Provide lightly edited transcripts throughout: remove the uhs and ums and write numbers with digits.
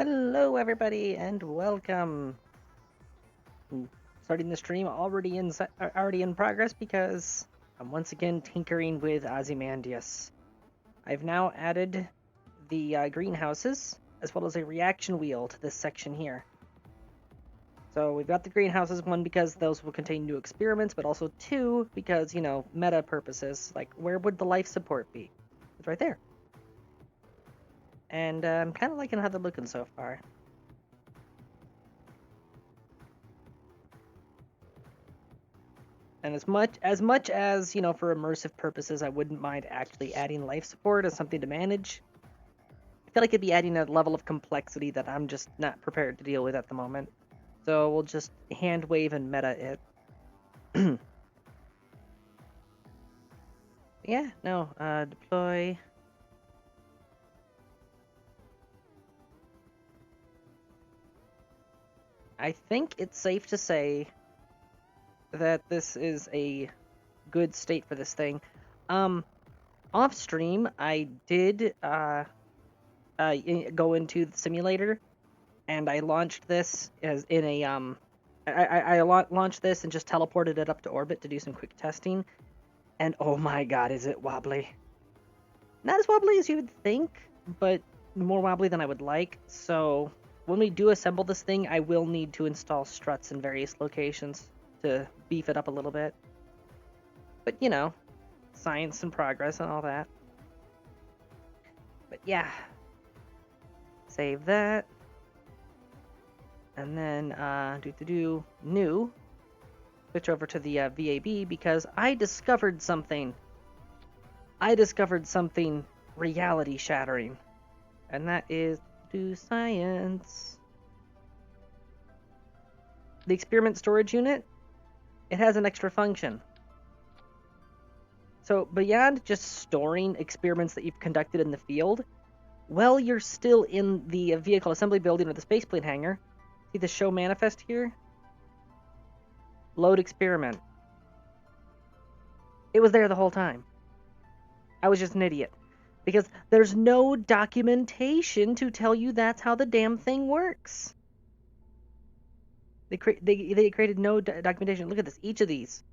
Hello, everybody, and welcome. Starting the stream already in progress because I'm once again tinkering with Ozymandias. I've now added the greenhouses as well as a reaction wheel to this section here. So we've got the greenhouses, one because those will contain new experiments, but also two because, meta purposes. Like, where would the life support be? It's right there. And I'm kind of liking how they're looking so far. And as much as for immersive purposes, I wouldn't mind actually adding life support as something to manage. I feel like it'd be adding a level of complexity that I'm just not prepared to deal with at the moment. So we'll just hand wave and meta it. Yeah, no, deploy. I think it's safe to say that this is a good state for this thing. Off stream, I did go into the simulator, and I launched this as in a I launched this and just teleported it up to orbit to do some quick testing, and oh my god, is it wobbly! Not as wobbly as you would think, but more wobbly than I would like. So when we do assemble this thing, I will need to install struts in various locations to beef it up a little bit. But science and progress and all that. But yeah, save that. And then new, switch over to the VAB because I discovered something. Reality shattering, and that is do science. The experiment storage unit, it has an extra function. So beyond just storing experiments that you've conducted in the field, while you're still in the vehicle assembly building or the spaceplane hangar, see the show manifest here? Load experiment. It was there the whole time. I was just an idiot. Because there's no documentation to tell you that's how the damn thing works. They created no documentation. Look at this. Each of these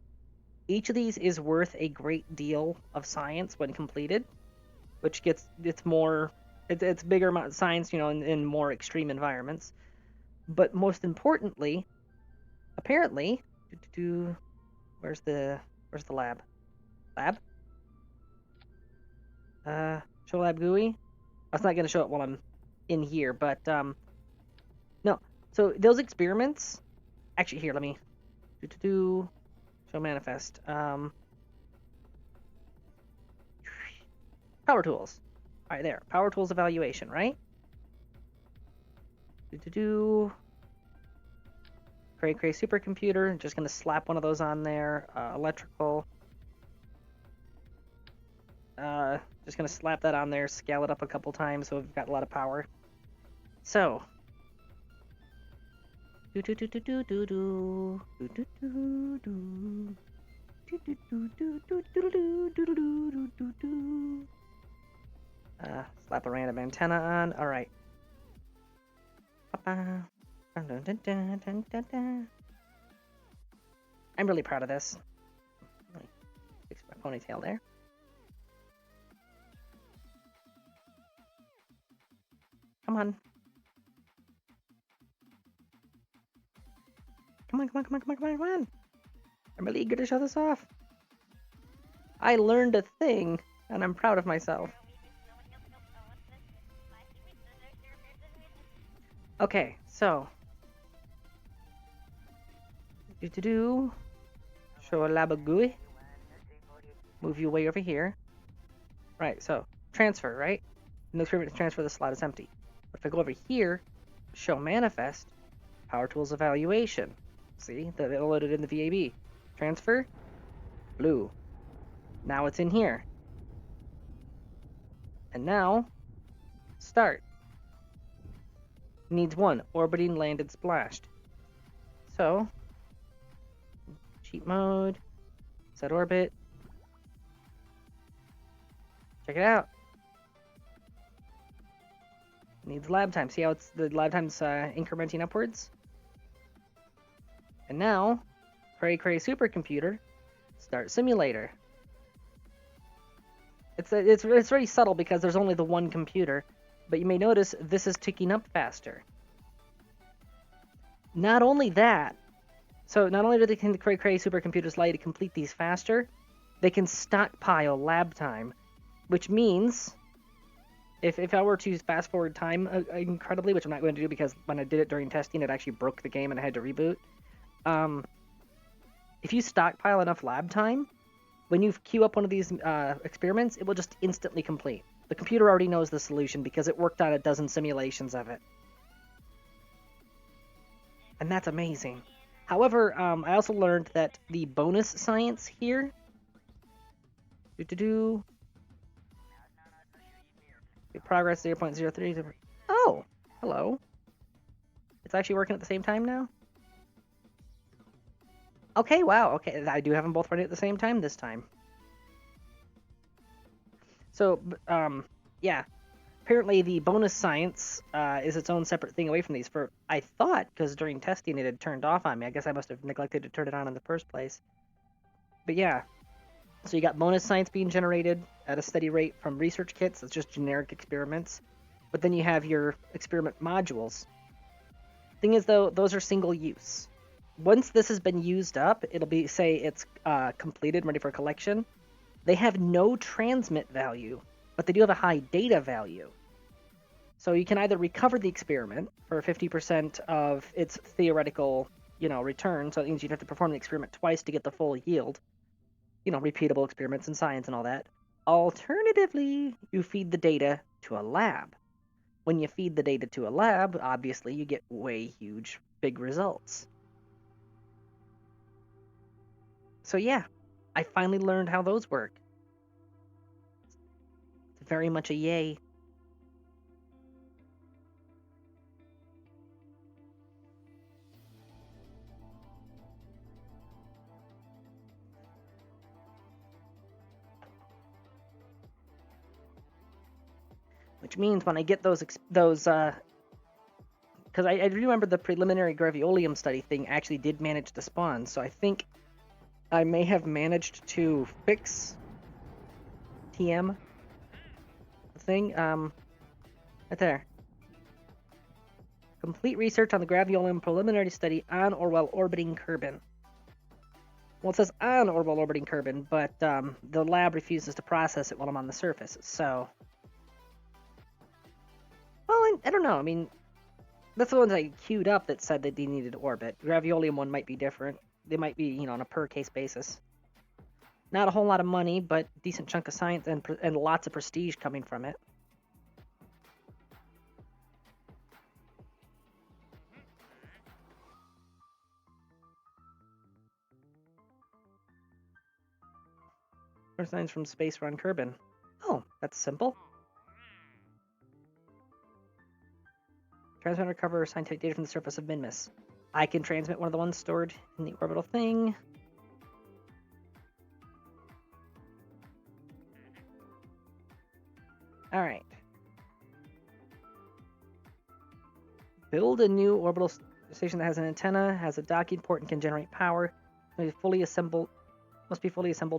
is worth a great deal of science when completed, which it's bigger amount of science, in more extreme environments. But most importantly, apparently, where's the lab? Show lab GUI. That's not going to show it while I'm in here, but no. So those experiments, actually, here, let me show manifest. Power tools. All right, there. Power tools evaluation, right? Cray supercomputer. Just going to slap one of those on there. Electrical. Just going to slap that on there, scale it up a couple times so we've got a lot of power. So. Slap a random antenna on. All right. I'm really proud of this. Fix my ponytail there. Come on. Come on. I'm really eager to show this off. I learned a thing, and I'm proud of myself. Okay, so. Show a lab GUI. Move you way over here. Right, so transfer, right? No experiment to transfer, the slot is empty. But if I go over here, show manifest, power tools evaluation. See, they loaded in the VAB. Transfer, blue. Now it's in here. And now, start. Needs one, orbiting, landed, splashed. So, cheat mode, set orbit. Check it out. Needs lab time. See how it's the lab time's incrementing upwards? And now, Cray supercomputer, start simulator. It's very subtle because there's only the one computer, but you may notice this is ticking up faster. Not only that, so not only can the Cray supercomputers allow you to complete these faster, they can stockpile lab time, which means if I were to fast forward time incredibly, which I'm not going to do because when I did it during testing, it actually broke the game and I had to reboot. If you stockpile enough lab time, when you queue up one of these experiments, it will just instantly complete. The computer already knows the solution because it worked on a dozen simulations of it. And that's amazing. However, I also learned that the bonus science here... Progress 0.03... Oh! Hello. It's actually working at the same time now? Okay, wow, okay, I do have them both running at the same time this time. So, yeah. Apparently the bonus science is its own separate thing away from these. I thought, because during testing it had turned off on me. I guess I must have neglected to turn it on in the first place. But yeah. So you got bonus science being generated at a steady rate from research kits. It's just generic experiments. But then you have your experiment modules. Thing is, though, those are single use. Once this has been used up, it'll be, say, it's completed, ready for collection. They have no transmit value, but they do have a high data value. So you can either recover the experiment for 50% of its theoretical, return. So it means you'd have to perform the experiment twice to get the full yield. Repeatable experiments in science and all that. Alternatively, you feed the data to a lab. When you feed the data to a lab, obviously you get way huge, big results. So yeah, I finally learned how those work. It's very much a yay. Which means when I get those, because I remember the preliminary graviolium study thing actually did manage to spawn, so I think I may have managed to fix TM thing, right there. Complete research on the graviolium preliminary study on or while orbiting Kerbin. Well, it says on or while orbiting Kerbin, but the lab refuses to process it while I'm on the surface, so... Well, I don't know, I mean, that's the ones I queued up that said that they needed to orbit. Graviolium one might be different. They might be, on a per-case basis. Not a whole lot of money, but decent chunk of science and lots of prestige coming from it. First science from space run Kerbin. Oh, that's simple. Transmit and recover scientific data from the surface of Minmus. I can transmit one of the ones stored in the orbital thing. Alright. Build a new orbital station that has an antenna, has a docking port, and can generate power. Must be fully assembled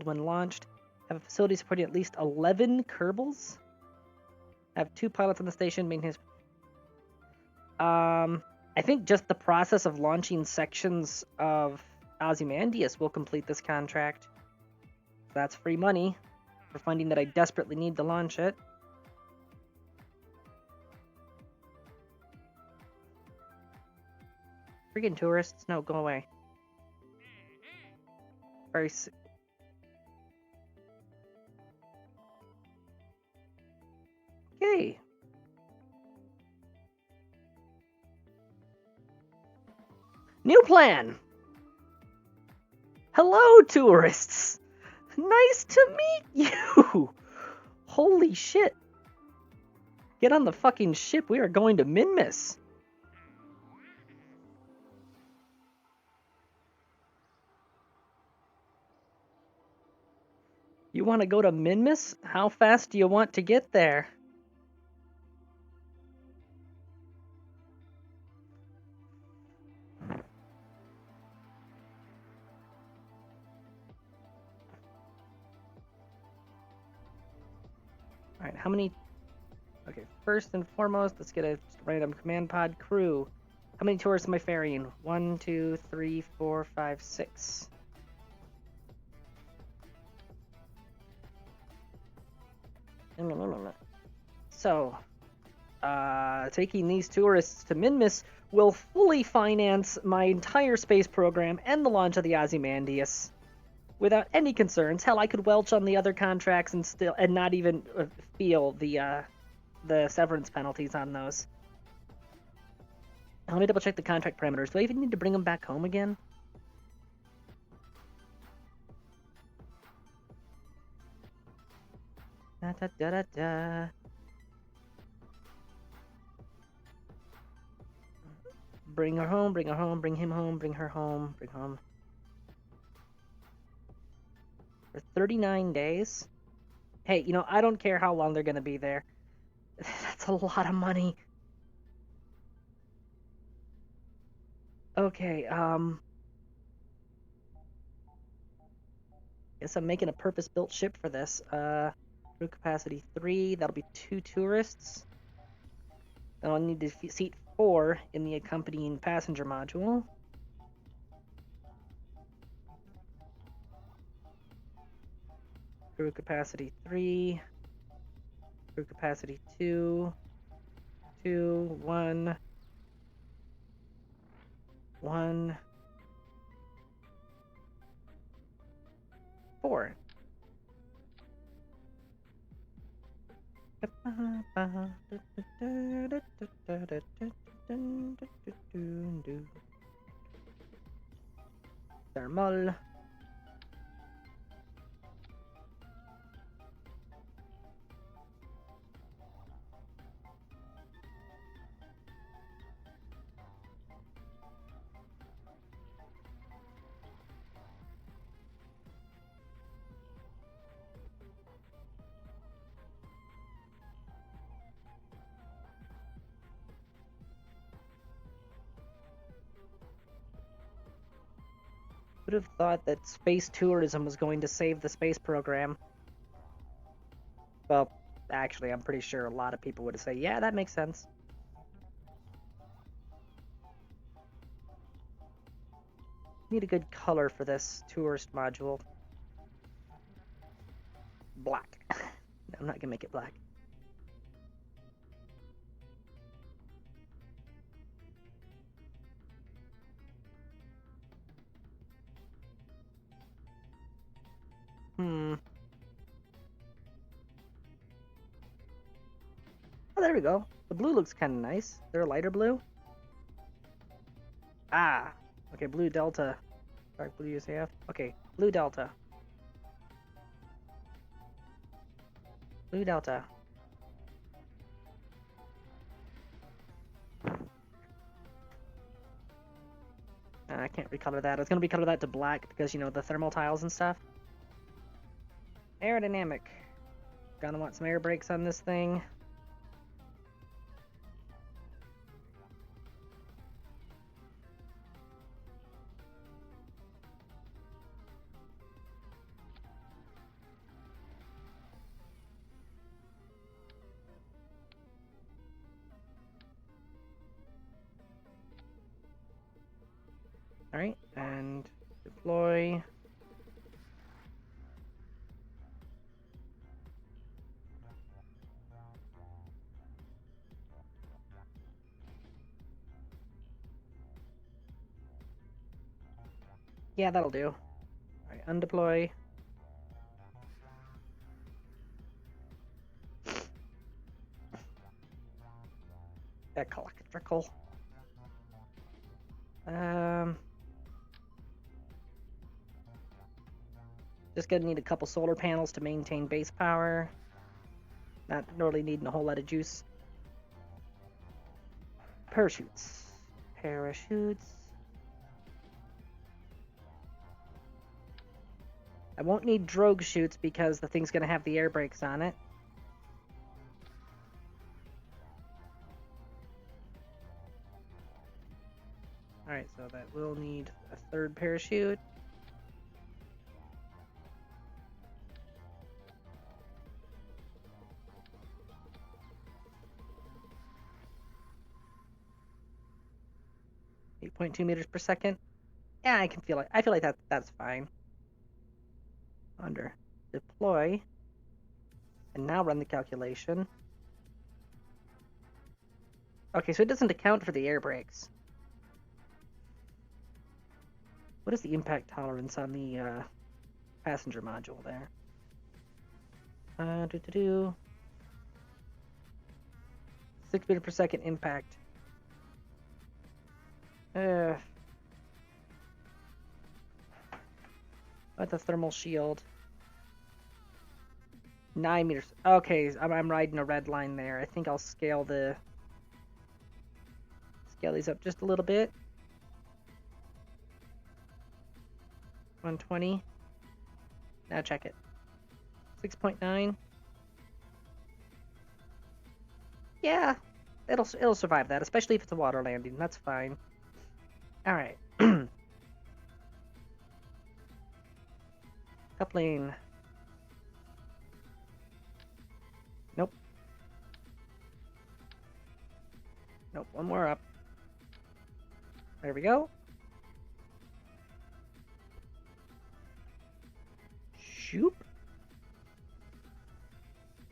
when launched. Have a facility supporting at least 11 Kerbals. Have 2 pilots on the station. Maintenance. I think just the process of launching sections of Ozymandias will complete this contract. That's free money for finding that I desperately need to launch it. Freaking tourists. No, go away. Very... Okay. New plan! Hello, tourists! Nice to meet you! Holy shit. Get on the fucking ship. We are going to Minmus. You want to go to Minmus? How fast do you want to get there? Alright, how many... Okay, first and foremost, let's get a random command pod crew. How many tourists am I ferrying? 1, 2, 3, 4, 5, 6. So, taking these tourists to Minmus will fully finance my entire space program and the launch of the Ozymandias without any concerns. Hell, I could welch on the other contracts and not even feel the severance penalties on those. Let me double check the contract parameters. Do I even need to bring them back home again? Da, da, da, da, da. Bring her home, bring her home, bring him home, bring her home, bring home. For 39 days? Hey, you know, I don't care how long they're gonna be there. That's a lot of money. Okay, guess I'm making a purpose-built ship for this. Crew capacity 3, that'll be 2 tourists. Then I'll need to seat 4 in the accompanying passenger module. Crew capacity 3. Crew capacity 2. 2, 1. 1. 4. Thermal. Would have thought that space tourism was going to save the space program. Well, actually, I'm pretty sure a lot of people would say, yeah, that makes sense. Need a good color for this tourist module. Black. No, I'm not gonna make it black. Oh, there we go. The blue looks kind of nice. They're a lighter blue. Ah, okay, blue delta. Dark blue USAF. Okay, blue delta. Blue delta. I can't recolor that. I was gonna recolor that to black because, you know, the thermal tiles and stuff. Aerodynamic. Gonna want some air brakes on this thing. Alright, and deploy. Yeah, that'll do. Alright, undeploy. Ecological. Just gonna need a couple solar panels to maintain base power. Not really needing a whole lot of juice. Parachutes. Parachutes. I won't need drogue chutes because the thing's gonna have the air brakes on it. Alright, so that will need a third parachute. 8.2 meters per second. Yeah, I feel like that's fine. Under deploy, and now run the calculation. Okay, so it doesn't account for the air brakes. What is the impact tolerance on the passenger module there? 6 meter per second impact. What the thermal shield? 9 meters. Okay, I'm riding a red line there. I think I'll scale these up just a little bit. 120. Now check it. 6.9. Yeah, it'll survive that, especially if it's a water landing. That's fine. All right. Coupling. Nope. Nope. One more up. There we go. Shoop.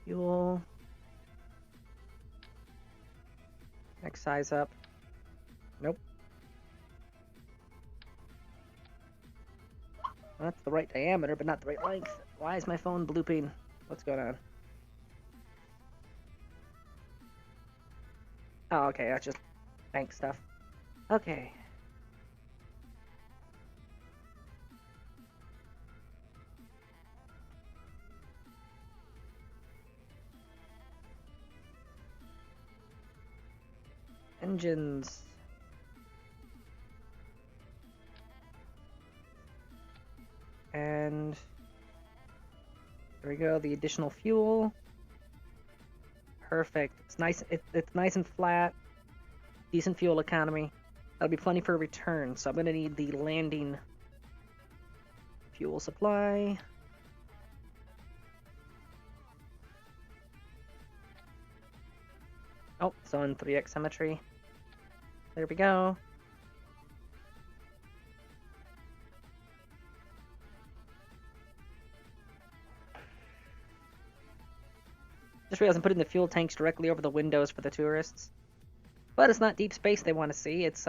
Fuel. Next size up. Nope. That's the right diameter, but not the right length. Why is my phone blooping? What's going on? Oh, okay, that's just bank stuff. Okay. Engines. And there we go, the additional fuel. Perfect. It's nice. It's nice and flat. Decent fuel economy. That'll be plenty for a return. So I'm gonna need the landing fuel supply. Oh, it's on 3x symmetry. There we go. Just realized I'm putting the fuel tanks directly over the windows for the tourists. But it's not deep space they want to see. It's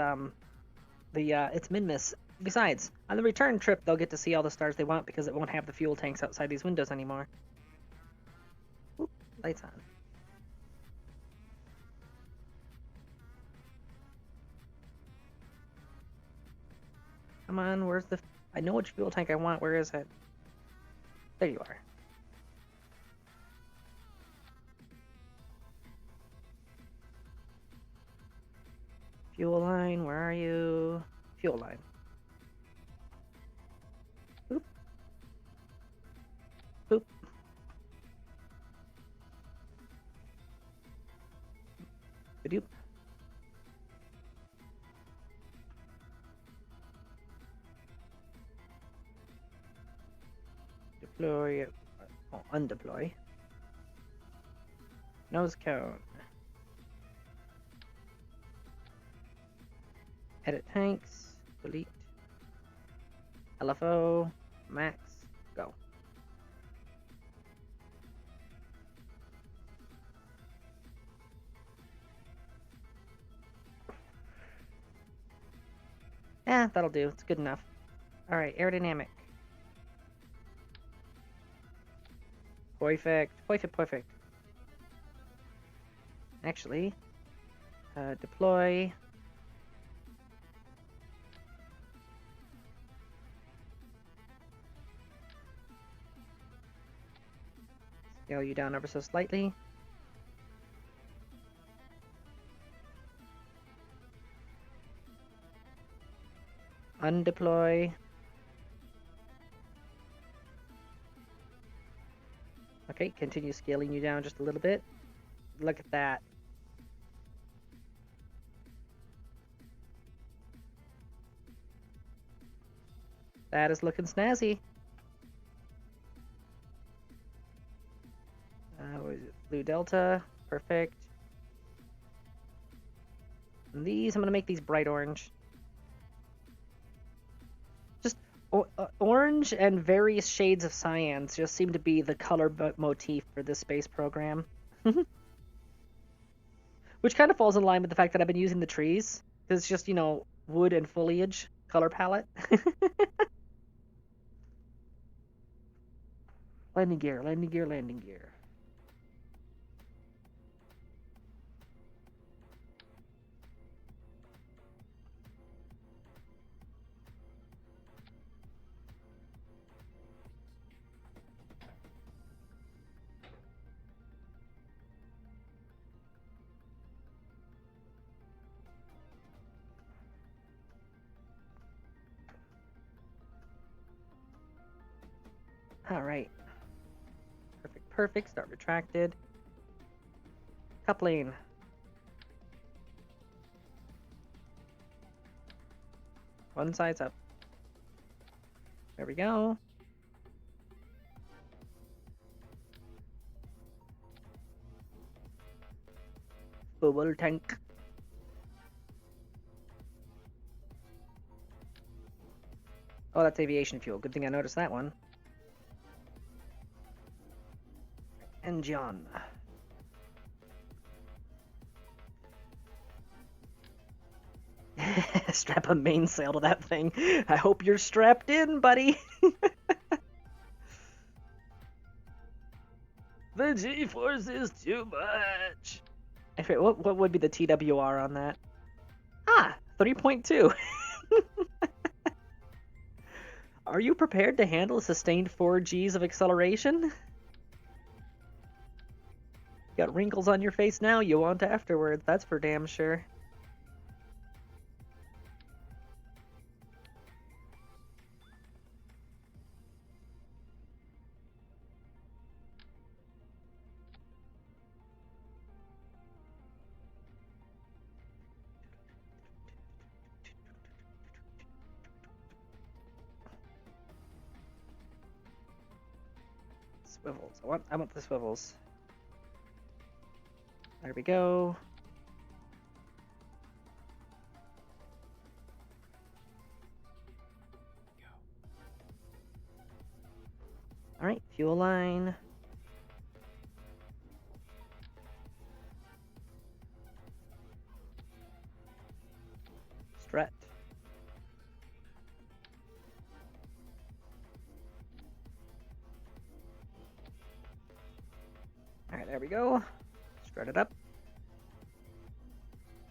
it's Minmus. Besides, on the return trip they'll get to see all the stars they want because it won't have the fuel tanks outside these windows anymore. Oop, lights on. Come on, where's the... I know which fuel tank I want. Where is it? There you are. Fuel line, where are you? Fuel line. Boop. Boop. Badoop. Deploy, oh, undeploy. Nose cone. Edit tanks, delete. LFO, max, go. Yeah, that'll do. It's good enough. Alright, aerodynamic. Perfect. Actually, deploy. Scale you down ever so slightly. Undeploy. Okay, continue scaling you down just a little bit. Look at that. That is looking snazzy. What is it? Blue Delta. Perfect. And these, I'm going to make these bright orange. Orange and various shades of cyans just seem to be the color motif for this space program. Which kind of falls in line with the fact that I've been using the trees. Because it's just, wood and foliage color palette. Landing gear, landing gear, landing gear. Alright. Perfect, perfect. Start retracted. Coupling. One side's up. There we go. Fuel tank. Oh, that's aviation fuel. Good thing I noticed that one. Engine. Strap a mainsail to that thing. I hope you're strapped in, buddy. The G-force is too much. What would be the TWR on that? 3.2. Are you prepared to handle a sustained 4 Gs of acceleration? Got wrinkles on your face now you won't afterwards, that's for damn sure. Swivels. I want the swivels. There we go. Alright, fuel line. Strut. Alright, there we go. Strut it up.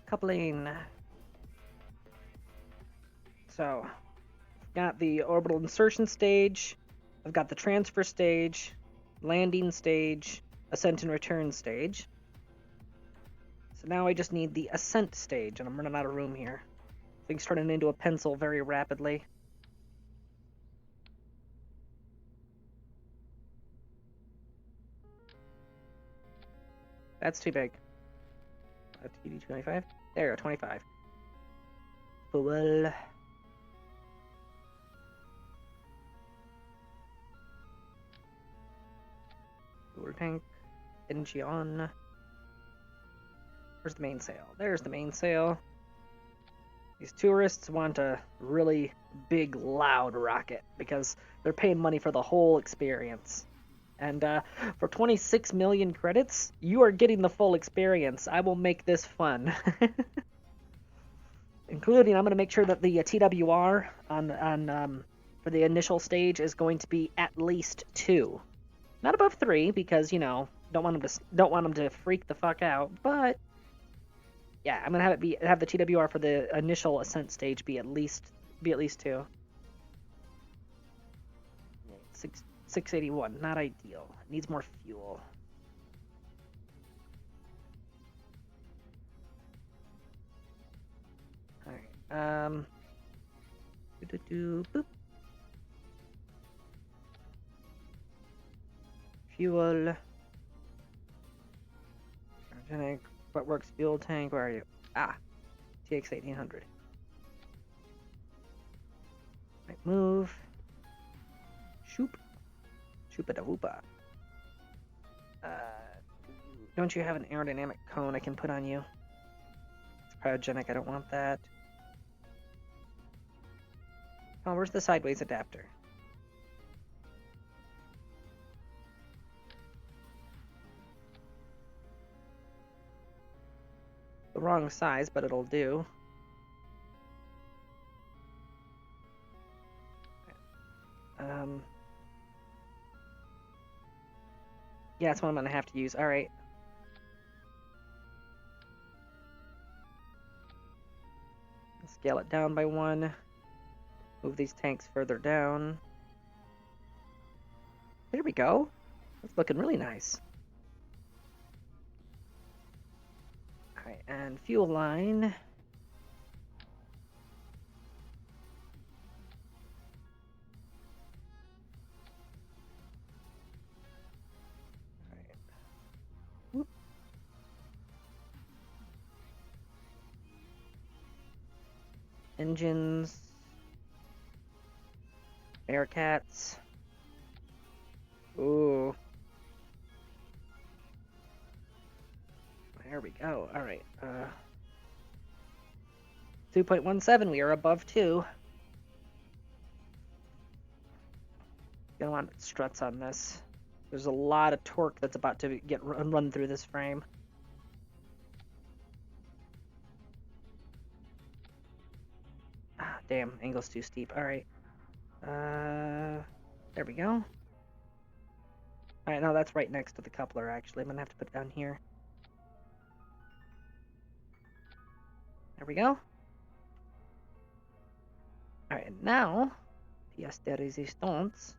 Coupling. So, I've got the orbital insertion stage. I've got the transfer stage, landing stage, ascent and return stage. So now I just need the ascent stage, and I'm running out of room here. Things turning into a pencil very rapidly. That's too big. TD25? There, 25. Fuel. Fuel tank. Engine on. Where's the mainsail? There's the mainsail. These tourists want a really big, loud rocket because they're paying money for the whole experience. And for 26 million credits, you are getting the full experience. I will make this fun. Including, I'm going to make sure that the TWR on for the initial stage is going to be at least 2. Not above 3, because, don't want them to freak the fuck out, but yeah, I'm gonna have the TWR for the initial ascent stage be at least 2. 681, not ideal. Needs more fuel. Alright, boop. Fuel. Cryogenic. What works? Fuel tank. Where are you? TX 1800. Right, move. Shoop. Shoopa-da-whoopa. Don't you have an aerodynamic cone I can put on you? It's cryogenic. I don't want that. Oh, where's the sideways adapter? The wrong size, but it'll do. Yeah, that's what I'm gonna have to use. All right. Scale it down by 1. Move these tanks further down. There we go. That's looking really nice. Alright, and fuel line. Alright. Whoop. Engines. Bearcats. Ooh. There we go. Alright. 2.17. We are above 2. Gonna want struts on this. There's a lot of torque that's about to get run through this frame. Ah, damn, angle's too steep. Alright. There we go. Alright, now that's right next to the coupler, actually. I'm gonna have to put it down here. There we go. Alright, now, pièce de résistance.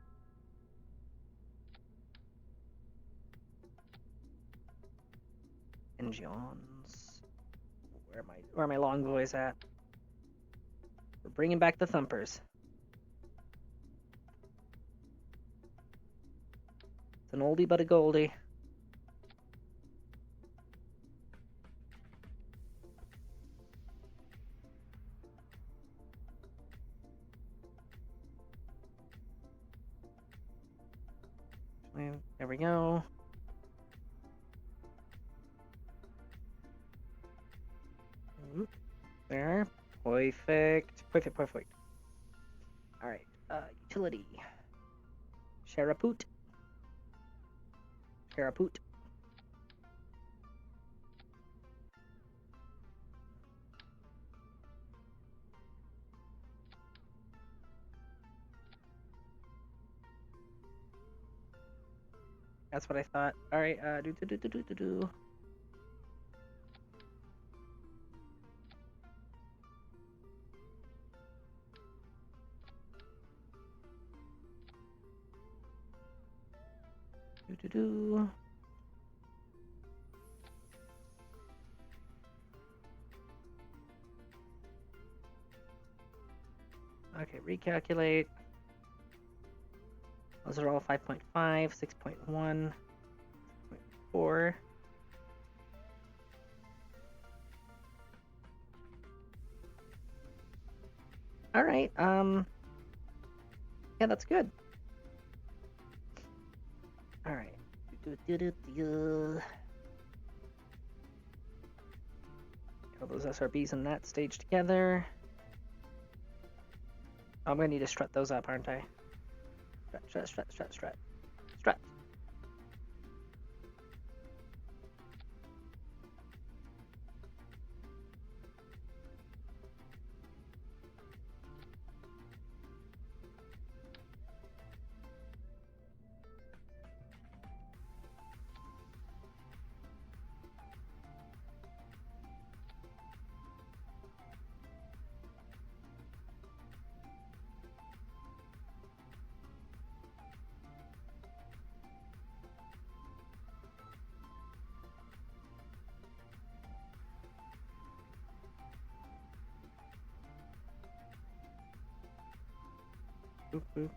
Engines. Where are my long boys at? We're bringing back the thumpers. It's an oldie but a goldie. There we go. There. Perfect. Perfect. Alright. Utility. Sharaput. That's what I thought. Alright, do. Okay, recalculate. Those are all 5.5, 6.1, 6.4. Alright, yeah, that's good. Alright. All those SRBs in that stage together. I'm gonna need to strut those up, aren't I? Strut.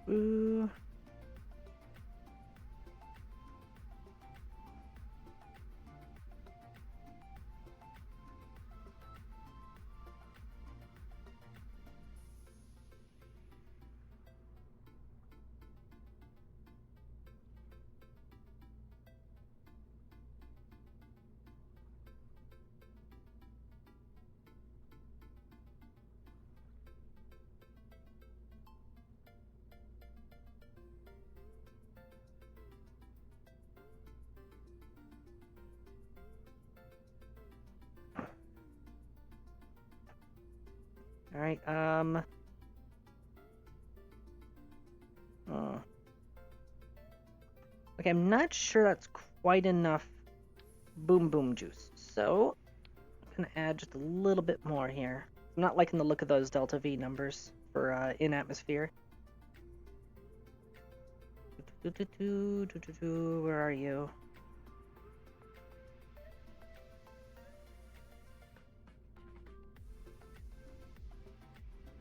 Boo. Alright, okay, I'm not sure that's quite enough boom boom juice, so I'm gonna add just a little bit more here. I'm not liking the look of those delta V numbers for in atmosphere. Where are you?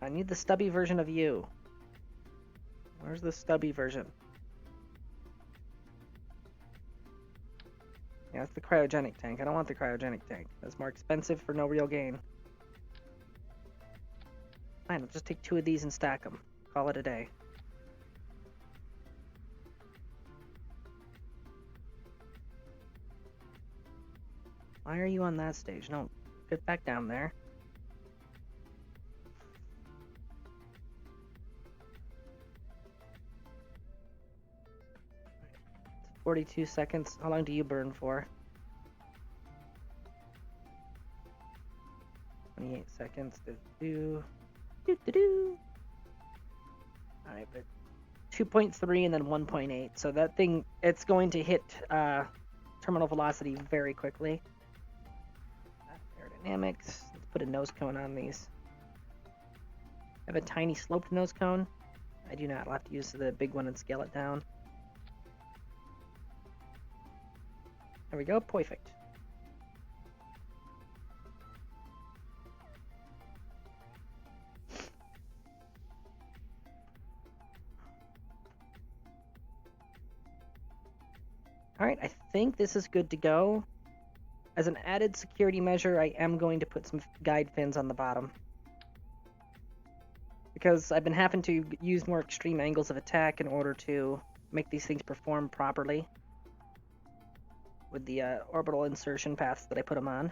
I need the stubby version of you. Where's the stubby version? Yeah, it's the cryogenic tank. I don't want the cryogenic tank. That's more expensive for no real gain. Fine, I'll just take 2 of these and stack them. Call it a day. Why are you on that stage? No, get back down there. 42 seconds. How long do you burn for? 28 seconds. Alright, but 2.3 and then 1.8. So that thing, it's going to hit terminal velocity very quickly. Aerodynamics. Let's put a nose cone on these. I have a tiny sloped nose cone. I do not. I'll have to use the big one and scale it down. There we go. Perfect. Alright, I think this is good to go. As an added security measure, I am going to put some guide fins on the bottom. Because I've been having to use more extreme angles of attack in order to make these things perform properly. With the orbital insertion paths that I put them on.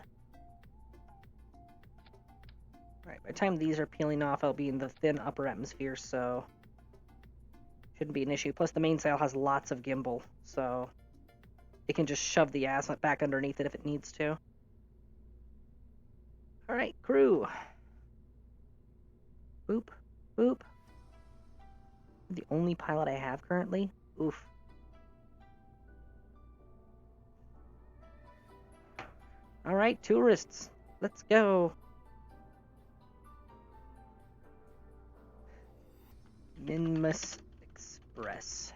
Alright, by the time these are peeling off, I'll be in the thin upper atmosphere, so shouldn't be an issue. Plus, the main sail has lots of gimbal, so it can just shove the ass back underneath it if it needs to. Alright, crew. Boop, boop. The only pilot I have currently? Oof. Alright, tourists. Let's go. Minmus Express.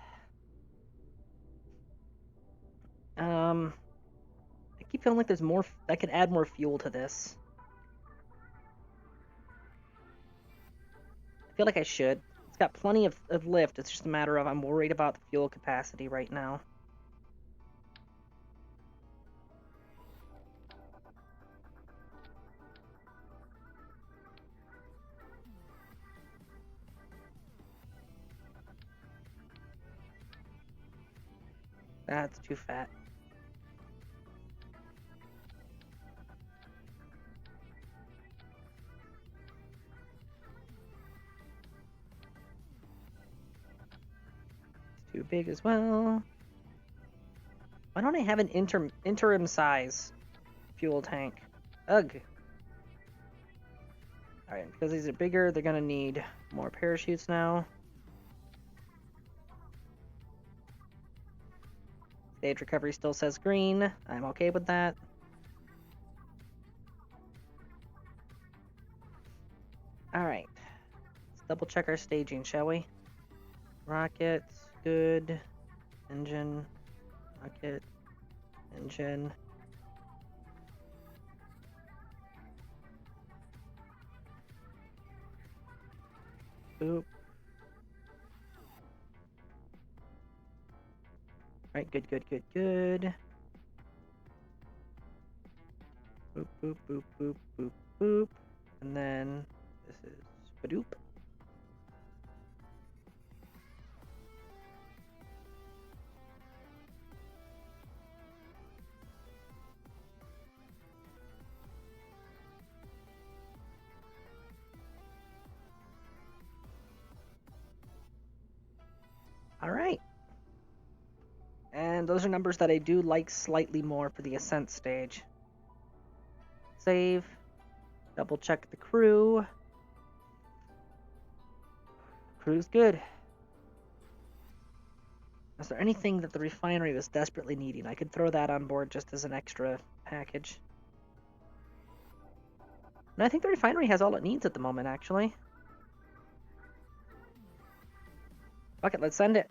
I keep feeling like there's more. I could add more fuel to this. I feel like I should. It's got plenty of lift. It's just a matter of I'm worried about the fuel capacity right now. That's too fat. It's too big as well. Why don't I have an interim size fuel tank? Ugh. Alright, because these are bigger, they're gonna need more parachutes now. Stage recovery still says green. I'm okay with that. Alright. Let's double check our staging, shall we? Rockets, good. Engine. Rocket. Engine. Boop. Alright, good, good, good, good. Boop, boop, boop, boop, boop, boop. And then this is Badoop. Alright. And those are numbers that I do like slightly more for the ascent stage. Save. Double check the crew. Crew's good. Is there anything that the refinery was desperately needing? I could throw that on board just as an extra package. And I think the refinery has all it needs at the moment, actually. Fuck it, let's send it.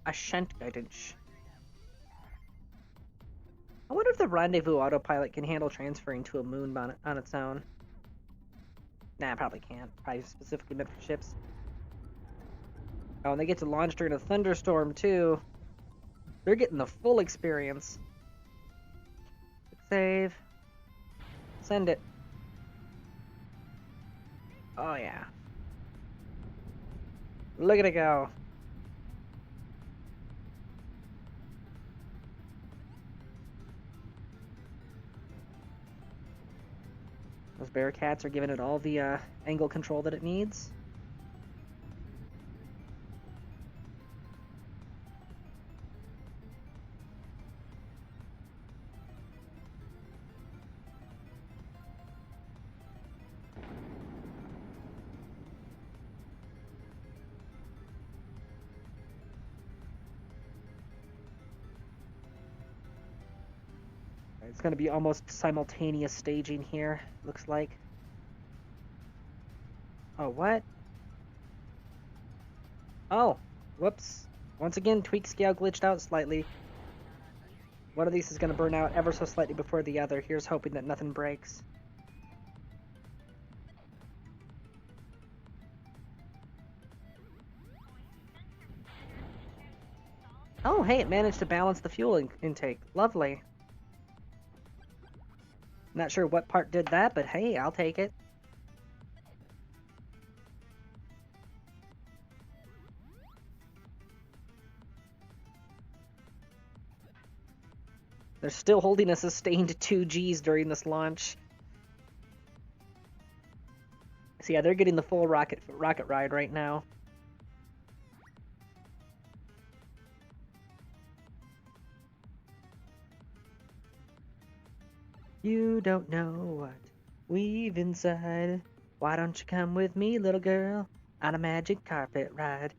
Ascent guidance. I wonder if the rendezvous autopilot can handle transferring to a moon on its own. Nah, probably can't. Probably specifically meant for ships. Oh, and they get to launch during a thunderstorm, too. They're getting the full experience. Save. Send it. Oh, yeah. Look at it go. Those Bearcats are giving it all the angle control that it needs. It's going to be almost simultaneous staging here, looks like. Oh, what? Oh, whoops. Once again, tweak scale glitched out slightly. One of these is going to burn out ever so slightly before the other. Here's hoping that nothing breaks. Oh, hey, it managed to balance the fuel intake. Lovely. Not sure what part did that, but hey, I'll take it. They're still holding a sustained 2 Gs during this launch. So yeah, they're getting the full rocket ride right now. You don't know what we've inside. Why don't you come with me, little girl, on a magic carpet ride?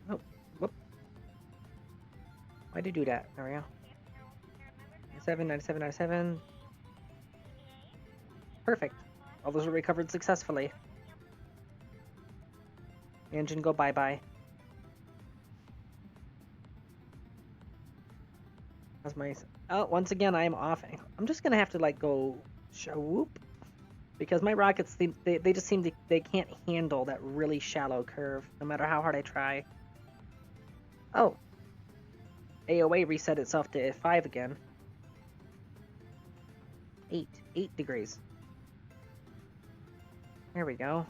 Oh, whoop. Why'd you do that? There we go. 97, 97, 97. Perfect. All those were recovered successfully. Engine go bye-bye. That's my... Oh, once again, I am off. I'm just gonna have to, like, go... Whoop. Because my rockets, they just seem to... They can't handle that really shallow curve, no matter how hard I try. Oh. AOA reset itself to 5 again. 8 degrees. There we go.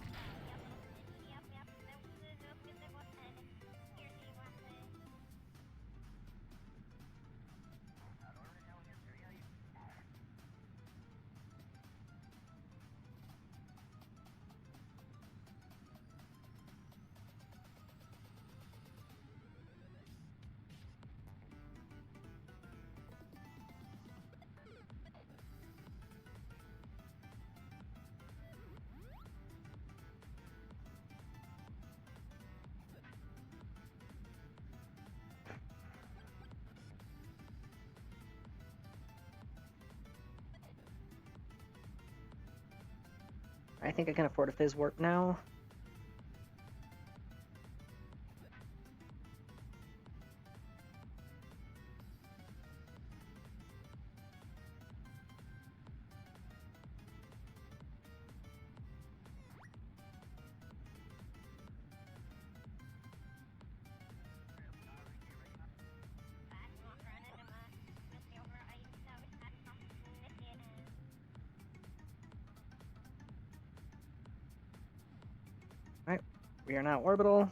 I think I can afford a fizz warp now. We are now orbital.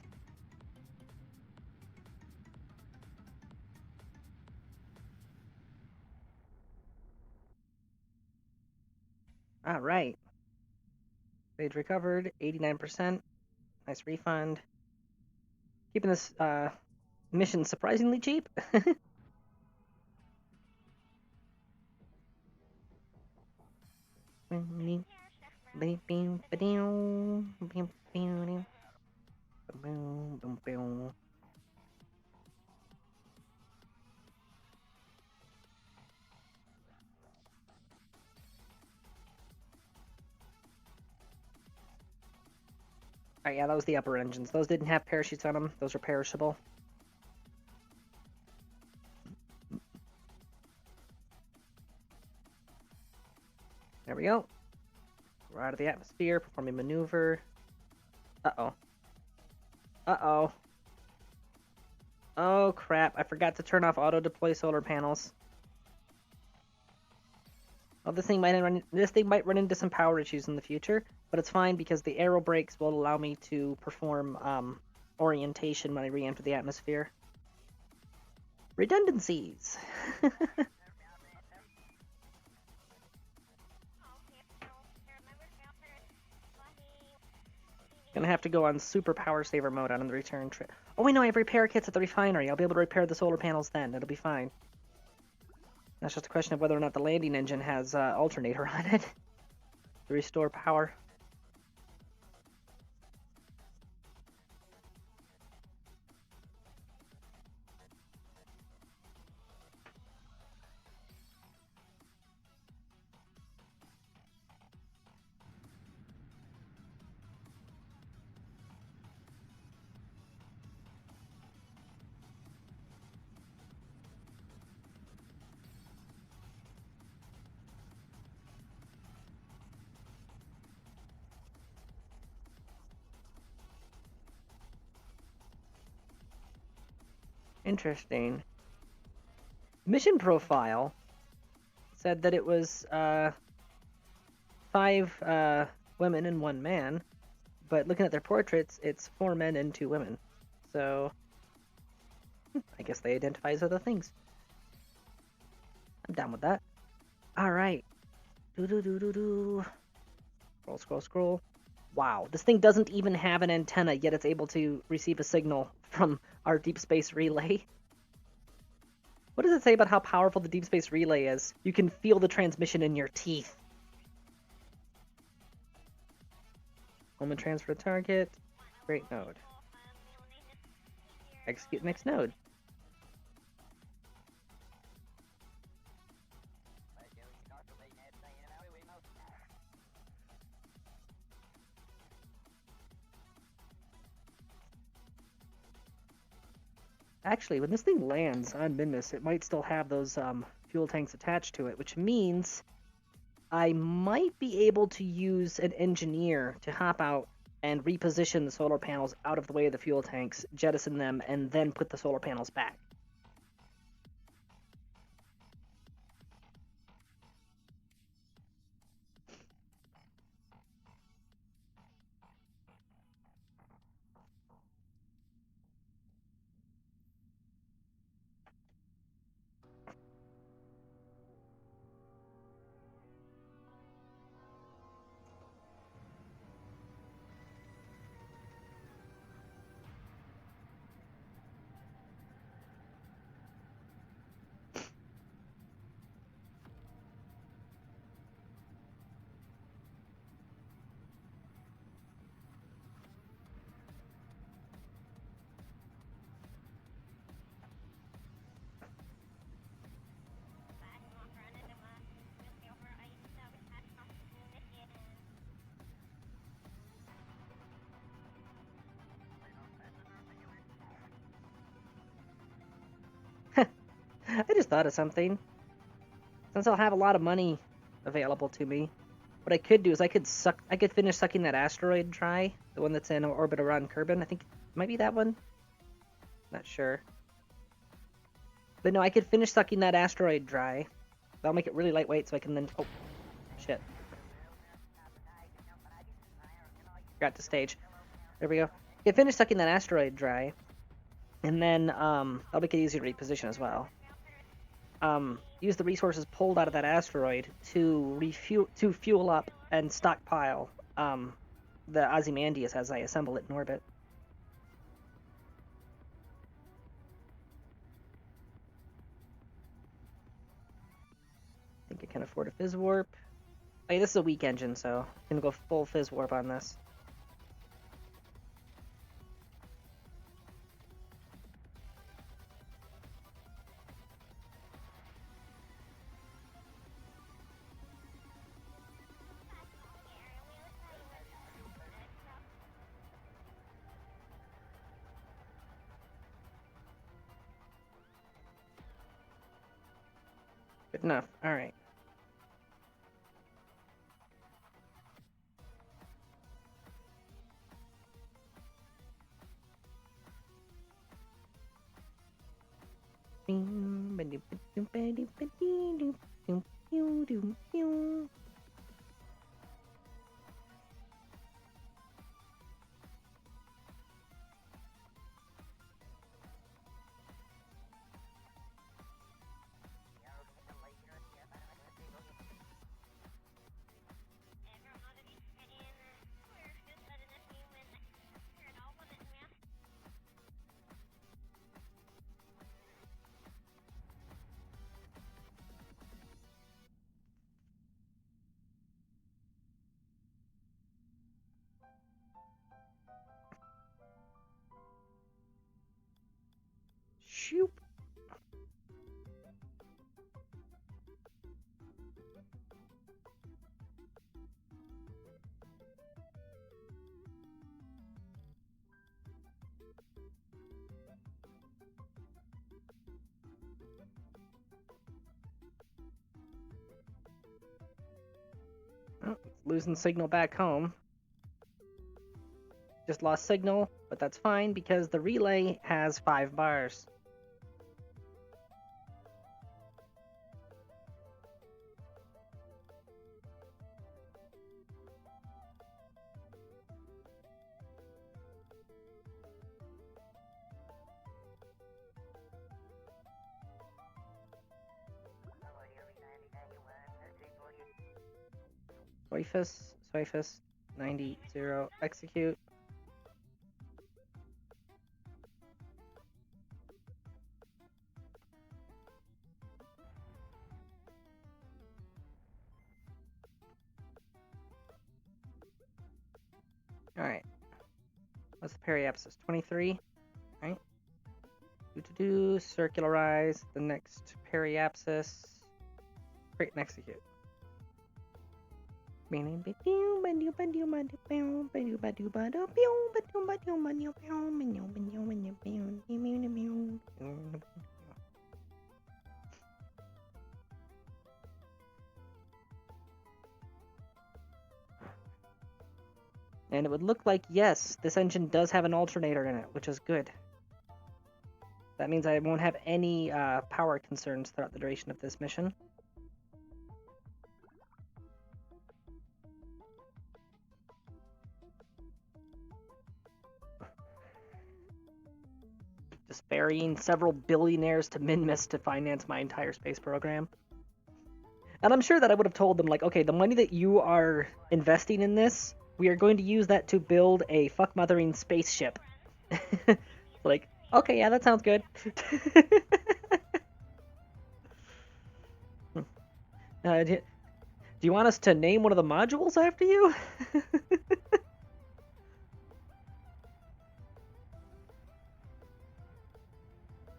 All right. Stage recovered, 89%. Nice refund. Keeping this mission surprisingly cheap. Alright, yeah, that was the upper engines. Those didn't have parachutes on them. Those are perishable. There we go. We're out of the atmosphere, performing maneuver. Uh-oh. Uh-oh. Oh, crap. I forgot to turn off auto-deploy solar panels. Well, this thing might run into some power issues in the future, but it's fine because the aero brakes will allow me to perform orientation when I re-enter the atmosphere. Redundancies! Gonna have to go on super power saver mode on the return trip. Oh wait, no, I have repair kits at the refinery. I'll be able to repair the solar panels then. It'll be fine. That's just a question of whether or not the landing engine has alternator on it to restore power. Interesting. Mission profile said that it was 5 women and 1 man, but looking at their portraits, it's 4 men and 2 women. So, I guess they identify as other things. I'm down with that. Alright. Do-do-do-do-do. Scroll, scroll, scroll. Wow, this thing doesn't even have an antenna, yet it's able to receive a signal from our deep space relay. What does it say about how powerful the deep space relay is? You can feel the transmission in your teeth. Moment transfer target. Great node. Execute next node. Actually, when this thing lands on Minmus, it might still have those fuel tanks attached to it, which means I might be able to use an engineer to hop out and reposition the solar panels out of the way of the fuel tanks, jettison them, and then put the solar panels back. I just thought of something. Since I'll have a lot of money available to me, what I could do is I could finish sucking that asteroid dry, the one that's in orbit around Kerbin. I think it might be that one. Not sure. But no, I could finish sucking that asteroid dry. That'll make it really lightweight so I can then... Oh, shit. Forgot to stage. There we go. Okay, finish sucking that asteroid dry, and then that'll make it easier to reposition as well. Use the resources pulled out of that asteroid to fuel up and stockpile the Ozymandias as I assemble it in orbit. I think I can afford a fizz warp. Hey, this is a weak engine, so I'm gonna go full fizz warp on this. Good enough. All right. Shoop. Oh, losing signal back home. Just lost signal, but that's fine because the relay has 5 bars. Soifus, 90, 0, execute. Alright. What's the periapsis? 23? Right? Do circularize the next periapsis. Create and execute. And it would look like, yes, this engine does have an alternator in it, which is good. That means I won't have any power concerns throughout the duration of this mission. Just ferrying several billionaires to Minmus to finance my entire space program. And I'm sure that I would have told them, like, okay, the money that you are investing in this, we are going to use that to build a fuck-mothering spaceship. Like, okay, yeah, that sounds good. Do you want us to name one of the modules after you?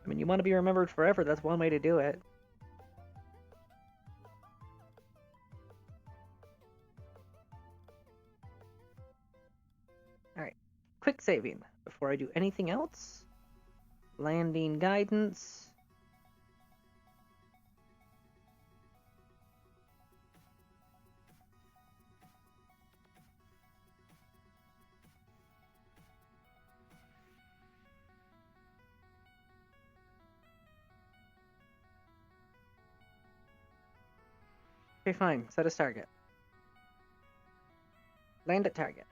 I mean, you want to be remembered forever, that's one way to do it. Alright, quick saving before I do anything else. Landing guidance. Okay, fine. Set as target. Land at target.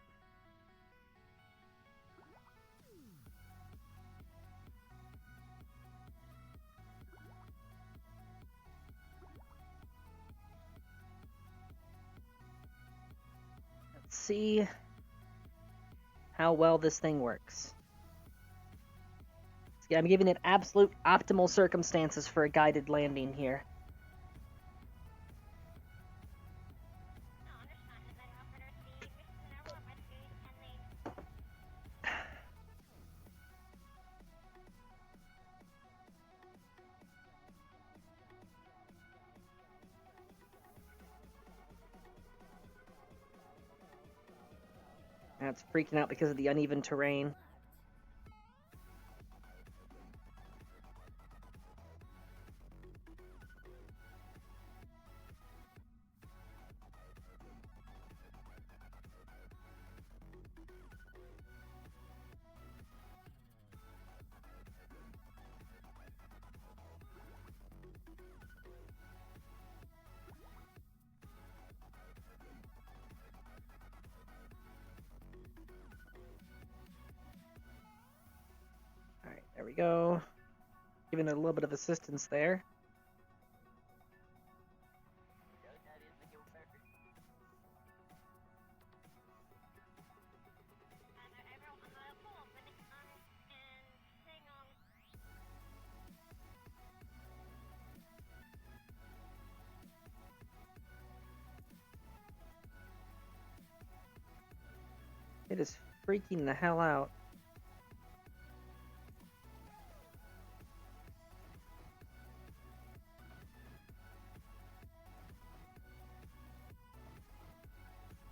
see how well this thing works. See, I'm giving it absolute optimal circumstances for a guided landing here. Now it's freaking out because of the uneven terrain. Alright, there we go. Giving it a little bit of assistance there. It is freaking the hell out.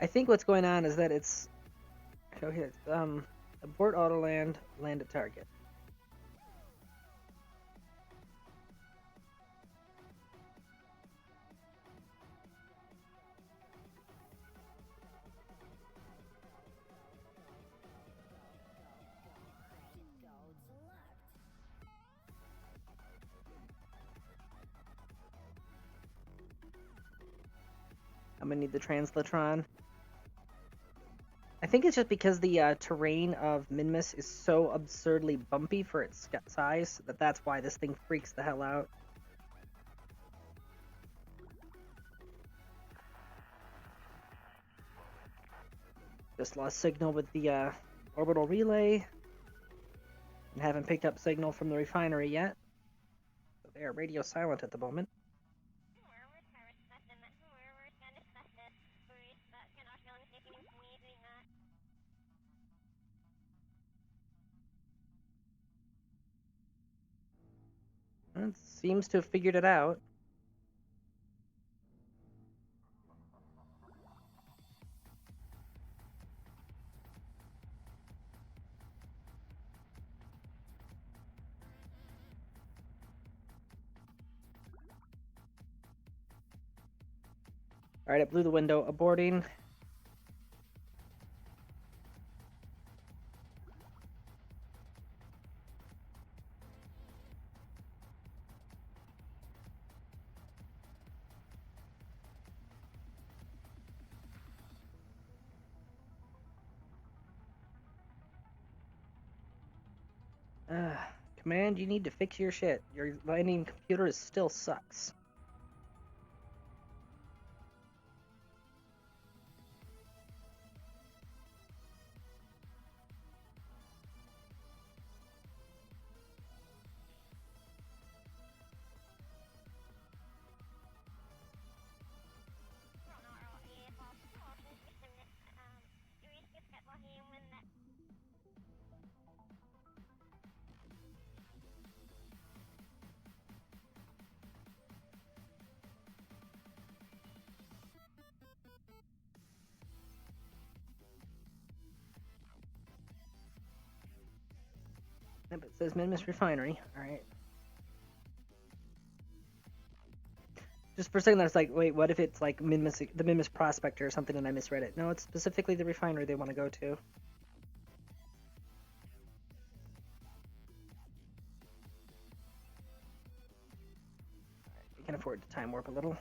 I think what's going on is that it's... Oh, here. Abort auto land, land at target. I'm gonna need the translatron. I think it's just because the terrain of Minmus is so absurdly bumpy for its size that's why this thing freaks the hell out. Just lost signal with the orbital relay. And haven't picked up signal from the refinery yet. So they are radio silent at the moment. It seems to have figured it out. Alright, it blew the window, aborting. Command, you need to fix your shit. Your landing computer still sucks. Yep, it says Minmus Refinery. Alright. Just for a second, I was like, wait, what if it's like the Minmus Prospector or something and I misread it? No, it's specifically the refinery they want to go to. We can afford to time warp a little.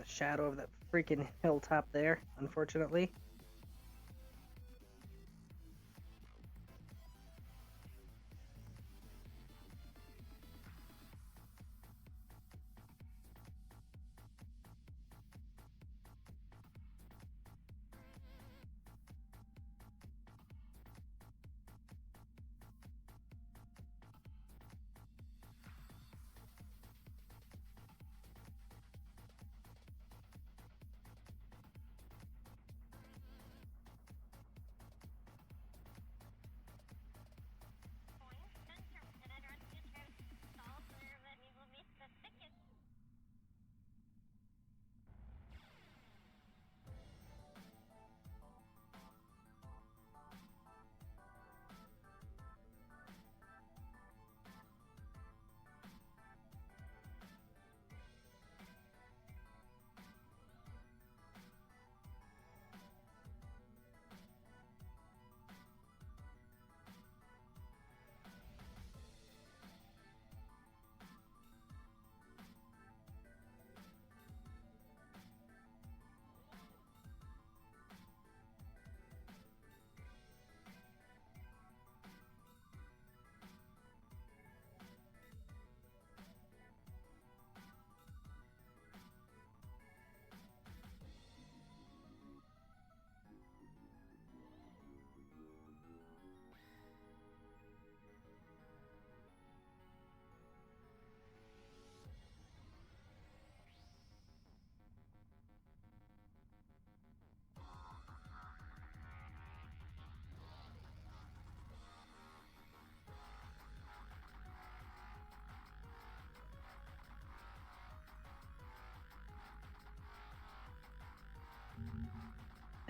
the shadow of that freaking hilltop there, unfortunately.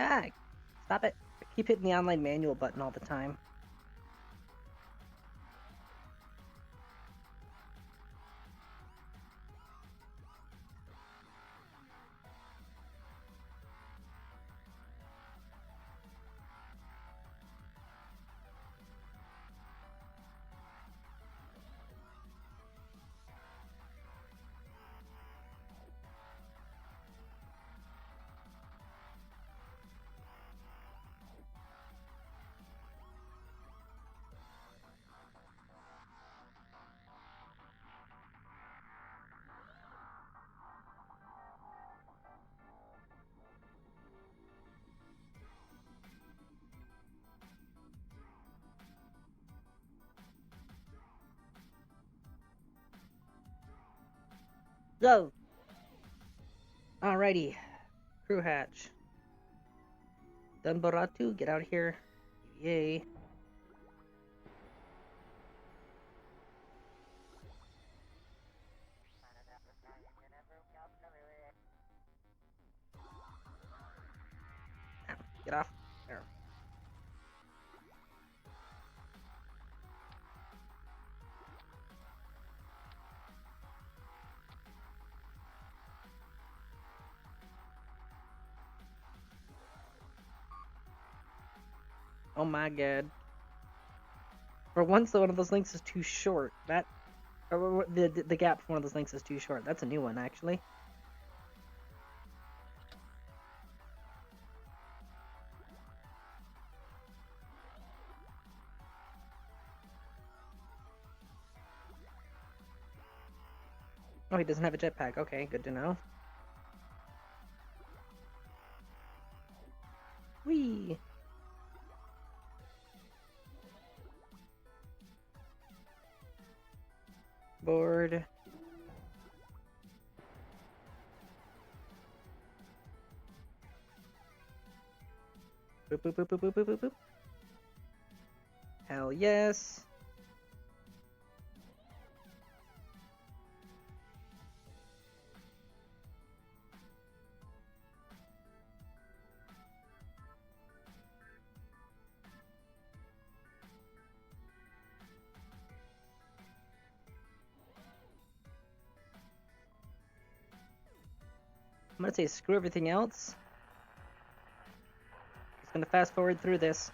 Ah, stop it. I keep hitting the online manual button all the time. Go! Alrighty. Crew hatch. Dunbaratu, get out of here. Yay. Get off. There. Oh my god. For once, one of those links is too short. The gap for one of those links is too short. That's a new one, actually. Oh, he doesn't have a jetpack. Okay, good to know. Whee! Board. Boop, boop, boop, boop, boop, boop, boop, boop. Hell yes. I'm gonna say screw everything else. Just gonna fast forward through this.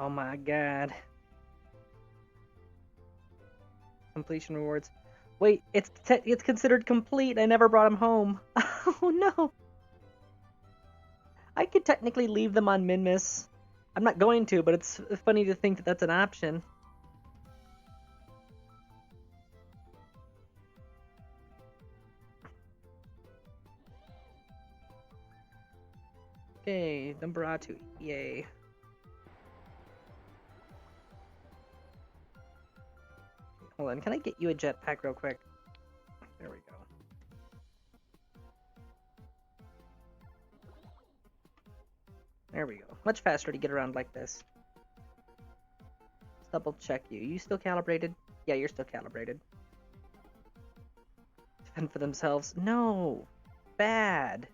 Oh my god. Completion rewards. Wait, it's considered complete. I never brought them home. Oh no. I could technically leave them on Minmus. I'm not going to, but it's funny to think that that's an option. Okay, Numberatu. Yay. Hold on, can I get you a jetpack real quick? There we go. There we go. Much faster to get around like this. Let's double check you. You still calibrated? Yeah, you're still calibrated. Defend for themselves. No! Bad!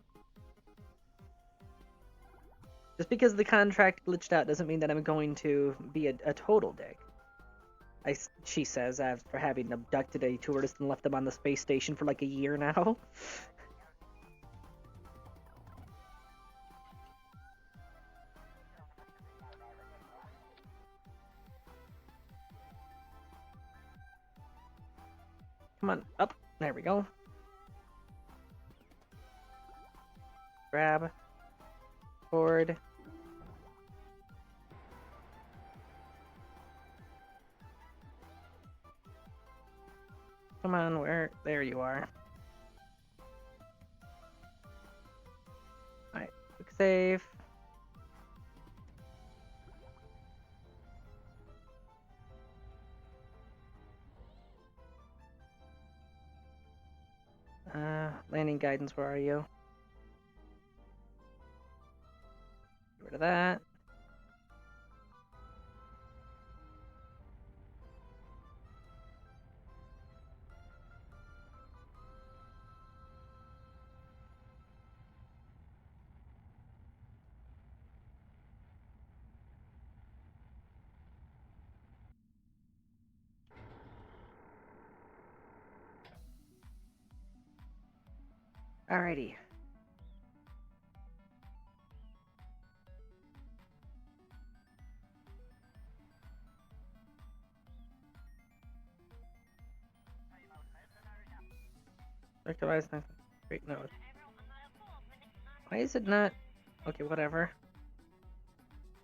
Just because the contract glitched out doesn't mean that I'm going to be a total dick. She says, after having abducted a tourist and left them on the space station for like a year now. Come on, up. There we go. Grab. Forward. Come on, where? There you are. Alright, quick save. Landing guidance, where are you? Get rid of that. Alrighty. Recognize nothing. Great note. Why is it not? Okay, whatever.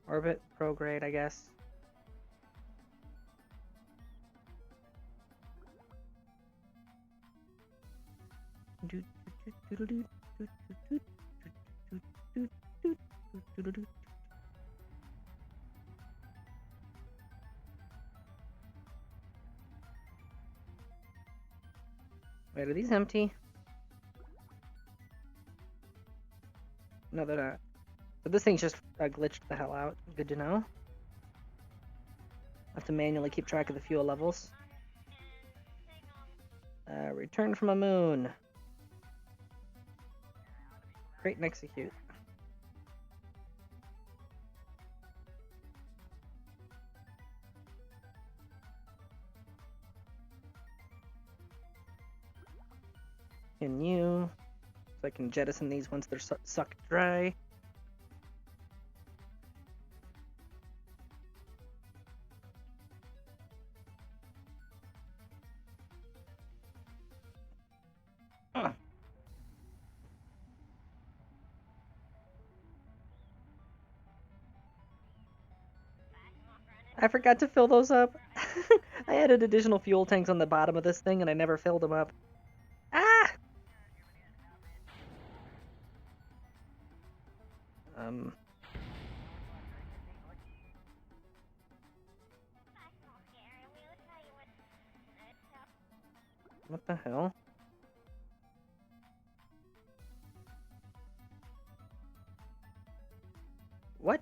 Orbit, prograde, I guess. Wait, are these empty? No, they're not. But this thing's just glitched the hell out. Good to know. I have to manually keep track of the fuel levels. Return from a moon. Create and execute. Continue. So I can jettison these once they're sucked dry. I forgot to fill those up. I added additional fuel tanks on the bottom of this thing and I never filled them up. Ah! What the hell? What?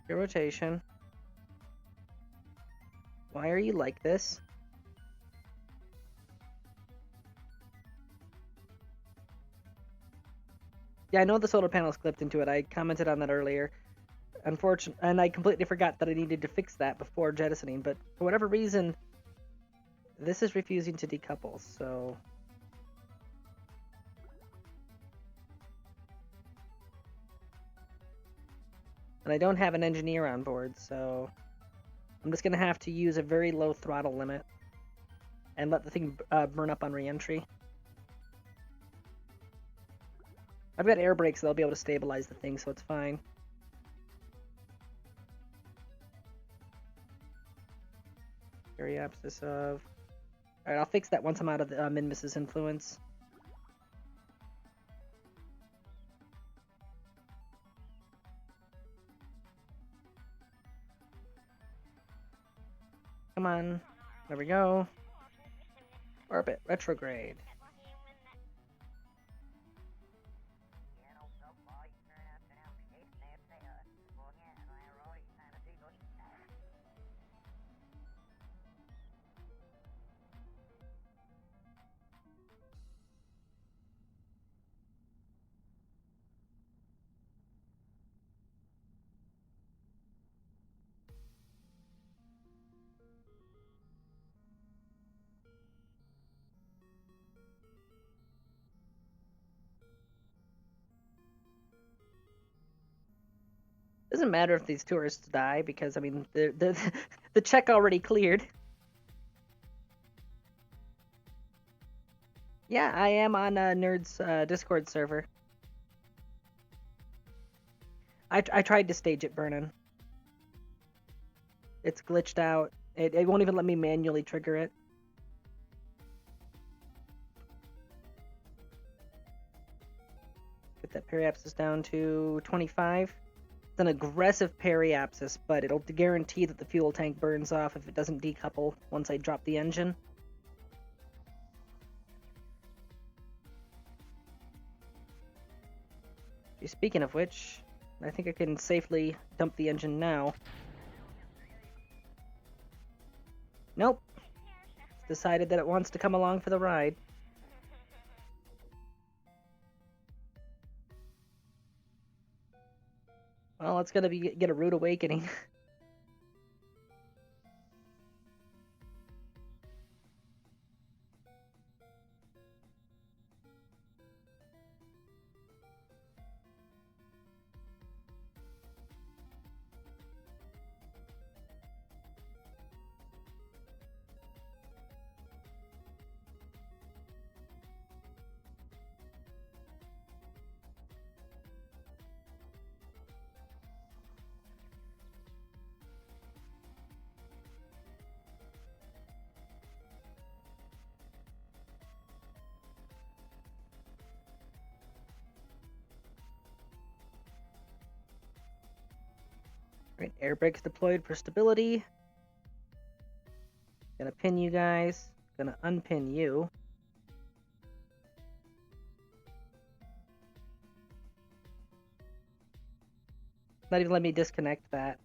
Your rotation. Why are you like this? Yeah, I know the solar panel's clipped into it. I commented on that earlier. Unfortunately, and I completely forgot that I needed to fix that before jettisoning, but for whatever reason, this is refusing to decouple, so... And I don't have an engineer on board, so I'm just going to have to use a very low throttle limit and let the thing burn up on re-entry. I've got air brakes that'll be able to stabilize the thing, so it's fine. Periapsis of... Alright, I'll fix that once I'm out of the Minmus's influence. Come on. There we go. Orbit retrograde. Doesn't matter if these tourists die because, I mean, the check already cleared. Yeah, I am on Nerd's Discord server. I tried to stage it burning. It's glitched out. It won't even let me manually trigger it. Get that periapsis down to 25. It's an aggressive periapsis, but it'll guarantee that the fuel tank burns off if it doesn't decouple once I drop the engine. Speaking of which, I think I can safely dump the engine now. Nope. It's decided that it wants to come along for the ride. Well, it's gonna get a rude awakening. Right, air brakes deployed for stability. Gonna pin you guys. Gonna unpin you. Not even let me disconnect that.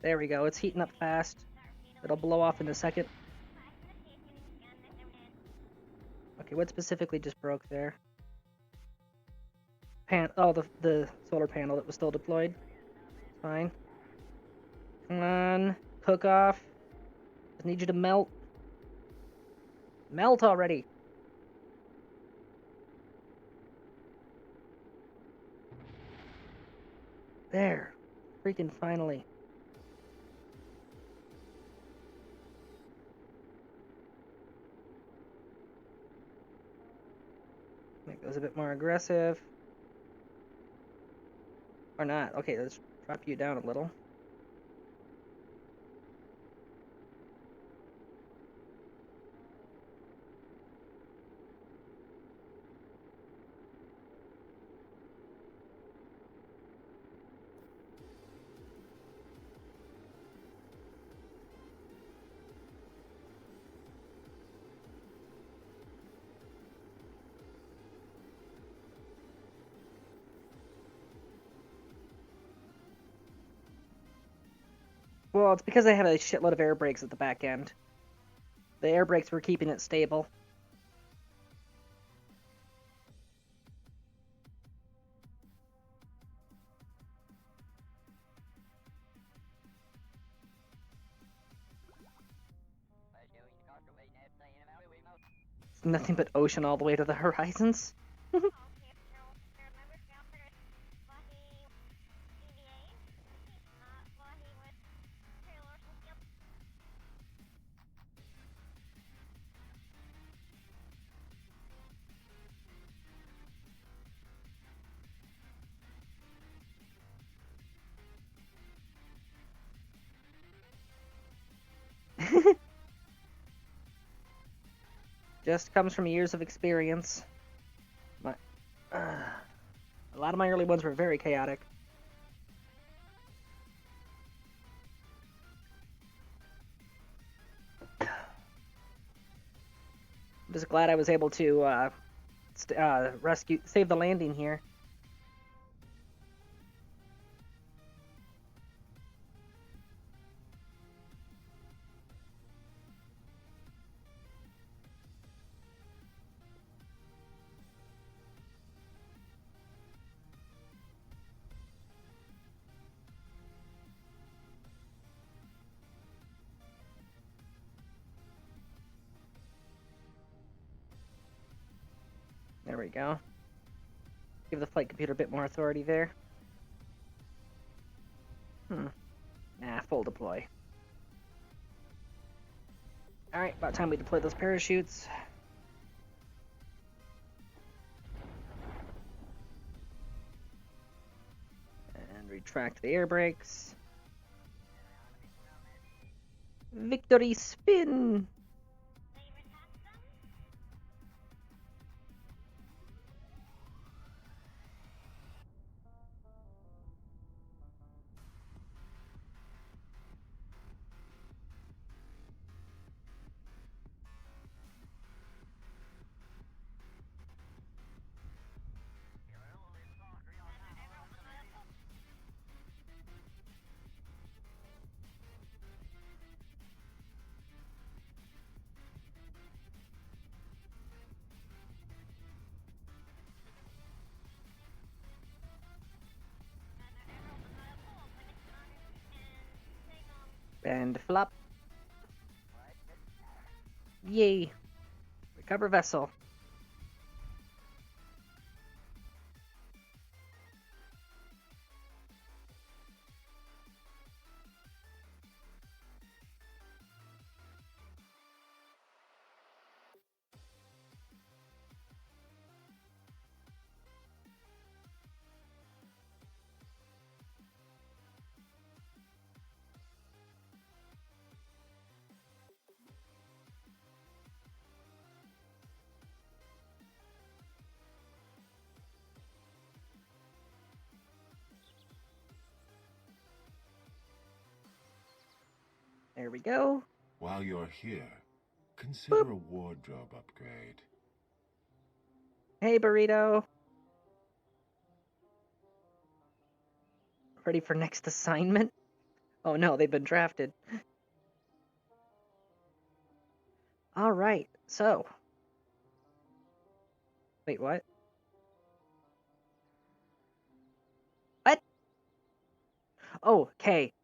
There we go. It's heating up fast. It'll blow off in a second. Okay, what specifically just broke there? Oh, the solar panel that was still deployed. Fine. Come on. Cook off. Just need you to melt. Melt already. There. Freaking finally. Make those a bit more aggressive. Or not. Okay, let's drop you down a little. Well, it's because I have a shitload of air brakes at the back end. The air brakes were keeping it stable. It's nothing but ocean all the way to the horizons. Just comes from years of experience. A lot of my early ones were very chaotic. I'm just glad I was able to save the landing here. There we go. Give the flight computer a bit more authority there. Nah, full deploy. Alright, about time we deploy those parachutes. And retract the air brakes. Victory spin! And flop. Yay. Recover vessel. There we go. While you're here, consider a wardrobe upgrade. Hey, Burrito. Ready for next assignment? Oh no, they've been drafted. Alright, so. Wait, what? What? Oh, okay.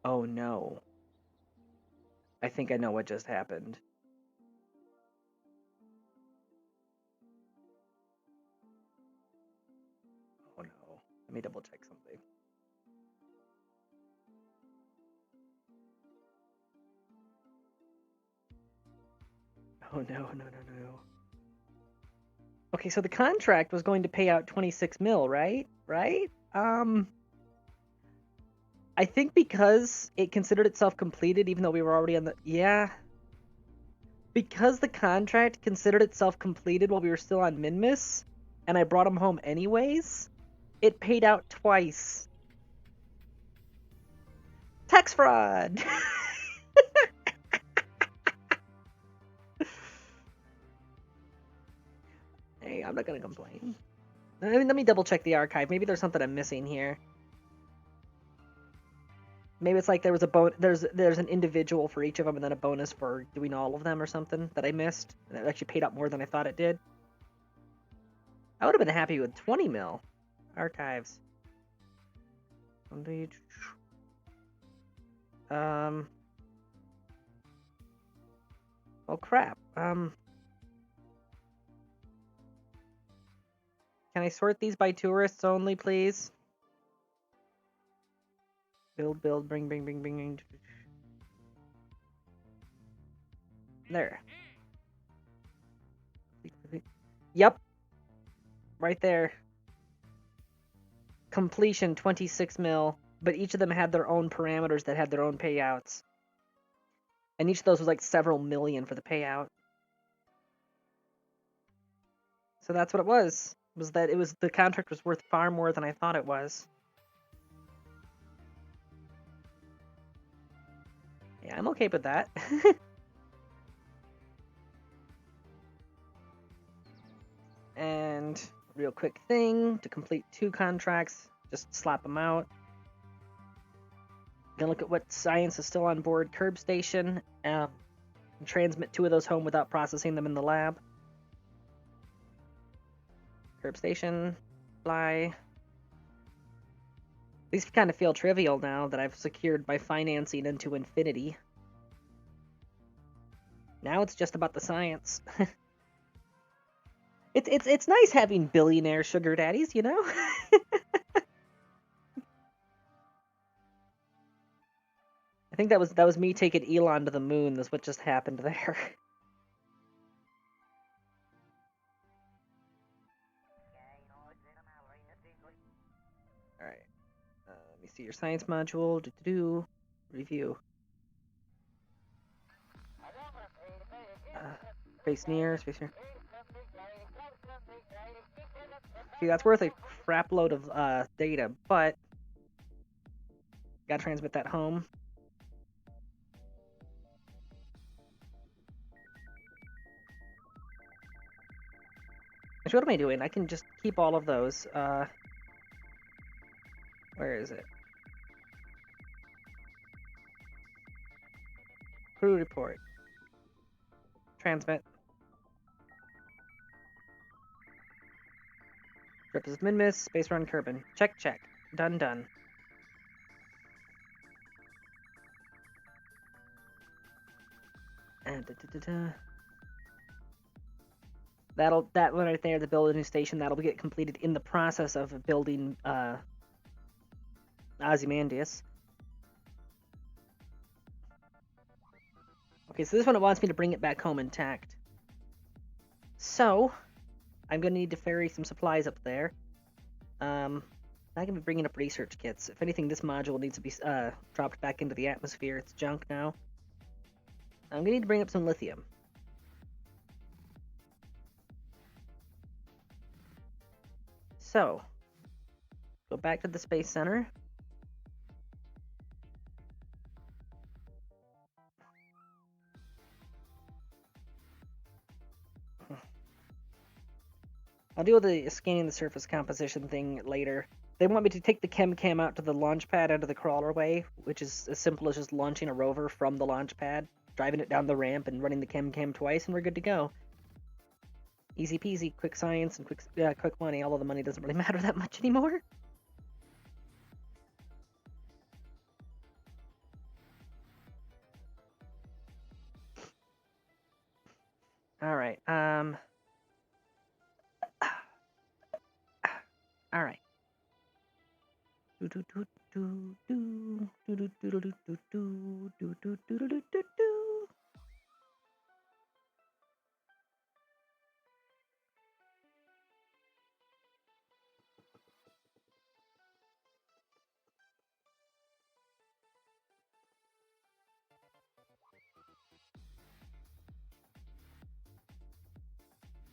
Oh no. I think I know what just happened. Oh no. Let me double check something. Oh no. Okay, so the contract was going to pay out 26 mil, right? Right? I think because it considered itself completed, even though we were already on the... Yeah. Because the contract considered itself completed while we were still on Minmus, and I brought him home anyways, it paid out twice. Tax fraud! Hey, I'm not gonna complain. Let me double check the archive. Maybe there's something I'm missing here. Maybe it's like there was a there's an individual for each of them and then a bonus for doing all of them or something that I missed. And it actually paid out more than I thought it did. I would have been happy with 20 mil. Archives. Oh crap. Can I sort these by tourists only, please? Build, bring. There. Yep. Right there. Completion 26 mil, but each of them had their own parameters that had their own payouts. And each of those was like several million for the payout. So that's what it was. Was that it was the contract was worth far more than I thought it was. Yeah, I'm okay with that. And real quick thing to complete 2 contracts, just slap them out. Gonna look at what science is still on board Kerb Station. Transmit 2 of those home without processing them in the lab. Kerb Station, fly. These kind of feel trivial now that I've secured my financing into infinity. Now it's just about the science. It's nice having billionaire sugar daddies, you know? I think that was me taking Elon to the moon. That's what just happened there. All right. Let me see your science module. Review. Space near. See, that's worth a crap load of data, but gotta transmit that home. Actually, what am I doing? I can just keep all of those. Where is it? Crew report. Transmit. Trip is Minmus, Space Run Kerbin. Check, check. Done, done. And that one right there, the build a new station, that'll get completed in the process of building Ozymandias. Okay, so this one it wants me to bring it back home intact. So I'm gonna need to ferry some supplies up there. I'm gonna be bringing up research kits. If anything, this module needs to be dropped back into the atmosphere. It's junk now. I'm gonna need to bring up some lithium. So, go back to the Space Center. I'll deal with the scanning the surface composition thing later. They want me to take the chem out to the launch pad out of the crawlerway, which is as simple as just launching a rover from the launch pad, driving it down the ramp, and running the chem twice, and we're good to go. Easy peasy, quick science and quick money, although the money doesn't really matter that much anymore. Alright, alright.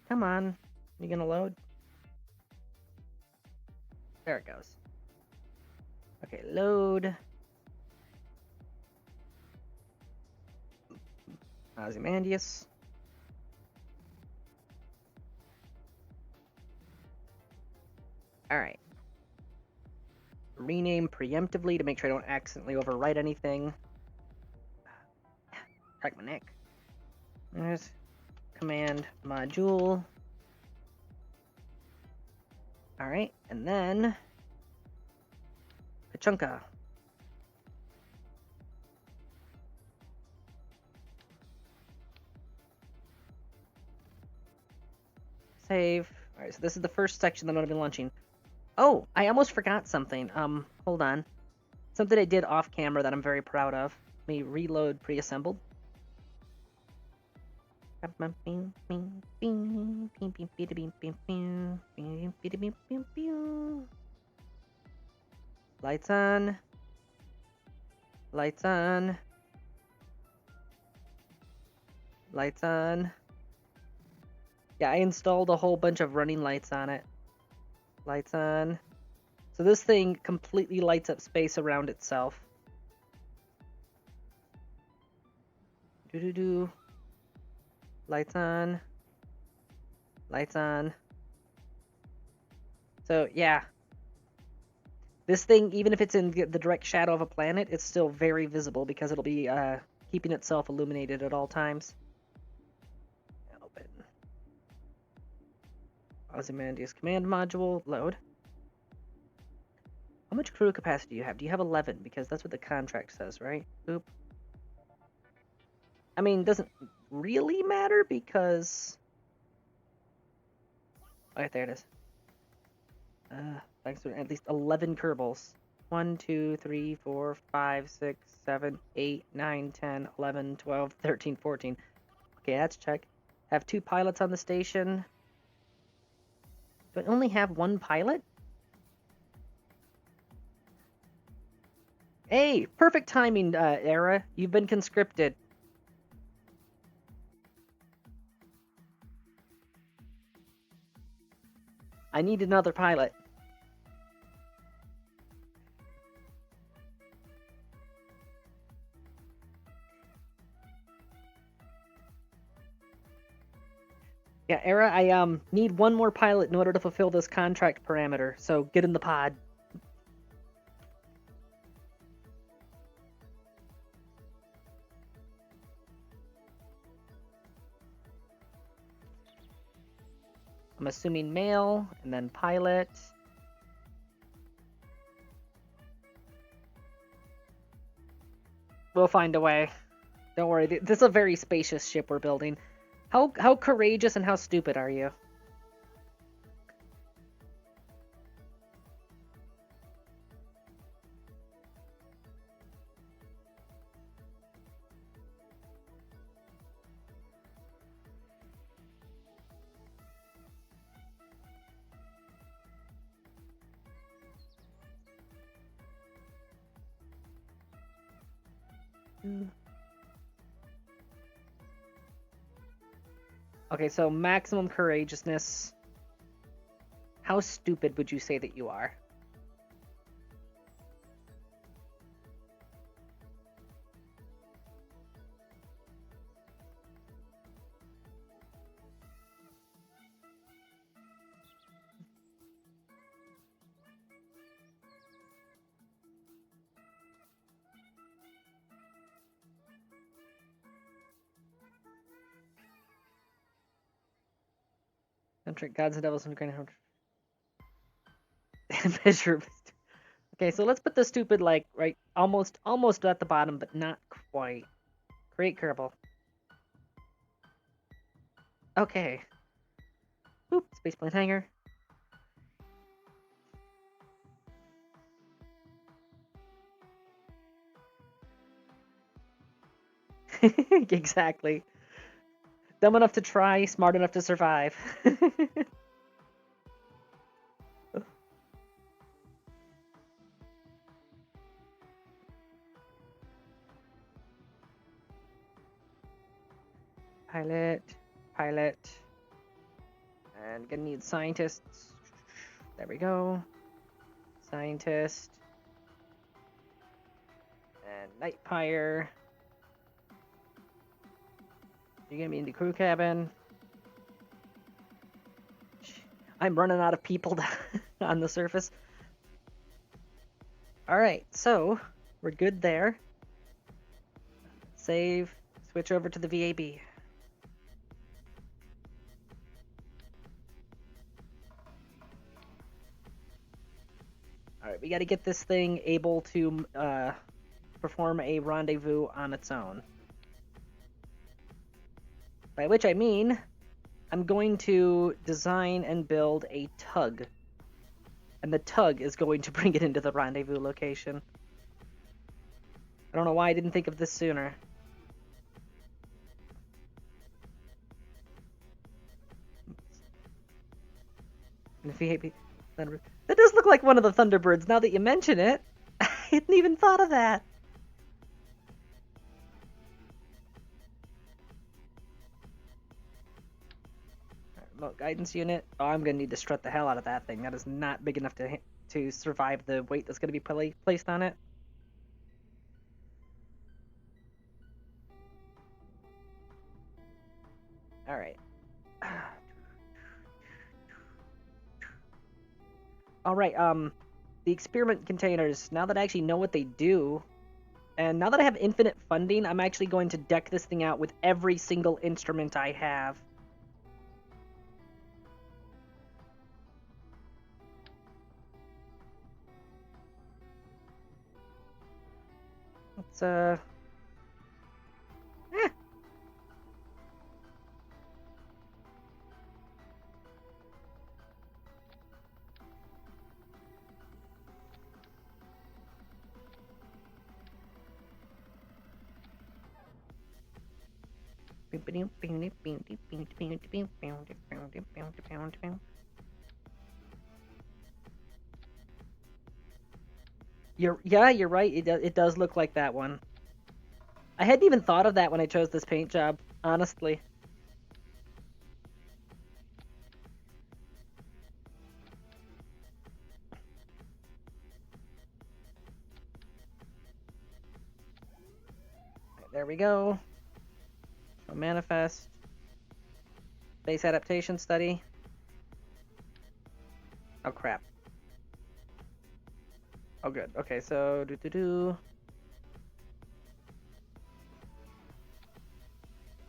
Come on, you gonna load? There it goes. Okay, load. Ozymandias. Alright. Rename preemptively to make sure I don't accidentally overwrite anything. Crack my neck. There's command module. Alright, and then Pachunka. Save. Alright, so this is the first section that I'm going to be launching. Oh, I almost forgot something. Hold on. Something I did off camera that I'm very proud of. Let me reload pre-assembled. Lights on. Lights on. Lights on. Yeah, I installed a whole bunch of running lights on it. Lights on. So this thing completely lights up space around itself. Doo-doo-doo. Lights on. Lights on. So, yeah. This thing, even if it's in the direct shadow of a planet, it's still very visible because it'll be keeping itself illuminated at all times. Open. Ozymandias command module. Load. How much crew capacity do you have? Do you have 11? Because that's what the contract says, right? Oop. I mean, doesn't really matter because... Oh, there it is. Thanks to at least 11 Kerbals. 1, 2, 3, 4, 5, 6, 7, 8, 9, 10, 11, 12, 13, 14. Okay, that's check. Have 2 pilots on the station. Do I only have 1 pilot? Hey, perfect timing, Era. You've been conscripted. I need another pilot. Yeah, Era, I need 1 more pilot in order to fulfill this contract parameter, so get in the pod. I'm assuming male, and then pilot. We'll find a way. Don't worry, this is a very spacious ship we're building. How courageous and how stupid are you? Okay, so maximum courageousness. How stupid would you say that you are? Trick gods and devils and grand measure. Okay, so let's put the stupid like right almost at the bottom, but not quite. Create Kerbal. Okay. Oop, spaceplane hangar. Exactly. Dumb enough to try, smart enough to survive. Pilot. And gonna need scientists. There we go. Scientist. And Night Pyre. You're gonna be in the crew cabin. I'm running out of people on the surface. Alright, so we're good there. Save. Switch over to the VAB. Alright, we gotta get this thing able to perform a rendezvous on its own. By which I mean, I'm going to design and build a tug. And the tug is going to bring it into the rendezvous location. I don't know why I didn't think of this sooner. That does look like one of the Thunderbirds now that you mention it. I hadn't even thought of that. Remote guidance unit. Oh, I'm gonna need to strut the hell out of that thing. That is not big enough to survive the weight that's gonna be placed on it. All right. All right. The experiment containers. Now that I actually know what they do, and now that I have infinite funding, I'm actually going to deck this thing out with every single instrument I have. Let's eh. You're right. It does look like that one. I hadn't even thought of that when I chose this paint job, honestly. Right, there we go. Show manifest. Base adaptation study. Oh crap. Oh good. Okay, so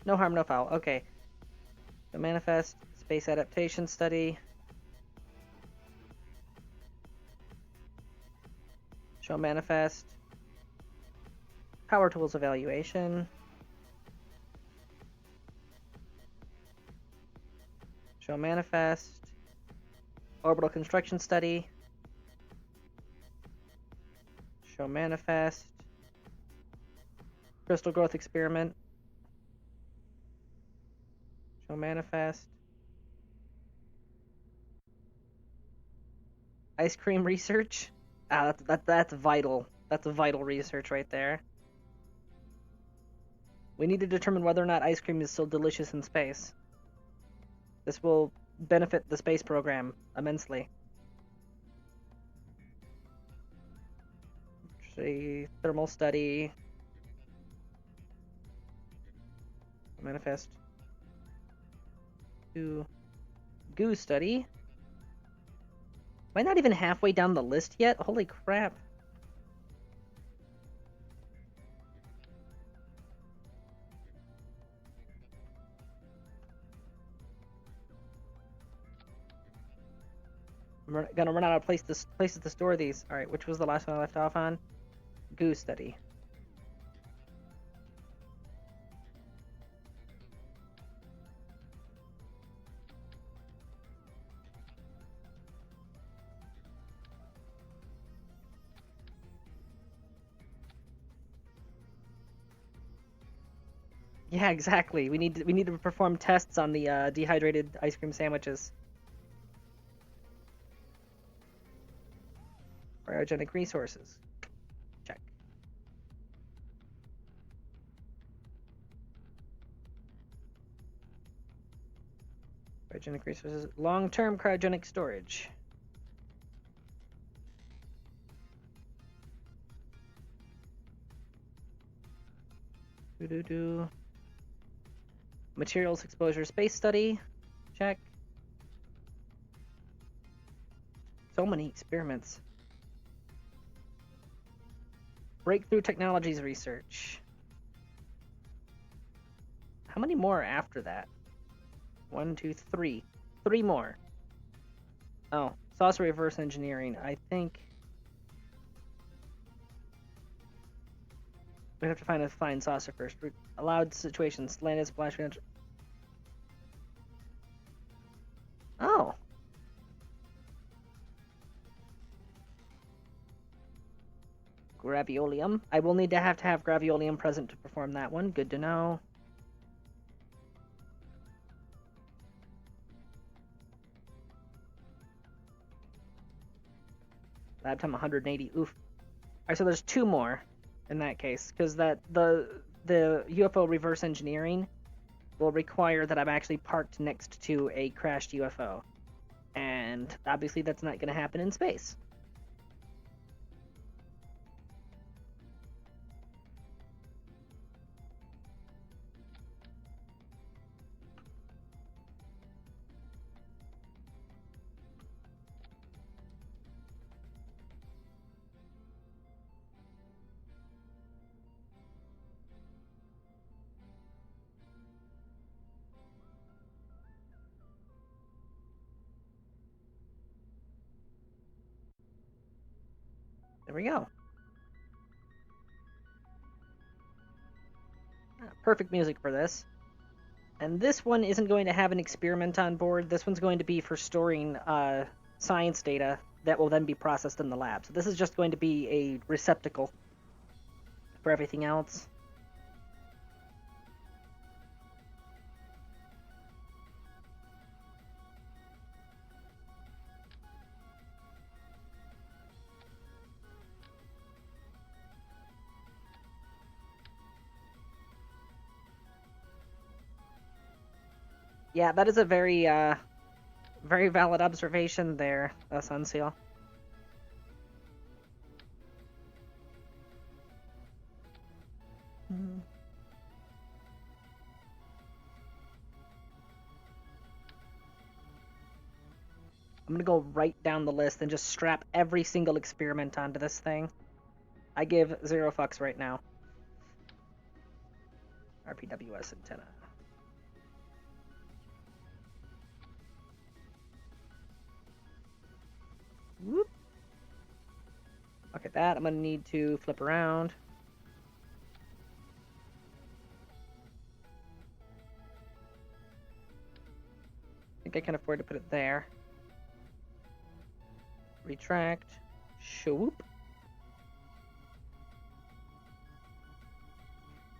no harm, no foul. Okay. The manifest space adaptation study. Show manifest. Power tools evaluation. Show manifest. Orbital construction study. Show manifest. Crystal growth experiment. Show manifest. Ice cream research. Ah, that's vital. That's a vital research right there. We need to determine whether or not ice cream is still delicious in space. This will benefit the space program immensely. See, thermal study. Manifest. Goo study. Am I not even halfway down the list yet? Holy crap. I'm gonna run out of places to store these. Alright, which was the last one I left off on? Goo study. Yeah, exactly. We need to perform tests on the dehydrated ice cream sandwiches. Cryogenic resources. Check. Cryogenic resources. Long-term cryogenic storage. Materials exposure space study. Check. So many experiments. Breakthrough technologies research. How many more after that? 1, 2, 3. 3 more. Oh, saucer reverse engineering. I think we have to find a flying saucer first. Allowed situations. Landed splash. Oh. Graviolium. I will need to have graviolium present to perform that one. Good to know. Lab time 180. Oof. Alright, so there's 2 more in that case, because the UFO reverse engineering will require that I'm actually parked next to a crashed UFO. And obviously that's not going to happen in space. There we go. Perfect music for this. And this one isn't going to have an experiment on board. This one's going to be for storing science data that will then be processed in the lab. So this is just going to be a receptacle for everything else. Yeah, that is a very, very valid observation there, Sunseal. I'm gonna go right down the list and just strap every single experiment onto this thing. I give 0 fucks right now. RPWS antenna. Whoop. Okay, that I'm gonna need to flip around. I think I can afford to put it there. Retract. Shoop.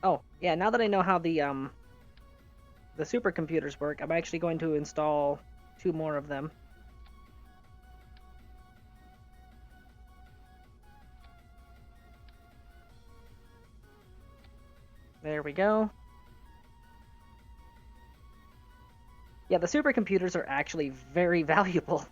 Oh, yeah, now that I know how the supercomputers work, I'm actually going to install 2 more of them. There we go. Yeah, the supercomputers are actually very valuable.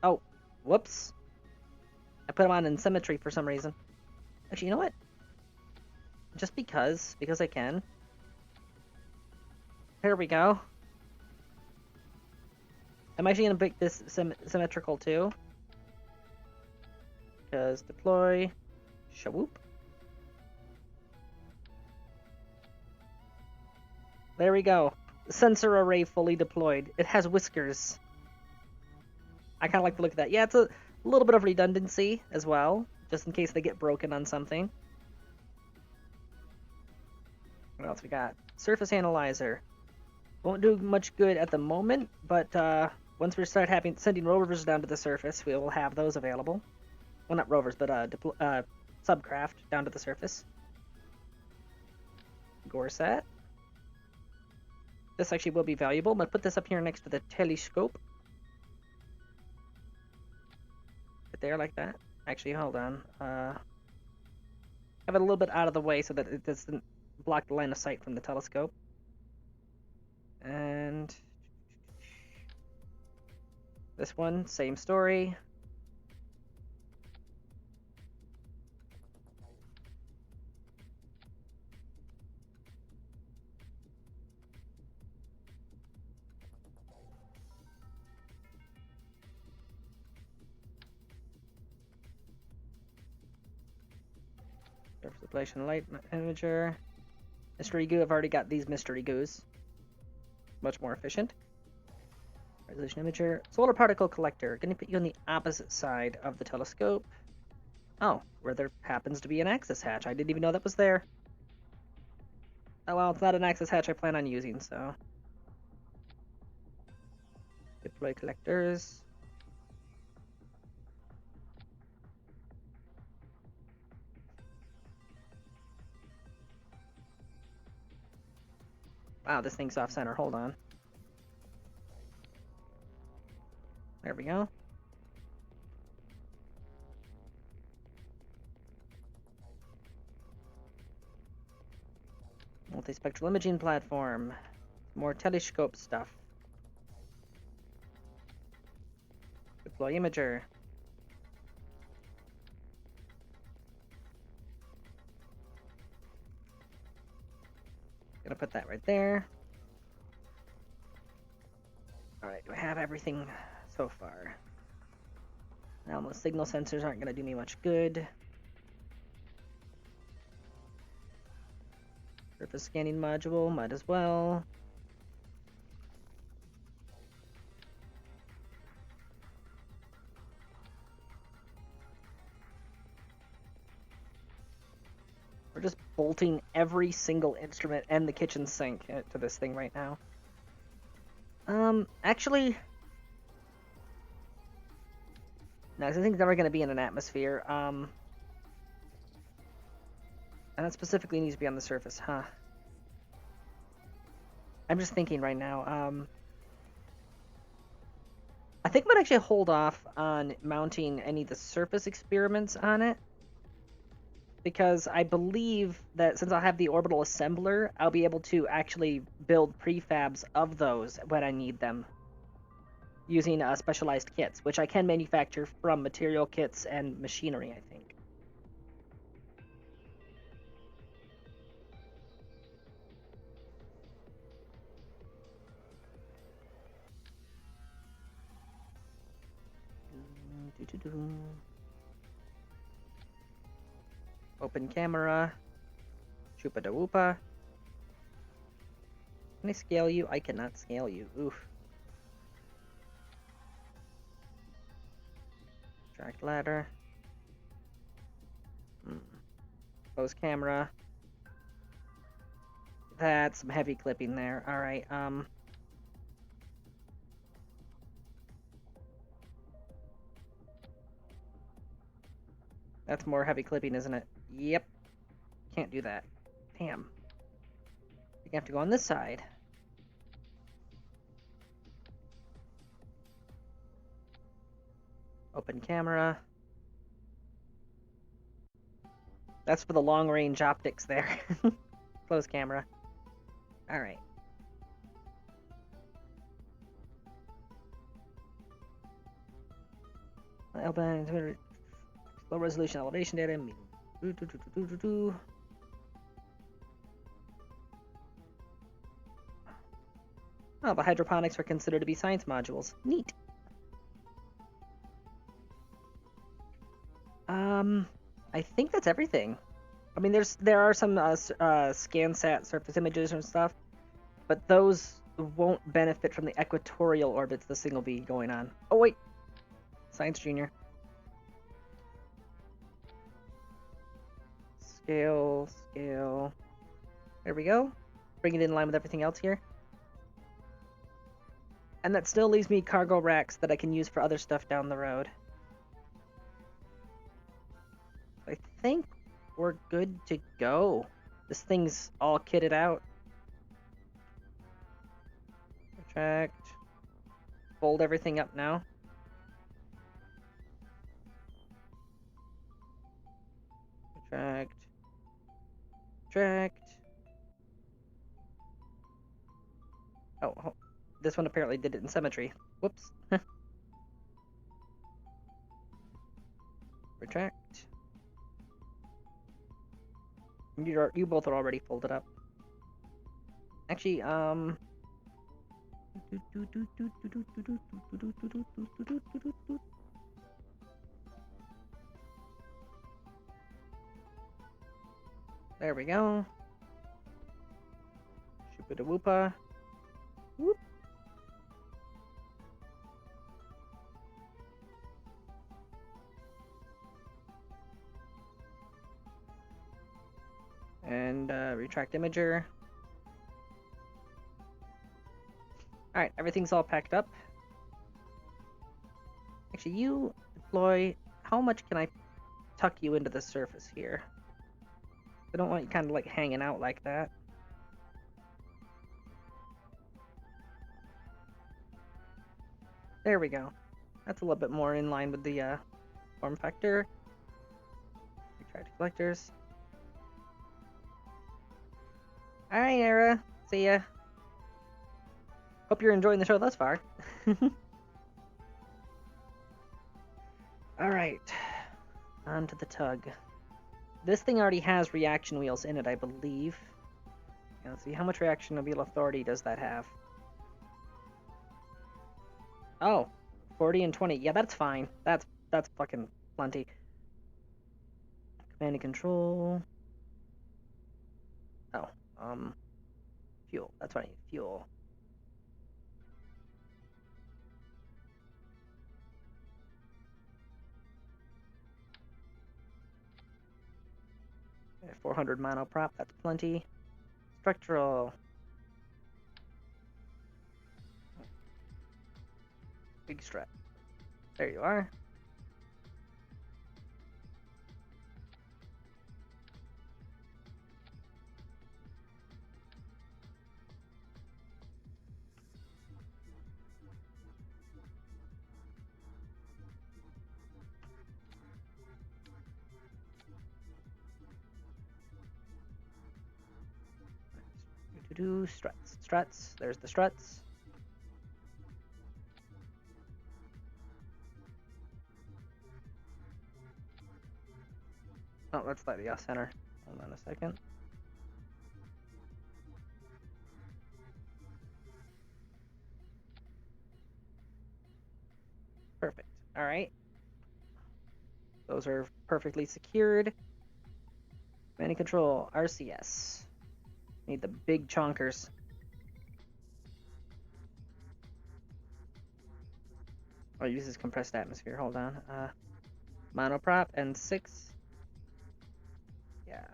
Oh, whoops. I put them on in symmetry for some reason. Actually, you know what? Just because I can. Here we go. I'm actually going to make this symmetrical too. Because deploy, shawoop. There we go. Sensor array fully deployed. It has whiskers. I kind of like the look of that. Yeah, it's a little bit of redundancy as well, just in case they get broken on something. What else we got? Surface analyzer. Won't do much good at the moment, but once we start sending rovers down to the surface, we will have those available. Well, not rovers, but subcraft down to the surface. Gorsat. This actually will be valuable. I'm going to put this up here next to the telescope. Put there like that. Actually, hold on. Have it a little bit out of the way so that it doesn't block the line of sight from the telescope. And this one, same story. Surface ablation light imager. Mystery goo, I've already got these mystery goos. Much more efficient. Resolution imager. Solar particle collector. Gonna put you on the opposite side of the telescope. Oh, where there happens to be an access hatch. I didn't even know that was there. Oh well, it's not an access hatch I plan on using, so. Deploy collectors. Wow, this thing's off center. Hold on. There we go. Multispectral imaging platform. More telescope stuff. Deploy imager. Gonna put that right there. Alright, do I have everything so far? Now, most signal sensors aren't gonna do me much good. Surface scanning module, might as well. We're just bolting every single instrument and the kitchen sink to this thing right now. Actually, no, I think it's never going to be in an atmosphere. And that specifically needs to be on the surface, huh? I'm just thinking right now. I think I might actually hold off on mounting any of the surface experiments on it, because I believe that since I'll have the orbital assembler, I'll be able to actually build prefabs of those when I need them, using specialized kits, which I can manufacture from material kits and machinery, I think. Open camera. Chupa da woopa. Can I scale you? I cannot scale you. Oof. Track ladder. Close camera. That's some heavy clipping there. Alright, that's more heavy clipping, isn't it? Yep. Can't do that. Damn. You have to go on this side. Open camera. That's for the long-range optics there. Close camera. Alright. Open low resolution elevation data. Oh, the hydroponics are considered to be science modules. Neat. I think that's everything. I mean, there are some ScanSat surface images and stuff, but those won't benefit from the equatorial orbits this thing will be going on. Oh wait, Science Junior. Scale, scale. There we go. Bring it in line with everything else here. And that still leaves me cargo racks that I can use for other stuff down the road. I think we're good to go. This thing's all kitted out. Retract. Fold everything up now. Retract. Retract. Oh, this one apparently did it in symmetry. Whoops. Retract. You both are already folded up. Actually, there we go. Shoopa da whoopa. Whoop. And retract imager. Alright, everything's all packed up. Actually, you deploy. How much can I tuck you into the surface here? I don't want you kind of like hanging out like that. There we go. That's a little bit more in line with the form factor. Retract collectors. Alright, Era. See ya. Hope you're enjoying the show thus far. Alright. On to the tug. This thing already has reaction wheels in it, I believe. Let's see, how much reaction wheel authority does that have? Oh, 40 and 20. Yeah, that's fine. That's fucking plenty. Command and control. Oh, fuel. That's what I need. Fuel. Okay, 400 monoprop. That's plenty. Structural. Big strap. There you are. Struts. Struts. There's the struts. Oh, that's slightly off center. Hold on a second. Perfect. All right. Those are perfectly secured. Command and control. RCS. Need the big chonkers. Oh, uses compressed atmosphere. Hold on. Monoprop and 6. Yeah.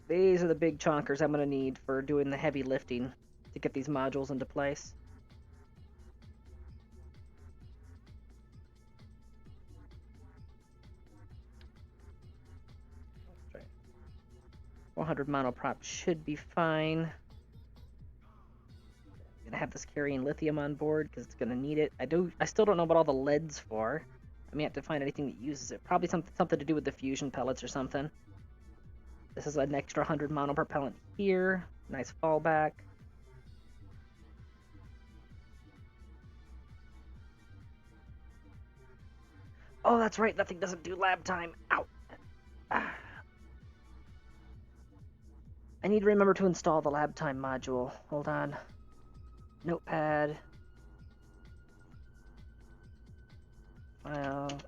These are the big chonkers I'm going to need for doing the heavy lifting to get these modules into place. That's right. 400 monoprop should be fine. I'm gonna have this carrying lithium on board because it's gonna need it. I still don't know what all the lead's for. I may have to find anything that uses it. Probably something to do with the fusion pellets or something. This is an extra 100 monopropellant here. Nice fallback. Oh, that's right. That thing doesn't do lab time. Ow. Ah. I need to remember to install the lab time module. Hold on. Notepad. File.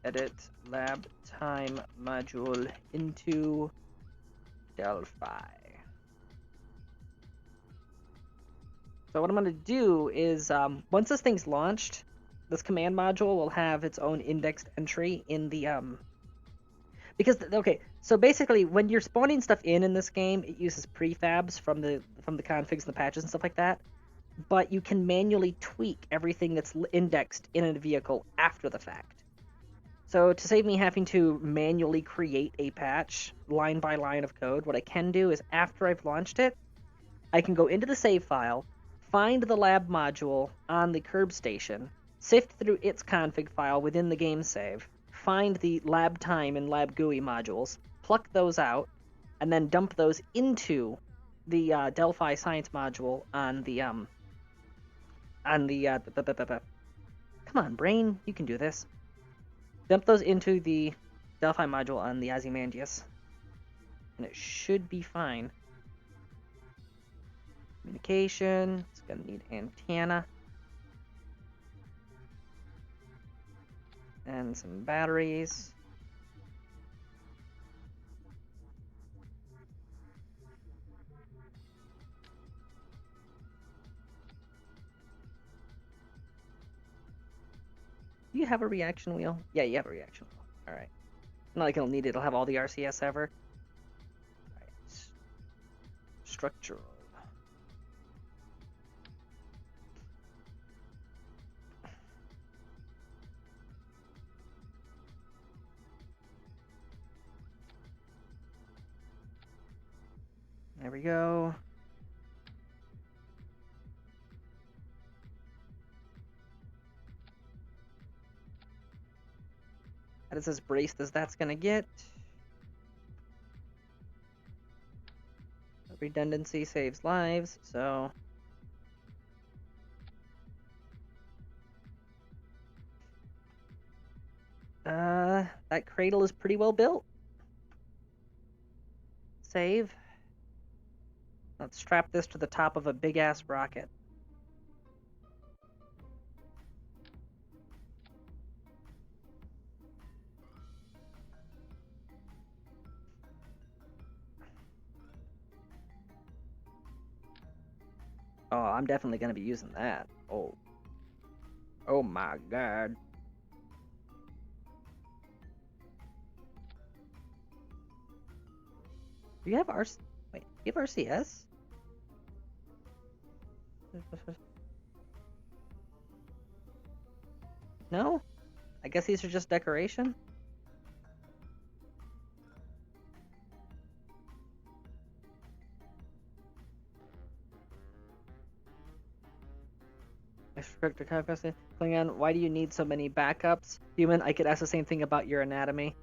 Edit lab time module into Delphi. So what I'm going to do is, once this thing's launched, this command module will have its own indexed entry in the, because, okay, so basically, when you're spawning stuff in this game, it uses prefabs from the configs and the patches and stuff like that, but you can manually tweak everything that's indexed in a vehicle after the fact. So to save me having to manually create a patch line by line of code, what I can do is after I've launched it, I can go into the save file, find the lab module on the curb station, sift through its config file within the game save, find the lab time and lab GUI modules, pluck those out, and then dump those into the Delphi science module on the come on, brain, you can do this. Dump those into the Delphi module on the Ozymandias, and it should be fine. Communication, it's gonna need antenna. And some batteries. Do you have a reaction wheel? Yeah, you have a reaction wheel. Alright. Not like it'll need it, it'll have all the RCS ever. Alright. Structural. There we go. That is as braced as that's gonna get. Redundancy saves lives, so... that cradle is pretty well built. Save. Let's strap this to the top of a big-ass rocket. Oh, I'm definitely going to be using that. Oh. Oh my god. Do you have RC... Wait, do you have RCS? No? I guess these are just decoration? Klingon, why do you need so many backups? Human, I could ask the same thing about your anatomy.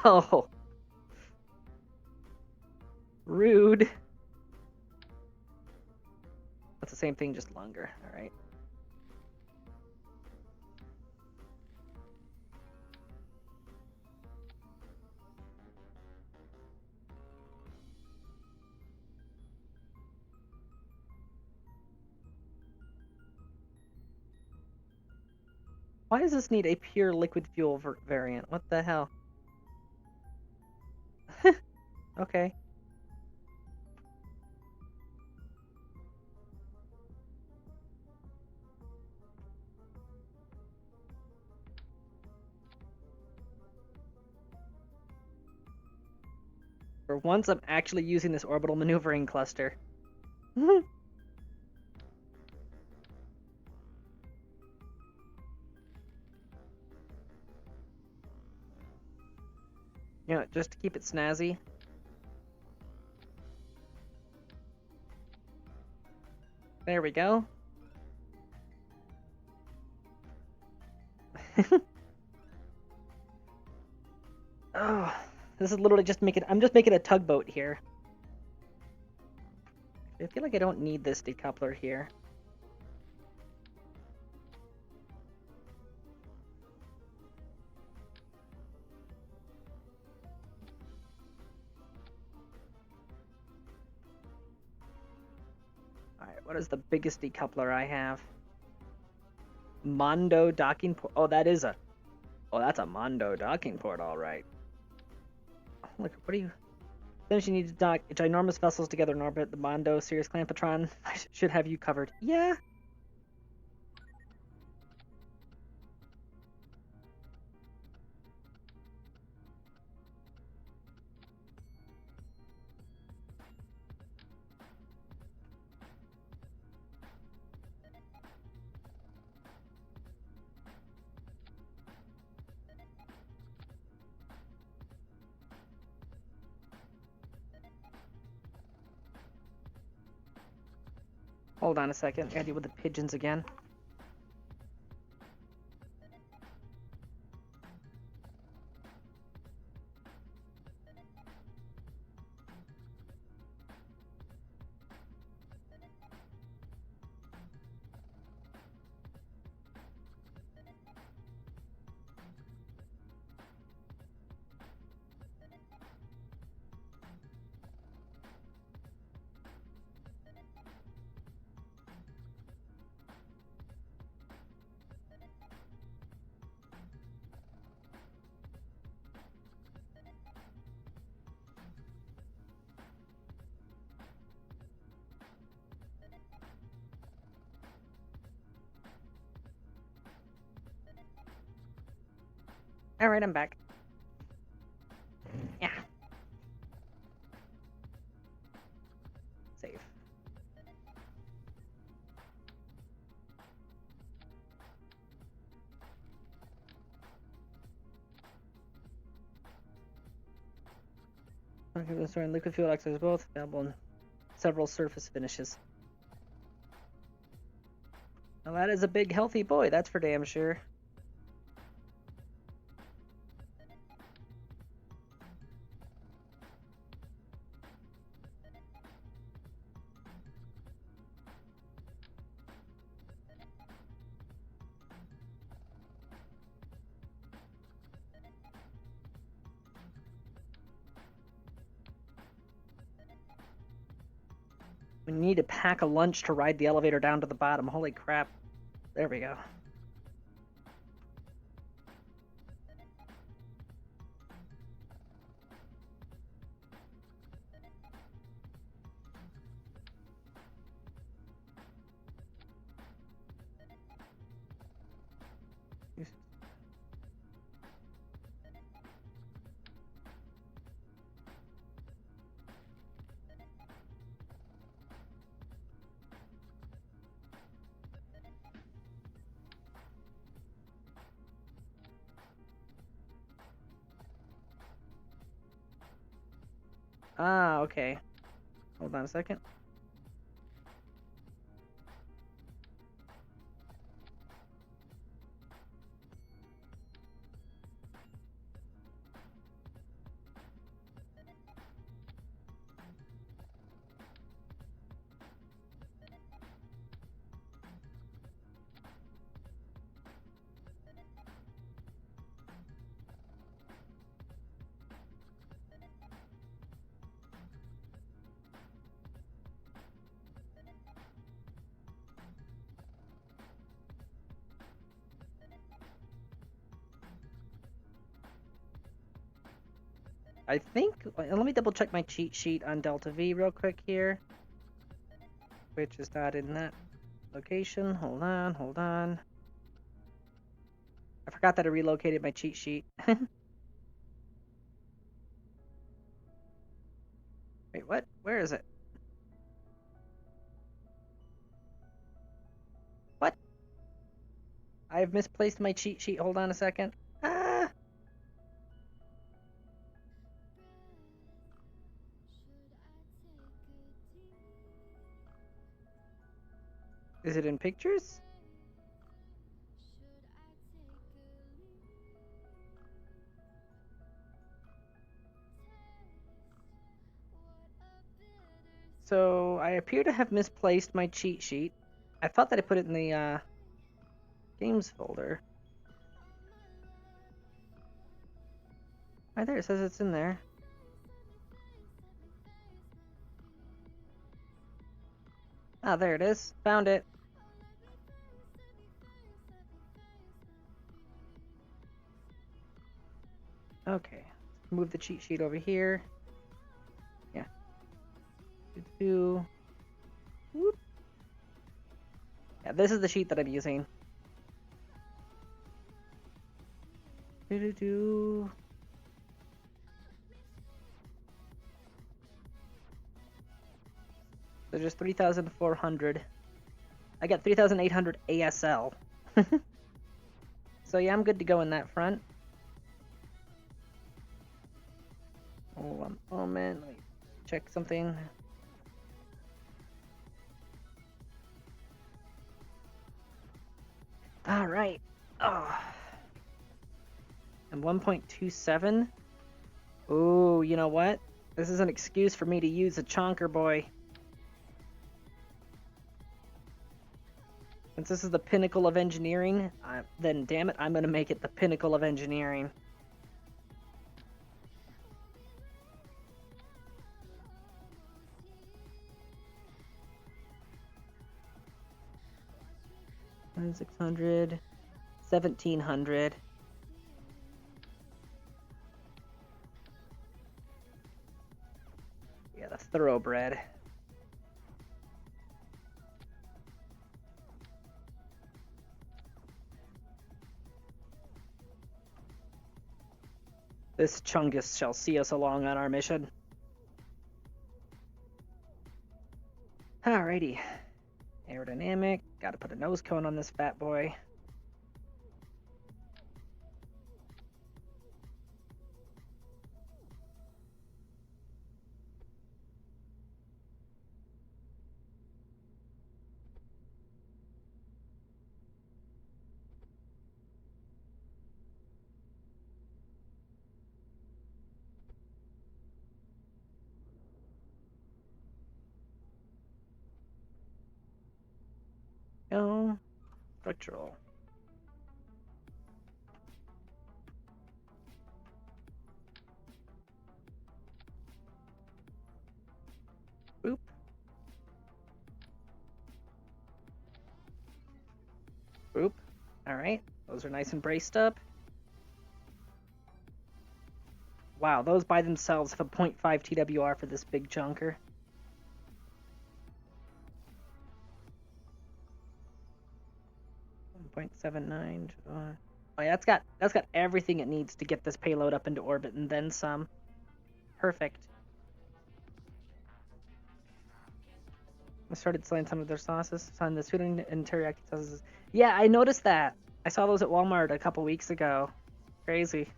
Oh. Rude. That's the same thing, just longer. Alright. Why does this need a pure liquid fuel variant? What the hell? Okay. For once, I'm actually using this orbital maneuvering cluster. You know, just to keep it snazzy. There we go. Oh, this is literally just making... I'm just making a tugboat here. I feel like I don't need this decoupler here. Alright, what is the biggest decoupler I have? Mondo docking port. Oh, that is a... Oh, that's a Mondo docking port, alright. Look, what do you... Then you need to dock ginormous vessels together in orbit. The Mondo, Sirius Clampatron should have you covered. Yeah. Hold on a second. I gotta deal with the pigeons again. Alright, I'm back. Yeah. Save. Okay, the story and liquid fuel access both available. several surface finishes. Well, that is a big, healthy boy, that's for damn sure. We need to pack a lunch to ride the elevator down to the bottom. Holy crap. There we go. Ah, okay. Hold on a second. I think, let me double check my cheat sheet on Delta V real quick here, which is not in that location. Hold on. I forgot that I relocated my cheat sheet. Wait, what? Where is it? What? I've misplaced my cheat sheet. Hold on a second. Ah! Is it in pictures? So, I appear to have misplaced my cheat sheet. I thought that I put it in the, games folder. Right there, it says it's in there. Ah, there it is. Found it. Okay. Move the cheat sheet over here. Yeah. Whoop. Yeah, this is the sheet that I'm using. So just 3,400. I got 3,800 ASL. So yeah, I'm good to go in that front. Hold on a moment. Let me check something. All right. Oh. And 1.27. Ooh, you know what? This is an excuse for me to use a chonker boy. Since this is the pinnacle of engineering, then damn it, I'm going to make it the pinnacle of engineering. $600, 1,700. Yeah, the thoroughbred. This Chungus shall see us along on our mission. Alrighty. Aerodynamic. Gotta put a nose cone on this fat boy. go. Structural. Boop. Boop. Alright, those are nice and braced up. Wow, those by themselves have a 0.5 TWR for this big chunker. .79. Oh yeah, that's got everything it needs to get this payload up into orbit and then some. Perfect. I started selling some of their sauces, selling the sweetened and teriyaki sauces. Yeah, I noticed that. I saw those at Walmart a couple weeks ago. Crazy.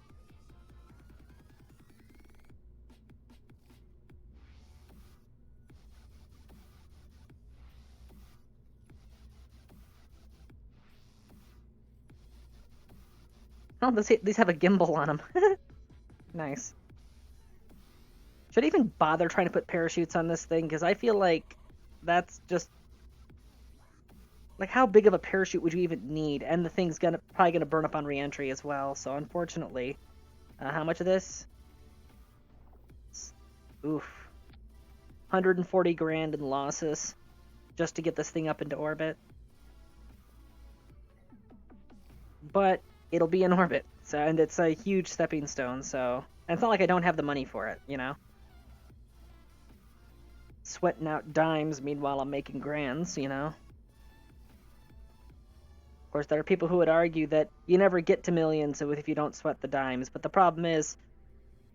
Oh, these have a gimbal on them. Nice. Should I even bother trying to put parachutes on this thing? Because I feel like that's just... Like, how big of a parachute would you even need? And the thing's probably gonna burn up on re-entry as well, so unfortunately... how much of this? Oof. 140 grand in losses just to get this thing up into orbit. But it'll be in orbit, so, and it's a huge stepping stone, so... And it's not like I don't have the money for it, you know? Sweating out dimes, meanwhile I'm making grands, you know? Of course, there are people who would argue that you never get to millions if you don't sweat the dimes, but the problem is,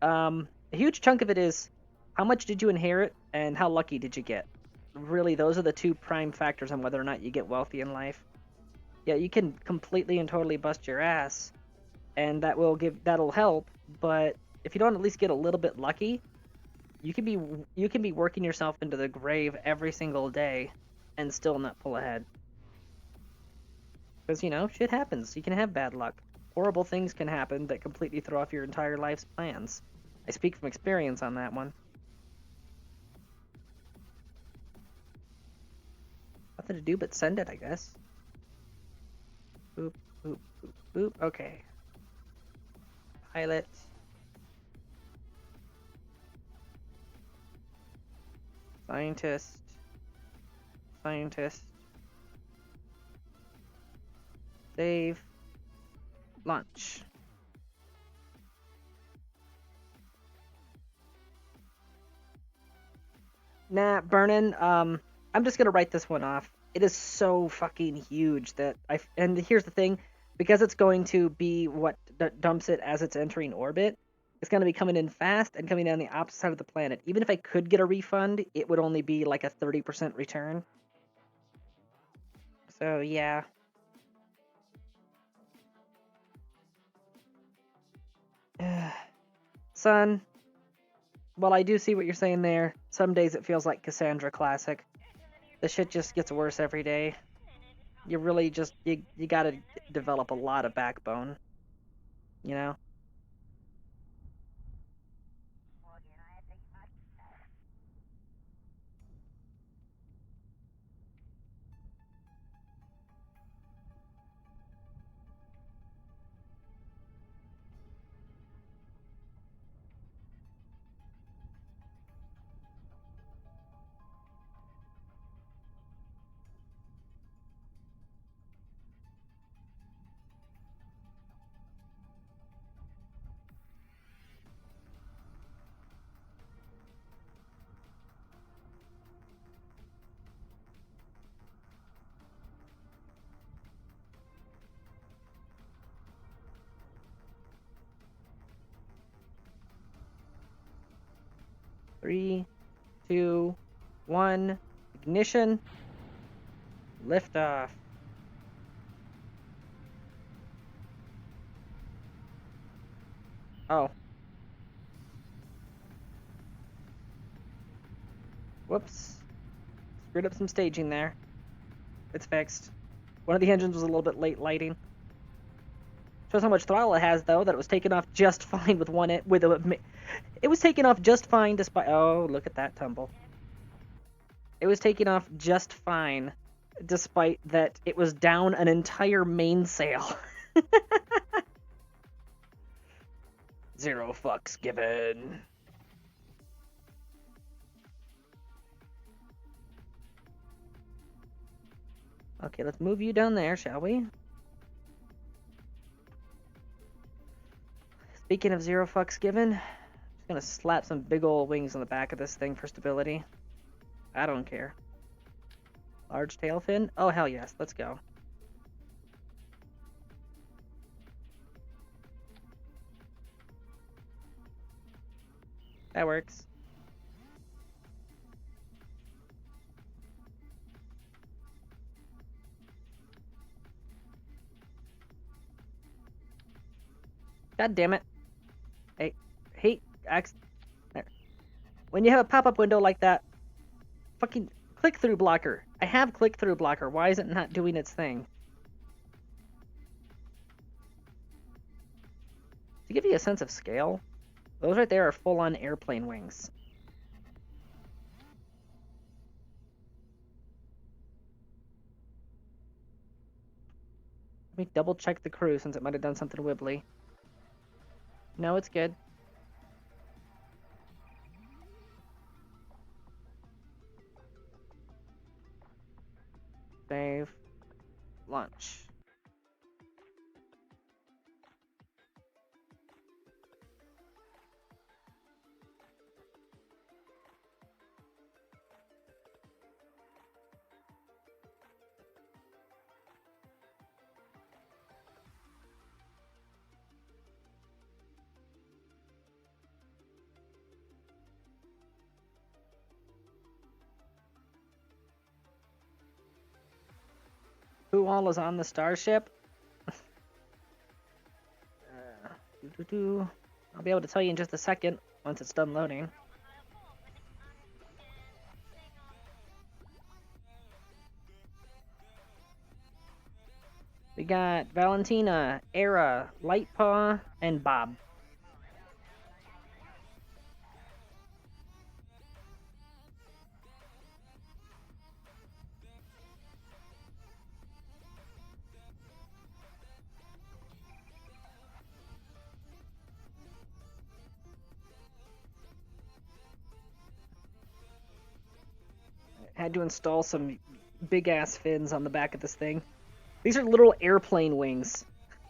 a huge chunk of it is, how much did you inherit, and how lucky did you get? Really, those are the two prime factors on whether or not you get wealthy in life. Yeah, you can completely and totally bust your ass, and that'll help, but if you don't at least get a little bit lucky, you can be working yourself into the grave every single day and still not pull ahead. Because, you know, shit happens. You can have bad luck. Horrible things can happen that completely throw off your entire life's plans. I speak from experience on that one. Nothing to do but send it, I guess. Boop, boop, boop, boop. Okay. Pilot. Scientist. Scientist. Save. Launch. Nah, burnin', I'm just gonna write this one off. It is so fucking huge that and here's the thing, because it's going to be what dumps it as it's entering orbit, it's gonna be coming in fast and coming down the opposite side of the planet. Even if I could get a refund, it would only be like a 30% return. So, yeah. Son, well, I do see what you're saying there. Some days it feels like Cassandra Classic. The shit just gets worse every day. You really just, you gotta develop a lot of backbone. You know? Three, 2, 1, ignition, liftoff. Oh. Whoops. Screwed up some staging there. It's fixed. One of the engines was a little bit late lighting. Shows how much throttle it has, though, that it was taken off just fine with it was taken off just fine despite... Oh, look at that tumble. It was taken off just fine despite that it was down an entire mainsail. Zero fucks given. Okay, let's move you down there, shall we? Speaking of zero fucks given, I'm just gonna slap some big ol' wings on the back of this thing for stability. I don't care. Large tail fin? Oh, hell yes, let's go. That works. God damn it. Hey, there. When you have a pop-up window like that, fucking click-through blocker. I have click-through blocker. Why is it not doing its thing? To give you a sense of scale, those right there are full-on airplane wings. Let me double-check the crew since it might have done something wibbly. No, it's good. Save. Launch. Who all is on the starship? I'll be able to tell you in just a second once it's done loading. We got Valentina, Era, Lightpaw, and Bob. Had to install some big-ass fins on the back of this thing. These are little airplane wings.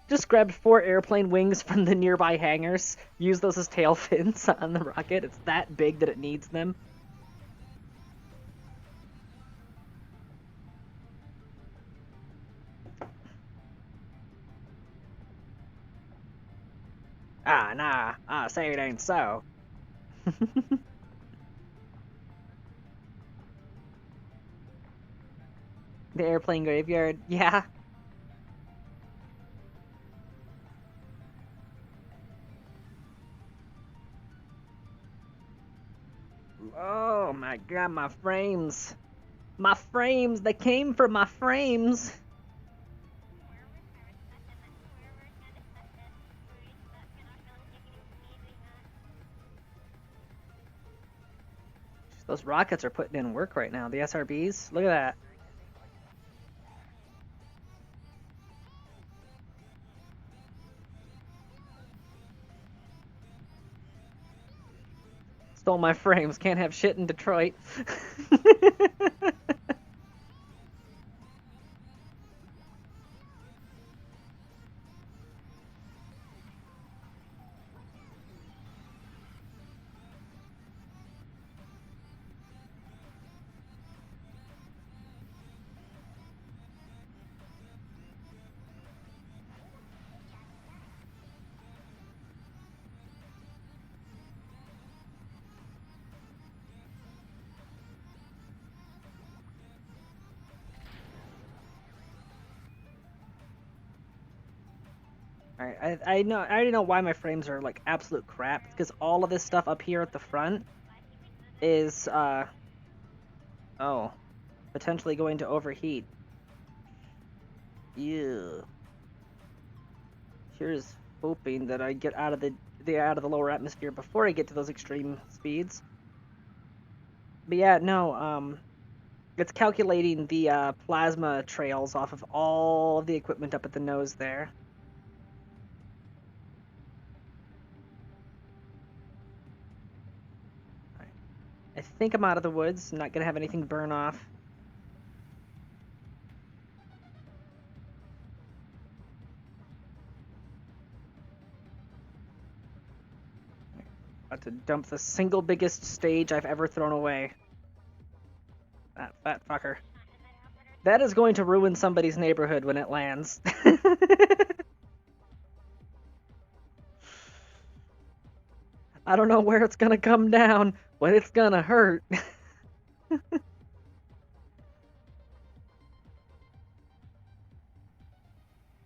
Just grabbed 4 airplane wings from the nearby hangars, use those as tail fins on the rocket. It's that big that it needs them. Ah, nah, say it ain't so. The airplane graveyard, yeah. Oh my god, my frames. My frames, they came from my frames. Those rockets are putting in work right now, the SRBs. Look at that. Stole my frames, can't have shit in Detroit. Alright, I already know why my frames are like absolute crap, because all of this stuff up here at the front is potentially going to overheat. Yeah. Here's hoping that I get out of the lower atmosphere before I get to those extreme speeds. But yeah, no, It's calculating the plasma trails off of all of the equipment up at the nose there. Alright. I think I'm out of the woods. I'm not gonna have anything burn off. About to dump the single biggest stage I've ever thrown away. That fat fucker. That is going to ruin somebody's neighborhood when it lands. I don't know where it's gonna come down, but it's gonna hurt.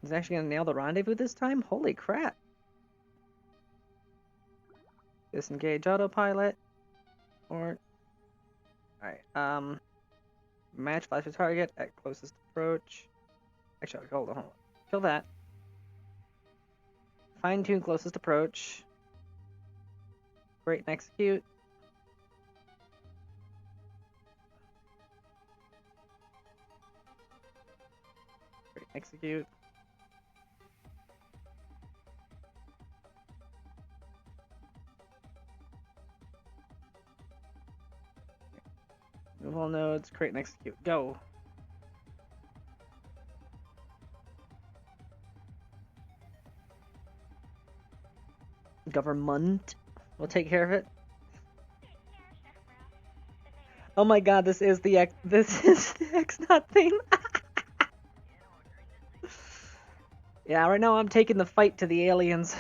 Is actually gonna nail the rendezvous this time? Holy crap. Disengage autopilot. Or alright, match flash with target at closest approach. Actually, hold on. Kill that. Fine tune closest approach. Great and execute. Great and execute. Move all nodes, create and execute. Go. Government will take care of it. Oh my god, this is the X-Not thing. Yeah, right now I'm taking the fight to the aliens.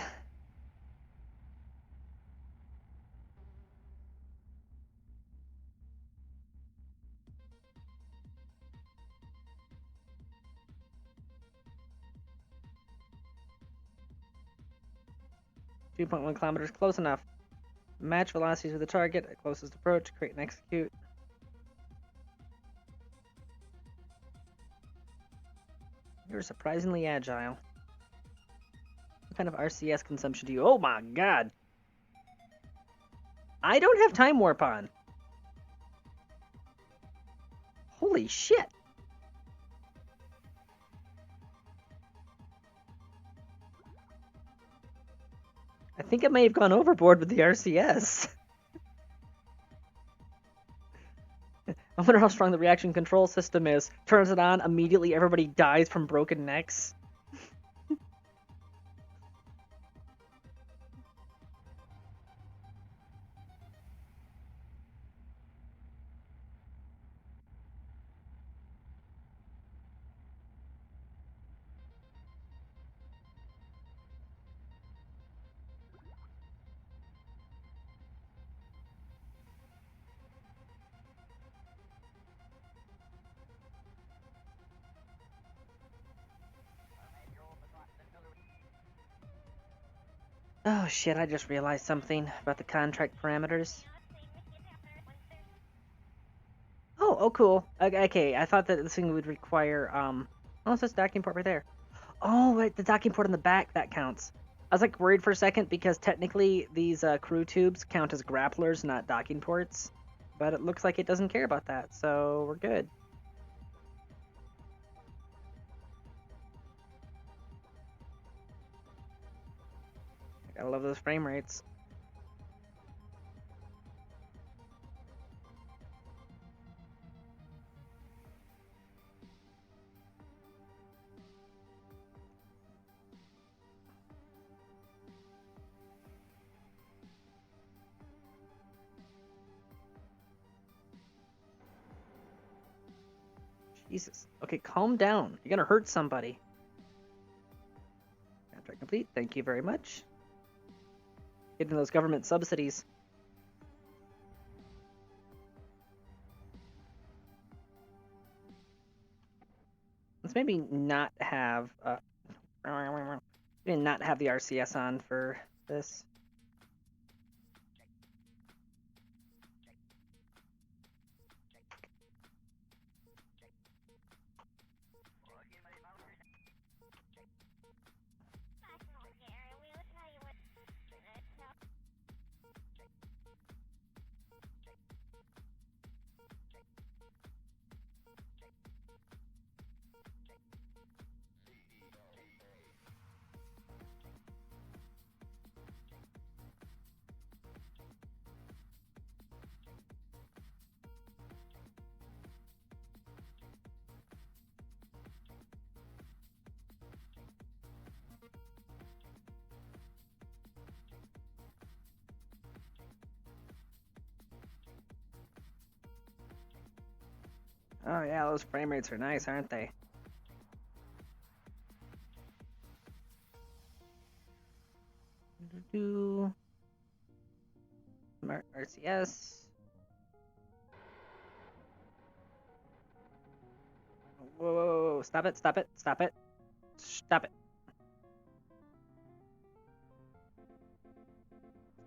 .1 kilometers, close enough. Match velocities with the target at closest approach, create and execute. You're surprisingly agile. What kind of RCS consumption do you... Oh my god! I don't have time warp on! Holy shit! I think I may have gone overboard with the RCS. I wonder how strong the reaction control system is. Turns it on, immediately everybody dies from broken necks. Oh shit, I just realized something about the contract parameters. Oh, cool. Okay, I thought that this thing would require, oh, it says docking port right there. Oh, right, the docking port on the back, that counts. I was, like, worried for a second because technically these crew tubes count as grapplers, not docking ports. But it looks like it doesn't care about that, so we're good. I gotta love those frame rates. Jesus. Okay, calm down. You're gonna hurt somebody. Contract complete. Thank you very much. Getting those government subsidies. Let's maybe not have maybe not have the RCS on for this. Oh yeah, those frame rates are nice, aren't they? RCS. Whoa, whoa, whoa, stop it, stop it, stop it. Stop it.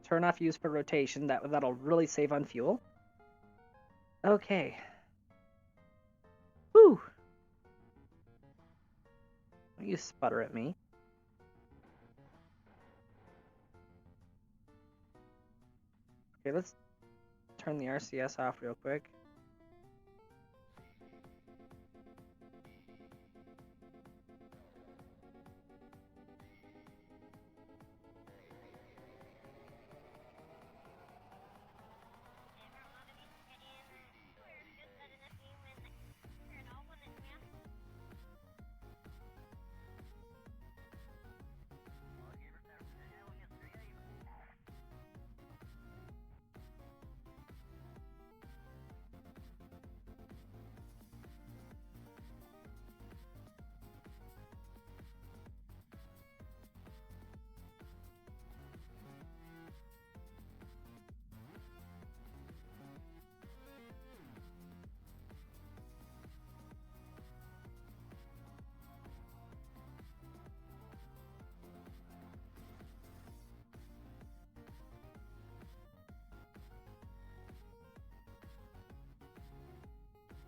Turn off use for rotation. That'll really save on fuel. Okay. Whew. Don't you sputter at me. Okay, let's turn the RCS off real quick.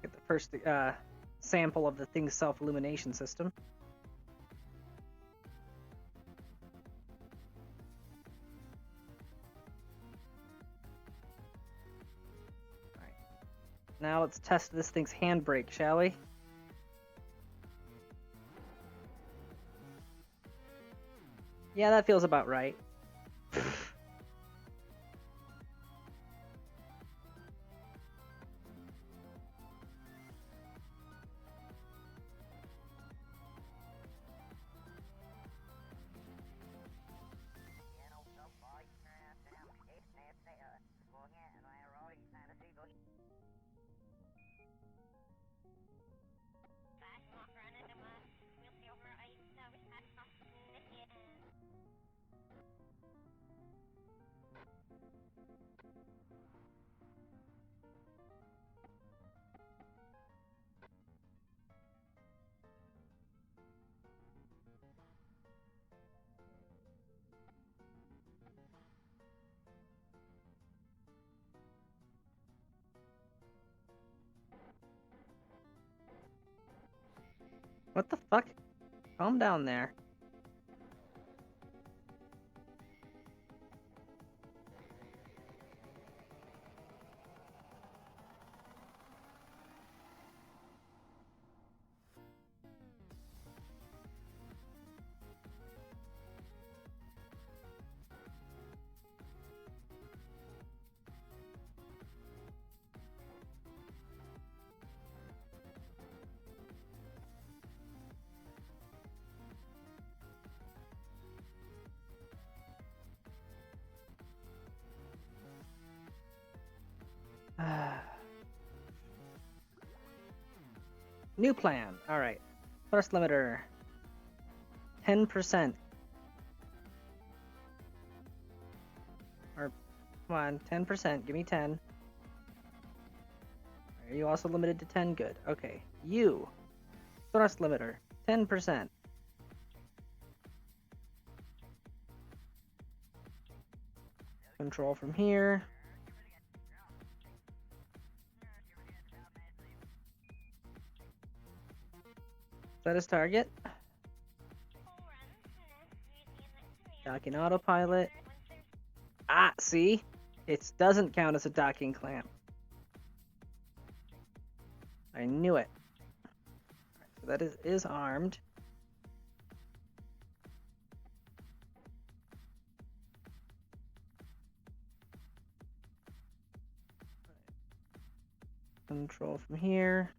Get the first sample of the thing's self-illumination system. Alright. Now let's test this thing's handbrake, shall we? Yeah, that feels about right. What the fuck? Calm down there. New plan. Alright. Thrust limiter. 10%. Or, come on, 10%. Give me 10. Are you also limited to 10? Good. Okay. You. Thrust limiter. 10%. Control from here. Set as target. Docking autopilot. Ah, see? It doesn't count as a docking clamp. I knew it. Right, so that is armed. Control from here.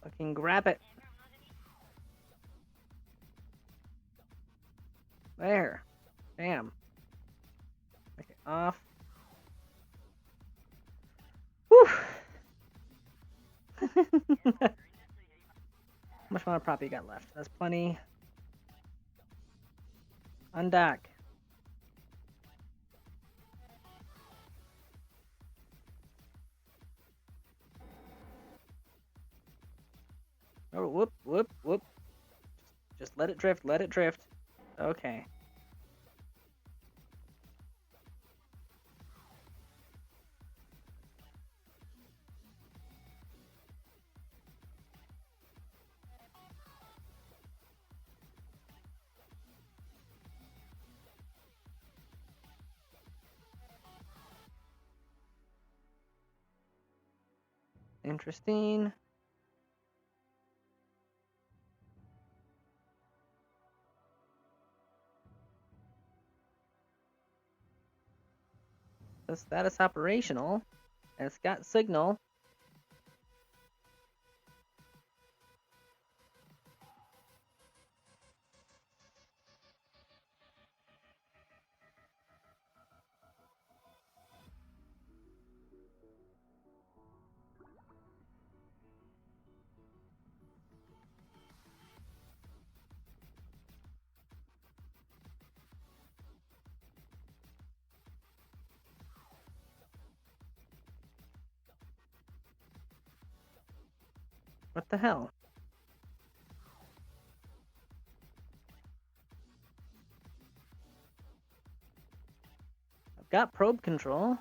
Fucking grab it. There. Damn. Okay, off. Whew. How much mana prop you got left? That's plenty. Undock. Oh, whoop, whoop, whoop. Just let it drift, let it drift. Okay. Interesting. The status operational. And it's got signal. What the hell? I've got probe control.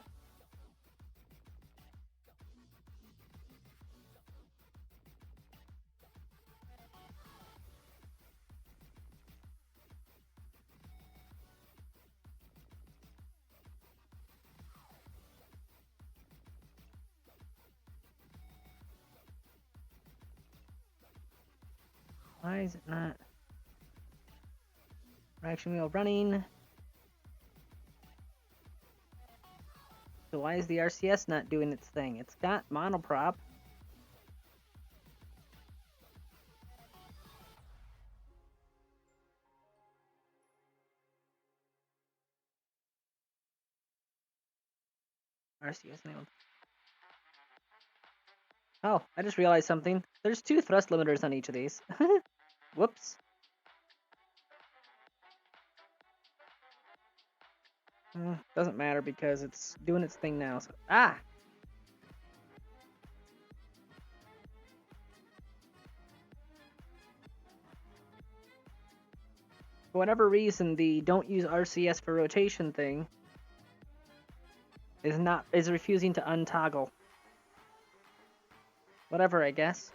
Why is it not? Reaction wheel running. So why is the RCS not doing its thing? It's got monoprop. RCS nailed. Oh, I just realized something. There's 2 thrust limiters on each of these. Whoops. Doesn't matter because it's doing its thing now. So, ah! For whatever reason, the don't use RCS for rotation thing is refusing to untoggle. Whatever, I guess.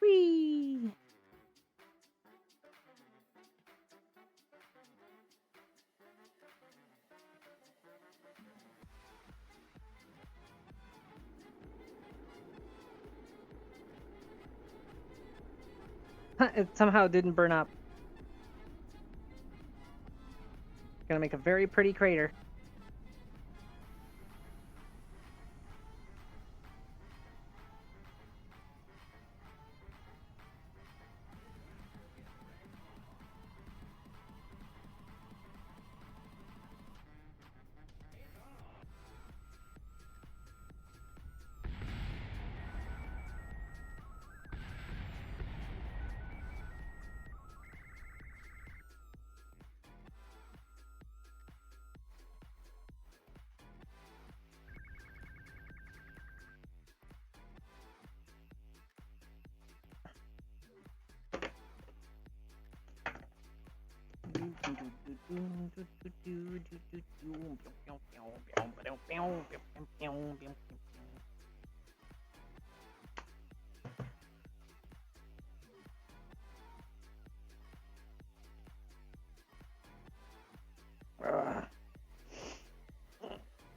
Whee! It somehow didn't burn up. Gonna make a very pretty crater.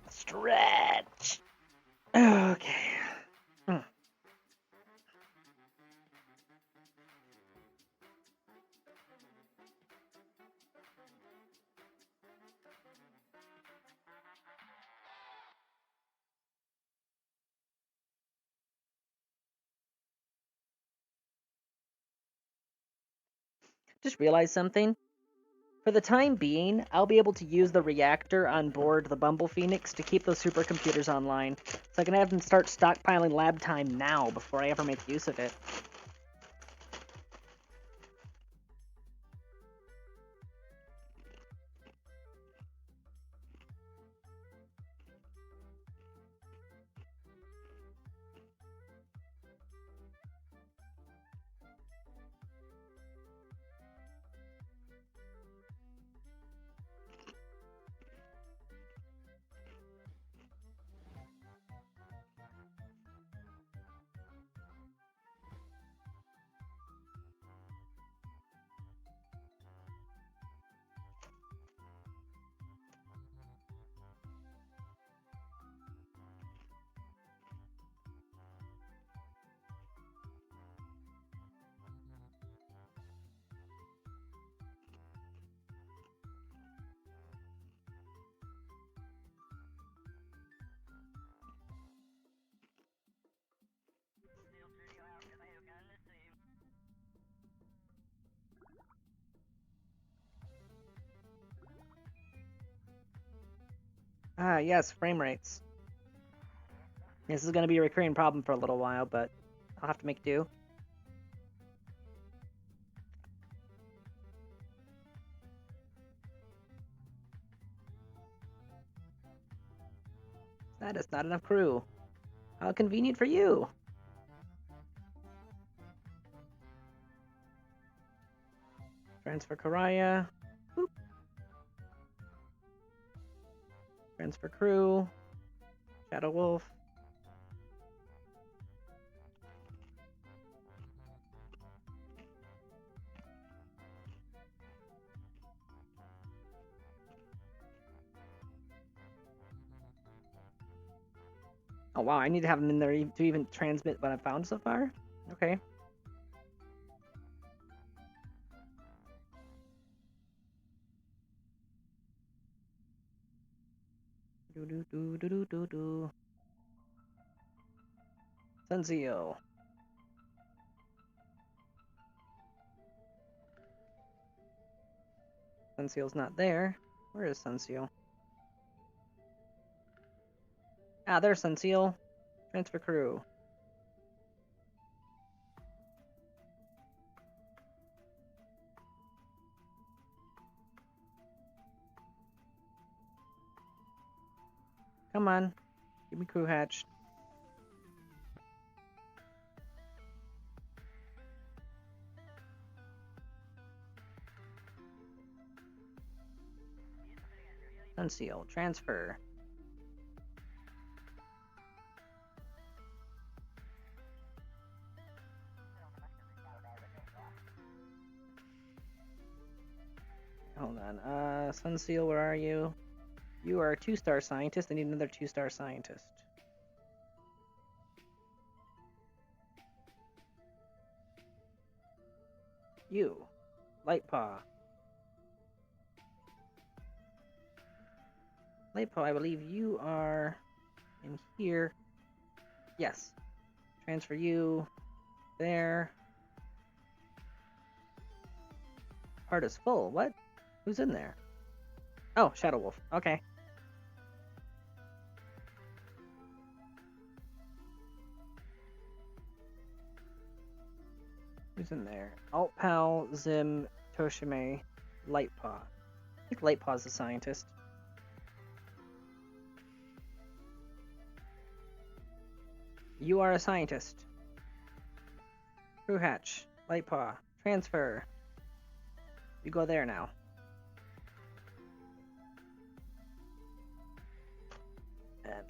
Stretch. Okay. Just realized something. For the time being, I'll be able to use the reactor on board the Bumble Phoenix to keep those supercomputers online, so I can have them start stockpiling lab time now before I ever make use of it. Ah, yes, frame rates. This is going to be a recurring problem for a little while, but I'll have to make do. That is not enough crew. How convenient for you. Transfer Karaya. Boop. Transfer crew. Shadow Wolf. Oh wow, I need to have them in there to even transmit what I've found so far? Okay. Do. Senseo. Senseo's not there. Where is Senseo? Ah, there's Senseo. Transfer crew. Come on. Give me crew hatch. Senseo. Transfer. Hold on. Sunseal, where are you? You are a 2-star scientist. I need another 2-star scientist. You. Lightpaw. Lightpaw, I believe you are in here. Yes. Transfer you. There. Heart is full. What? Who's in there? Oh, Shadow Wolf. Okay. Who's in there? Altpal, Zim, Toshime, Lightpaw. I think Lightpaw's the scientist. You are a scientist. Crew hatch. Lightpaw. Transfer. You go there now.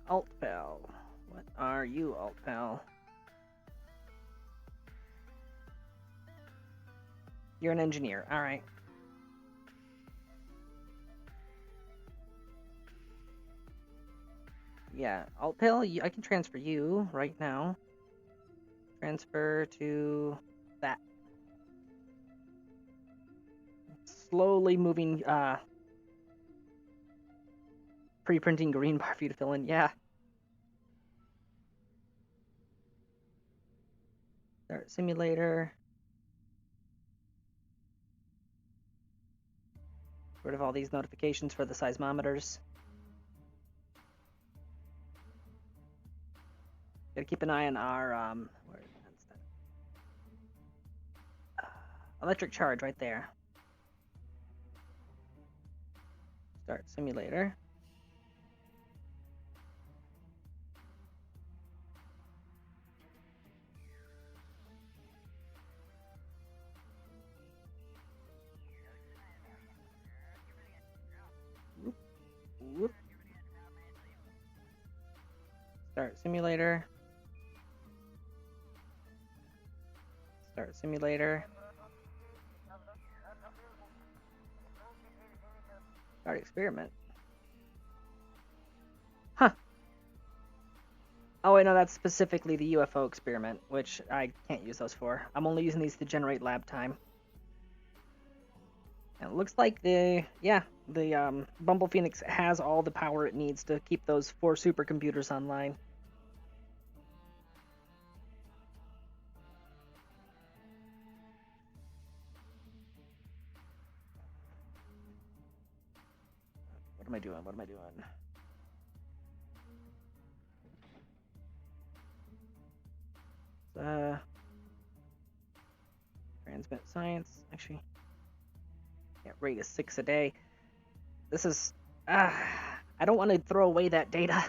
Alt Pal. What are you, Alt Pal? You're an engineer. All right. Yeah, Alt Pal, I can transfer you right now. Transfer to that. Slowly moving, pre-printing green bar for you to fill in. Yeah. Start simulator. Get rid of all these notifications for the seismometers. Gotta keep an eye on our, where is that? Electric charge right there. Start simulator. Whoop, whoop. Start simulator. Start simulator. Start experiment. Huh. Oh wait, no, that's specifically the UFO experiment, which I can't use those for. I'm only using these to generate lab time. And it looks like the Bumble Phoenix has all the power it needs to keep those 4 supercomputers online. What am I doing? What am I doing? Transmit science. Actually, yeah, rate is 6 a day. This is, I don't want to throw away that data.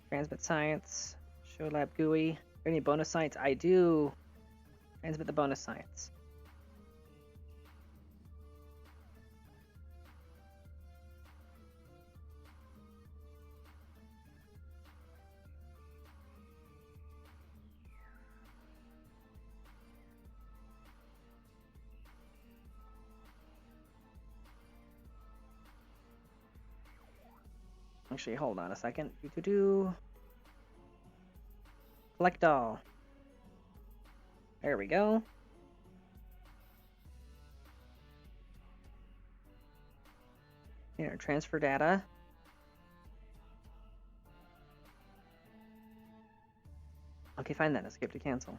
Transmit science. Show lab GUI. Any bonus science? I do. Transmit the bonus science. Actually, hold on a second. Collect all. There we go. Here, transfer data. Okay, fine then. Escape to cancel.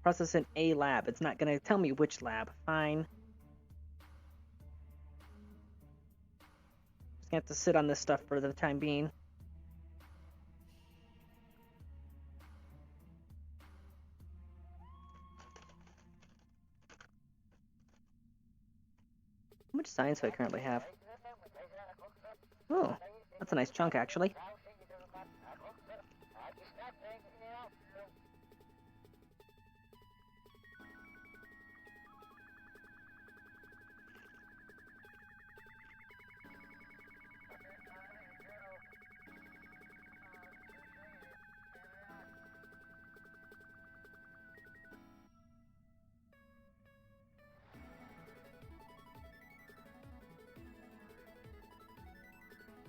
Process in a lab. It's not going to tell me which lab. Fine. Just gonna have to sit on this stuff for the time being. How much science do I currently have? Oh, that's a nice chunk, actually.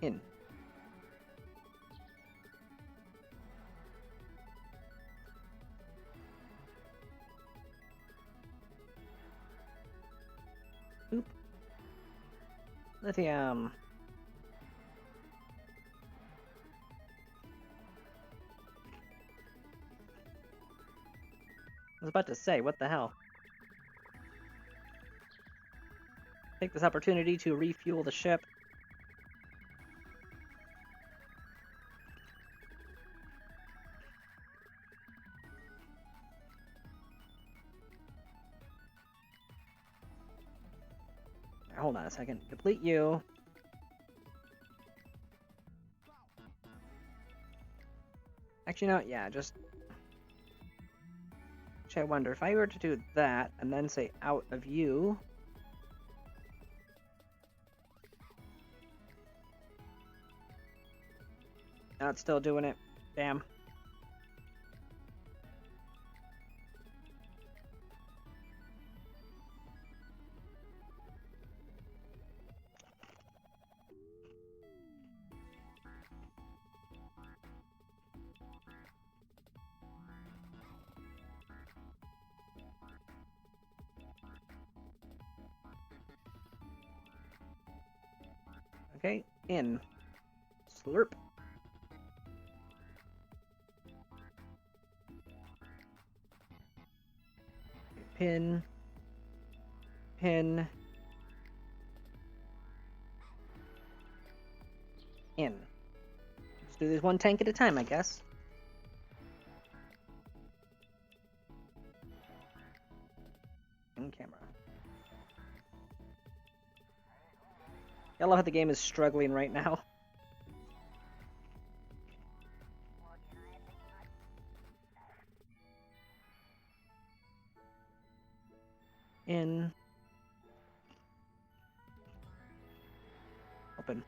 In. Oop. Lithium. I was about to say, what the hell? Take this opportunity to refuel the ship. Hold on a second. Complete you. Actually, no, yeah, just... Actually, I wonder, if I were to do that, and then say out of you... not still doing it. Damn. Okay, in. Slurp. Pin. Pin. In. Just do this one tank at a time, I guess. In camera. I love how the game is struggling right now. In. Open.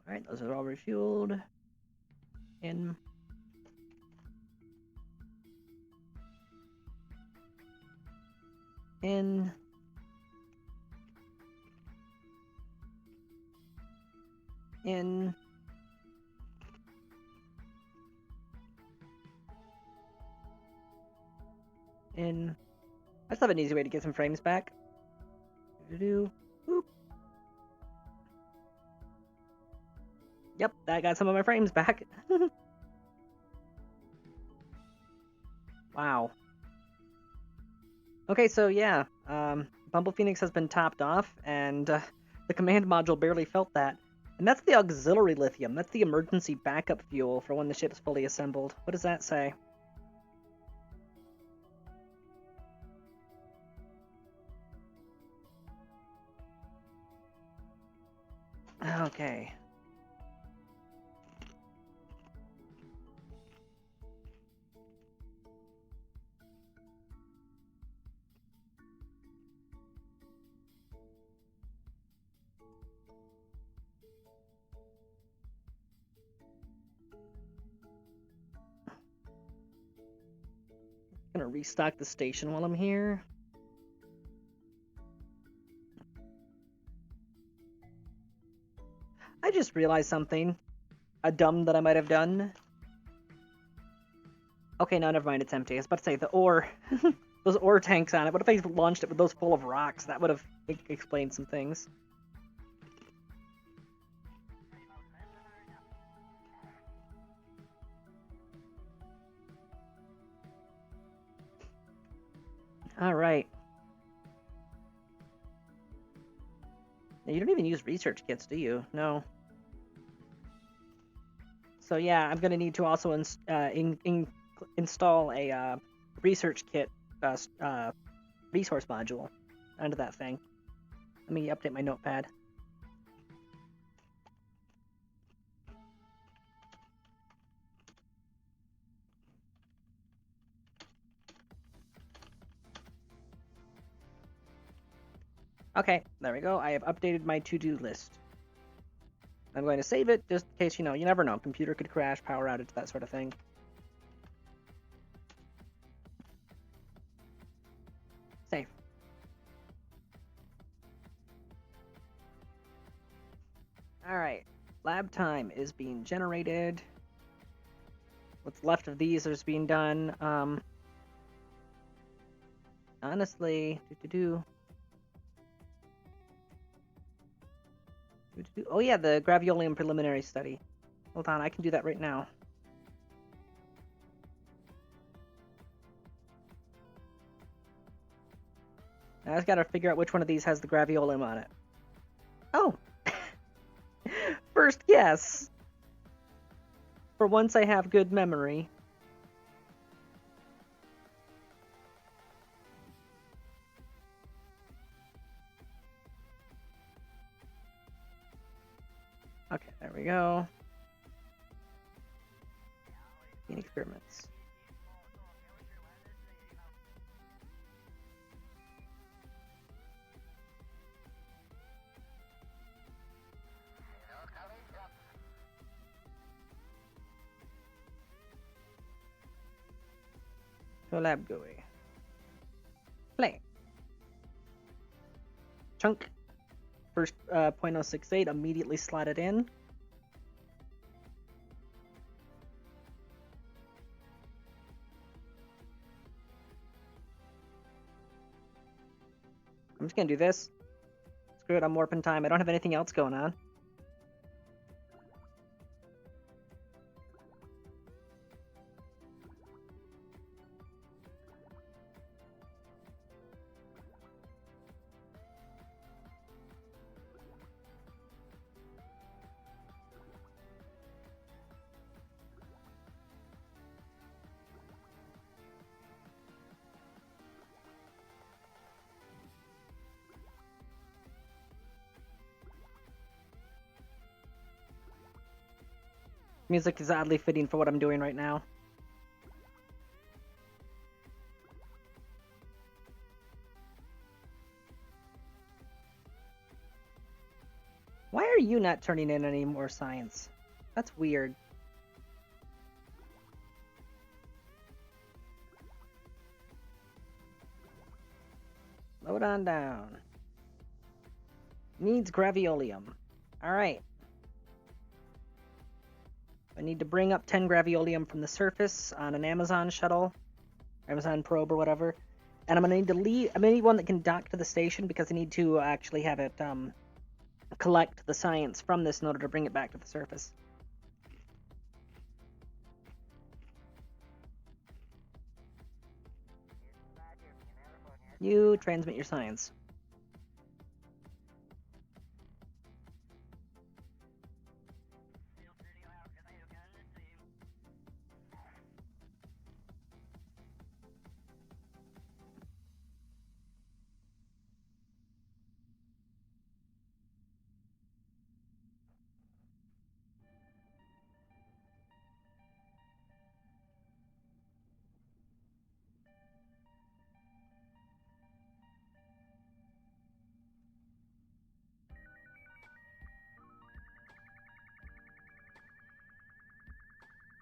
Alright, those are all refueled. In. In. In. In. I still have an easy way to get some frames back. Boop. Yep, that got some of my frames back. Wow. Okay, so yeah, Bumble Phoenix has been topped off, and the command module barely felt that. And that's the auxiliary lithium. That's the emergency backup fuel for when the ship's fully assembled. What does that say? Okay. Gonna restock the station while I'm here. I just realized something. A dumb that I might have done. Okay, no, never mind, it's empty. I was about to say, the ore... those ore tanks on it. What if I launched it with those full of rocks? That would have explained some things. Alright. You don't even use research kits, do you? No. So yeah, I'm gonna need to also install a research kit resource module onto that thing. Let me update my notepad. Okay, there we go. I have updated my to-do list. I'm going to save it just in case, you never know. Computer could crash, power outage, that sort of thing. Save. Alright, lab time is being generated. What's left of these is being done. Honestly, oh yeah, the graveolium preliminary study. Hold on, I can do that right now. I just gotta figure out which one of these has the graveolium on it. Oh! First guess! For once I have good memory. Okay, there we go. Experiments. Collab GUI. Play. Chunk. First .068 immediately slotted in. I'm just gonna do this. Screw it, I'm warping time. I don't have anything else going on. Music is oddly fitting for what I'm doing right now. Why are you not turning in any more science? That's weird. Load on down. Needs graviolium. Alright. I need to bring up 10 graviolium from the surface on an Amazon shuttle, Amazon probe or whatever. And I'm gonna need one that can dock to the station because I need to actually have it collect the science from this in order to bring it back to the surface. You transmit your science.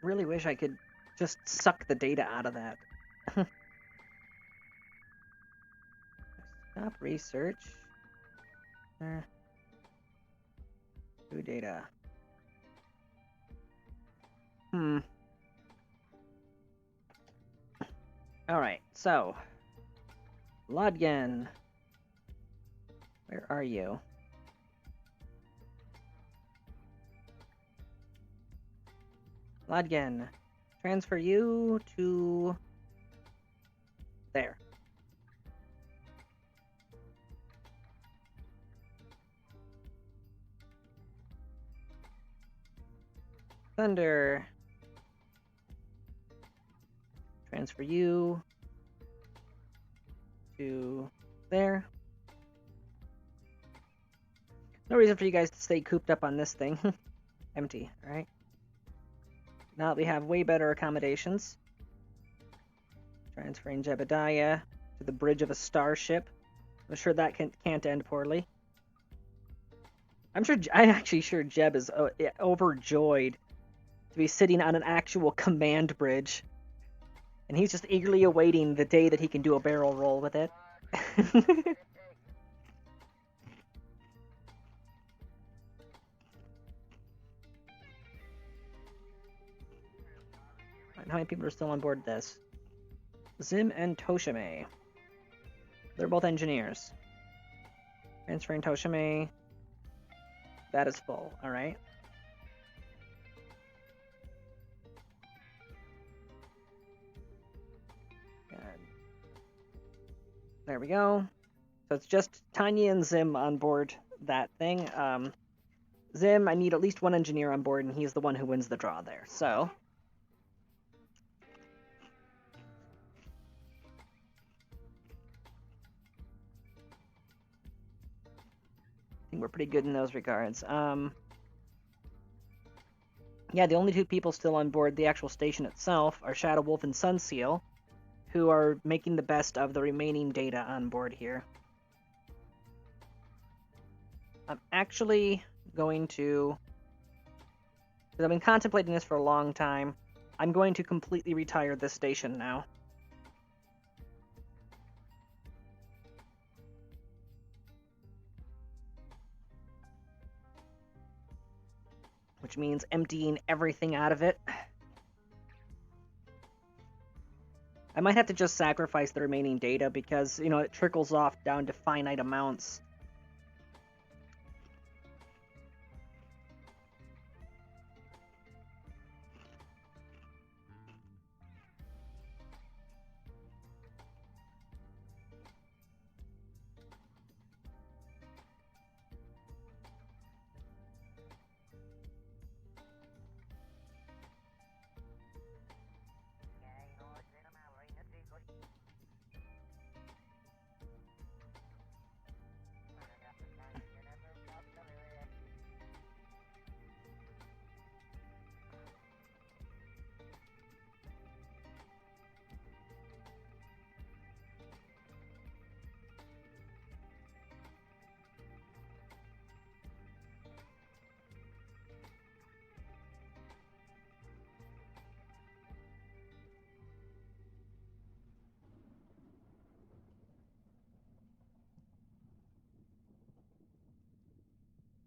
Really wish I could just suck the data out of that. Stop research. Do data. Alright, so. Lodgen. Where are you? Lodgen. Transfer you to there. Thunder. Transfer you to there. No reason for you guys to stay cooped up on this thing. Empty, alright? Now that we have way better accommodations. Transferring Jebediah to the bridge of a starship. I'm sure that can't end poorly. I'm actually sure Jeb is overjoyed to be sitting on an actual command bridge. And he's just eagerly awaiting the day that he can do a barrel roll with it. How many people are still on board this? Zim and Toshime. They're both engineers. Transferring Toshime. That is full, alright. There we go. So it's just Tanya and Zim on board that thing. Zim, I need at least one engineer on board, and he's the one who wins the draw there. So I think we're pretty good in those regards. Yeah, the only two people still on board the actual station itself are Shadow Wolf and Sunseal, who are making the best of the remaining data on board here. I'm actually going to, because I've been contemplating this for a long time, I'm going to completely retire this station now. which means emptying everything out of it. I might have to just sacrifice the remaining data because, you know, it trickles off down to finite amounts.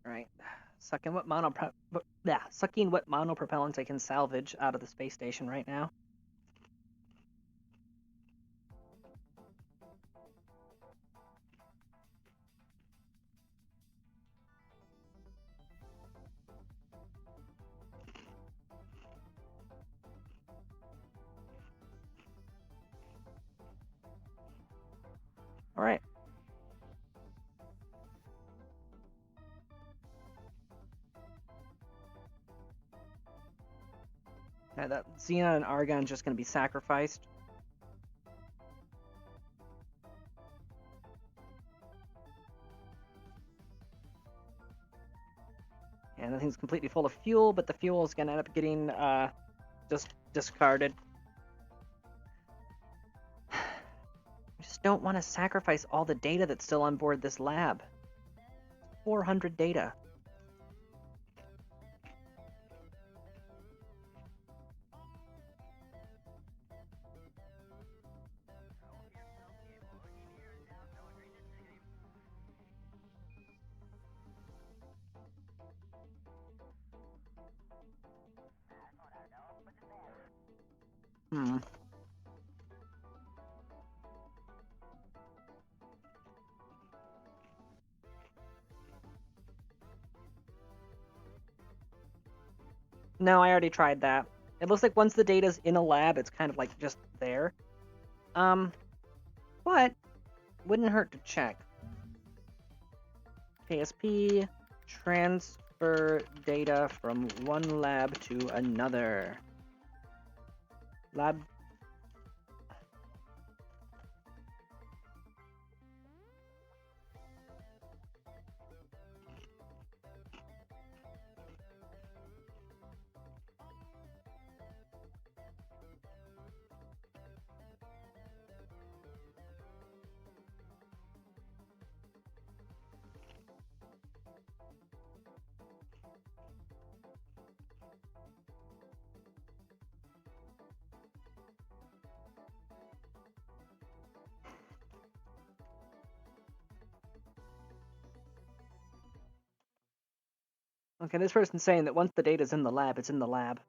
Right. Sucking what monopropellant I can salvage out of the space station right now. All right. Now that xenon and argon is just going to be sacrificed. And the thing's completely full of fuel, but the fuel is going to end up getting just discarded. I just don't want to sacrifice all the data that's still on board this lab. 400 data. No, I already tried that. It looks like once the data's in a lab, it's kind of like just there. But wouldn't hurt to check. KSP, transfer data from one lab to another. Lab. Okay, this person's saying that once the data's in the lab, it's in the lab.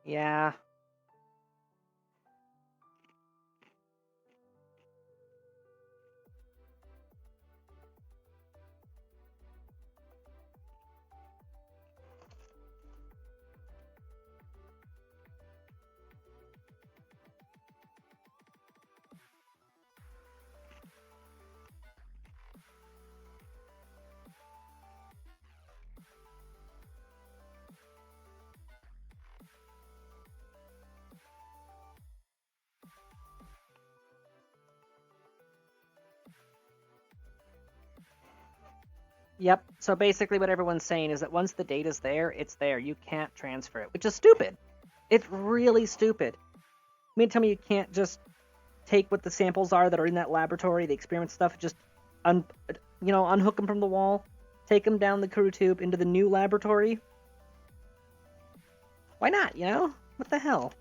Yeah. Yep. So basically what everyone's saying is that once the data's there, it's there. You can't transfer it, which is stupid. It's really stupid. I mean, tell me you can't just take what the samples are that are in that laboratory, the experiment stuff, just unhook them from the wall, take them down the crew tube into the new laboratory. Why not, What the hell?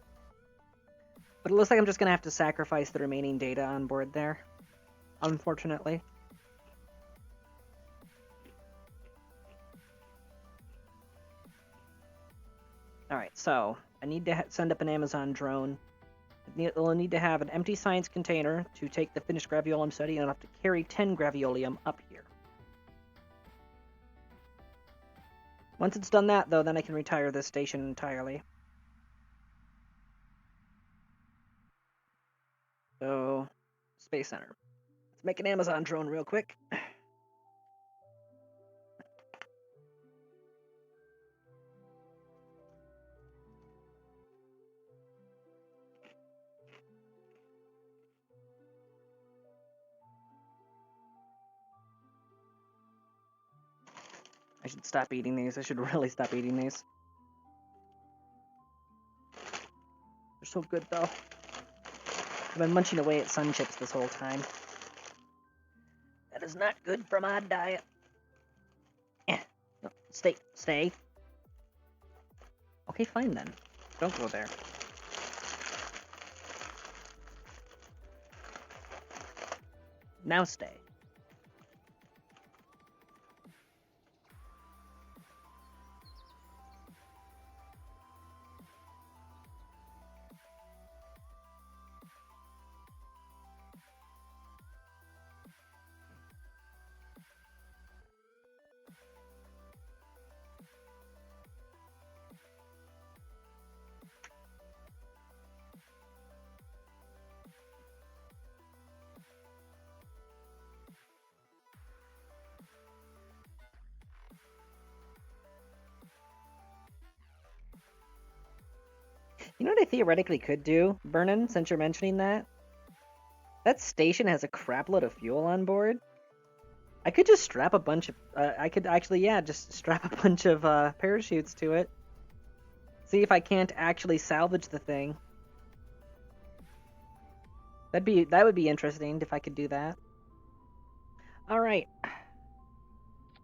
But it looks like I'm just going to have to sacrifice the remaining data on board there, unfortunately. Alright, so I need to send up an Amazon drone. It'll need to have an empty science container to take the finished graviolium study, and I'll have to carry 10 graviolium up here. Once it's done that, though, then I can retire this station entirely. So, Space Center. Let's make an Amazon drone real quick. I should stop eating these. I should really stop eating these. They're so good, though. I've been munching away at Sun Chips this whole time. That is not good for my diet. No, stay. Okay, fine then. Don't go there. Now stay. You know what I theoretically could do, Vernon, since you're mentioning that? That station has a crapload of fuel on board. I could just strap a bunch of... I could actually, just strap a bunch of parachutes to it. See if I can't actually salvage the thing. That would be interesting if I could do that. Alright.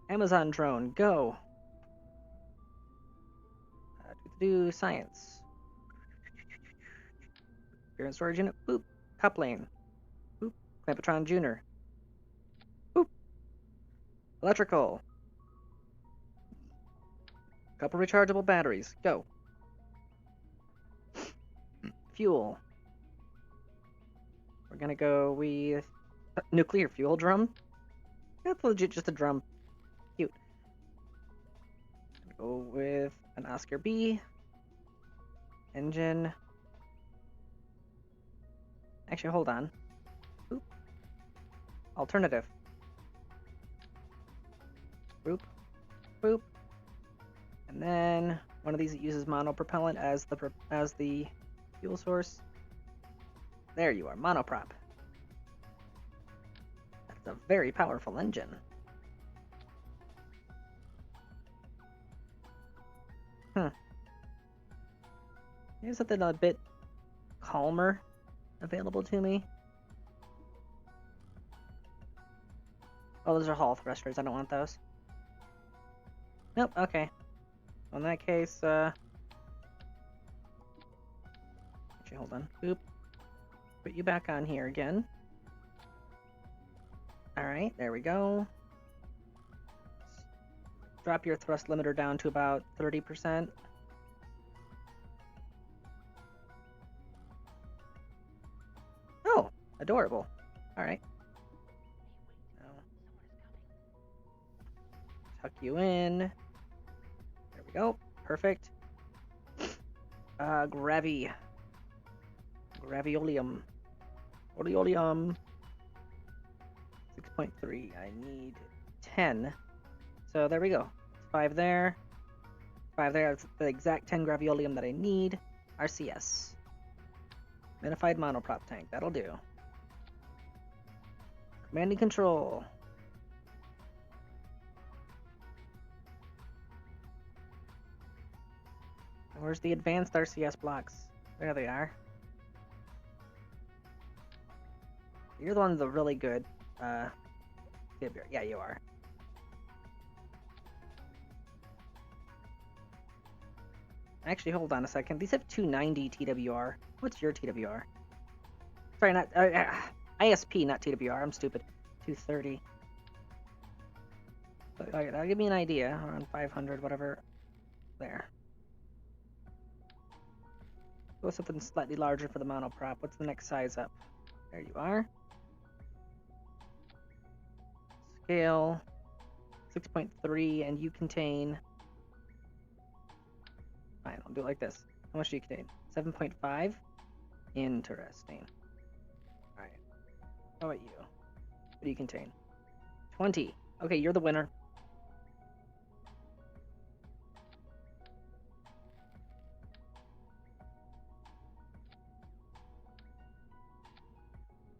Amazon drone, go. Do science. Gear and storage unit, boop. Coupling. Boop. Clampotron Junior. Boop. Electrical. Couple rechargeable batteries, go. Fuel. We're gonna go with nuclear fuel drum. That's legit just a drum. Cute. Go with an Oscar B. Engine. Actually, hold on. Boop. Alternative. Boop. Boop. And then one of these that uses monopropellant as the fuel source. There you are, monoprop. That's a very powerful engine. Here's something a bit calmer available to me. Oh, those are Hall thrusters. I don't want those. Nope, okay. In that case, actually, hold on. Boop. Put you back on here again. Alright, there we go. Drop your thrust limiter down to about 30%. Oh, adorable. Alright. Tuck you in. There we go. Perfect. Graviolium. Oleolium. 6.3. I need 10. So there we go. 5 there. 5 there. That's the exact 10 graviolium that I need. RCS. Minified monoprop tank. That'll do. Command and control. Where's the advanced RCS blocks? There they are. You're the ones that are really good. TWR. Yeah, you are. Actually, hold on a second. These have 290 TWR. What's your TWR? Sorry, not ISP, not TWR. I'm stupid. 230. Okay, that'll give me an idea. Around 500, whatever. There. Go with something slightly larger for the monoprop. What's the next size up? There you are. Scale 6.3, and you contain. Fine, I'll do it like this. How much do you contain? 7.5? Interesting. Alright. How about you? What do you contain? 20. Okay, you're the winner.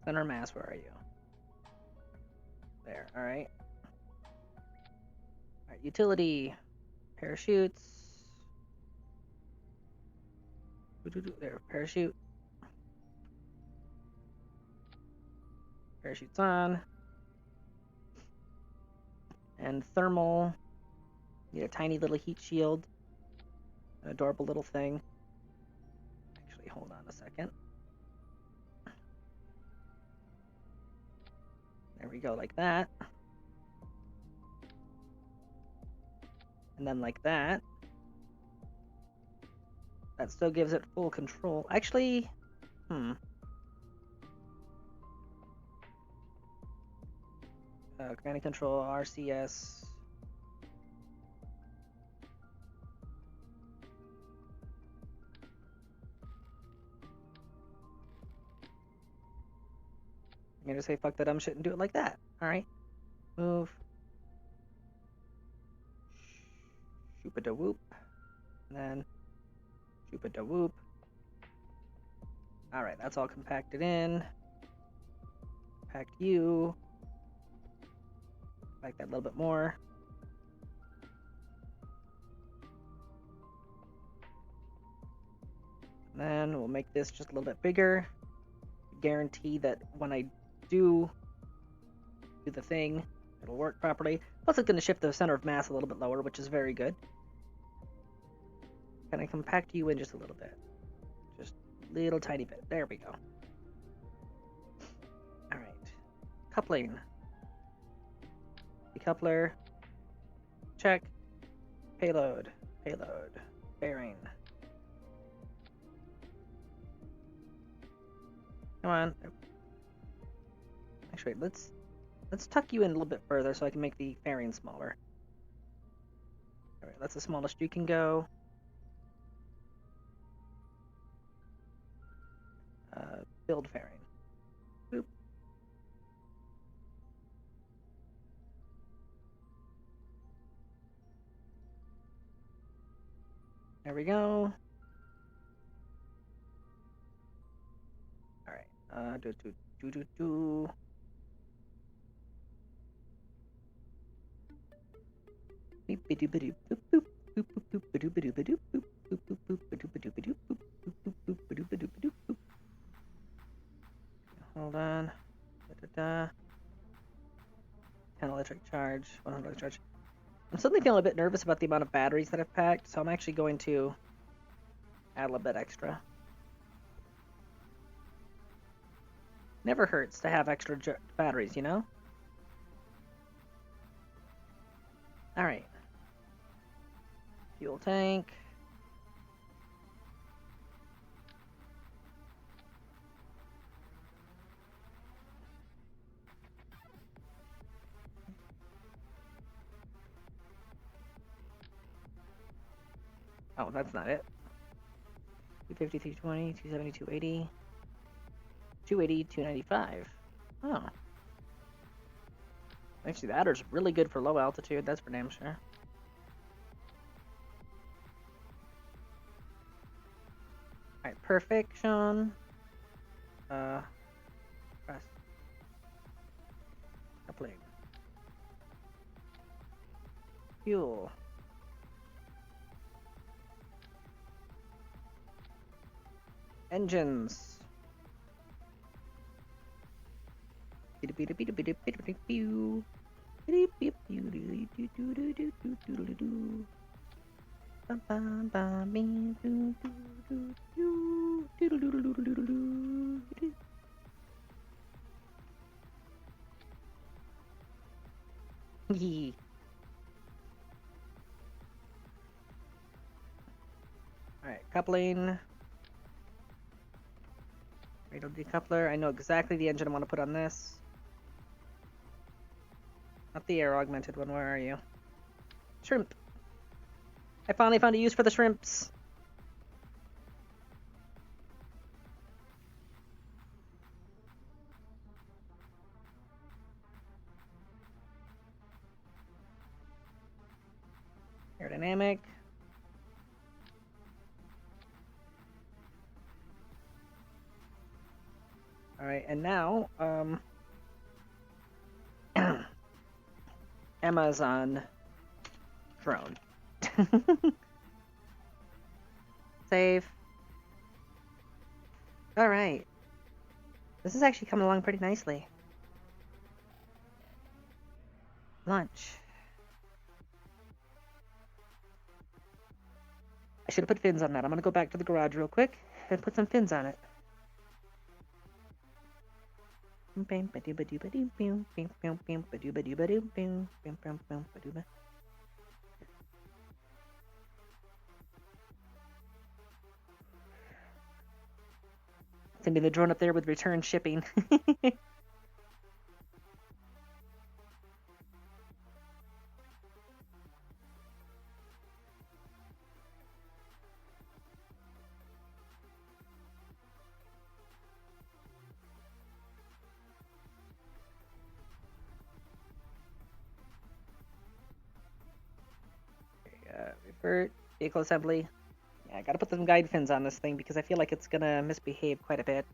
Center mass, where are you? There, alright. Alright, utility. Parachutes. There, parachute. Parachutes on. And thermal. Need a tiny little heat shield. An adorable little thing. Actually, hold on a second. There we go, like that. And then like that. That still gives it full control. Actually, command and control, RCS. I'm gonna say fuck that dumb shit and do it like that. Alright. Move. Shoop-a-da-whoop. And then shoop-a-da-whoop. Alright, that's all compacted in. Compact you. Like that a little bit more. And then we'll make this just a little bit bigger. Guarantee that when I do the thing, it'll work properly. Plus, it's going to shift the center of mass a little bit lower, which is very good. Can I compact you in just a little bit? Just a little tiny bit. There we go. Alright. Coupling. Decoupler. Check. Payload. Payload. Bearing. Come on. Actually, let's tuck you in a little bit further so I can make the fairing smaller. Alright, that's the smallest you can go. Build fairing. Boop. There we go. Alright. Do. Hold on. 10 electric charge, 100 electric charge. I'm suddenly feeling a bit nervous about the amount of batteries that I've packed, so I'm actually going to add a little bit extra. Never hurts to have extra batteries, you know? Alright. Fuel tank. Oh, that's not it. 250, 320, 270, 280. 280, 295. Oh. Actually, the adder's really good for low altitude, that's for damn sure. Alright, perfection. Press. Coupling. Fuel. Engines. Yee. Alright, coupling. Radal decoupler. I know exactly the engine I want to put on this. Not the air augmented one, where are you? Shrimp. I finally found a use for the shrimps. Aerodynamic. Alright, and now, Amazon drone. Save. Alright. This is actually coming along pretty nicely. Launch. I should have put fins on that. I'm gonna go back to the garage real quick and put some fins on it. Sending the drone up there with return shipping. Revert, vehicle assembly. Yeah, I gotta put some guide fins on this thing because I feel like it's gonna misbehave quite a bit.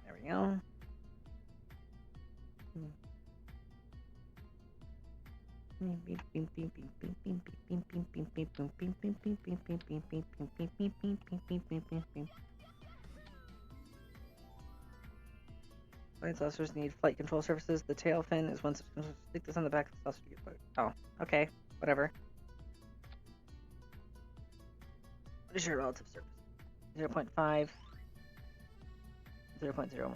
There we go. Flight saucers need flight control surfaces. The tail fin is once stick this on the back of the saucer to get flight. Oh, okay, whatever. What is your relative surface? 0.5, 0.012,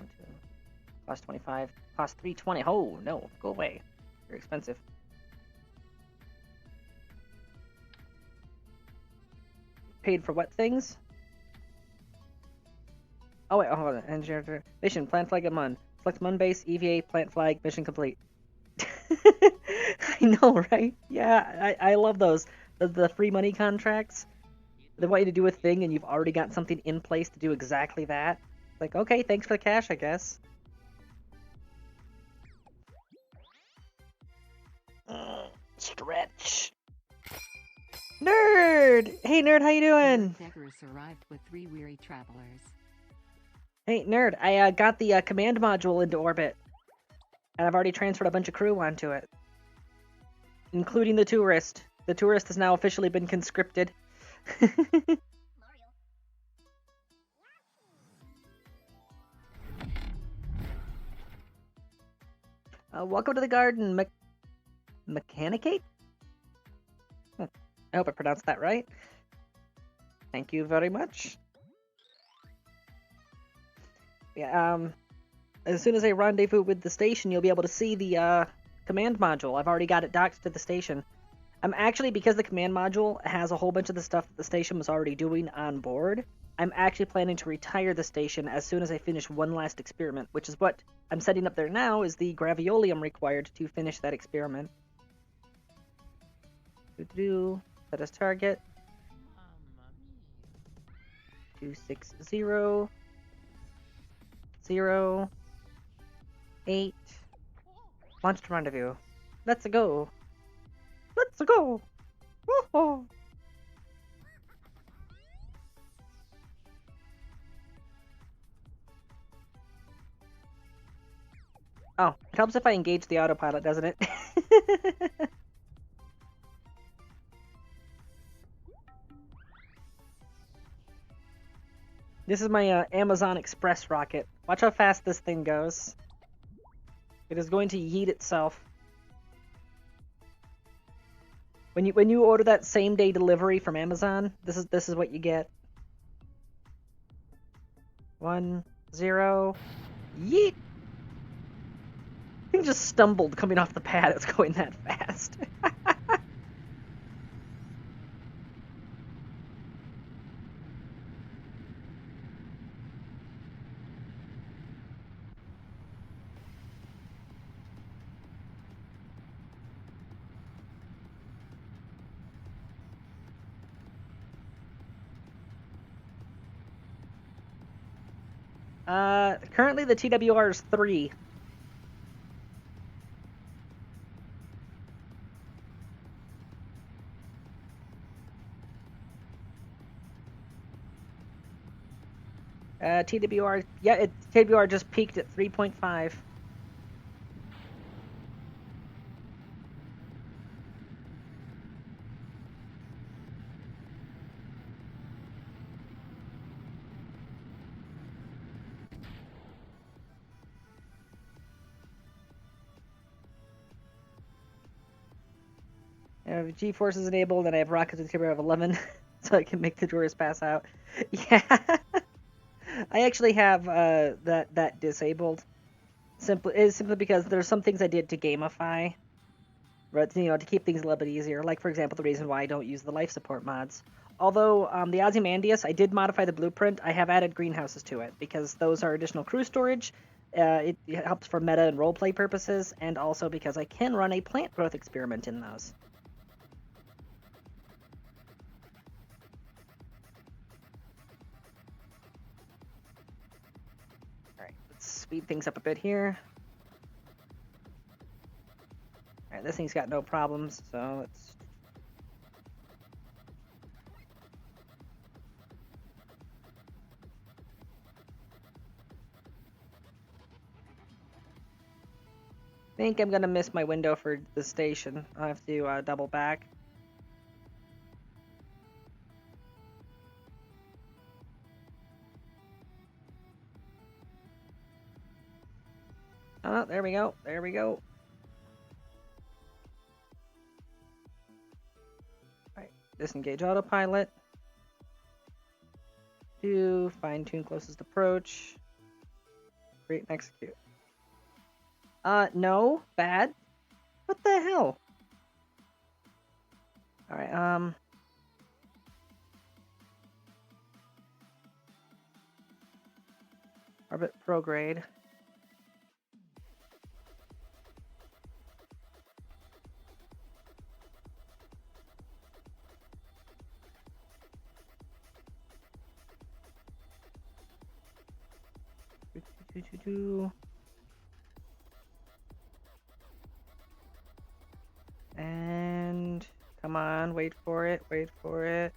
cost 25, cost 320. Oh no, go away. You're expensive. Paid for what things? Oh wait, hold on. Engineer mission, plant flag at Mun. Select Mun base, EVA, plant flag, mission complete. I know, right? Yeah, I love those. The free money contracts. They want you to do a thing and you've already got something in place to do exactly that. Like, okay, thanks for the cash, I guess. Stretch. Nerd! Hey, Nerd, how you doing? Deckers arrived with 3 weary travelers. Hey, Nerd, I got the command module into orbit. And I've already transferred a bunch of crew onto it. Including the tourist. The tourist has now officially been conscripted. Welcome to the garden, Mechanicate? I hope I pronounced that right. Thank you very much. Yeah, as soon as I rendezvous with the station, you'll be able to see the command module. I've already got it docked to the station. I'm actually, because the command module has a whole bunch of the stuff that the station was already doing on board, I'm actually planning to retire the station as soon as I finish one last experiment, which is what I'm setting up there now, is the graviolium required to finish that experiment. Set as target. 260 0 8. Launch to rendezvous. Let's go. Let's go. Woohoo! Oh, it helps if I engage the autopilot, doesn't it? This is my Amazon Express rocket. Watch how fast this thing goes. It is going to yeet itself. When you order that same day delivery from Amazon, this is what you get. 1, 0, yeet! Thing just stumbled coming off the pad. It's going that fast. Currently the TWR is 3. TWR, yeah, TWR just peaked at 3.5. G-force is enabled, and I have rockets with TWR of 11, so I can make the drawers pass out. Yeah, I actually have that disabled. Simply because there's some things I did to gamify, right? To keep things a little bit easier. Like for example, the reason why I don't use the life support mods. Although the Ozymandias, I did modify the blueprint. I have added greenhouses to it because those are additional crew storage. It helps for meta and roleplay purposes, and also because I can run a plant growth experiment in those. Alright, let's speed things up a bit here. Alright, this thing's got no problems, so let's... I think I'm gonna miss my window for the station. I'll have to double back. Oh, there we go. There we go. Alright, disengage autopilot. Do fine-tune closest approach. Create and execute. No. Bad. What the hell? Alright, Orbit prograde. And come on, wait for it, wait for it.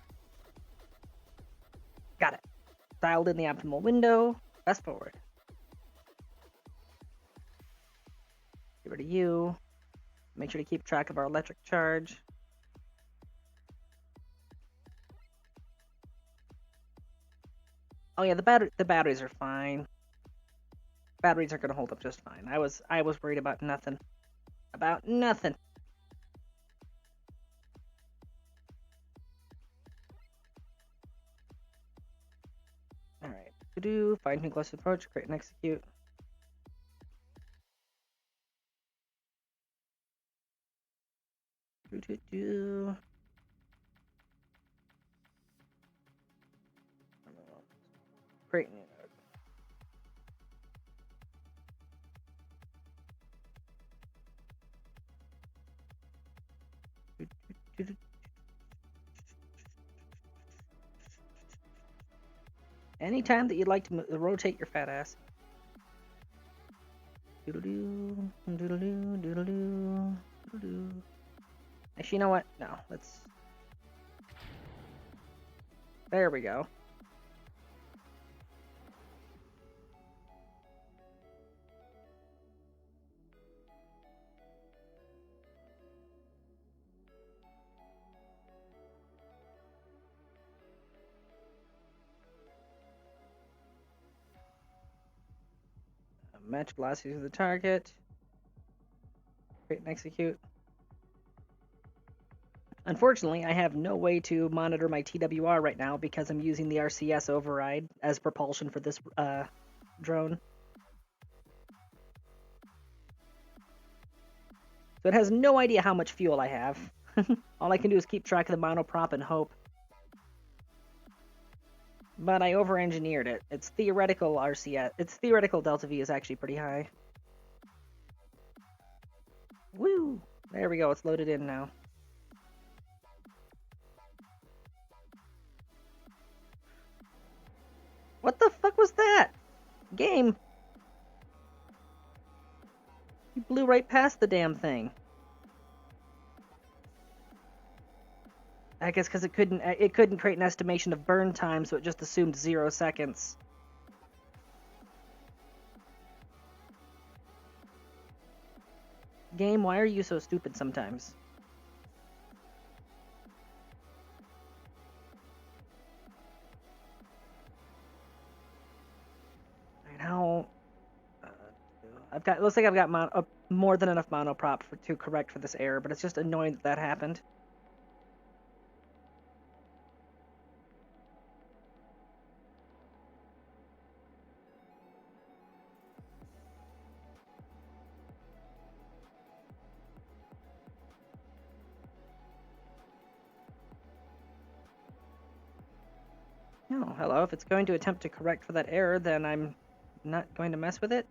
Got it. Dialed in the optimal window. Fast forward. Get rid of you. Make sure to keep track of our electric charge. Oh yeah, the batteries are fine. Batteries are gonna hold up just fine. I was worried about nothing. About nothing. Alright. To find new closest approach, create and execute. Create new node. Anytime that you'd like to rotate your fat ass. Doodle-doo, doodle-doo, doodle-doo, doodle-doo. Actually, you know what? No, let's... There we go. Match velocity to the target. Create and execute. Unfortunately, I have no way to monitor my TWR right now because I'm using the RCS override as propulsion for this drone. So it has no idea how much fuel I have. All I can do is keep track of the monoprop and hope. But I over-engineered it. Its theoretical RCS, its theoretical delta V is actually pretty high. Woo! There we go, it's loaded in now. What the fuck was that? Game! You blew right past the damn thing. I guess because it couldn't create an estimation of burn time, so it just assumed 0 seconds. Game, why are you so stupid sometimes? Alright, how... looks like I've got more than enough monoprop to correct for this error, but it's just annoying that happened. Oh, hello. If it's going to attempt to correct for that error, then I'm not going to mess with it.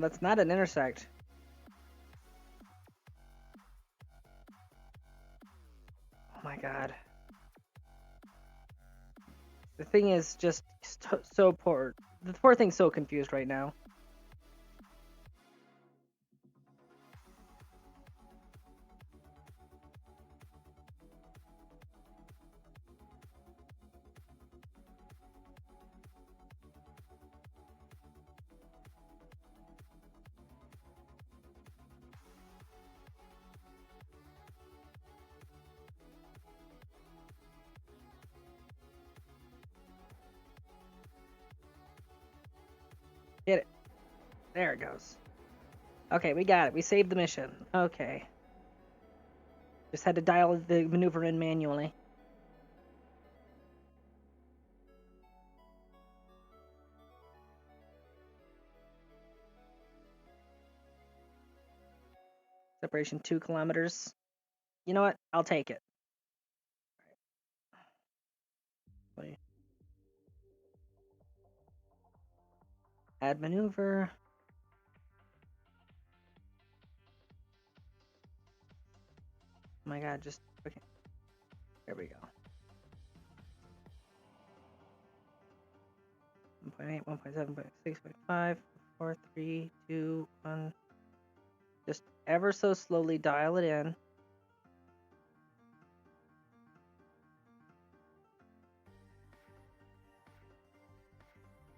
That's not an intersect. Oh my god. The thing is just so poor. The poor thing's so confused right now. Get it. There it goes. Okay, we got it. We saved the mission. Okay. Just had to dial the maneuver in manually. Separation 2 kilometers. You know what? I'll take it. Wait. Add maneuver. Oh my god, just... Okay. There we go. 1.8, 1.7, 1.6, 4, 3, 2, 1. Just ever so slowly dial it in.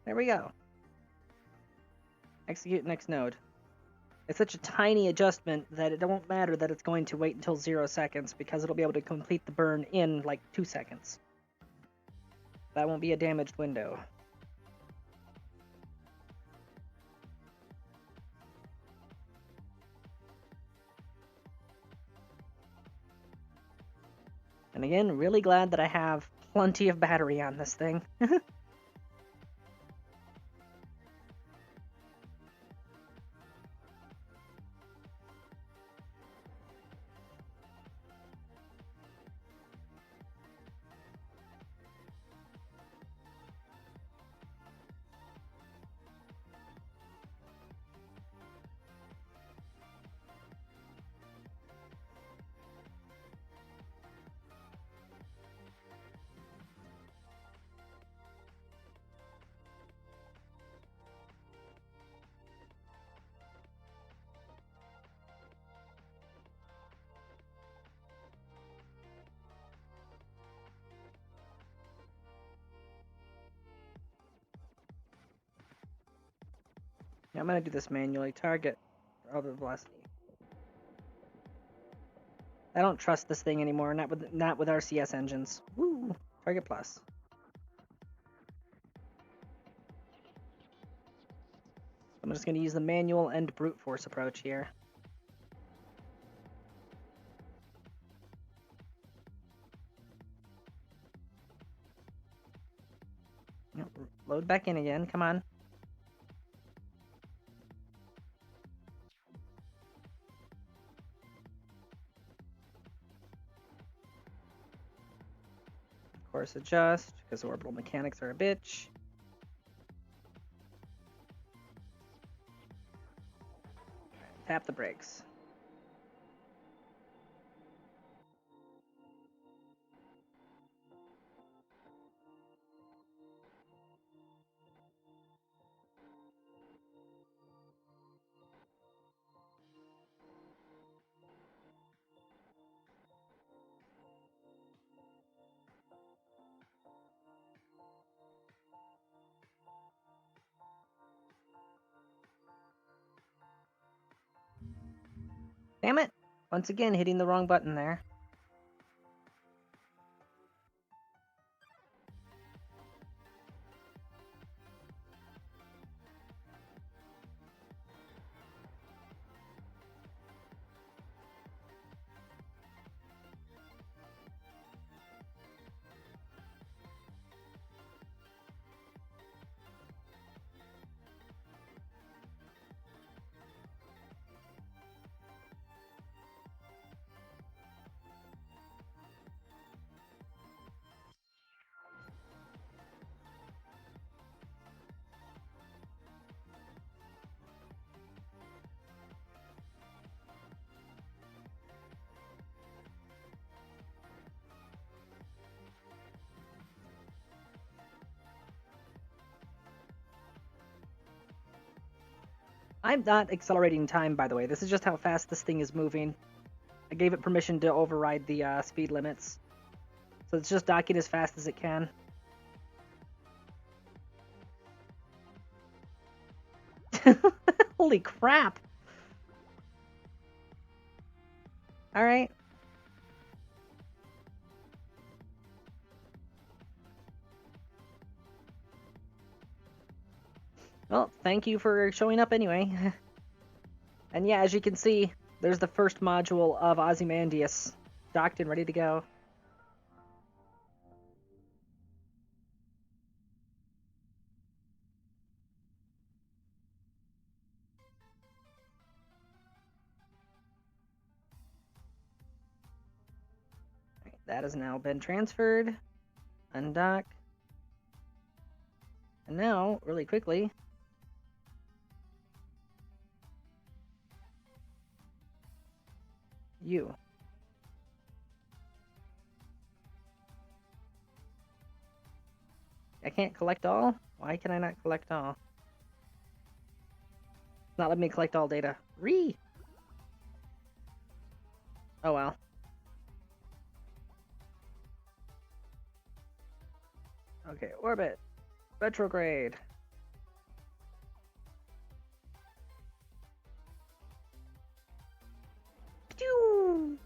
There we go. Execute next node. It's such a tiny adjustment that it won't matter that it's going to wait until 0 seconds because it'll be able to complete the burn in like 2 seconds. That won't be a damaged window. And again, really glad that I have plenty of battery on this thing. I'm gonna do this manually. Target orbital velocity. I don't trust this thing anymore. Not with RCS engines. Woo! Target plus. I'm just gonna use the manual and brute force approach here. Load back in again. Come on. Course adjust, because orbital mechanics are a bitch. Tap the brakes. Damn it! Once again, hitting the wrong button there. I'm not accelerating time, by the way. This is just how fast this thing is moving. I gave it permission to override the speed limits. So it's just docking as fast as it can. Holy crap! Alright. Well, thank you for showing up anyway. And yeah, as you can see, there's the first module of Ozymandias, docked and ready to go. That has now been transferred. Undock. And now, really quickly, you. I can't collect all? Why can I not collect all? It's not letting me collect all data. Oh well. Okay, orbit. Retrograde. Pew!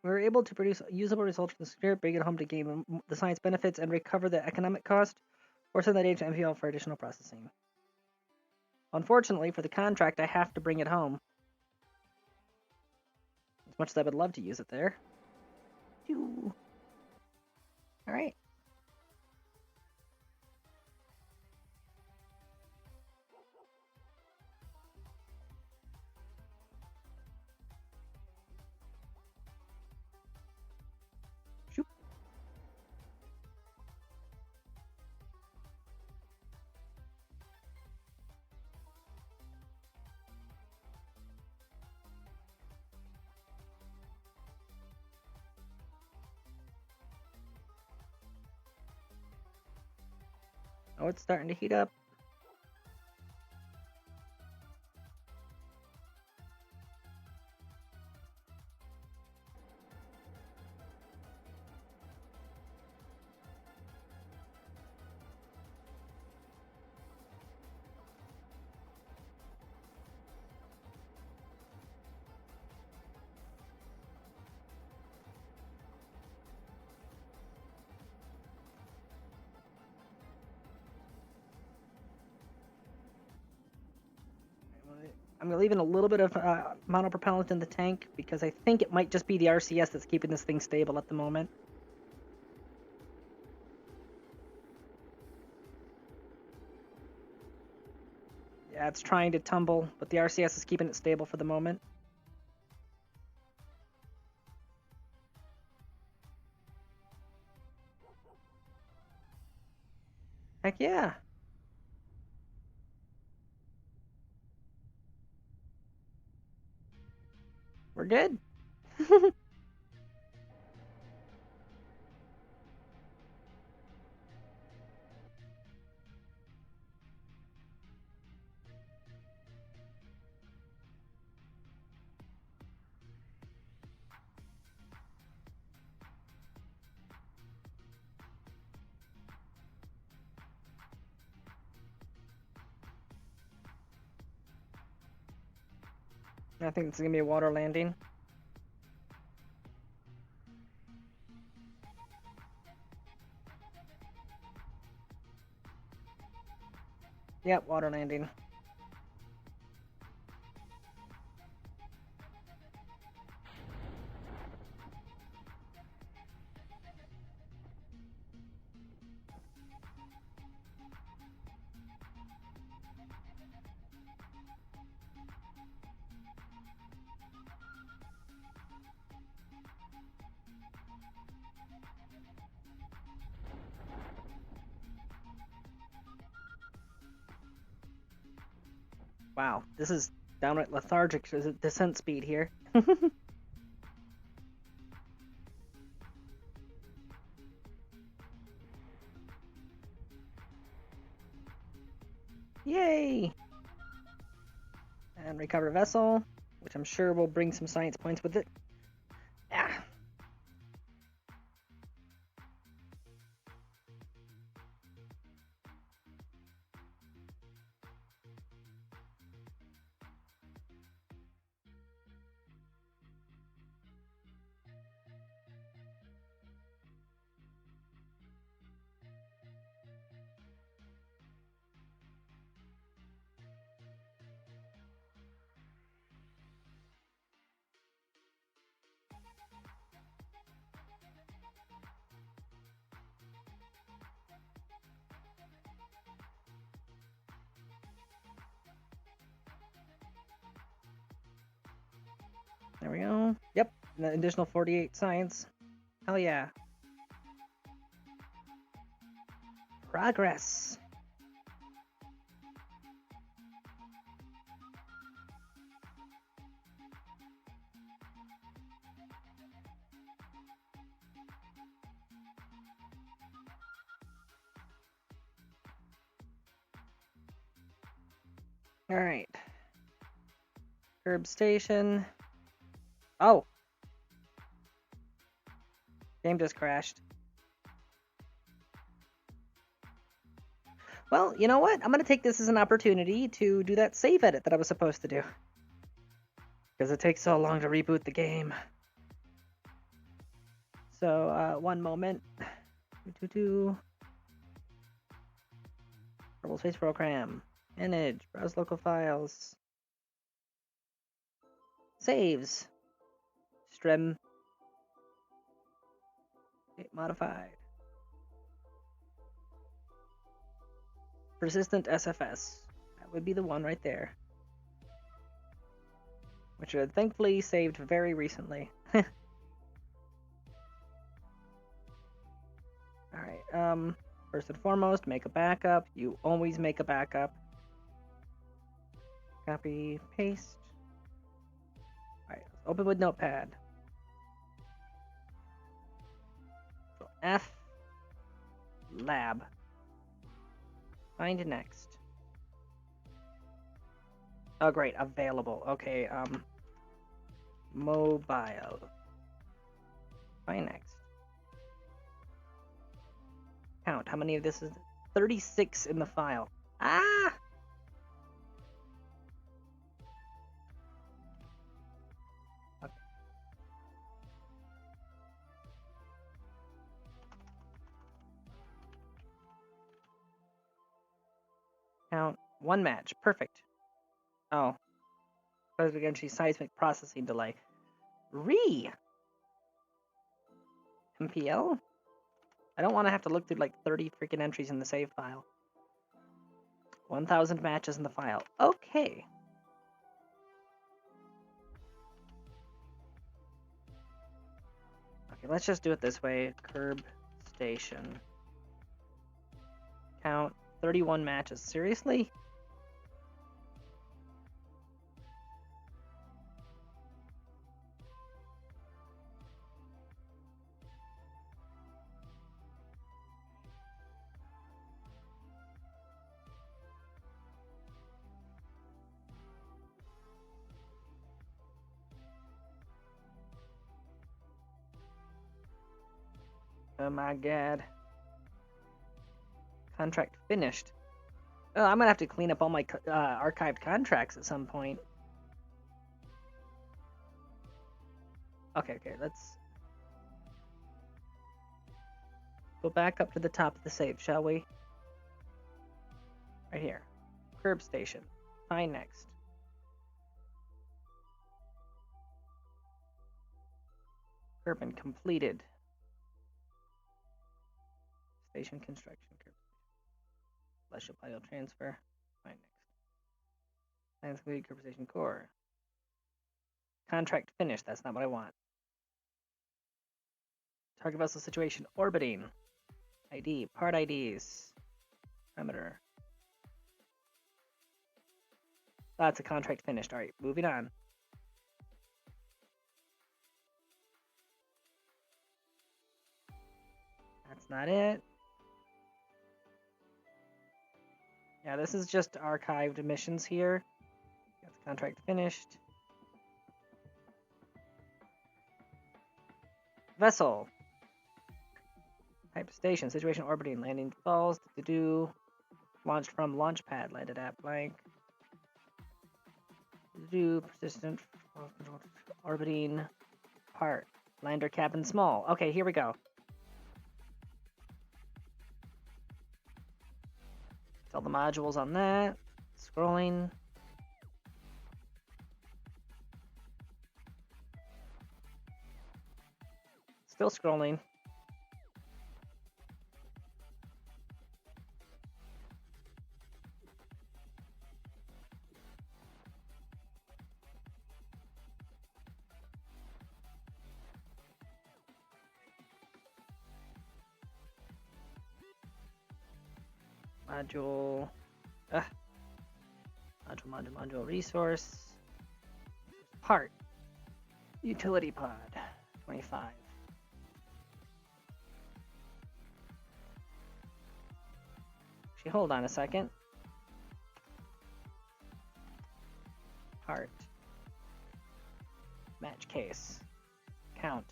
We were able to produce usable results from the script, bring it home to gain the science benefits, and recover the economic cost, or send that data to MPL for additional processing. Unfortunately, for the contract, I have to bring it home. As much as I would love to use it there. Alright. Oh, it's starting to heat up. I'm leaving a little bit of monopropellant in the tank because I think it might just be the RCS that's keeping this thing stable at the moment. Yeah, it's trying to tumble, but the RCS is keeping it stable for the moment. Heck yeah. We're good. I think it's gonna be a water landing. Yep, water landing. Wow, this is downright lethargic descent speed here. Yay! And recover vessel, which I'm sure will bring some science points with it. Ah. There we go. Yep, an additional 48 science. Hell yeah. Progress. All right. Curb station. Oh. Game just crashed. Well, you know what? I'm going to take this as an opportunity to do that save edit that I was supposed to do. Because it takes so long to reboot the game. So, one moment. Kerbal Space Program. Manage. Browse local files. Saves. Strem. Okay, modified. Persistent SFS. That would be the one right there. Which I thankfully saved very recently. Alright, first and foremost, make a backup. You always make a backup. Copy, paste. Alright, let's open with Notepad. So F, lab. Find next. Oh, great. Available. Okay, mobile. Find next. Count. How many of this is 36 in the file? Ah! Okay. Count. One match. Perfect. Oh. Entry seismic processing delay. MPL? I don't want to have to look through like 30 freaking entries in the save file. 1,000 matches in the file. Okay. Okay, let's just do it this way. Curb station. Count 31 matches. Seriously? Oh my god. Contract finished. Oh, I'm gonna have to clean up all my archived contracts at some point. Okay, let's go back up to the top of the save, shall we? Right here. Curb station. Find next. Curb completed. Station construction. Curb. Celestial bio transfer. Find next. Plans completed. Curb station core. Contract finished. That's not what I want. Target vessel situation. Orbiting. ID. Part IDs. Parameter. That's a contract finished. Alright, moving on. That's not it. Yeah, this is just archived missions here. That's contract finished. Vessel. Type station. Situation orbiting. Landing falls. Do. Launched from launch pad. Landed at blank. Do. Persistent. Orbiting. Part. Lander cabin small. Okay, here we go. Tell the modules on that. Scrolling. Still scrolling. Module. Module resource. Part. Utility pod. 25. Actually, hold on a second. Part. Match case. Count.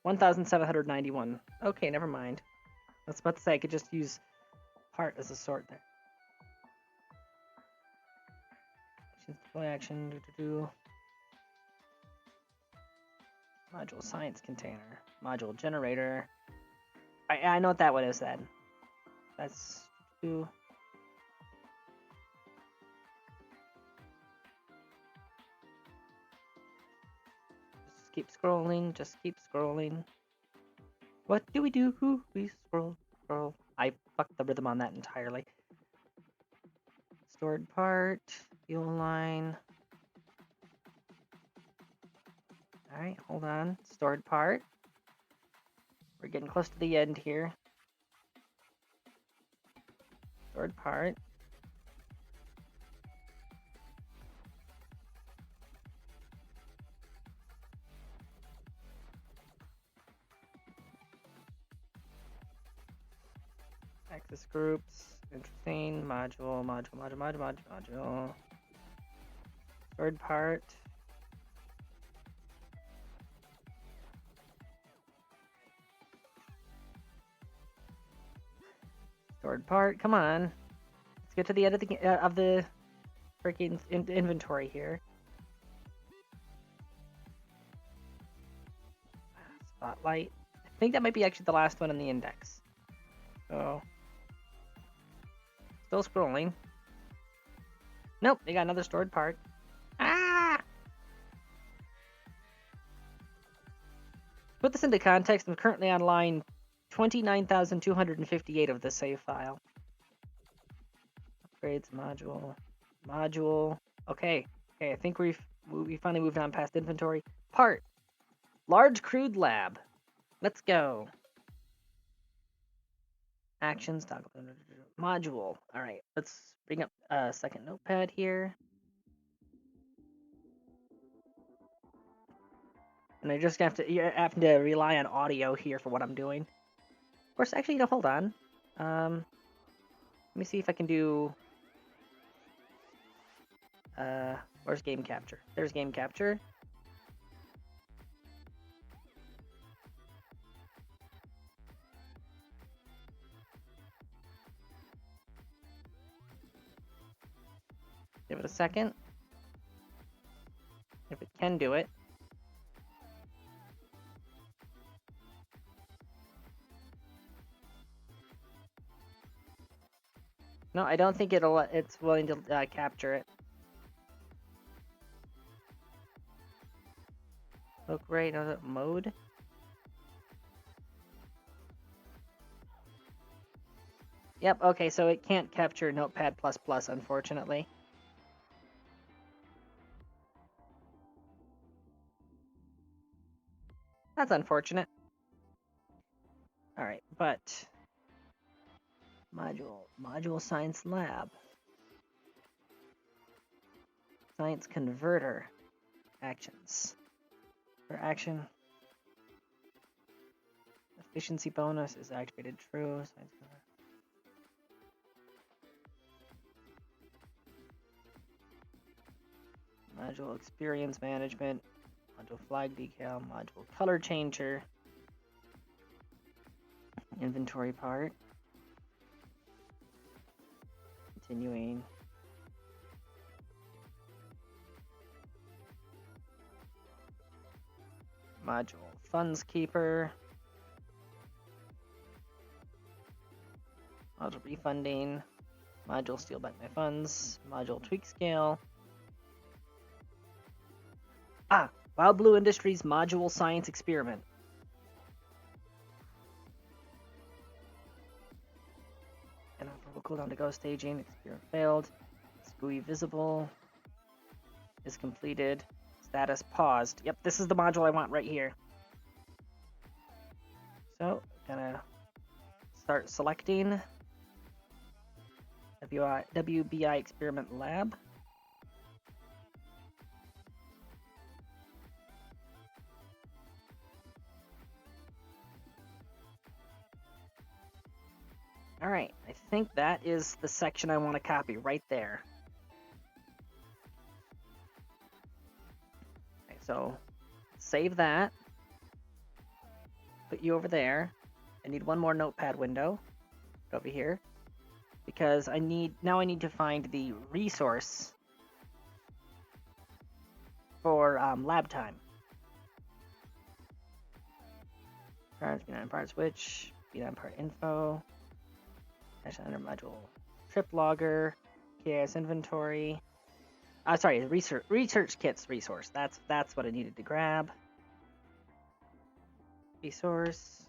1,791. Okay, never mind. I was about to say I could just use part as a sort there. Deploy action. Module science container. Module generator. I know what that one is then. That's two. Just keep scrolling. Just keep scrolling. What do? We scroll. I fucked the rhythm on that entirely. Stored part. Fuel line. Alright, hold on. Stored part. We're getting close to the end here. Stored part. Access groups. Interesting. Module. Third part. Stored part. Come on. Let's get to the end of the freaking inventory here. Spotlight. I think that might be actually the last one in the index. So, still scrolling. Nope, they got another stored part. Ah! Put this into context, I'm currently on line 29,258 of the save file. Upgrades, module. Okay, I think we finally moved on past inventory. Part. Large crude lab. Let's go. Actions, toggle, module. All right, let's bring up a second notepad here. And I just have to rely on audio here for what I'm doing. Of course, actually, no, hold on. Let me see if I can do. Where's game capture? There's game capture. Give it a second. If it can do it. No, I don't think it's willing to capture it. Look right on the mode. Yep, okay, so it can't capture Notepad++, unfortunately. That's unfortunate. Alright, but... Module Science Lab. Science Converter. Actions. For action. Efficiency bonus is activated true. Science Converter. Module Experience Management. Module Flag Decal. Module Color Changer. Inventory part. Continuing. Module Funds Keeper. Module Refunding. Module Steal Back My Funds. Module Tweak Scale. Wild Blue Industries Module Science Experiment. And cooldown to go staging. Experiment failed. SPUI visible. Is completed. Status paused. Yep, this is the module I want right here. So, gonna start selecting WBI Experiment Lab. Alright, I think that is the section I want to copy right there. Okay, so save that. Put you over there. I need one more notepad window over here because I need to find the resource for lab time. Parts, B9 part switch, B9 part info. Under module trip logger, KS inventory. Sorry, research kits resource. That's what I needed to grab. Resource.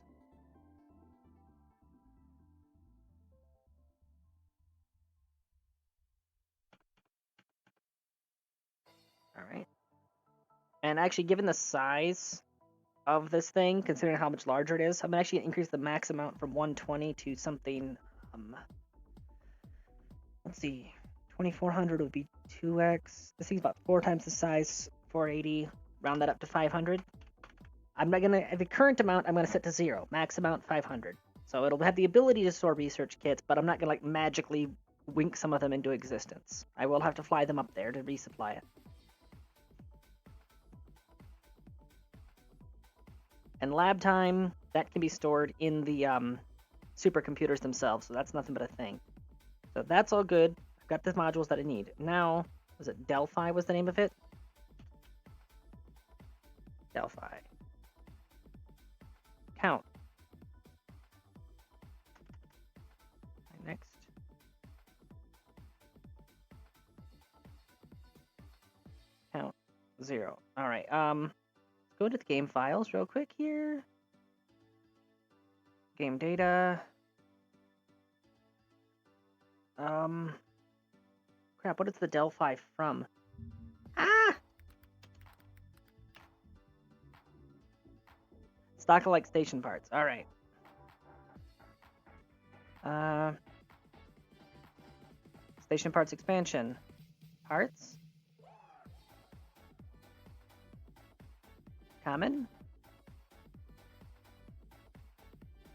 All right. And actually, given the size of this thing, considering how much larger it is, I'm actually gonna increase the max amount from 120 to something. Let's see, 2400 would be 2x. This thing's about 4 times the size, 480. Round that up to 500. I'm not gonna, the current amount I'm gonna set to 0. Max amount 500. So it'll have the ability to store research kits, but I'm not gonna like magically wink some of them into existence. I will have to fly them up there to resupply it. And lab time, that can be stored in the supercomputers themselves, so that's nothing but a thing. So that's all good. I've got the modules that I need. Now, was it Delphi was the name of it? Delphi. Count. Next. Count. 0. Alright, go to the game files real quick here. Game data. Crap, what is the Delphi from? Ah! Stock-alike station parts. Alright. Station parts expansion. Parts. Common.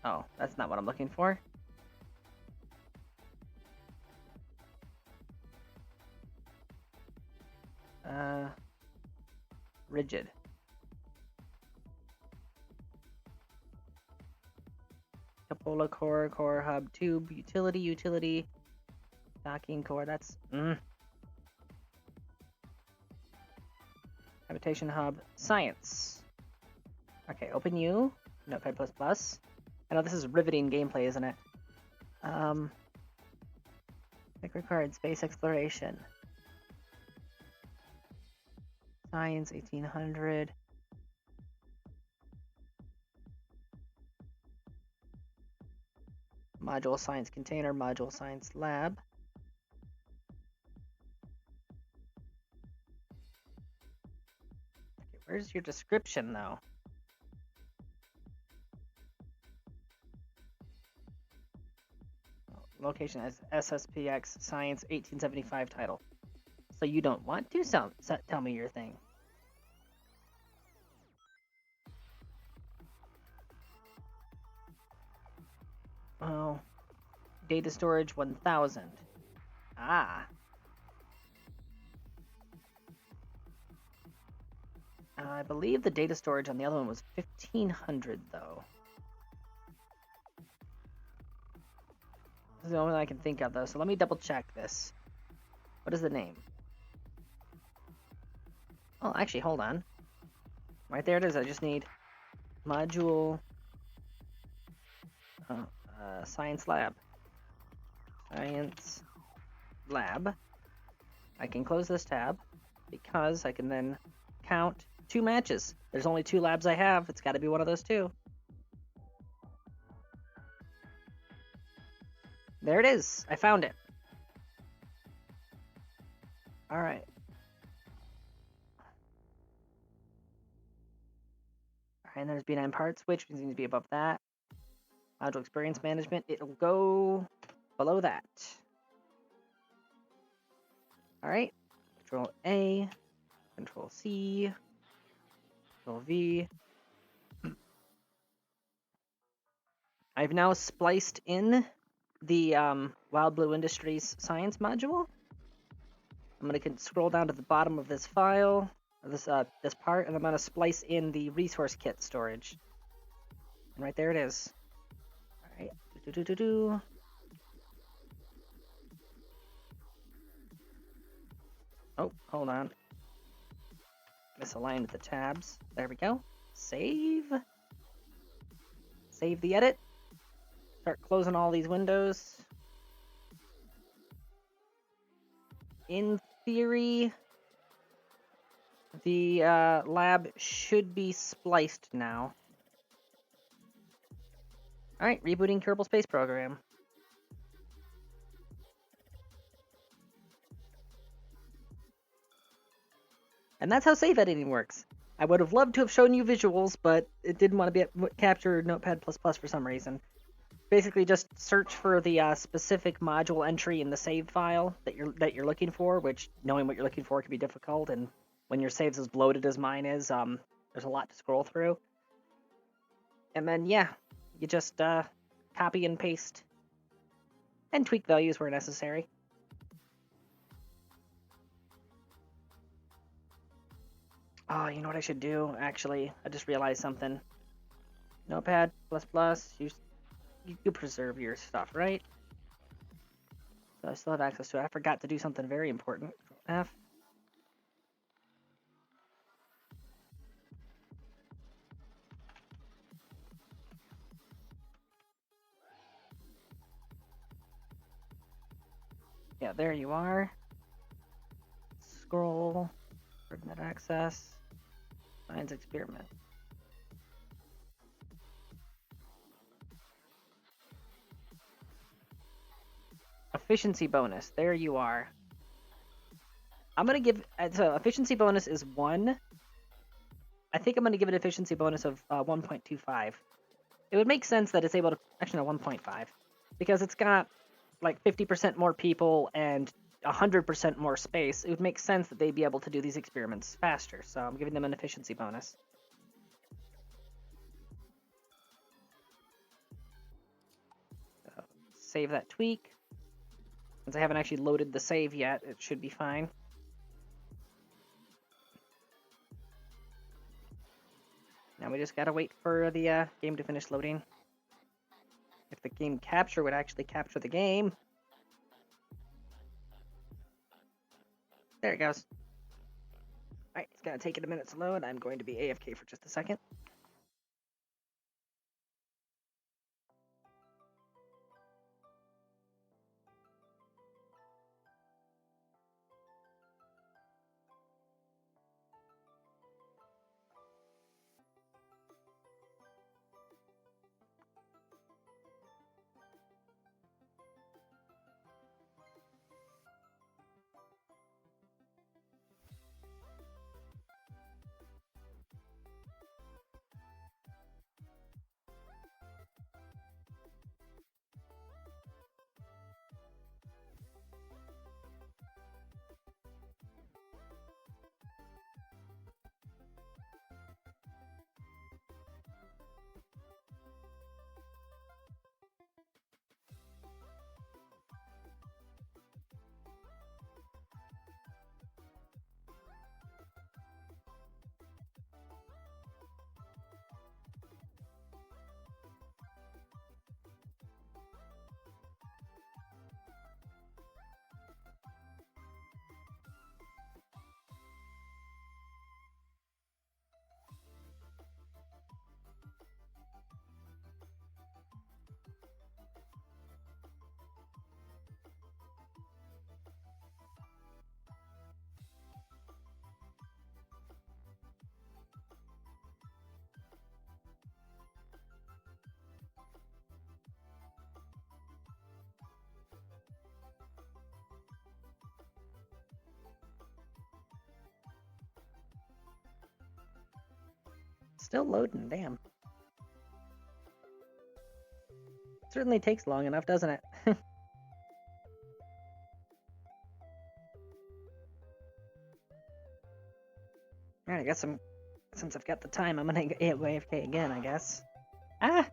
Oh, that's not what I'm looking for. Rigid. Cupola core, core hub, tube, utility, docking core, that's... Habitation hub, science. Okay, open U, Notepad++. I know this is riveting gameplay, isn't it? Like required space exploration. Science, 1800. Module science container, module science lab. Okay, where's your description, though? Location as SSPX Science 1875 title. So you don't want to tell me your thing. Oh, data storage 1000. Ah. I believe the data storage on the other one was 1500 though. This is the only one I can think of though, so let me double check this. What is the name? Oh, actually, hold on. Right there it is. I just need module science lab. Science lab. I can close this tab because I can then count 2 matches. There's only 2 labs I have. It's got to be one of those 2. There it is. I found it. All right. And there's B9 parts, which needs to be above that. Module experience management, it'll go below that. All right, Control A, Control C, Control V. I've now spliced in the Wild Blue Industries science module. I'm going to scroll down to the bottom of this file, this part, and I'm going to splice in the resource kit storage. And right there it is. All right. Oh, hold on. Misaligned the tabs. There we go. Save. Save the edit. Start closing all these windows. In theory, the lab should be spliced now. Alright, rebooting Kerbal Space Program. And that's how save editing works. I would have loved to have shown you visuals, but it didn't want to be capture Notepad++ for some reason. Basically, just search for the specific module entry in the save file that you're looking for, which knowing what you're looking for can be difficult, and when your save's as bloated as mine is, there's a lot to scroll through. And then, yeah, you just copy and paste, and tweak values where necessary. Oh, you know what I should do? Actually, I just realized something. Notepad++, you preserve your stuff, right? So I still have access to it. I forgot to do something very important. F. Yeah, there you are. Scroll. Coordinate access. Science experiment. Efficiency bonus. There you are. I'm going to give... So, efficiency bonus is 1. I think I'm going to give it efficiency bonus of 1.25. It would make sense that it's able to... Actually, no, 1.5. Because it's got, like, 50% more people and 100% more space. It would make sense that they'd be able to do these experiments faster. So I'm giving them an efficiency bonus. So, save that tweak. Since I haven't actually loaded the save yet, it should be fine. Now we just gotta wait for the game to finish loading. If the game capture would actually capture the game. There it goes. Alright, it's gonna take it a minute to load. I'm going to be AFK for just a second. Still loading, damn. Certainly takes long enough, doesn't it? Alright, I guess since I've got the time, I'm gonna AFK again, I guess. Ah!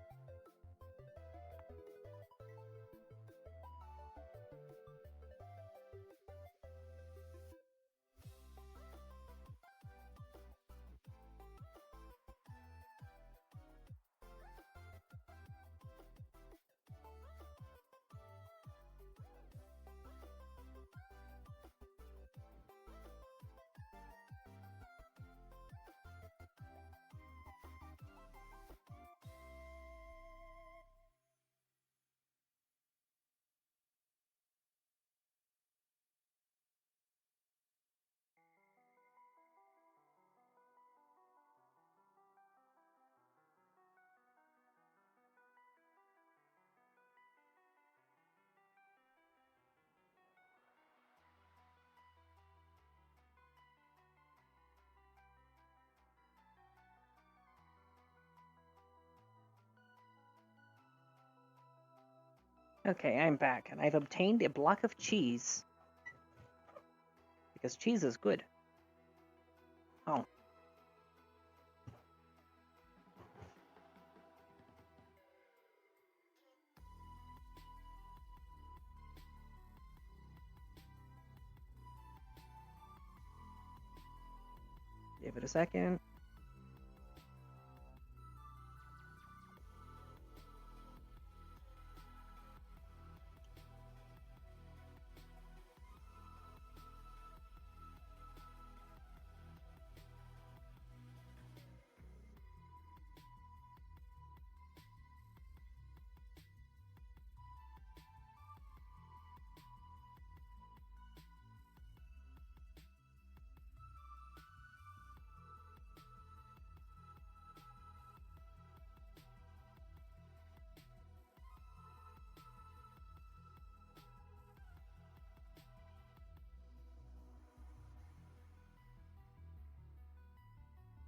Okay, I'm back, and I've obtained a block of cheese. Because cheese is good. Oh. Give it a second.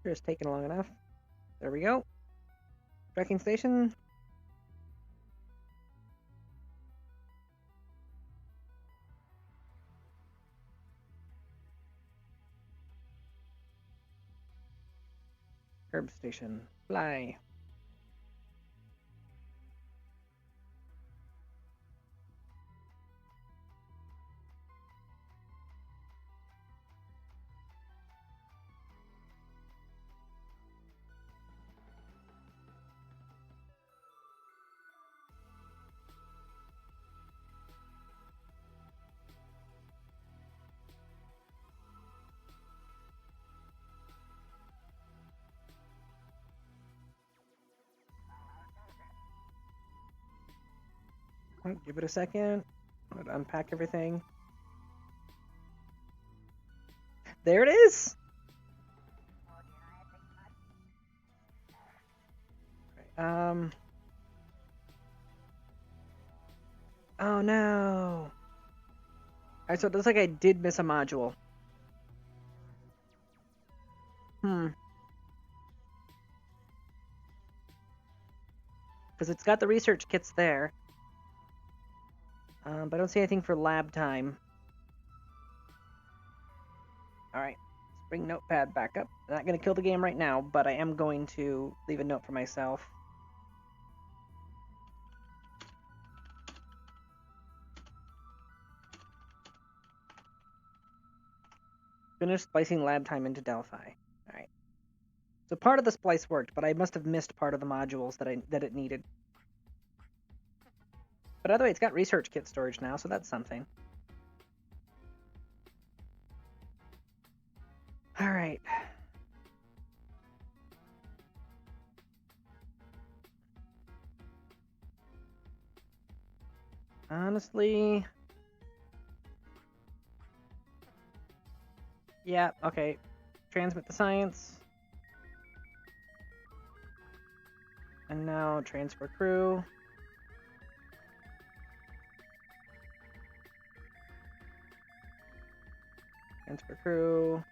Just taking long enough. There we go. Tracking station. Herb station. Fly. Give it a second. I'm gonna unpack everything. There it is! Right, oh no! Alright, so it looks like I did miss a module. Because it's got the research kits there. But I don't see anything for lab time. Alright, let's bring Notepad back up. I'm not going to kill the game right now, but I am going to leave a note for myself. Finish splicing lab time into Delphi. Alright. So part of the splice worked, but I must have missed part of the modules that it needed. But either way, it's got research kit storage now, so that's something. Alright. Honestly... Yeah, okay. Transmit the science. And now transfer crew. Transfer crew.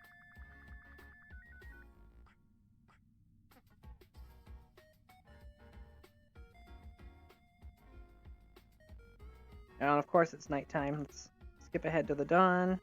And of course it's nighttime. Let's skip ahead to the dawn.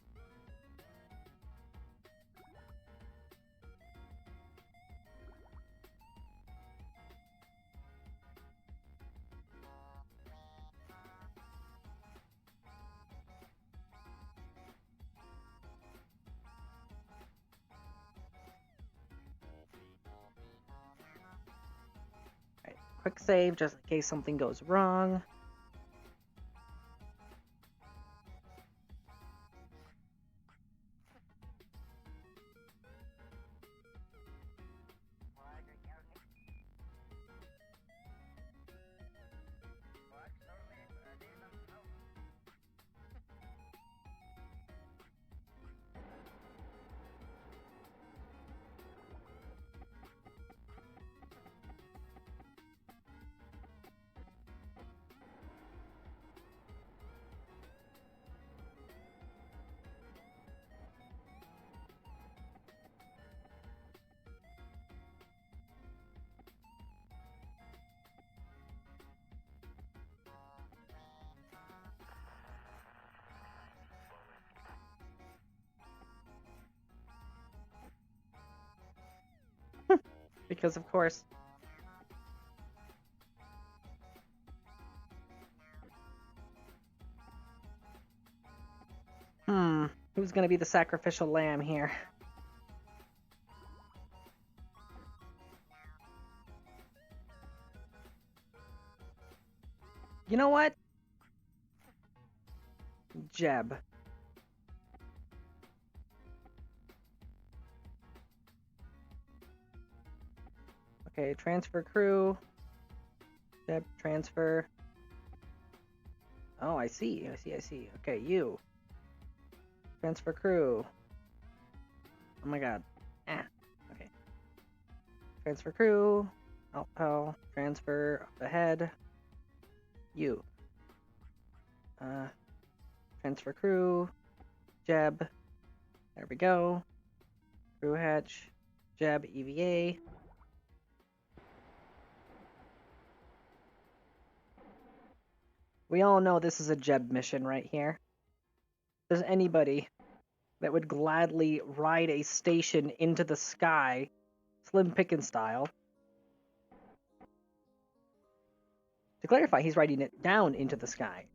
Alright, quick save just in case something goes wrong. Because of course. Who's gonna be the sacrificial lamb here? You know what? Jeb. Okay, transfer crew. Jeb, transfer. Oh, I see. I see. Okay, you. Transfer crew. Oh my god. Okay. Transfer crew. Outpel. Transfer up ahead. You. Transfer crew. Jeb. There we go. Crew hatch. Jeb, EVA. We all know this is a Jeb mission right here. If there's anybody that would gladly ride a station into the sky, Slim Pickens style. To clarify, he's riding it down into the sky.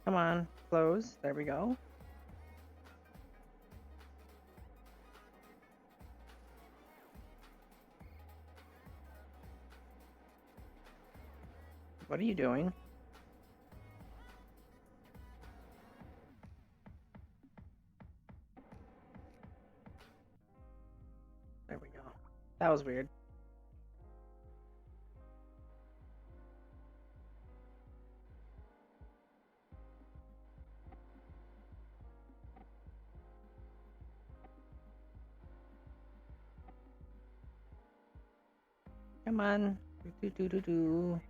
Come on, close. There we go. What are you doing? There we go. That was weird. Come on. Do.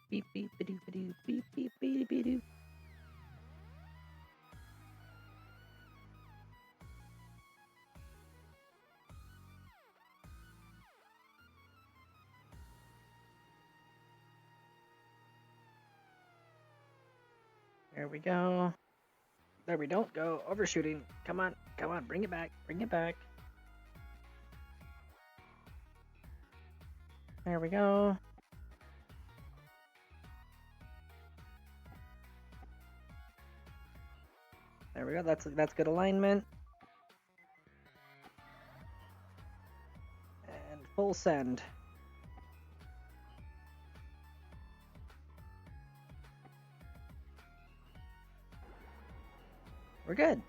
Beep beep beep beep beep beep beep beep. There we go. There we don't go. Overshooting. Come on. Come on. Bring it back. Bring it back. There we go. There we go. That's good alignment. And full send. We're good.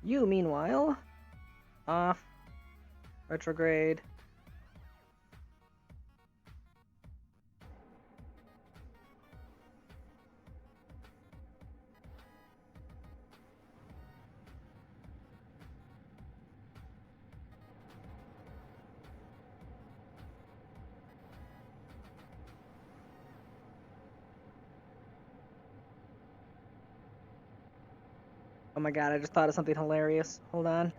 You, meanwhile, off. Retrograde. Oh my god, I just thought of something hilarious. Hold on.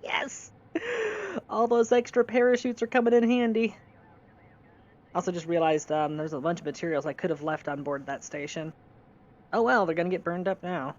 Yes! All those extra parachutes are coming in handy. Also just realized there's a bunch of materials I could have left on board that station. Oh well, they're gonna get burned up now.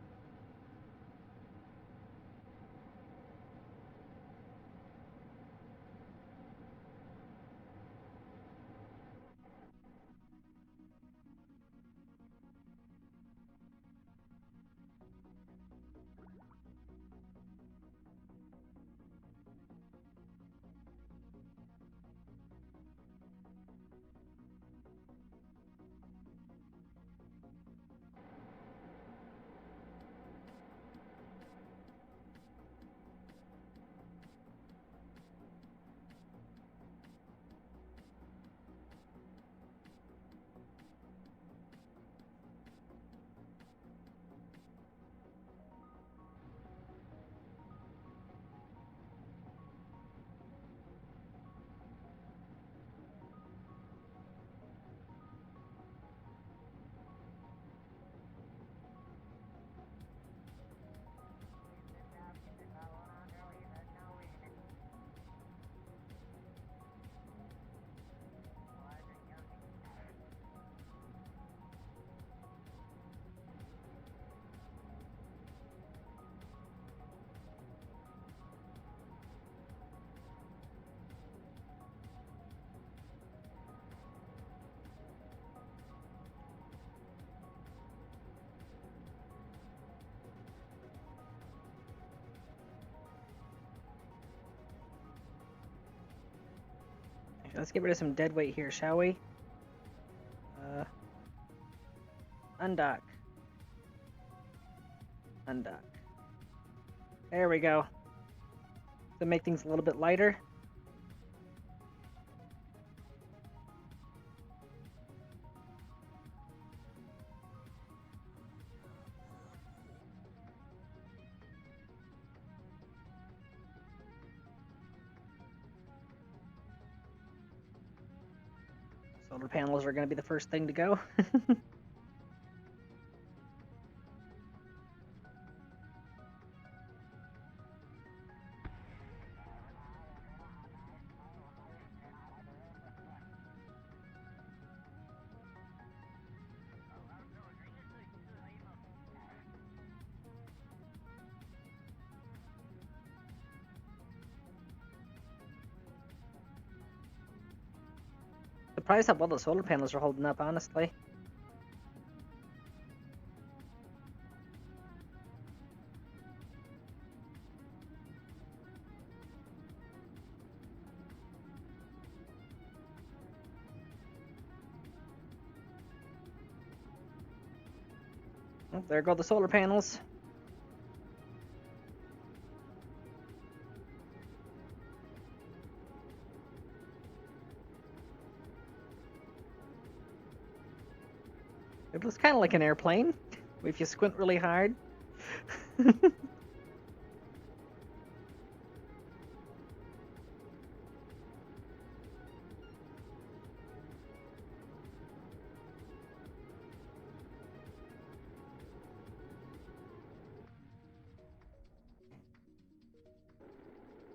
Let's get rid of some dead weight here, shall we? Undock. Undock. There we go. To make things a little bit lighter. Solar panels are going to be the first thing to go. Surprised how well the solar panels are holding up, honestly. Oh, there go the solar panels. It looks kind of like an airplane, if you squint really hard.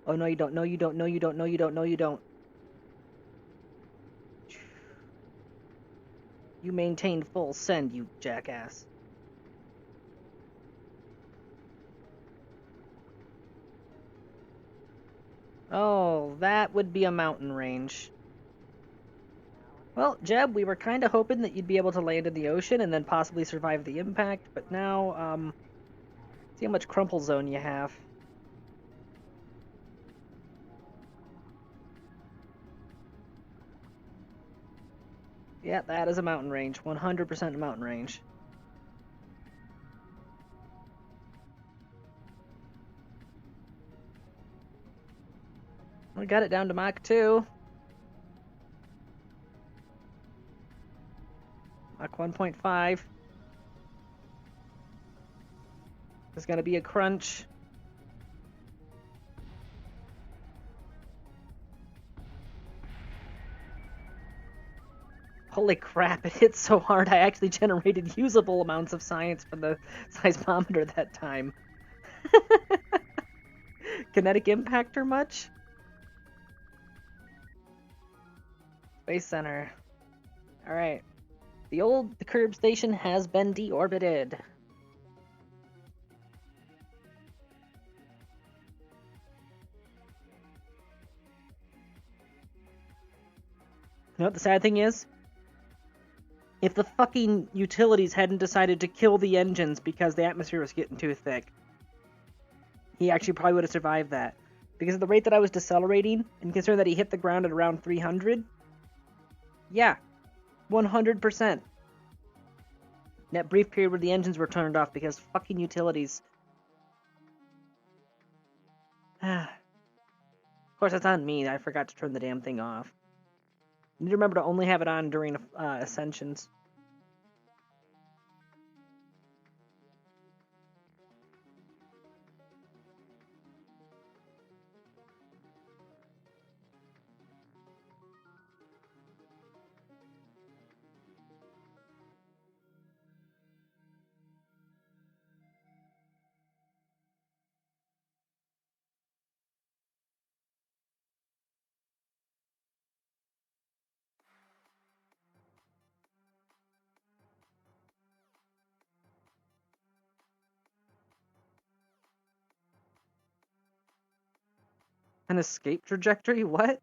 Oh, no, you don't. No, you don't. No, you don't. No, you don't. No, you don't. You maintained full send, you jackass. Oh, that would be a mountain range. Well, Jeb, we were kind of hoping that you'd be able to land in the ocean and then possibly survive the impact, but now, see how much crumple zone you have. Yeah, that is a mountain range. 100% a mountain range. We got it down to Mach 2. Mach 1.5. There's gonna be a crunch. Holy crap, it hit so hard I actually generated usable amounts of science for the seismometer that time. Kinetic impactor much? Space Center. Alright. The Kerb station has been deorbited. You know what the sad thing is? If the fucking utilities hadn't decided to kill the engines because the atmosphere was getting too thick, he actually probably would have survived that. Because of the rate that I was decelerating, and considering that he hit the ground at around 300, yeah, 100%. That brief period where the engines were turned off because fucking utilities. Of course, that's on me. I forgot to turn the damn thing off. You need to remember to only have it on during ascensions. An escape trajectory? What?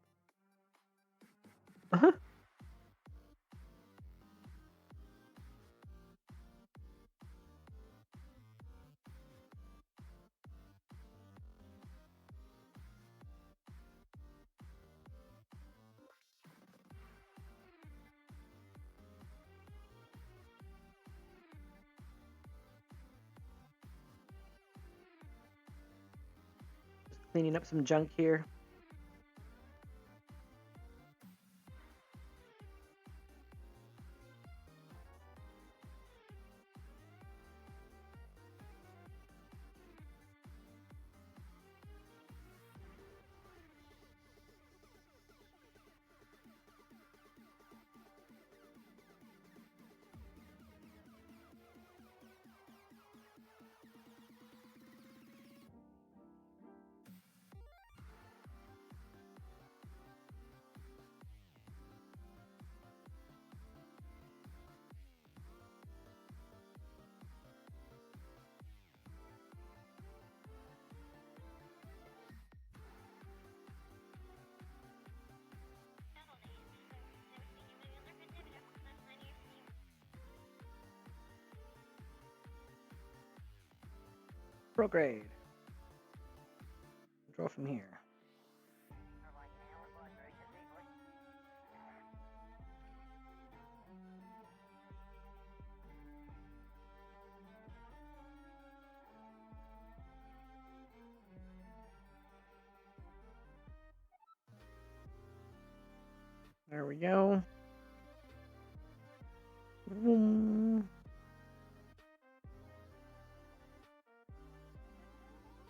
Uh-huh. Cleaning up some junk here. Prograde. Draw from here. There we go. Vroom.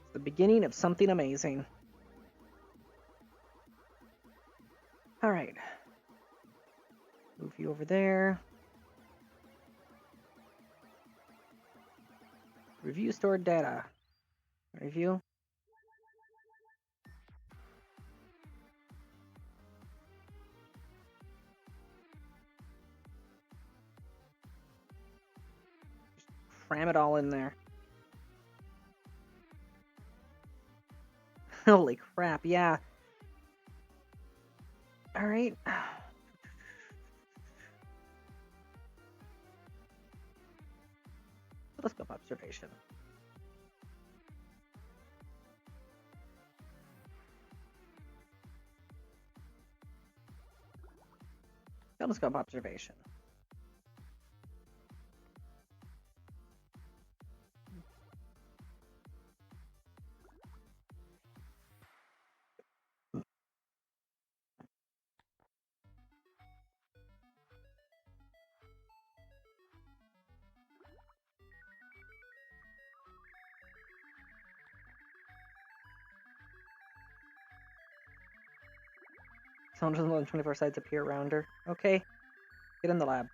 It's the beginning of something amazing. All right. Move you over there. Review stored data. Review. Just cram it all in there. Holy crap, yeah. All right. Telescope observation. Telescope observation. Someone doesn't let 24 sides appear around her. Okay. Get in the lab.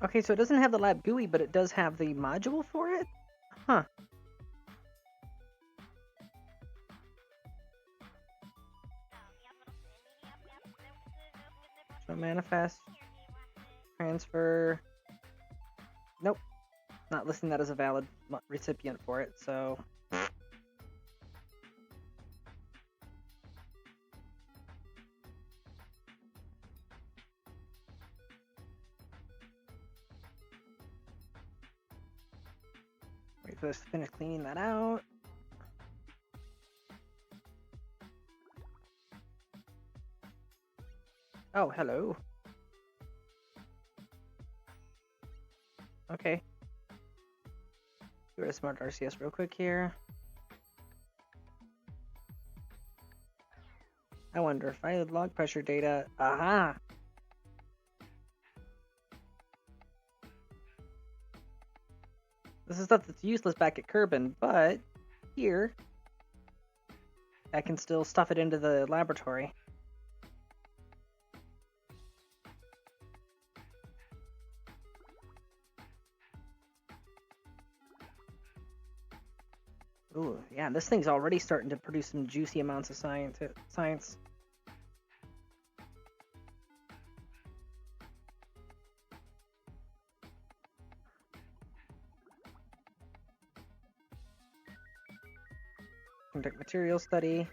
Okay, so it doesn't have the lab GUI, but it does have the module for it? Huh. So manifest, transfer. Nope. Not listing that as a valid recipient for it, so. Wait for us to finish cleaning that out. Oh, hello. Okay. Do a smart RCS real quick here. I wonder if I had log pressure data. Aha! This is stuff that's useless back at Kerbin, but here I can still stuff it into the laboratory. Ooh, yeah, this thing's already starting to produce some juicy amounts of science. Conduct material study.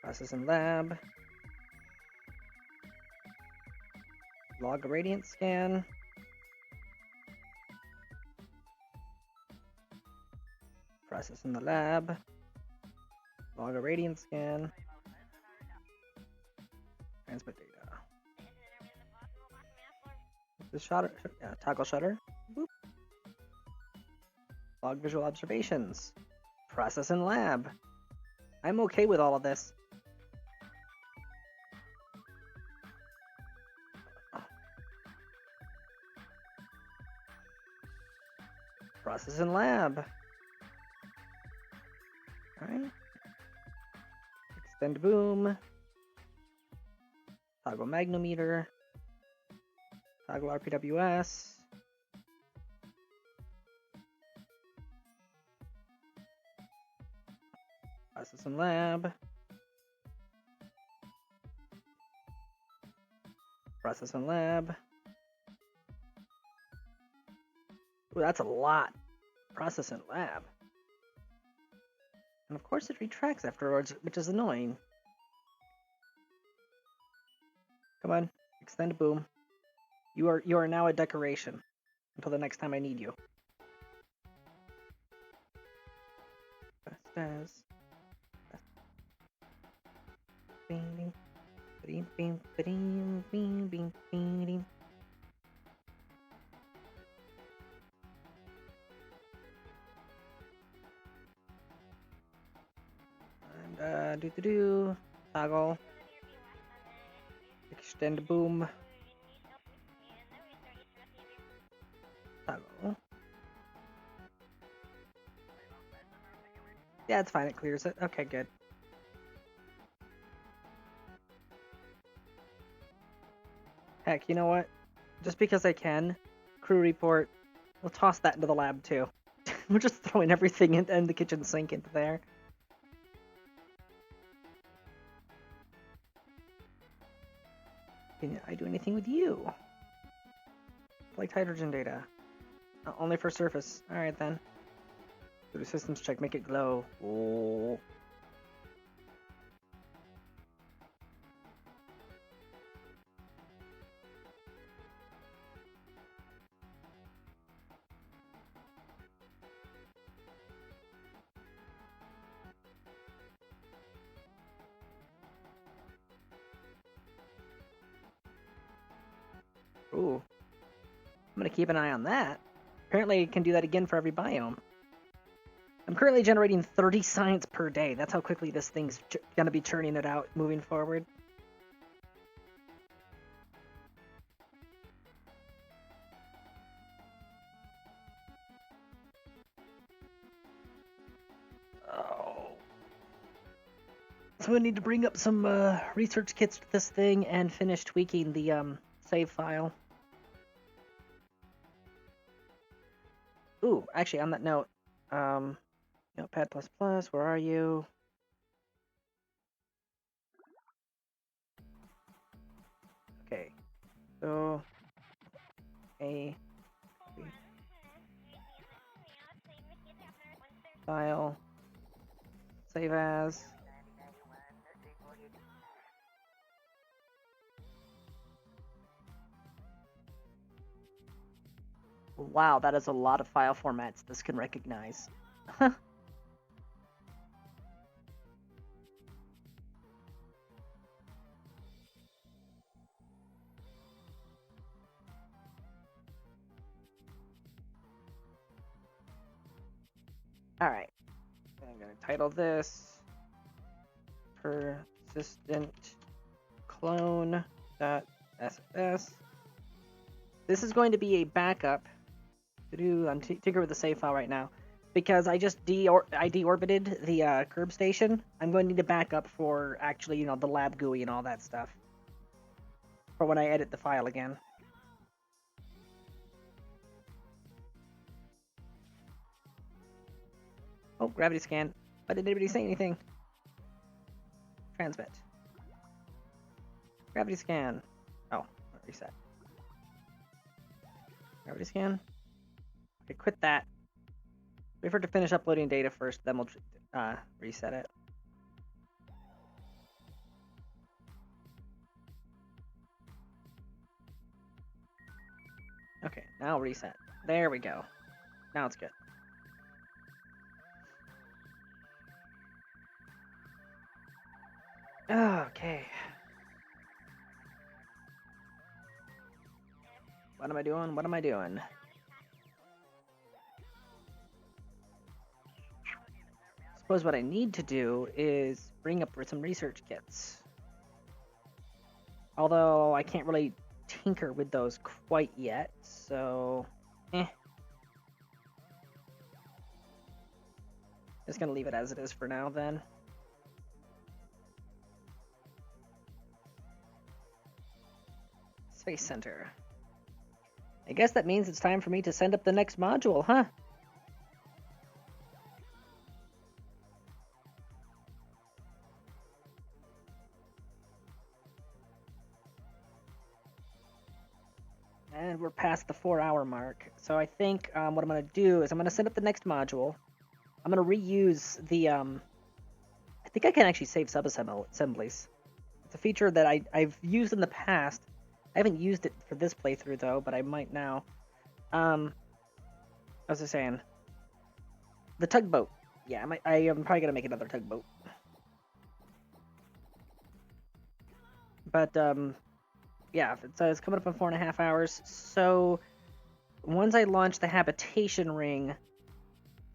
Process in lab. Log a radiant scan. Process in the lab. Log a radiant scan. Transmit data. The shutter, yeah, toggle shutter. Boop. Log visual observations. Process in lab. I'm okay with all of this. Process in lab. Alright. Extend boom. Toggle magnometer. Toggle RPWS. Process in lab. Process in lab. Ooh, that's a lot. Process in lab. And of course it retracts afterwards, which is annoying. Come on, extend boom. You are now a decoration until the next time I need you. Stairs. Bing, bing, bing, bing, bing, bing, bing. And do toggle. Extend boom. Toggle. Yeah, it's fine. It clears it. Okay, good. Heck, you know what? Just because I can, crew report, we'll toss that into the lab too. We're just throwing everything in the kitchen sink into there. Can I do anything with you? Like hydrogen data. Only for surface. Alright then. Do the systems check, make it glow. Oh. Ooh. I'm gonna keep an eye on that. Apparently it can do that again for every biome. I'm currently generating 30 science per day. That's how quickly this thing's gonna be churning it out moving forward. Oh. So I need to bring up some research kits to this thing and finish tweaking the save file. Ooh, actually on that note, Notepad++, where are you? Okay, so file, save as. Wow, that is a lot of file formats this can recognize. Alright, I'm going to title this persistent clone.ss. This is going to be a backup. I'm tinkering with the save file right now because I just deorbited the Kerb station. I'm going to need a backup for actually, the lab GUI and all that stuff for when I edit the file again. Oh, gravity scan. Why didn't anybody say anything? Transmit. Gravity scan. Oh, reset. Gravity scan. Okay, quit that. Wait for it to finish uploading data first, then we'll reset it. Okay, now reset. There we go. Now it's good. Okay. What am I doing? What am I doing? Suppose what I need to do is bring up some research kits. Although I can't really tinker with those quite yet, so just gonna leave it as it is for now then. Space Center. I guess that means it's time for me to send up the next module, huh? And we're past the 4-hour mark. So I think what I'm going to do is I'm going to send up the next module. I'm going to reuse the... I think I can actually save sub-assemblies. It's a feature that I've used in the past. I haven't used it for this playthrough, though, but I might now. What was I saying? The tugboat. Yeah, I am probably going to make another tugboat. But, yeah, it's coming up in 4.5 hours. So once I launch the habitation ring,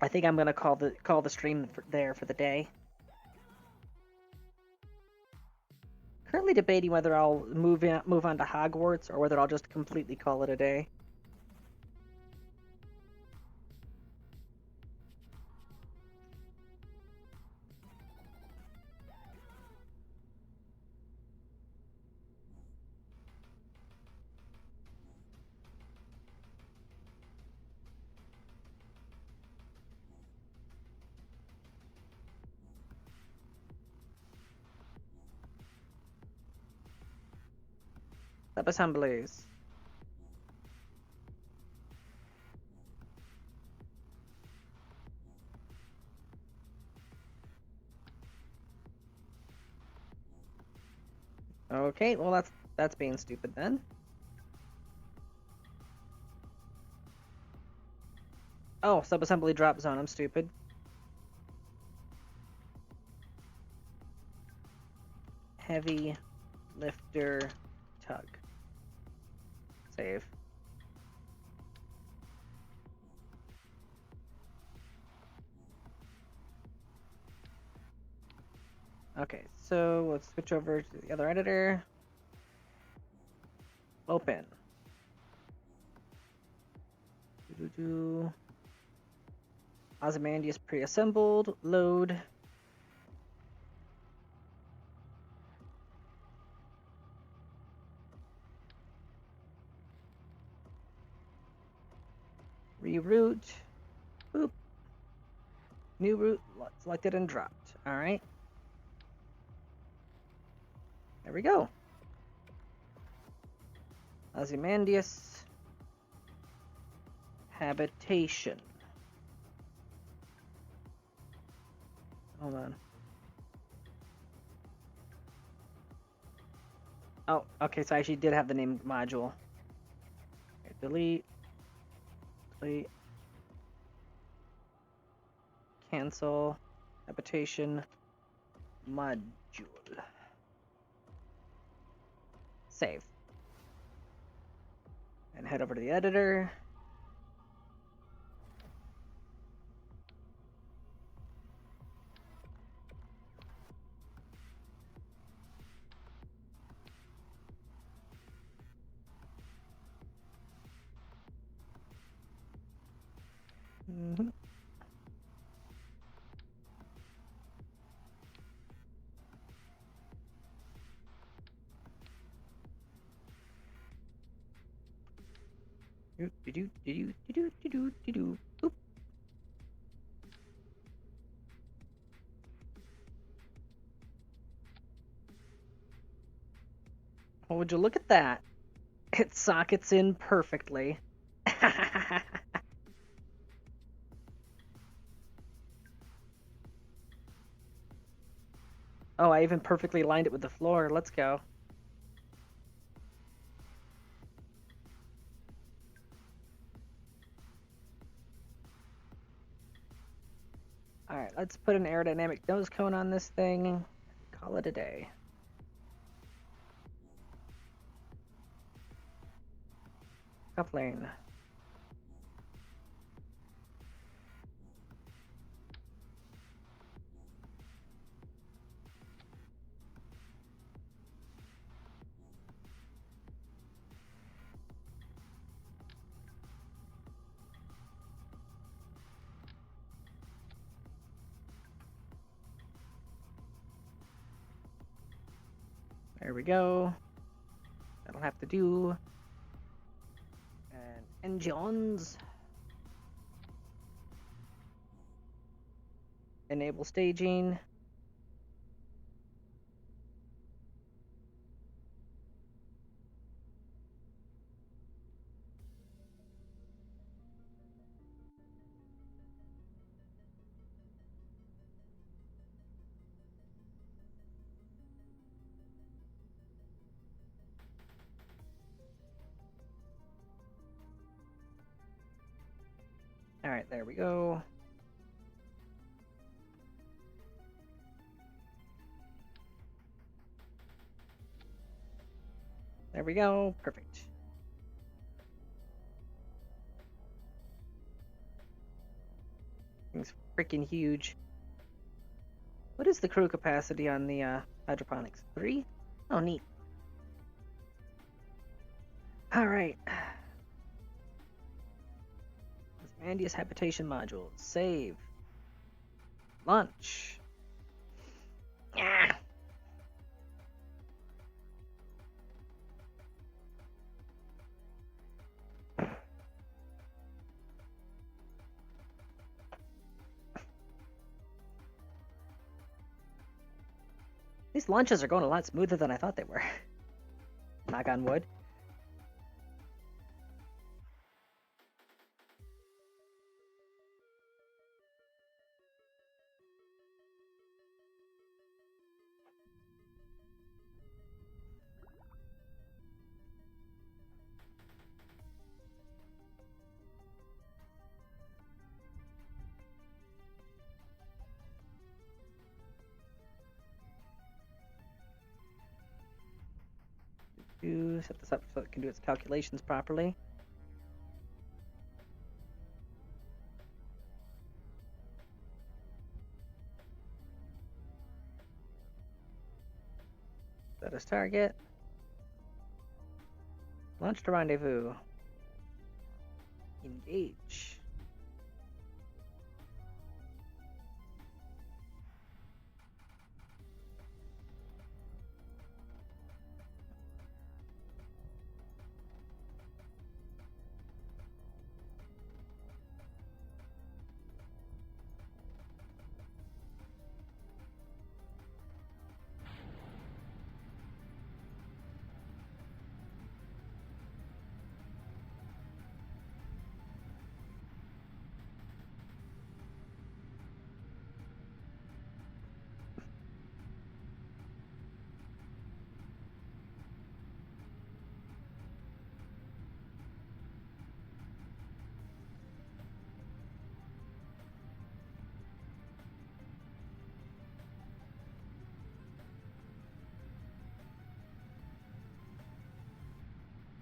I think I'm gonna call the stream there for the day. Currently debating whether I'll move on to Hogwarts or whether I'll just completely call it a day. Sub-assemblies. Okay, well that's being stupid then. Oh, sub-assembly drop zone, I'm stupid. Heavy lifter tug. Save. Okay, so let's switch over to the other editor. Open. Ozymandias pre-assembled. Load. Reroute. Boop. New route selected and dropped. All right. There we go. Ozymandias. Habitation. Hold on. Oh, okay, so I actually did have the name module. Okay, delete. Delete. Cancel. Habitation. Module. Save. And head over to the editor. Mm-hmm. Boop. Well, would you look at that? It sockets in perfectly. Oh, I even perfectly aligned it with the floor. Let's go. Alright, let's put an aerodynamic nose cone on this thing. Call it a day. Coupling. There we go. That'll have to do. And engines. Enable staging. Alright, there we go. There we go. Perfect. Thing's freaking huge. What is the crew capacity on the hydroponics? 3? Oh, neat. Alright. Osmandius habitation module. Save. Launch. Ah. These launches are going a lot smoother than I thought they were. Knock on wood. Set this up so it can do its calculations properly. Set as target. Launch to rendezvous. Engage.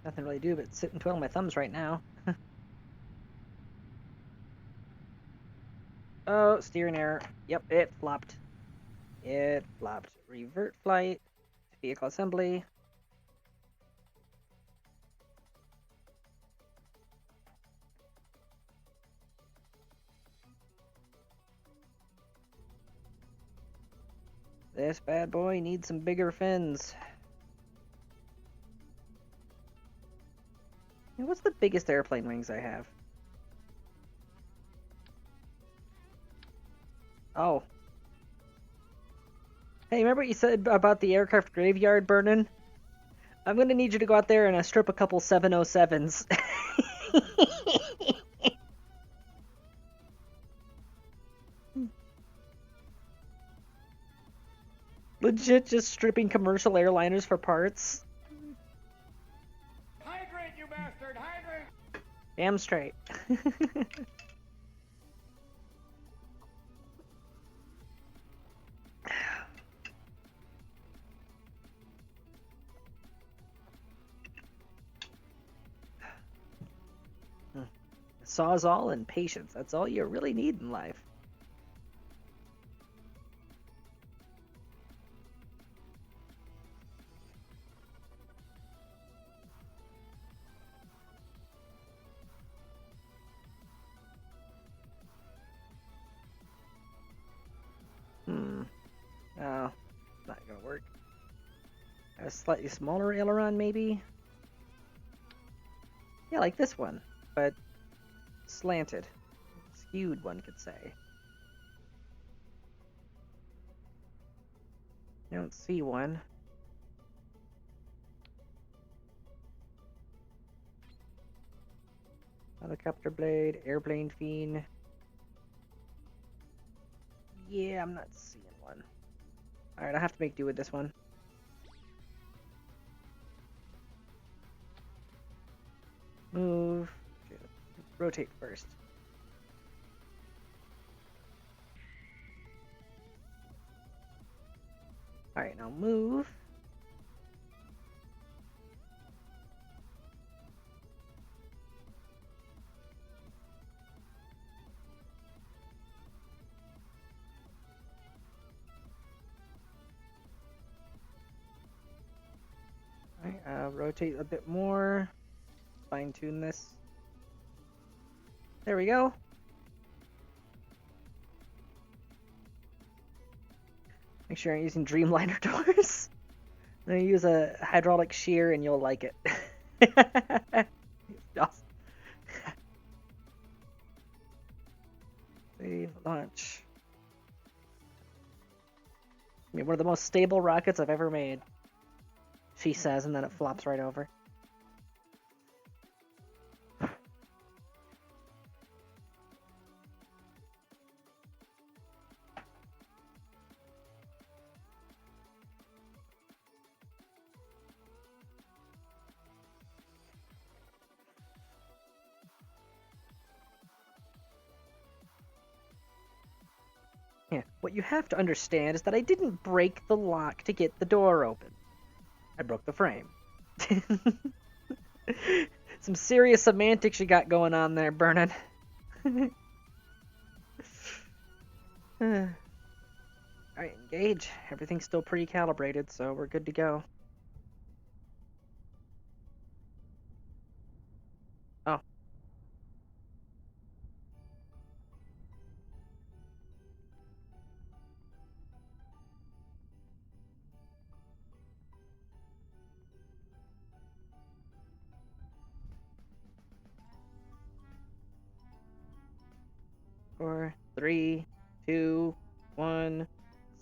Nothing really to do but sit and twiddle my thumbs right now. Oh, steering error. Yep, it flopped. It flopped. Revert flight. Vehicle assembly. This bad boy needs some bigger fins. Hey, what's the biggest airplane wings I have? Oh. Hey, remember what you said about the aircraft graveyard burning? I'm gonna need you to go out there and strip a couple 707s. Legit just stripping commercial airliners for parts. Hydrate, you bastard! Hydrate! Damn straight. Sawzall and patience. That's all you really need in life. Oh, not gonna work. A slightly smaller aileron, maybe? Yeah, like this one, but slanted. Skewed, one could say. I don't see one. Helicopter blade, airplane fiend. Yeah, I'm not seeing one. Alright, I have to make do with this one. Move. Okay, rotate first. Alright, now move. Alright, rotate a bit more. Fine tune this. There we go. Make sure I'm using Dreamliner doors. I'm gonna use a hydraulic shear and you'll like it. Awesome. Save, launch. I mean, one of the most stable rockets I've ever made. She says, and then it flops right over. Yeah, what you have to understand is that I didn't break the lock to get the door open. I broke the frame. Some serious semantics you got going on there, Burnin. Alright, engage. Everything's still pre-calibrated, so we're good to go. Oh. Four, 3, 2, 1,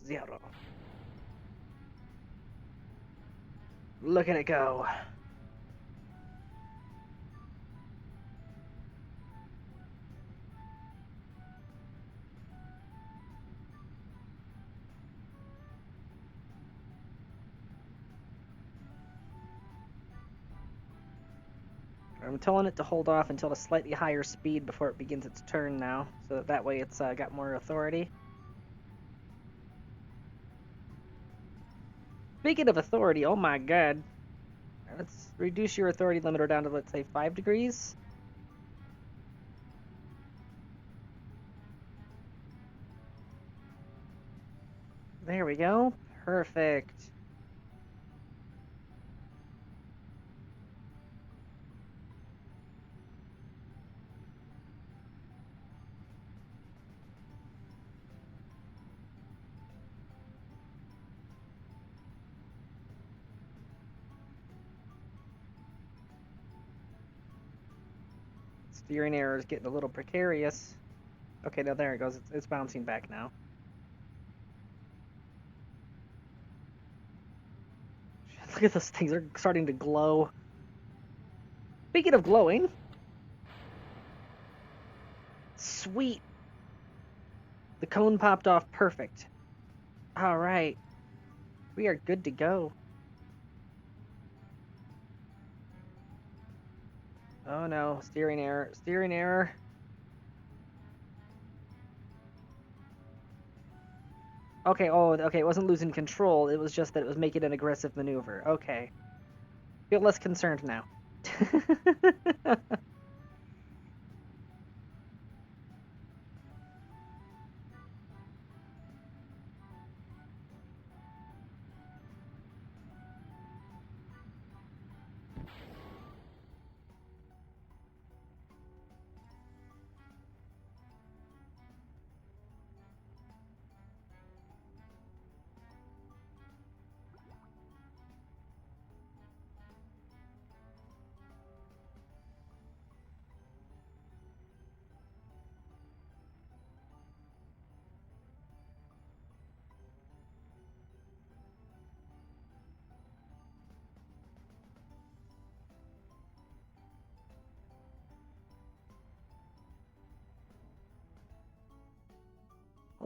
0. Look at it go. I'm telling it to hold off until a slightly higher speed before it begins its turn now, so that way it's got more authority. Speaking of authority, oh my god. Let's reduce your authority limiter down to, let's say, 5 degrees. There we go. Perfect. Steering error is getting a little precarious. Okay, now there it goes. It's bouncing back now. Look at those things. They're starting to glow. Speaking of glowing. Sweet. The cone popped off perfect. Alright. We are good to go. Oh no, steering error. Steering error. Okay, oh, okay, it wasn't losing control. It was just that it was making an aggressive maneuver. Okay. Feel less concerned now.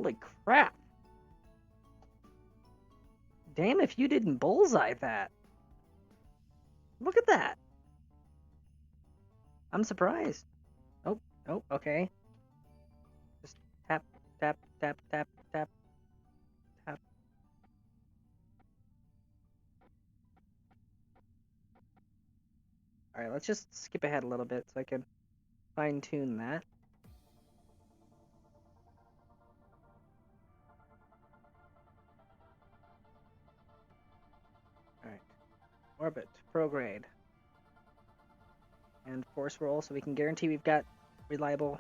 Holy crap. Damn if you didn't bullseye that. Look at that. I'm surprised. Oh, oh, okay. Just tap, tap, tap, tap, tap, tap. Alright, let's just skip ahead a little bit so I can fine-tune that. Alright. Orbit, prograde. And force roll so we can guarantee we've got reliable.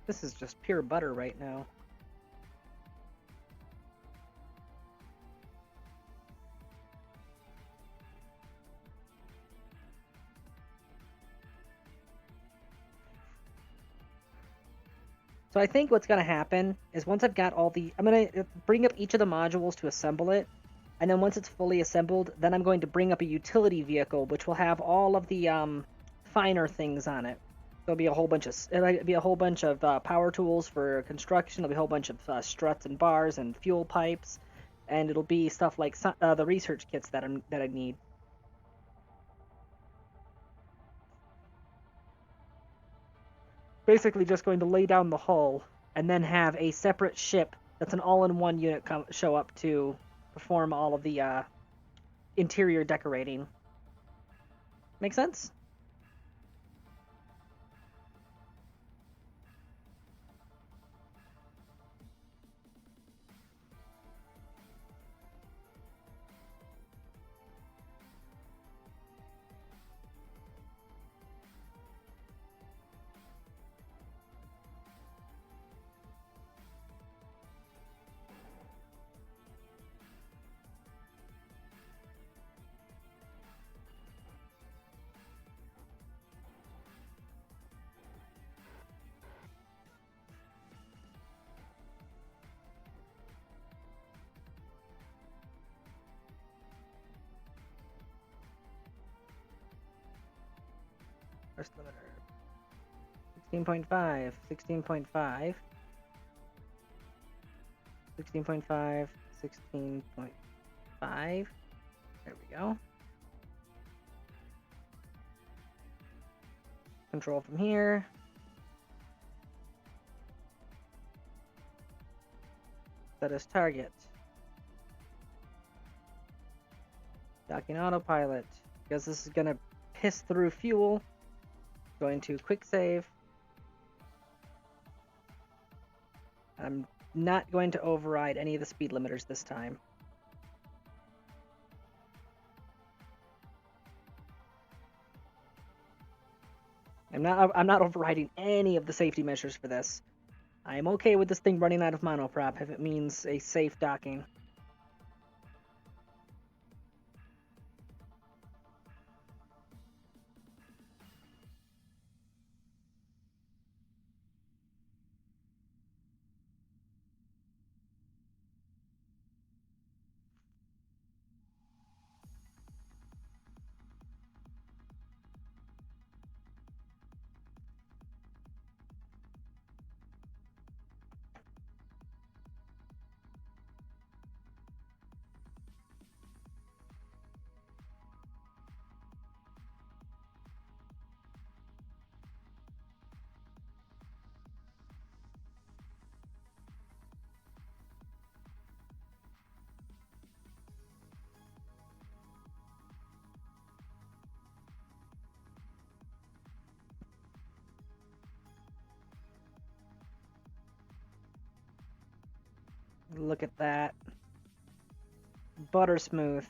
This is just pure butter right now. So I think what's going to happen is once I've got all the... I'm going to bring up each of the modules to assemble it. And then once it's fully assembled, then I'm going to bring up a utility vehicle, which will have all of the finer things on it. There'll be a whole bunch of power tools for construction. There'll be a whole bunch of struts and bars and fuel pipes, and it'll be stuff like the research kits that I need. Basically, just going to lay down the hull and then have a separate ship that's an all-in-one unit show up to perform all of the interior decorating. Make sense? First limiter. 16.5, 16.5, 16.5, 16.5. There we go. Control from here. Set as target. Docking autopilot. Because this is going to piss through fuel. Going to quick save. I'm not going to override any of the speed limiters this time. I'm not overriding any of the safety measures for this. I am okay with this thing running out of monoprop if it means a safe docking. Look at that. Butter smooth.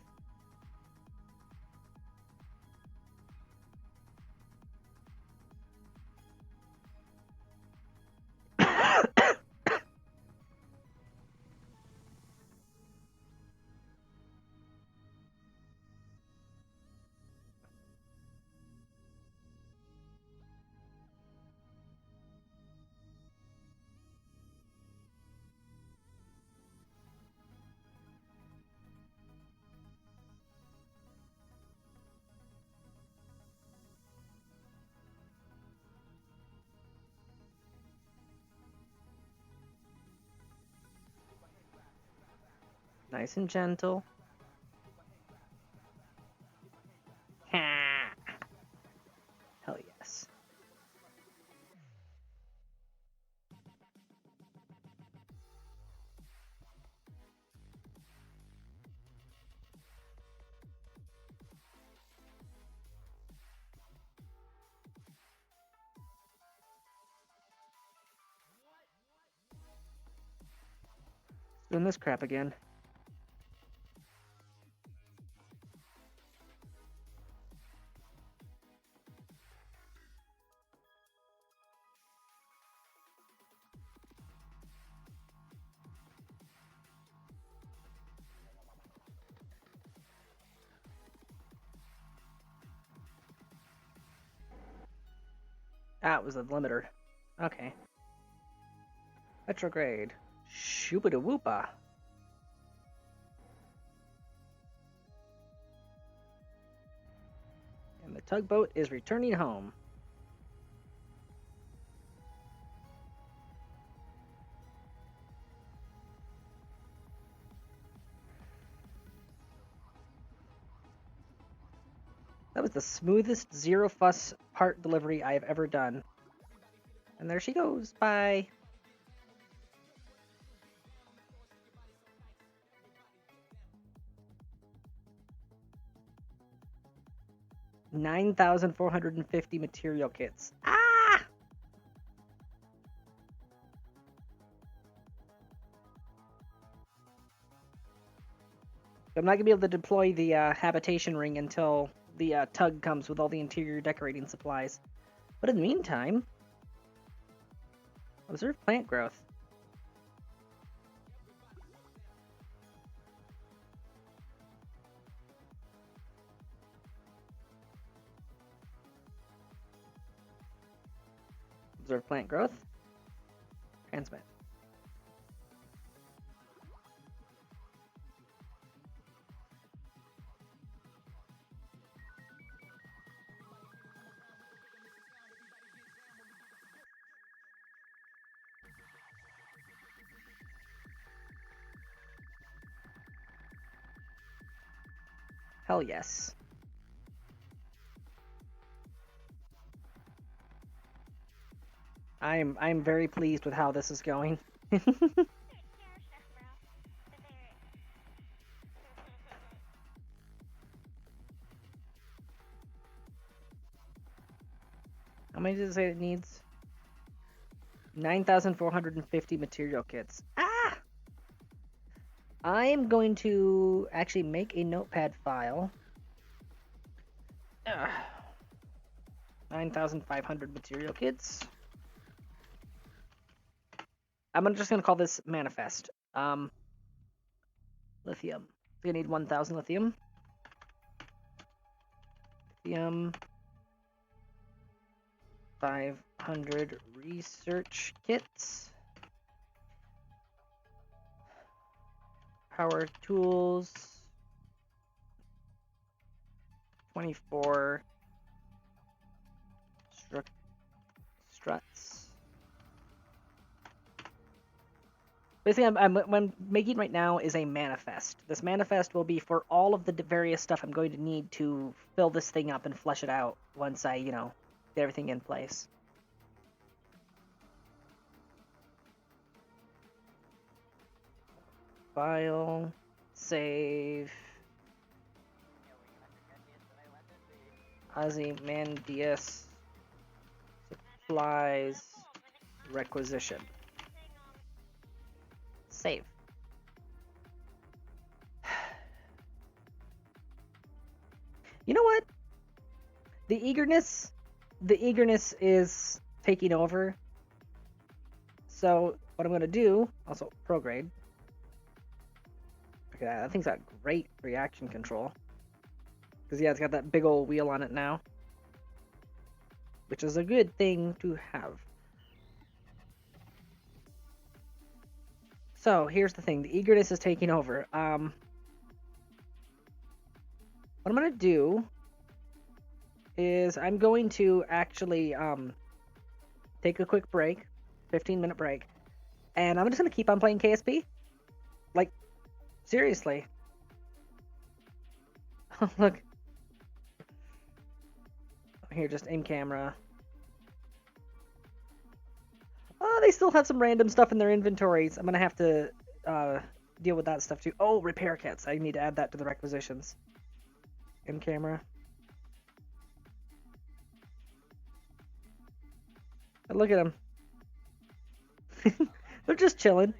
Nice and gentle. Ha! Hell yes. Doing this crap again. That was a limiter. Okay. Retrograde. Shooba-da-whoopa. And the tugboat is returning home. That was the smoothest zero fuss part delivery I have ever done. And there she goes. Bye. $9,450 material kits. Ah! I'm not gonna be able to deploy the habitation ring until the tug comes with all the interior decorating supplies. But in the meantime, observe plant growth. Observe plant growth. Transmit. Hell yes. I'm very pleased with how this is going. How many does it say it needs? 9,450 material kits. Ah! I'm going to actually make a notepad file. 9,500 material kits. I'm just gonna call this manifest. Lithium. We're gonna need 1,000 lithium. Lithium. 500 research kits. Power tools. 24 struts. Basically, what I'm making right now is a manifest. This manifest will be for all of the various stuff I'm going to need to fill this thing up and flesh it out once I, get everything in place. File, save, Ozymandias, supplies, requisition. Save. You know what? The eagerness is taking over. So what I'm gonna do, also prograde. Look at that. That thing's got great reaction control. Because yeah, it's got that big old wheel on it now, which is a good thing to have. So here's the thing: the eagerness is taking over. What I'm gonna do is I'm going to actually take a quick break, 15-minute break, and I'm just gonna keep on playing KSP. Like, seriously. Look. Here, just aim camera. Oh, they still have some random stuff in their inventories. I'm gonna have to deal with that stuff too. Oh, repair kits. I need to add that to the requisitions. Aim camera. But look at them. They're just chilling.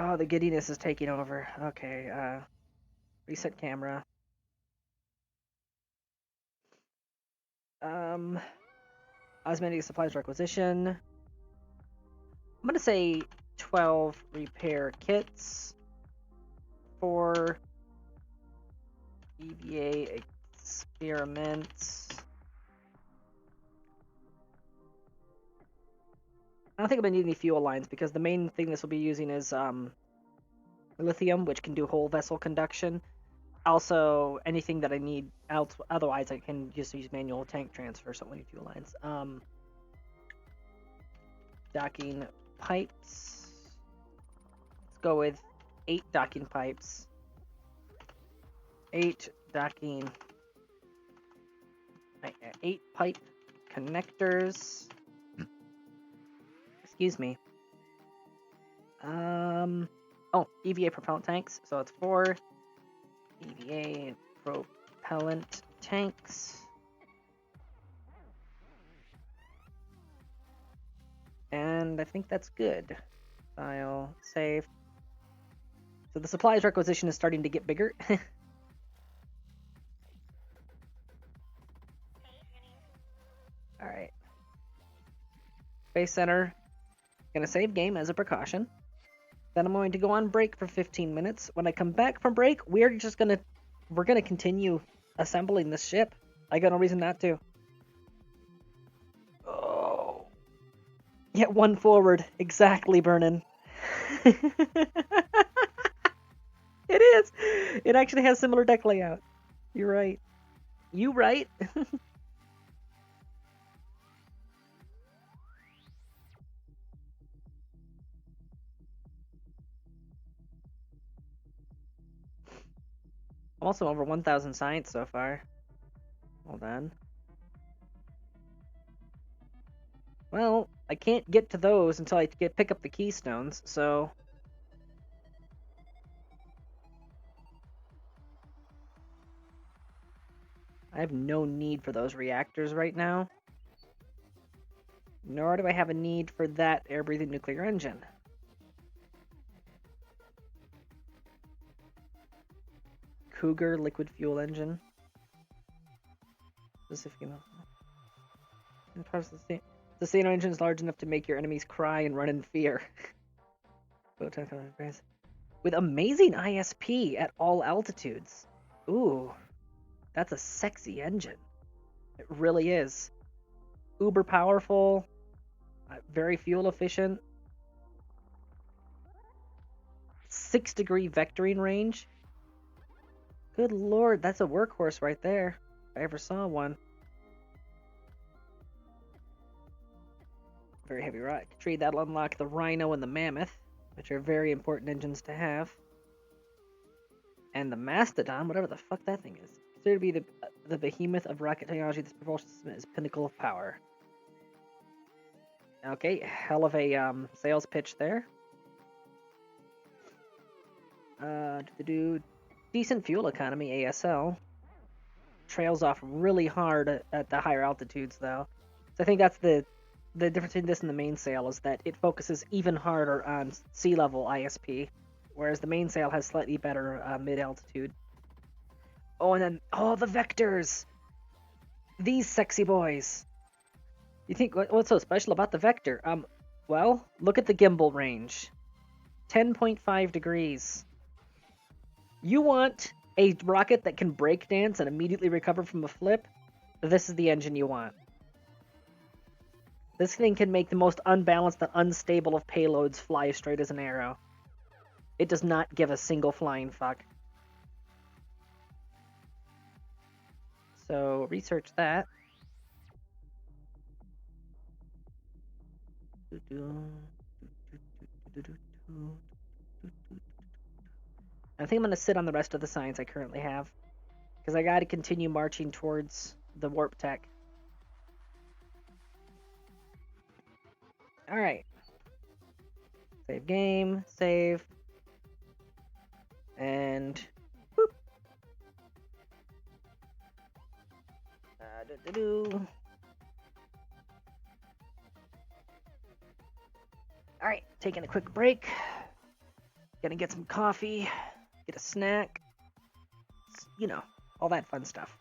Oh, the giddiness is taking over. Okay, reset camera. Osmandic supplies requisition. I'm gonna say 12 repair kits for EVA experiments. I don't think I'm gonna need any fuel lines because the main thing this will be using is lithium, which can do whole vessel conduction. Also, anything that I need else, otherwise I can just use manual tank transfer, so I don't need fuel lines. Docking pipes. Let's go with 8 docking pipes. 8 docking. 8 pipe connectors. Excuse me. Oh, EVA propellant tanks. So it's 4 EVA propellant tanks. And I think that's good. File, save. So the supplies requisition is starting to get bigger. Alright. Space Center. Gonna save game as a precaution. Then I'm going to go on break for 15 minutes. When I come back from break, we're gonna continue assembling this ship. I got no reason not to. Oh. Yet one forward. Exactly, Vernon. It is. It actually has similar deck layout. You're right. You right? I'm also over 1,000 science so far. Hold on. Well, I can't get to those until I pick up the keystones, so... I have no need for those reactors right now. Nor do I have a need for that air-breathing nuclear engine. Cougar liquid fuel engine. Specific the Sano engine is large enough to make your enemies cry and run in fear. With amazing ISP at all altitudes. Ooh, that's a sexy engine. It really is. Uber powerful, very fuel efficient. 6-degree vectoring range. Good lord, that's a workhorse right there. If I ever saw one. Very heavy rocketry. That'll unlock the Rhino and the Mammoth, which are very important engines to have. And the Mastodon, whatever the fuck that thing is. Considered to be the behemoth of rocket technology, this propulsion system is pinnacle of power. Okay, hell of a sales pitch there. Decent fuel economy, ASL. trails off really hard at the higher altitudes, though. So I think that's the difference between this and the mainsail is that it focuses even harder on sea level ISP, whereas the mainsail has slightly better mid altitude. Oh, and then the vectors. These sexy boys. You think what's so special about the vector? Well, look at the gimbal range. 10.5 degrees. You want a rocket that can breakdance and immediately recover from a flip? This is the engine you want. This thing can make the most unbalanced and unstable of payloads fly straight as an arrow. It does not give a single flying fuck. So, research that. I think I'm going to sit on the rest of the science I currently have. Because I got to continue marching towards the warp tech. Alright. Save game, save. And boop. Alright, taking a quick break. Gonna get some coffee, get a snack. You know, all that fun stuff.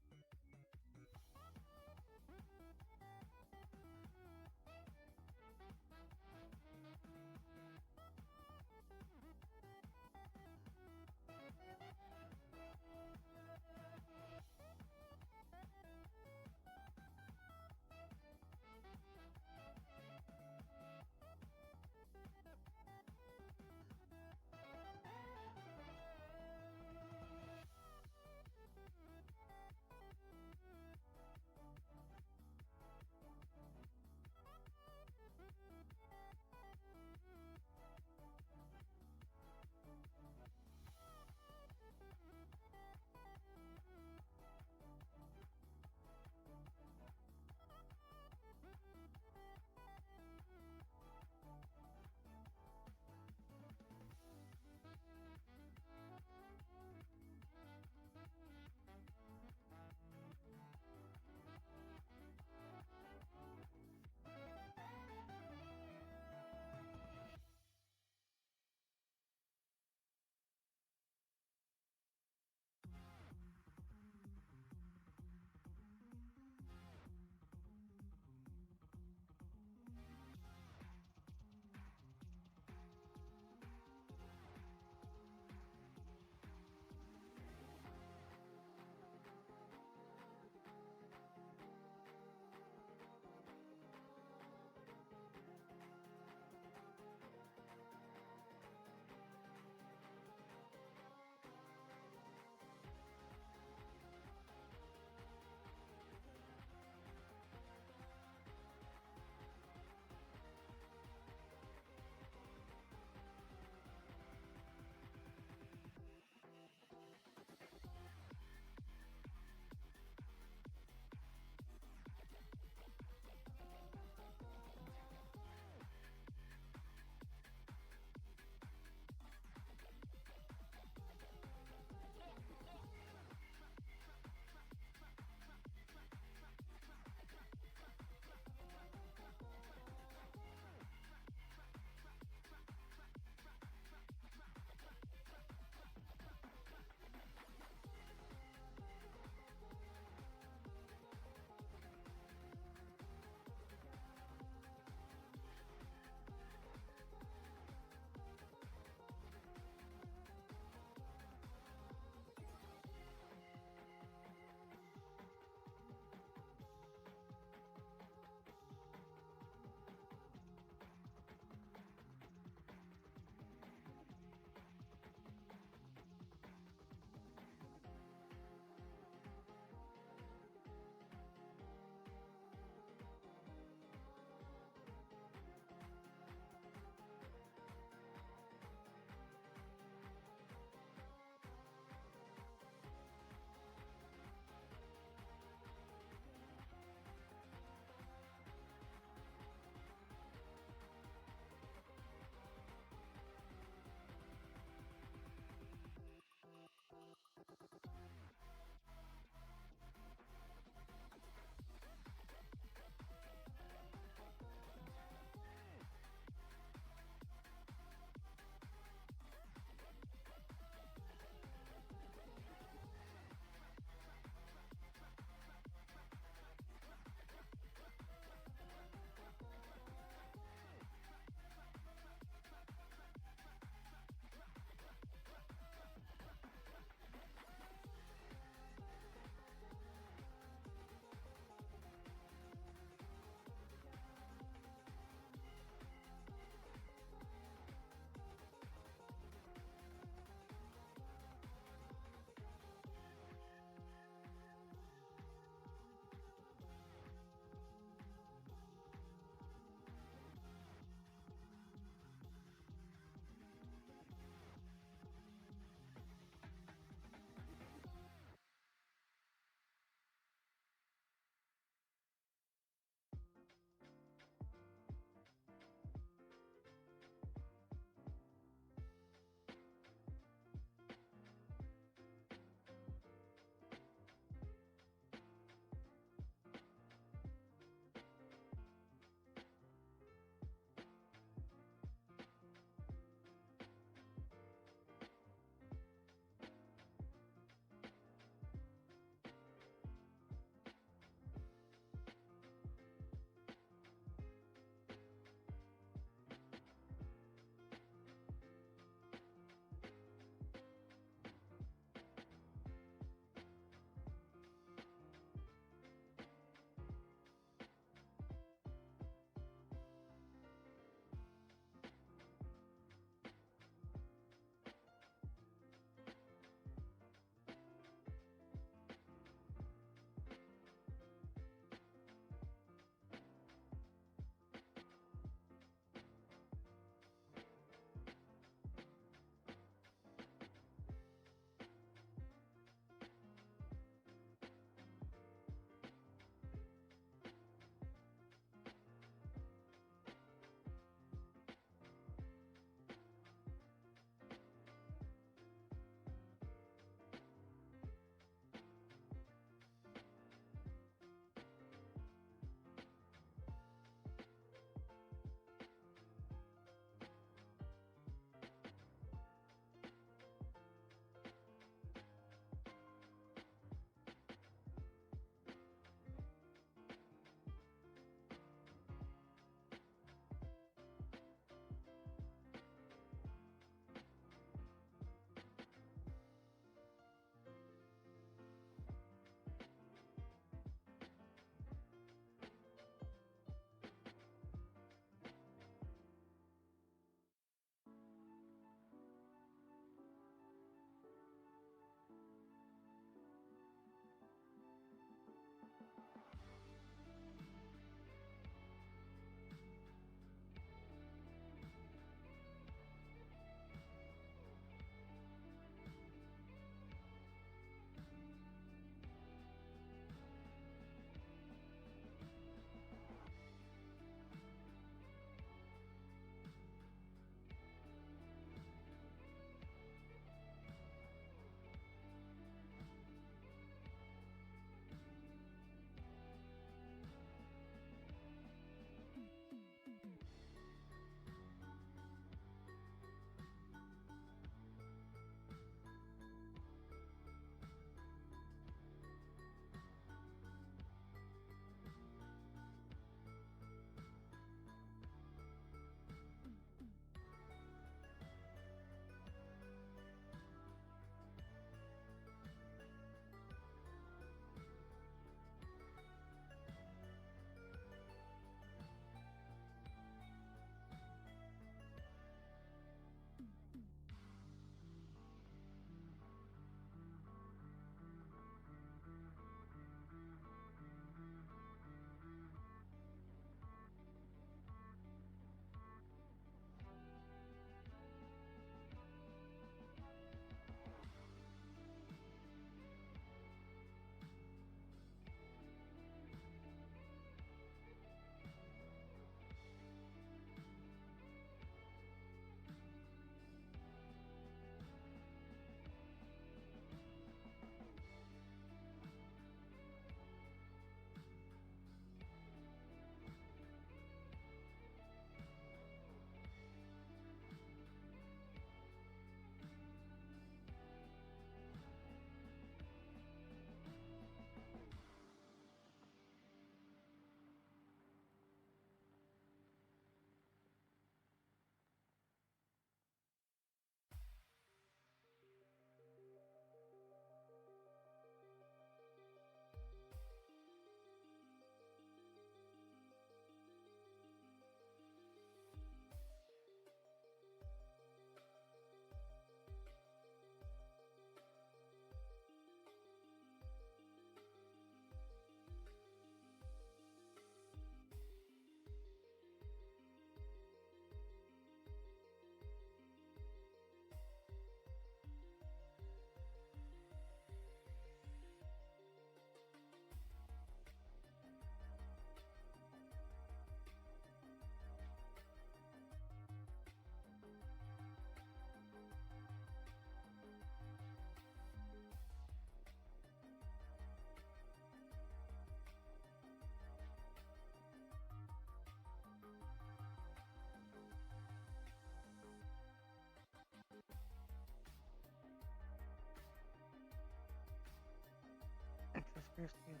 Where's the other?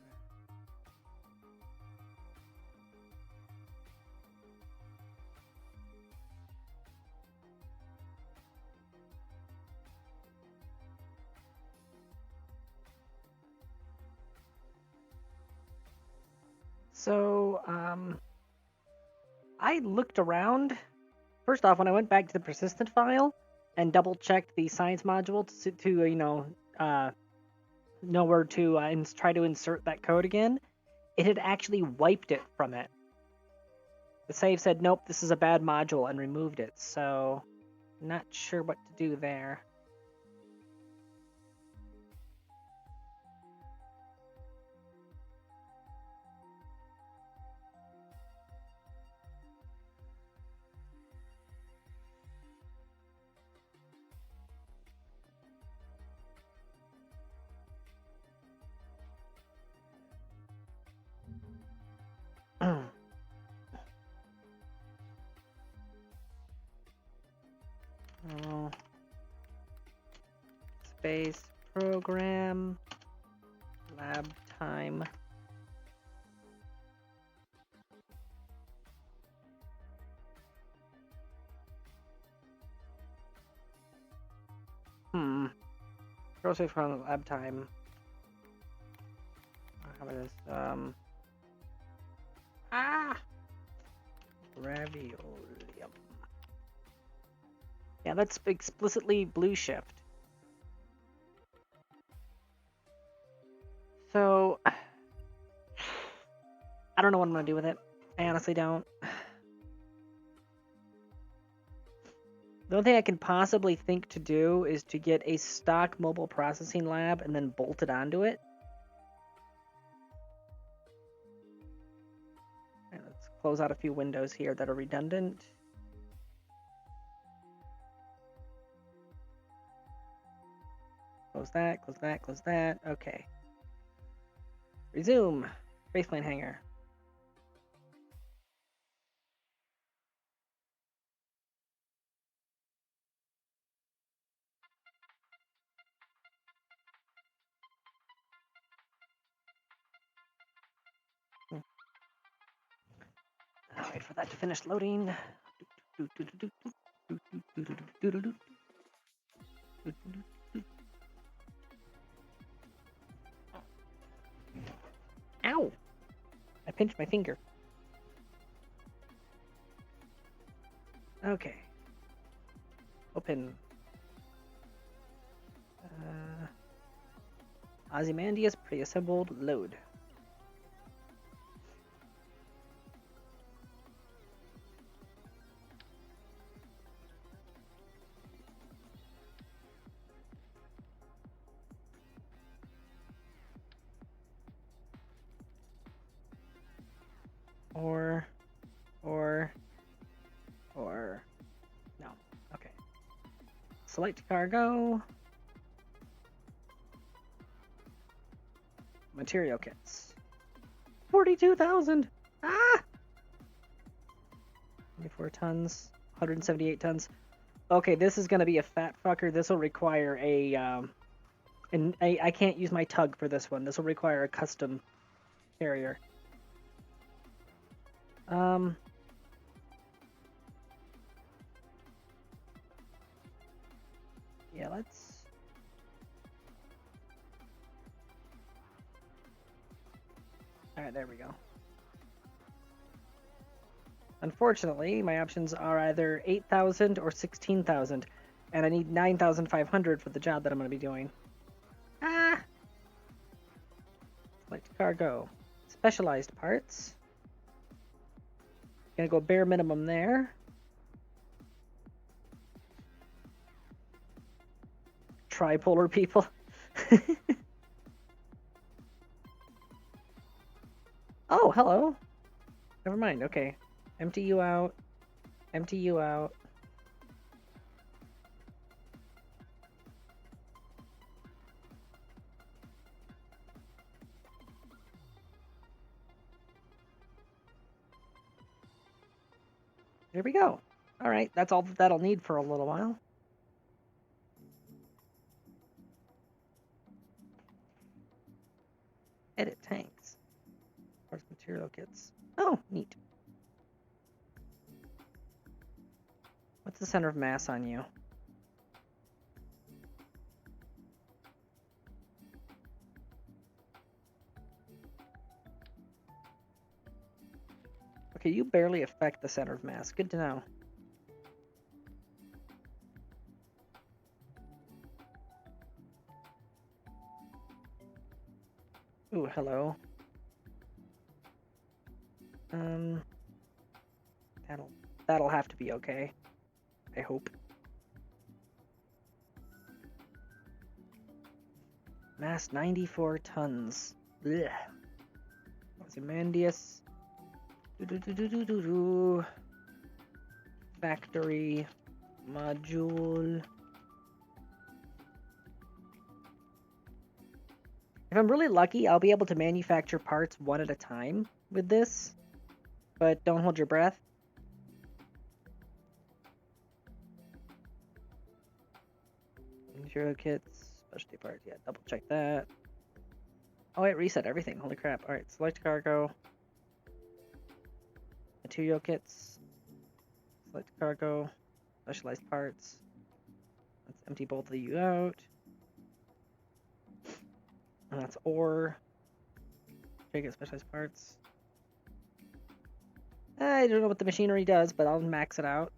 So, I looked around. First off, when I went back to the persistent file and double checked the science module to know where to try to insert that code again, it had actually wiped it from it. The save said, nope, this is a bad module, and removed it, so not sure what to do there. Oh. Space program, lab time. Grocery from lab time. How about this? Raviolium. Yeah, that's explicitly blue shift. So, I don't know what I'm gonna do with it. I honestly don't. The only thing I can possibly think to do is to get a stock mobile processing lab and then bolt it onto it. And let's close out a few windows here that are redundant. Close that, close that, close that. Okay. Resume. Spaceplane hangar. I'll wait for that to finish loading. Ow! I pinched my finger. Okay. Open. Ozymandias pre-assembled. Load. Or, no. Okay. Select cargo. Material kits. 42,000! Ah! 24 tons. 178 tons. Okay, this is gonna be a fat fucker. This will require a, and I can't use my tug for this one. This will require a custom carrier. Yeah, let's... Alright, there we go. Unfortunately, my options are either 8,000 or 16,000, and I need 9,500 for the job that I'm going to be doing. Ah! Select cargo. Specialized parts. Gonna go bare minimum there. Tripolar people. Oh, hello. Never mind, okay. Empty you out. Empty you out. There we go. Alright, that's all that'll need for a little while. Edit. Material kits. Oh, neat. What's the center of mass on you? Okay, you barely affect the center of mass. Good to know. Ooh, hello. That'll have to be okay. I hope. Mass 94 tons. Blech. Ozymandias. Factory. Module. If I'm really lucky, I'll be able to manufacture parts one at a time with this. But don't hold your breath. Material kits, specialty parts, yeah, double check that. Oh, it reset everything, holy crap. Alright, select cargo. Material kits. Select cargo. Specialized parts. Let's empty both of you out. And that's ore. Check it, specialized parts. I don't know what the machinery does, but I'll max it out.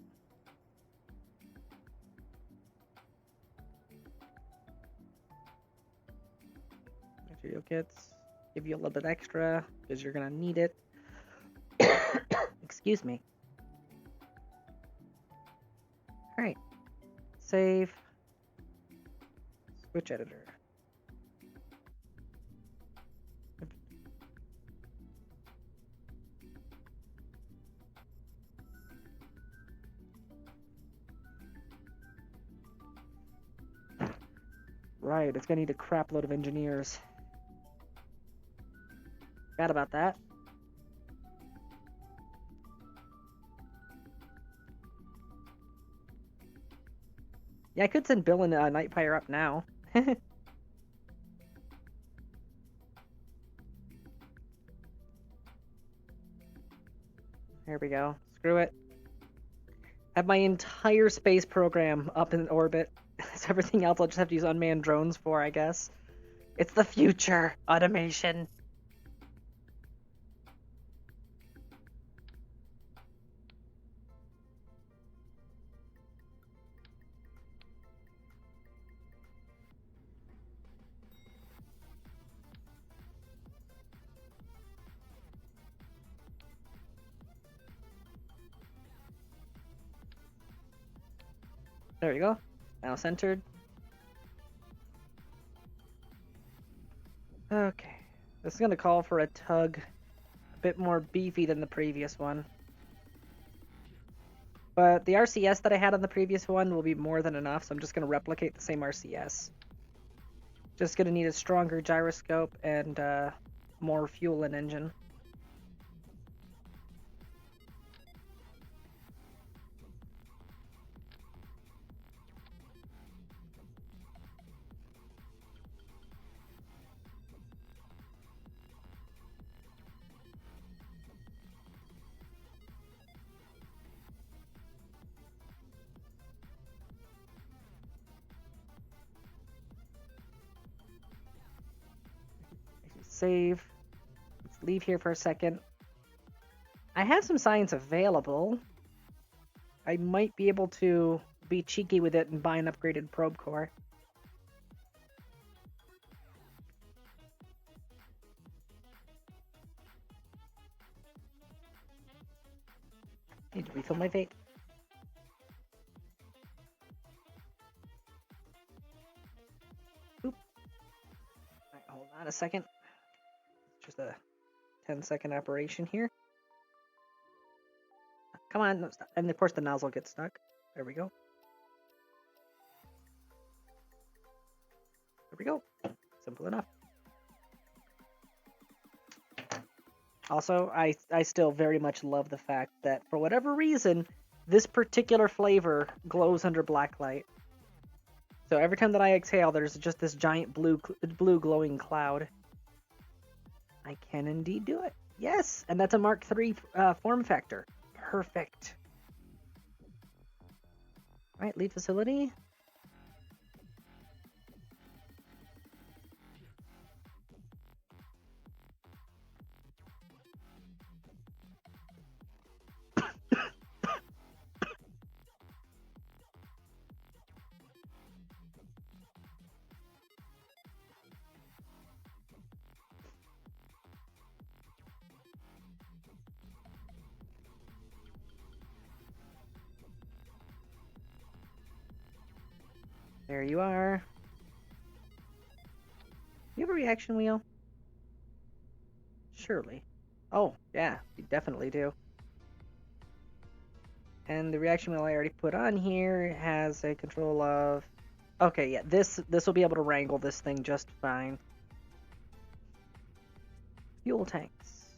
Material kits. Give you a little bit extra, because you're going to need it. Excuse me. Alright. Save. Switch editor. Right, it's gonna need a crap load of engineers. Forgot about that. Yeah, I could send Bill and Nightfire up now. There we go. Screw it. Have my entire space program up in orbit. So everything else I'll just have to use unmanned drones for, I guess. It's the future. Automation. There we go. Now centered. Okay. This is going to call for a tug a bit more beefy than the previous one. But the RCS that I had on the previous one will be more than enough, so I'm just going to replicate the same RCS. Just going to need a stronger gyroscope and more fuel and engine. Save. Let's leave here for a second. I have some science available. I might be able to be cheeky with it and buy an upgraded probe core. Need to refill my vape. Oop. Alright, hold on a second. Just a 10-second operation here. Come on, no, stop. And of course the nozzle gets stuck. There we go. There we go. Simple enough. Also, I still very much love the fact that for whatever reason, this particular flavor glows under black light. So every time that I exhale, there's just this giant blue glowing cloud. I can indeed do it. Yes, and that's a Mark III form factor. Perfect. All right, lead facility. There you are. Do you have a reaction wheel? Surely. Oh, yeah, you definitely do. And the reaction wheel I already put on here has a control of... Okay, yeah, this will be able to wrangle this thing just fine. Fuel tanks.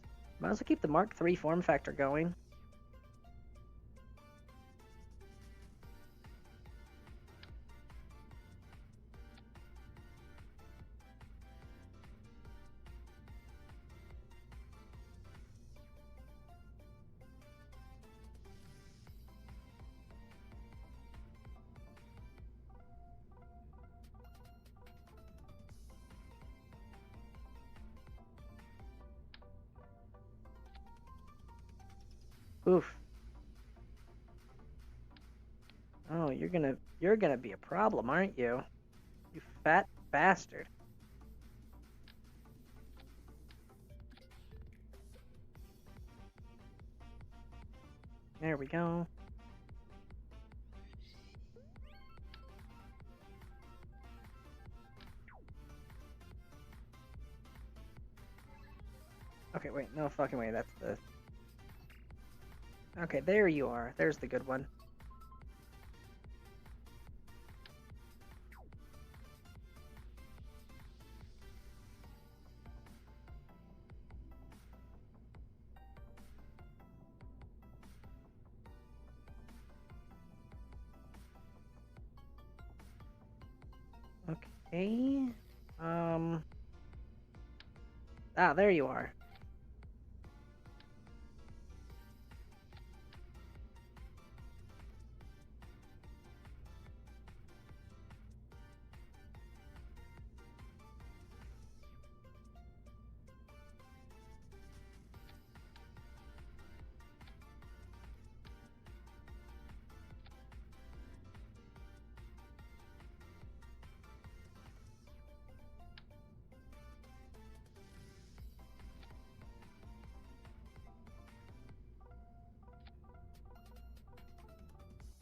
Might as well keep the Mark III form factor going. Oof. Oh, you're gonna be a problem, aren't you? You fat bastard. There we go. Okay, wait, no fucking way, that's the... Okay, there you are. There's the good one. Okay. Ah, there you are.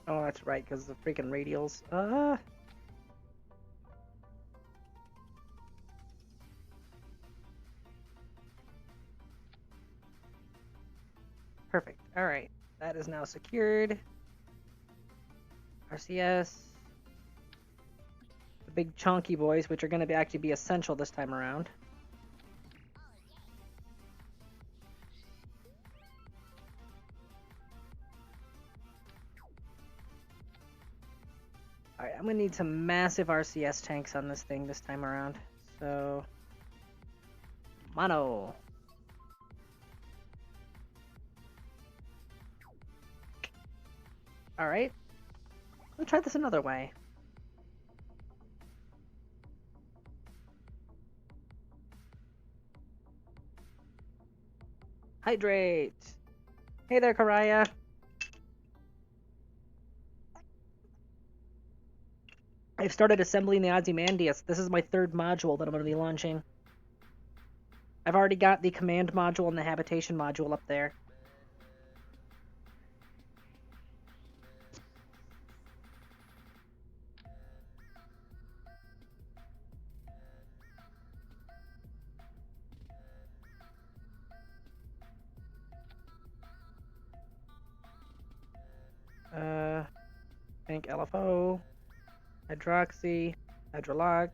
Oh, that's right, because the freaking radials. Perfect. Alright. That is now secured. RCS. The big chunky boys, which are going to actually be essential this time around. Alright, I'm going to need some massive RCS tanks on this thing this time around. So... Mono. Alright. Let's try this another way. Hydrate! Hey there, Karaya! I've started assembling the Ozymandias. This is my third module that I'm going to be launching. I've already got the command module and the habitation module up there. I think LFO, hydroxy, hydrolox,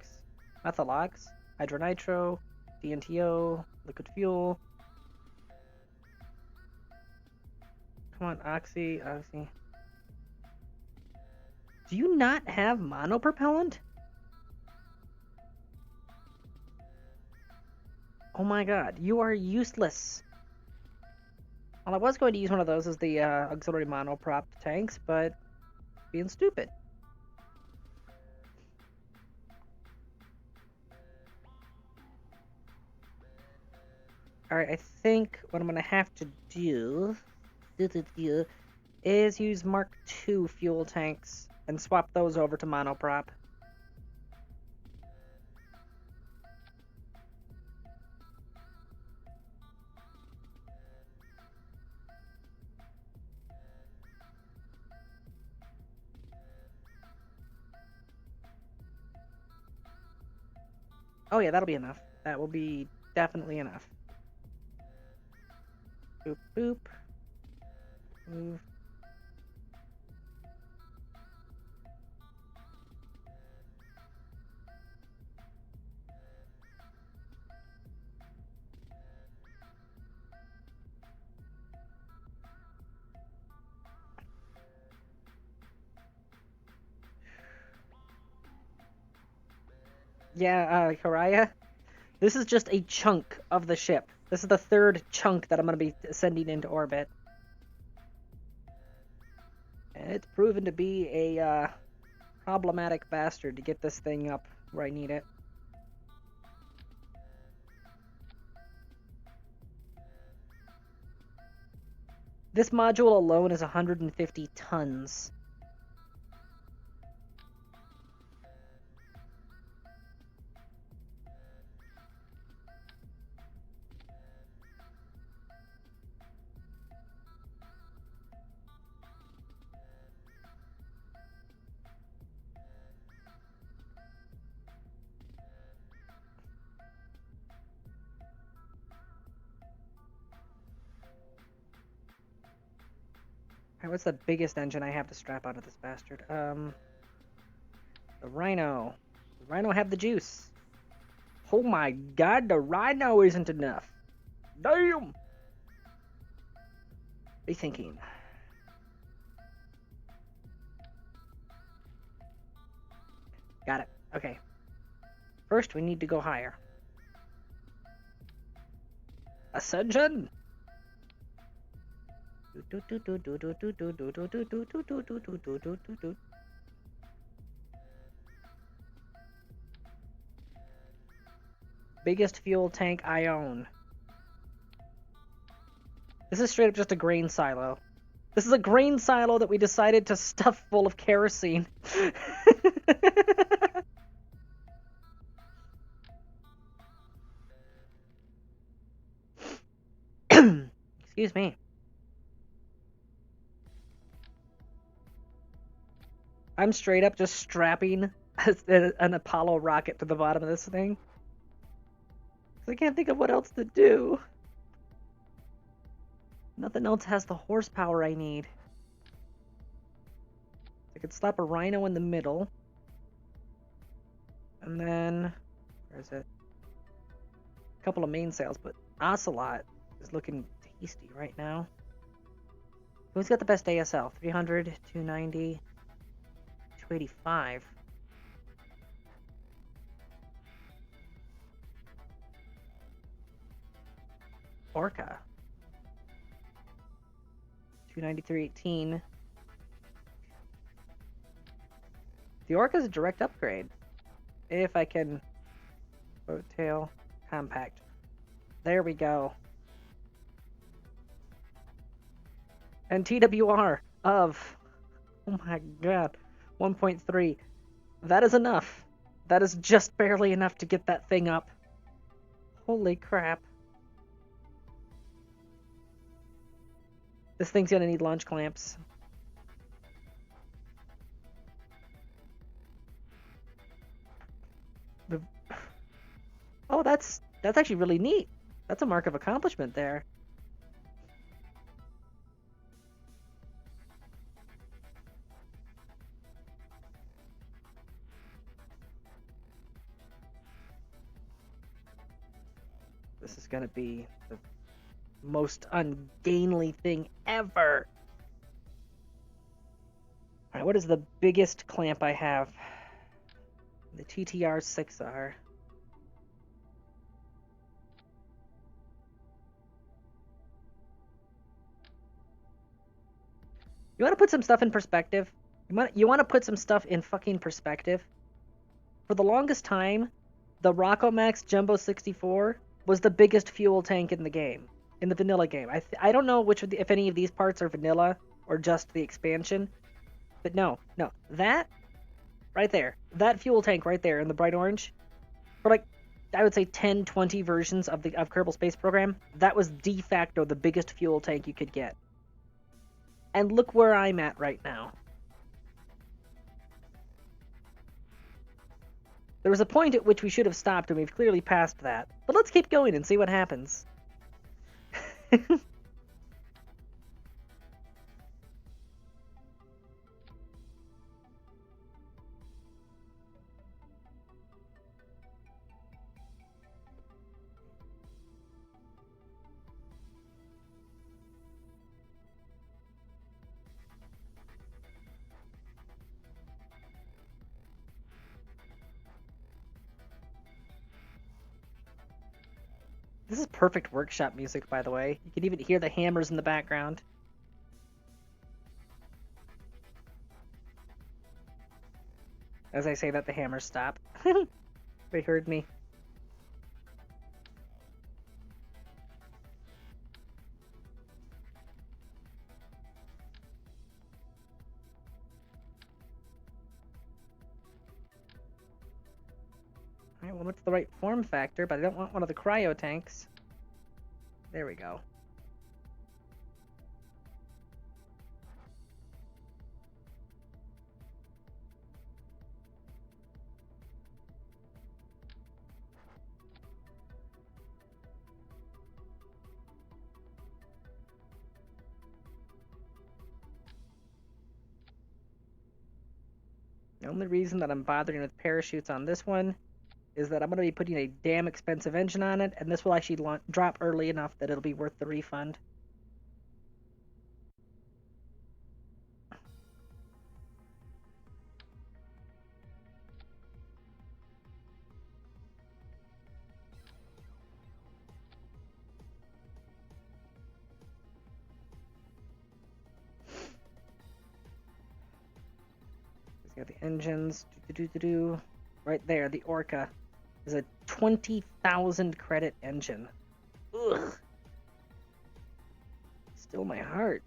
methalox, hydronitro, DNTO, liquid fuel. Come on, oxy. Do you not have monopropellant? Oh my god, you are useless. Well, I was going to use one of those as the auxiliary monoprop tanks, but being stupid. Alright, I think what I'm going to have to do is use Mark II fuel tanks and swap those over to monoprop. Oh yeah, that'll be enough. That will be definitely enough. Boop, boop. Move. Yeah, Karaya, this is just a chunk of the ship. This is the third chunk that I'm going to be sending into orbit. And it's proven to be a problematic bastard to get this thing up where I need it. This module alone is 150 tons. Alright, what's the biggest engine I have to strap onto this bastard? The Rhino. The Rhino have the juice. Oh my god, the Rhino isn't enough. Damn! Rethinking. Got it. Okay. First, we need to go higher. Ascension! Biggest fuel tank I own. This is straight up just a grain silo. This is a grain silo that we decided to stuff full of kerosene. Excuse me. I'm straight up just strapping an Apollo rocket to the bottom of this thing. I can't think of what else to do. Nothing else has the horsepower I need. I could slap a Rhino in the middle. And then, where is it? A couple of mainsails, but Ocelot is looking tasty right now. Who's got the best ASL? 300, 290, 285. Orca. 293.18. The Orca's a direct upgrade. If I can... Boat tail. Compact. There we go. And TWR of... Oh my god. 1.3. That is enough. That is just barely enough to get that thing up. Holy crap. This thing's gonna need launch clamps. Oh, that's actually really neat. That's a mark of accomplishment there. This is gonna be the most ungainly thing ever. Alright, what is the biggest clamp I have? The TTR-6R. You want to put some stuff in perspective? You want to put some stuff in fucking perspective? For the longest time, the Rockomax Jumbo 64 was the biggest fuel tank in the game, in the vanilla game. I don't know if any of these parts are vanilla or just the expansion, but no, that right there, that fuel tank right there in the bright orange, for like, I would say 10, 20 versions of Kerbal Space Program, that was de facto the biggest fuel tank you could get. And look where I'm at right now. There was a point at which we should have stopped, and we've clearly passed that. But let's keep going and see what happens. This is perfect workshop music, by the way. You can even hear the hammers in the background. As I say that, the hammers stop. They heard me. Alright, well, what's the right form factor? But I don't want one of the cryo tanks. There we go. The only reason that I'm bothering with parachutes on this one is that I'm going to be putting a damn expensive engine on it, and this will actually drop early enough that it'll be worth the refund. Got the engines. Right there, the Orca is a 20,000 credit engine. Ugh. Still my heart.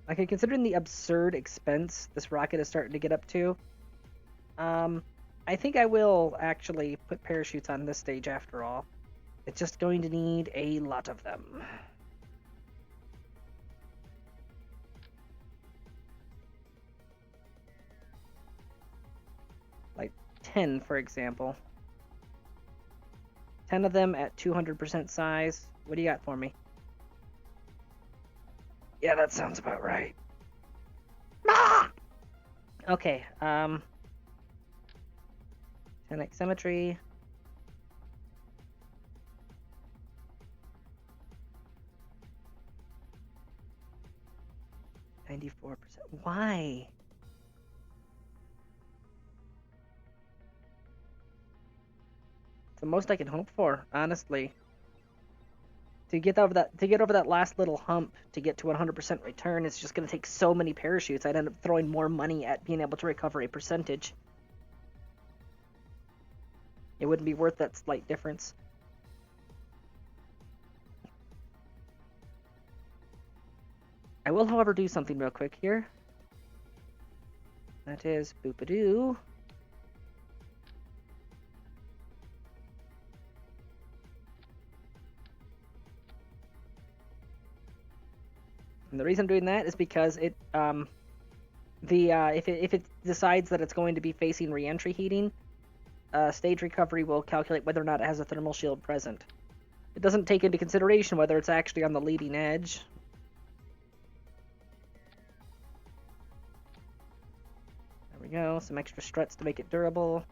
Like, considering the absurd expense this rocket is starting to get up to, I think I will actually put parachutes on this stage after all. It's just going to need a lot of them. Like 10, for example. 10 of them at 200% size. What do you got for me? Yeah, that sounds about right. Ah! Okay, 10x symmetry. %. Why? It's the most I can hope for, honestly. To get over that last little hump to get to 100% return, it's just going to take so many parachutes. I'd end up throwing more money at being able to recover a percentage. It wouldn't be worth that slight difference. I will, however, do something real quick here. That is boop-a-doo. And the reason I'm doing that is because it if it decides that it's going to be facing re-entry heating, stage recovery will calculate whether or not it has a thermal shield present. It doesn't take into consideration whether it's actually on the leading edge. There we go, some extra struts to make it durable.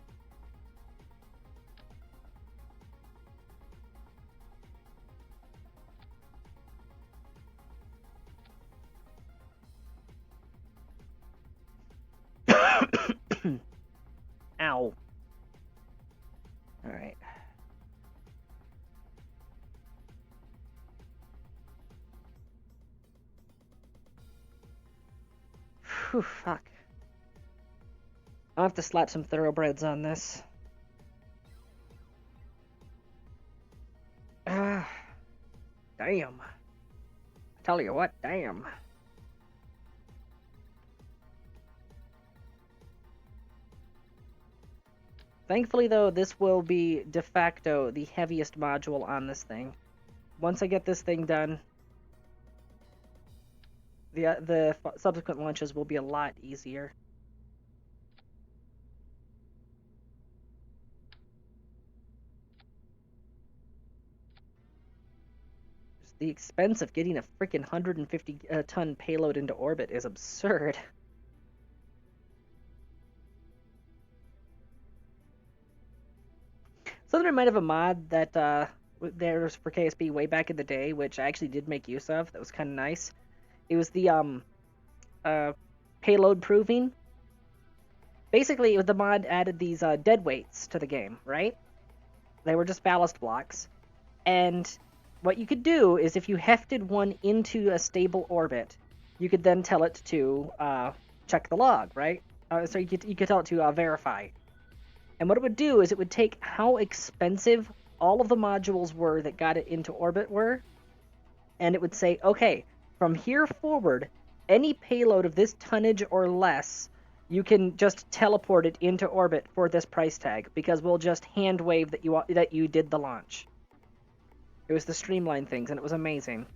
Whew, fuck. I'll have to slap some thoroughbreds on this. Ah, damn. I tell you what, damn. Thankfully, though, this will be de facto the heaviest module on this thing. Once I get this thing done, the subsequent launches will be a lot easier. Just the expense of getting a freaking 150-ton payload into orbit is absurd. Something might have a mod that there was for KSP way back in the day, which I actually did make use of. That was kind of nice. It was the payload proving. Basically, the mod added these dead weights to the game, right? They were just ballast blocks. And what you could do is if you hefted one into a stable orbit, you could then tell it to check the log, right? So you could tell it to verify. And what it would do is it would take how expensive all of the modules were that got it into orbit were, and it would say, okay, from here forward, any payload of this tonnage or less, you can just teleport it into orbit for this price tag, because we'll just hand wave that you did the launch. It was to streamline things, and it was amazing.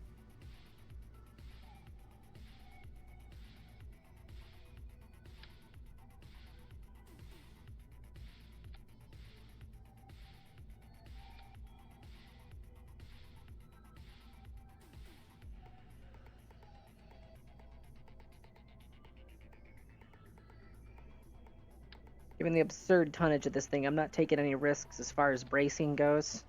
Given the absurd tonnage of this thing, I'm not taking any risks as far as bracing goes.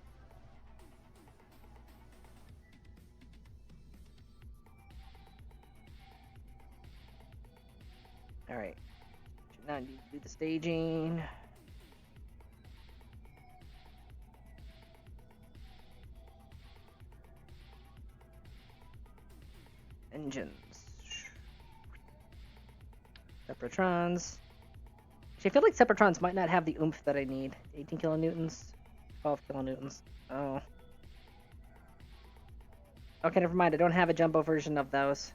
Alright. Now I need to do the staging. Engines. Separatrons. I feel like Separatrons might not have the oomph that I need. 18 kilonewtons, 12 kilonewtons. Oh. Okay, never mind. I don't have a jumbo version of those.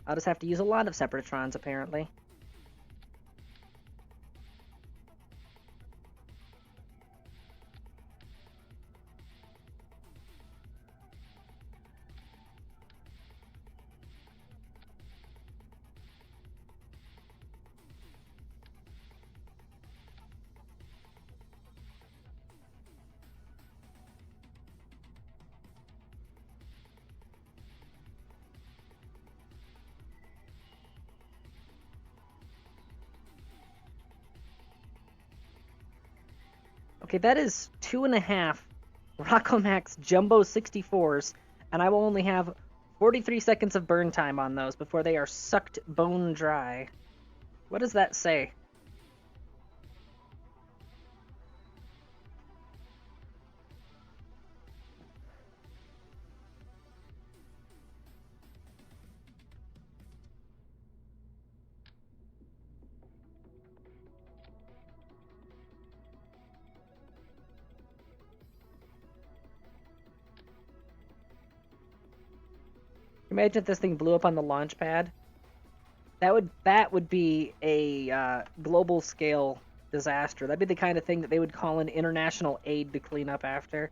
I'll just have to use a lot of Separatrons, apparently. Okay, that is 2.5 Rockomax Jumbo 64s, and I will only have 43 seconds of burn time on those before they are sucked bone dry. What does that say? Imagine if this thing blew up on the launch pad. That would be a global scale disaster. That'd be the kind of thing that they would call an international aid to clean up after.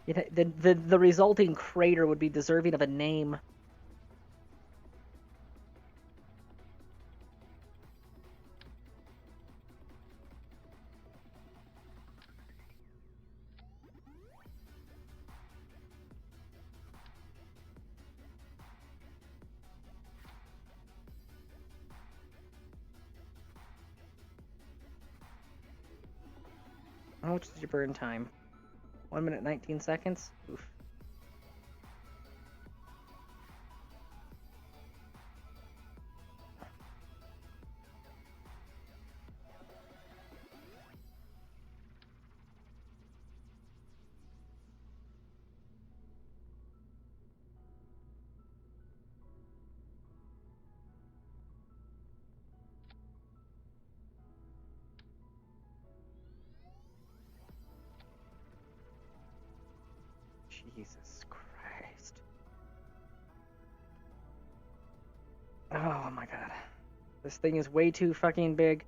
The resulting crater would be deserving of a name. How much is your burn time? 1 minute 19 seconds? Oof. Jesus Christ. Oh my god. This thing is way too fucking big.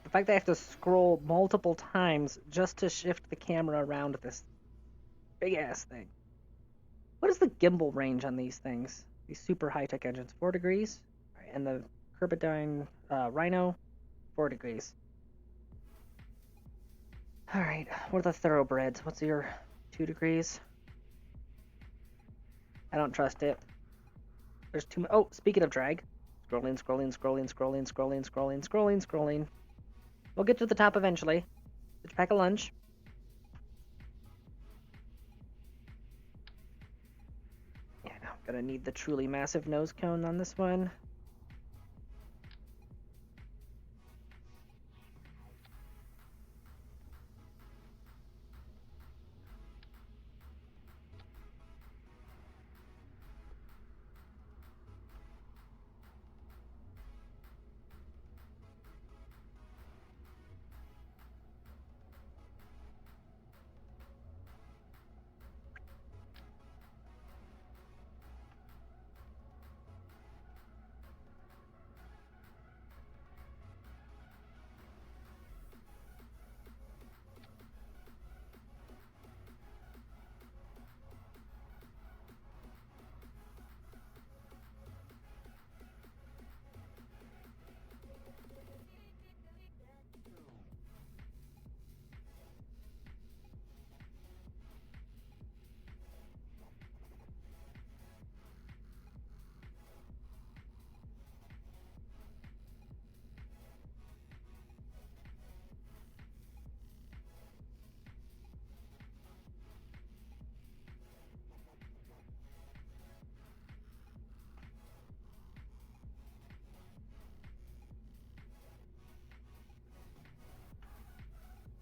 The fact that I have to scroll multiple times just to shift the camera around this big ass thing. What is the gimbal range on these things? These super high tech engines? 4 degrees? And the Kerbal Rhino? 4 degrees. Alright, what are the thoroughbreds? What's your 2 degrees? I don't trust it. There's too much. Oh, speaking of drag. Scrolling. We'll get to the top eventually. Did you pack a lunch? Yeah, no. Gonna need the truly massive nose cone on this one.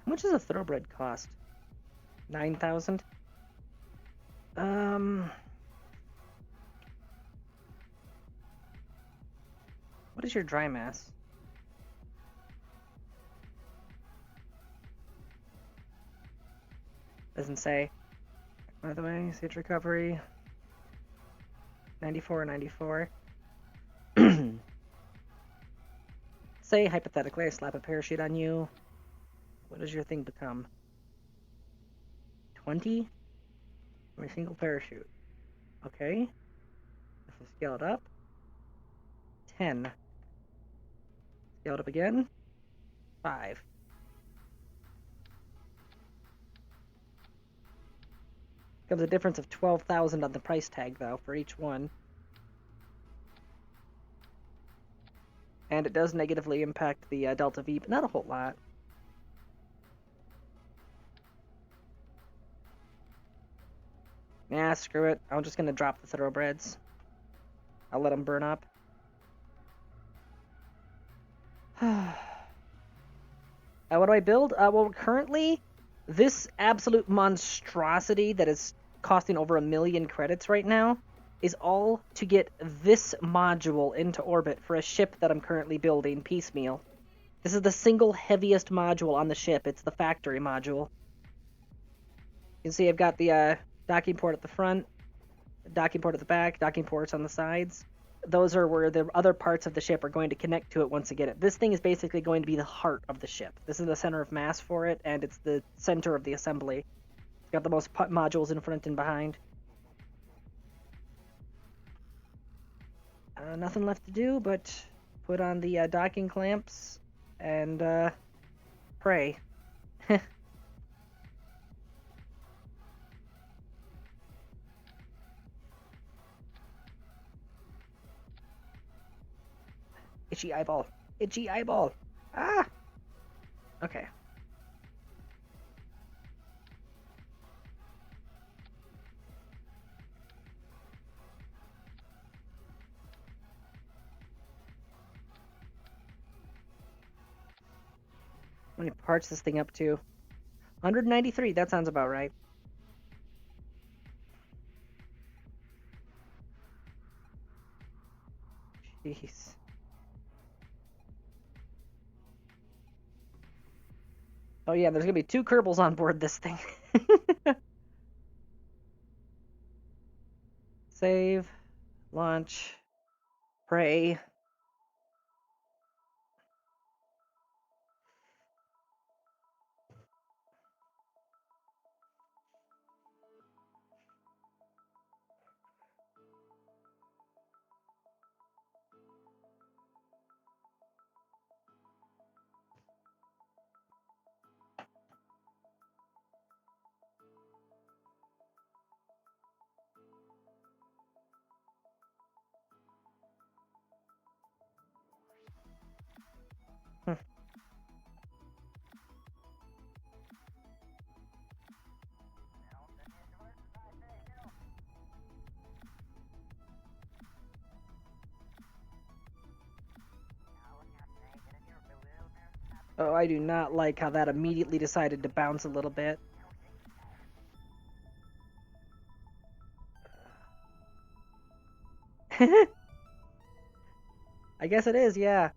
How much does a thoroughbred cost? 9,000? What is your dry mass? Doesn't say. By the way, siege recovery. 94. Say, hypothetically, I slap a parachute on you. What does your thing become? 20? From a single parachute. Okay. If I scale it up. 10. Scale it up again. 5. Comes a difference of 12,000 on the price tag, though, for each one. And it does negatively impact the Delta V, but not a whole lot. Nah, screw it. I'm just gonna drop the thoroughbreds. I'll let them burn up. What do I build? Well, currently, this absolute monstrosity that is costing over 1 million credits right now is all to get this module into orbit for a ship that I'm currently building piecemeal. This is the single heaviest module on the ship. It's the factory module. You can see I've got the docking port at the front, docking port at the back, docking ports on the sides. Those are where the other parts of the ship are going to connect to it once you get it. This thing is basically going to be the heart of the ship. This is the center of mass for it, and it's the center of the assembly. It's got the most modules in front and behind. Nothing left to do but put on the docking clamps and pray. Itchy eyeball. Itchy eyeball. Ah! Okay. How many parts this thing up to? 193, that sounds about right. Jeez. Oh yeah, there's gonna be 2 Kerbals on board this thing. Save. Launch. Pray. Oh, I do not like how that immediately decided to bounce a little bit. I guess it is, yeah.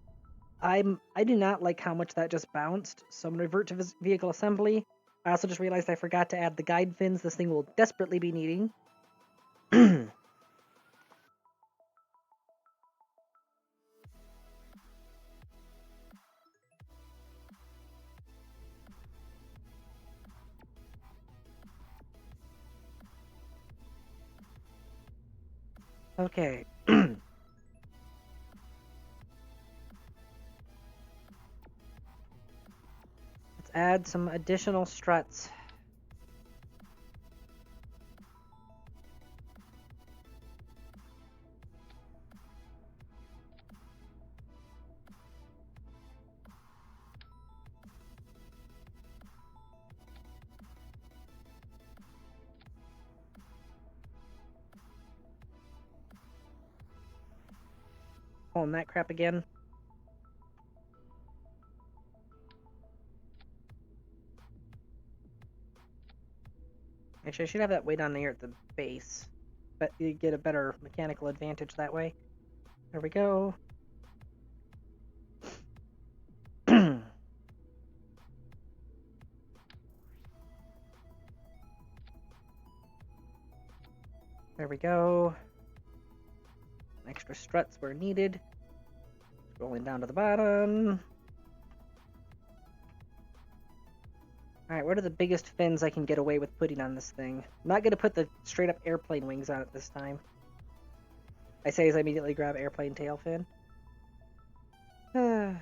I do not like how much that just bounced, so I'm gonna revert to vehicle assembly. I also just realized I forgot to add the guide fins this thing will desperately be needing. Okay. Let's add some additional struts. Pulling that crap again. Actually, I should have that way down there at the base, but you get a better mechanical advantage that way. There we go. There we go. Extra struts were needed. Scrolling down to the bottom. Alright, what are the biggest fins I can get away with putting on this thing? I'm not going to put the straight up airplane wings on it this time. I say as I immediately grab airplane tail fin. Those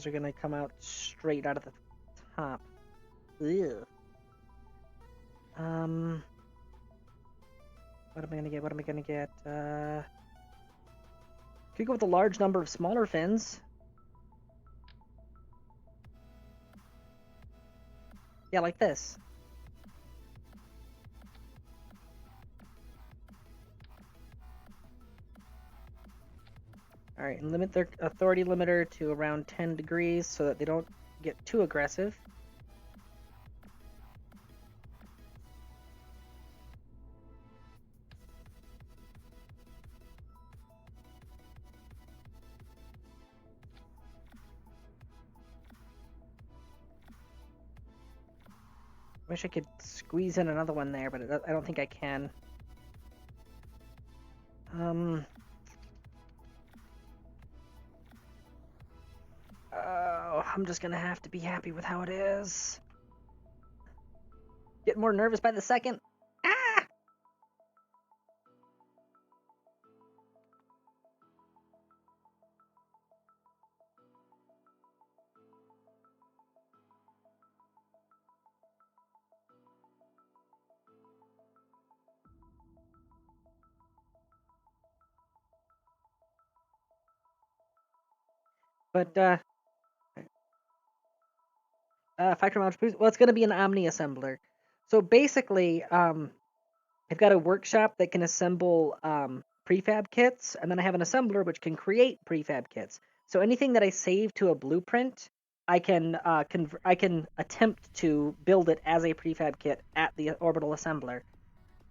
are going to come out straight out of the top. Ugh. What am I gonna get? What am I gonna get? Could go with a large number of smaller fins. Yeah, like this. Alright, and limit their authority limiter to around 10 degrees so that they don't get too aggressive. Wish I could squeeze in another one there, but I don't think I can. Oh, I'm just gonna have to be happy with how it is. Getting more nervous by the second. Ah! But factory module boost. Well, it's going to be an Omni assembler. So basically, I've got a workshop that can assemble prefab kits, and then I have an assembler which can create prefab kits. So anything that I save to a blueprint, I can I can attempt to build it as a prefab kit at the orbital assembler.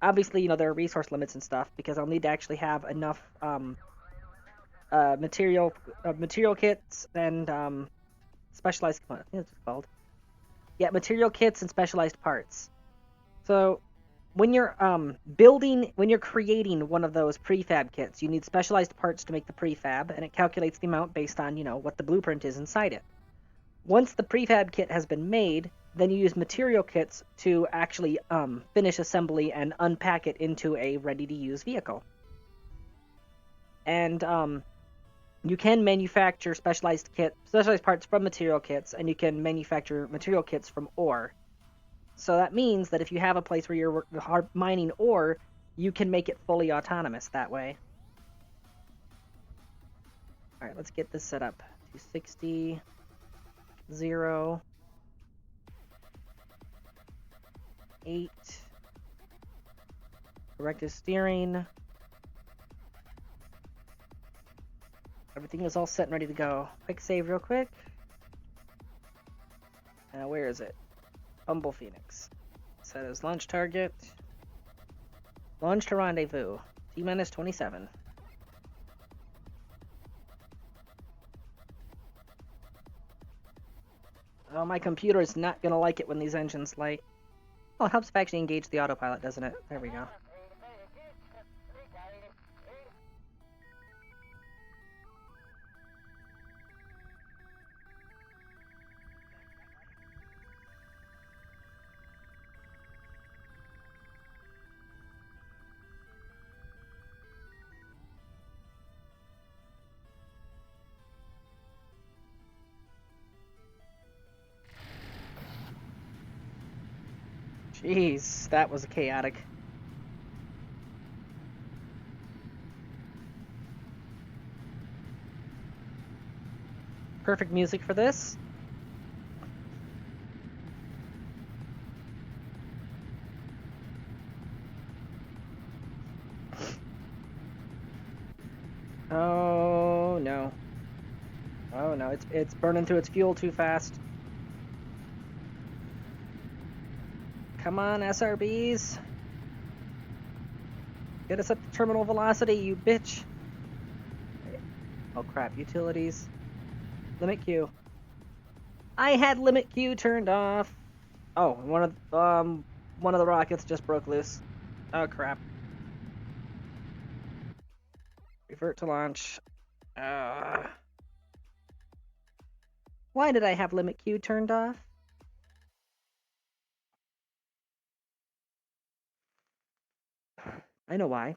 Obviously, there are resource limits and stuff because I'll need to actually have enough material kits and specialized components. I think that's what it's called. Yeah, material kits and specialized parts. So when you're when you're creating one of those prefab kits, you need specialized parts to make the prefab, and it calculates the amount based on what the blueprint is inside it. Once the prefab kit has been made, then you use material kits to actually finish assembly and unpack it into a ready-to-use vehicle. And you can manufacture specialized parts from material kits, and you can manufacture material kits from ore. So that means that if you have a place where you're mining ore, you can make it fully autonomous that way. All right, let's get this set up. 260, 0, 8, directed steering. Everything is all set and ready to go. Quick save real quick. Where is it? Humble Phoenix. Set as launch target. Launch to rendezvous. T-minus 27. Oh, my computer is not going to like it when these engines light. Oh, it helps if I actually engage the autopilot, doesn't it? There we go. Jeez, that was chaotic. Perfect music for this. Oh no. Oh no, it's burning through its fuel too fast. Come on, SRBs. Get us up to terminal velocity, you bitch. Oh crap, utilities. Limit Q. I had limit Q turned off. Oh, one of the rockets just broke loose. Oh crap. Revert to launch. Why did I have limit Q turned off? I know why.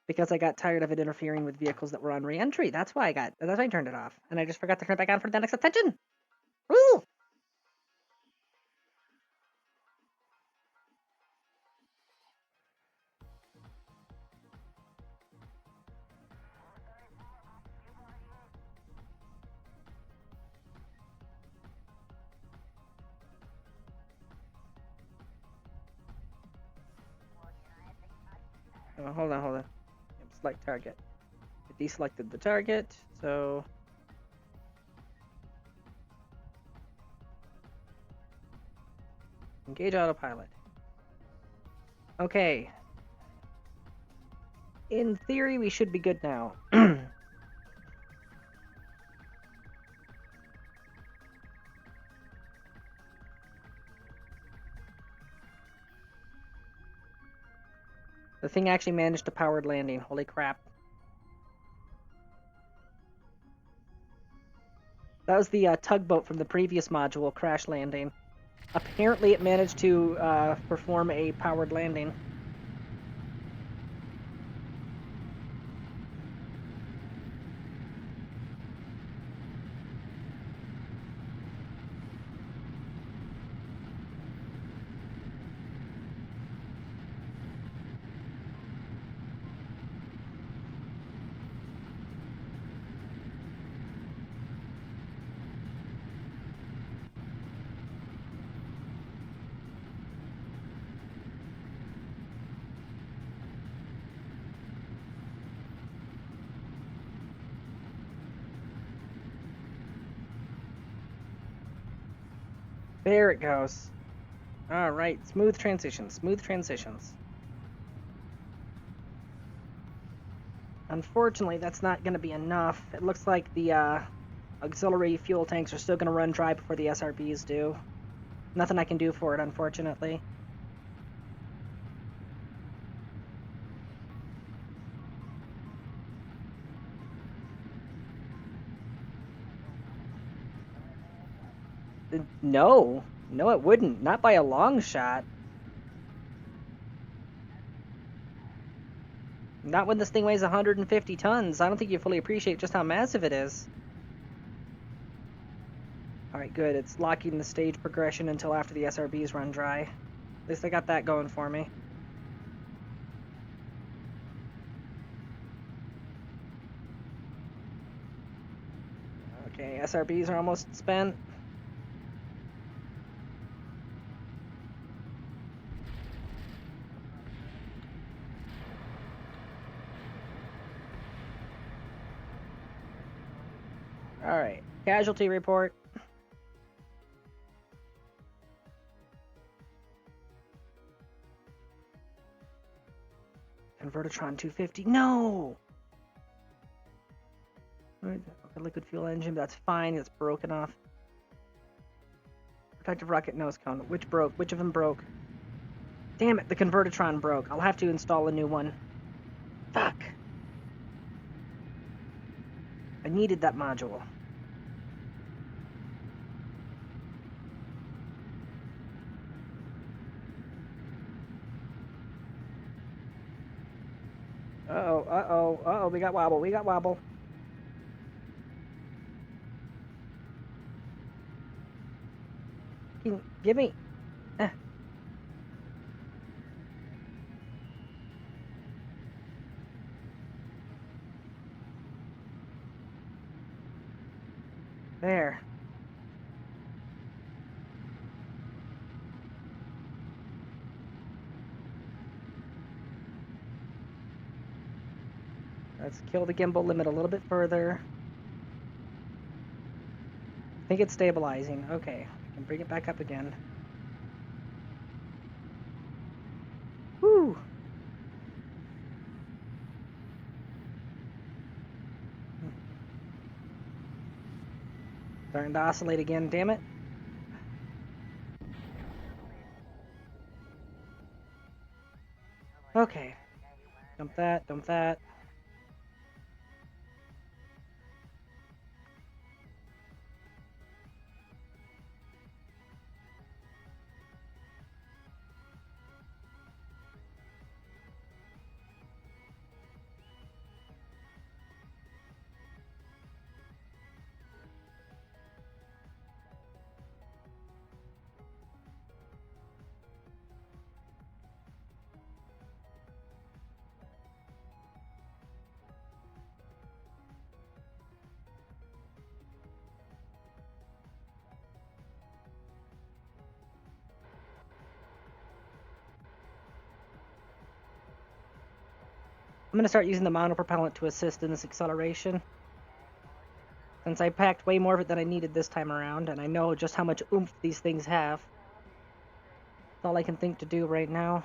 Because I got tired of it interfering with vehicles that were on re-entry. That's why I turned it off. And I just forgot to turn it back on for the next attention. Woo! Oh, hold on. Select target. It deselected the target, so... Engage autopilot. Okay. In theory, we should be good now. The thing actually managed a powered landing. Holy crap. That was the tugboat from the previous module crash landing. Apparently it managed to perform a powered landing. There it goes. Alright, smooth transitions, smooth transitions. Unfortunately, that's not going to be enough. It looks like the auxiliary fuel tanks are still going to run dry before the SRBs do. Nothing I can do for it, unfortunately. No. No, it wouldn't. Not by a long shot. Not when this thing weighs 150 tons. I don't think you fully appreciate just how massive it is. Alright, good. It's locking the stage progression until after the SRBs run dry. At least I got that going for me. Okay, SRBs are almost spent. Alright, casualty report. Convertitron 250. No! Okay, liquid fuel engine, that's fine. It's broken off. Protective rocket nose cone. Which broke? Which of them broke? Damn it, the Convertitron broke. I'll have to install a new one. Fuck. I needed that module. Uh-oh, uh-oh, uh-oh, we got wobble, we got wobble. Give me. Eh. There. Let's kill the gimbal limit a little bit further. I think it's stabilizing. Okay, I can bring it back up again. Woo! Starting to oscillate again, damn it. Okay. Dump that, dump that. I'm going to start using the monopropellant to assist in this acceleration. Since I packed way more of it than I needed this time around, and I know just how much oomph these things have. That's all I can think to do right now.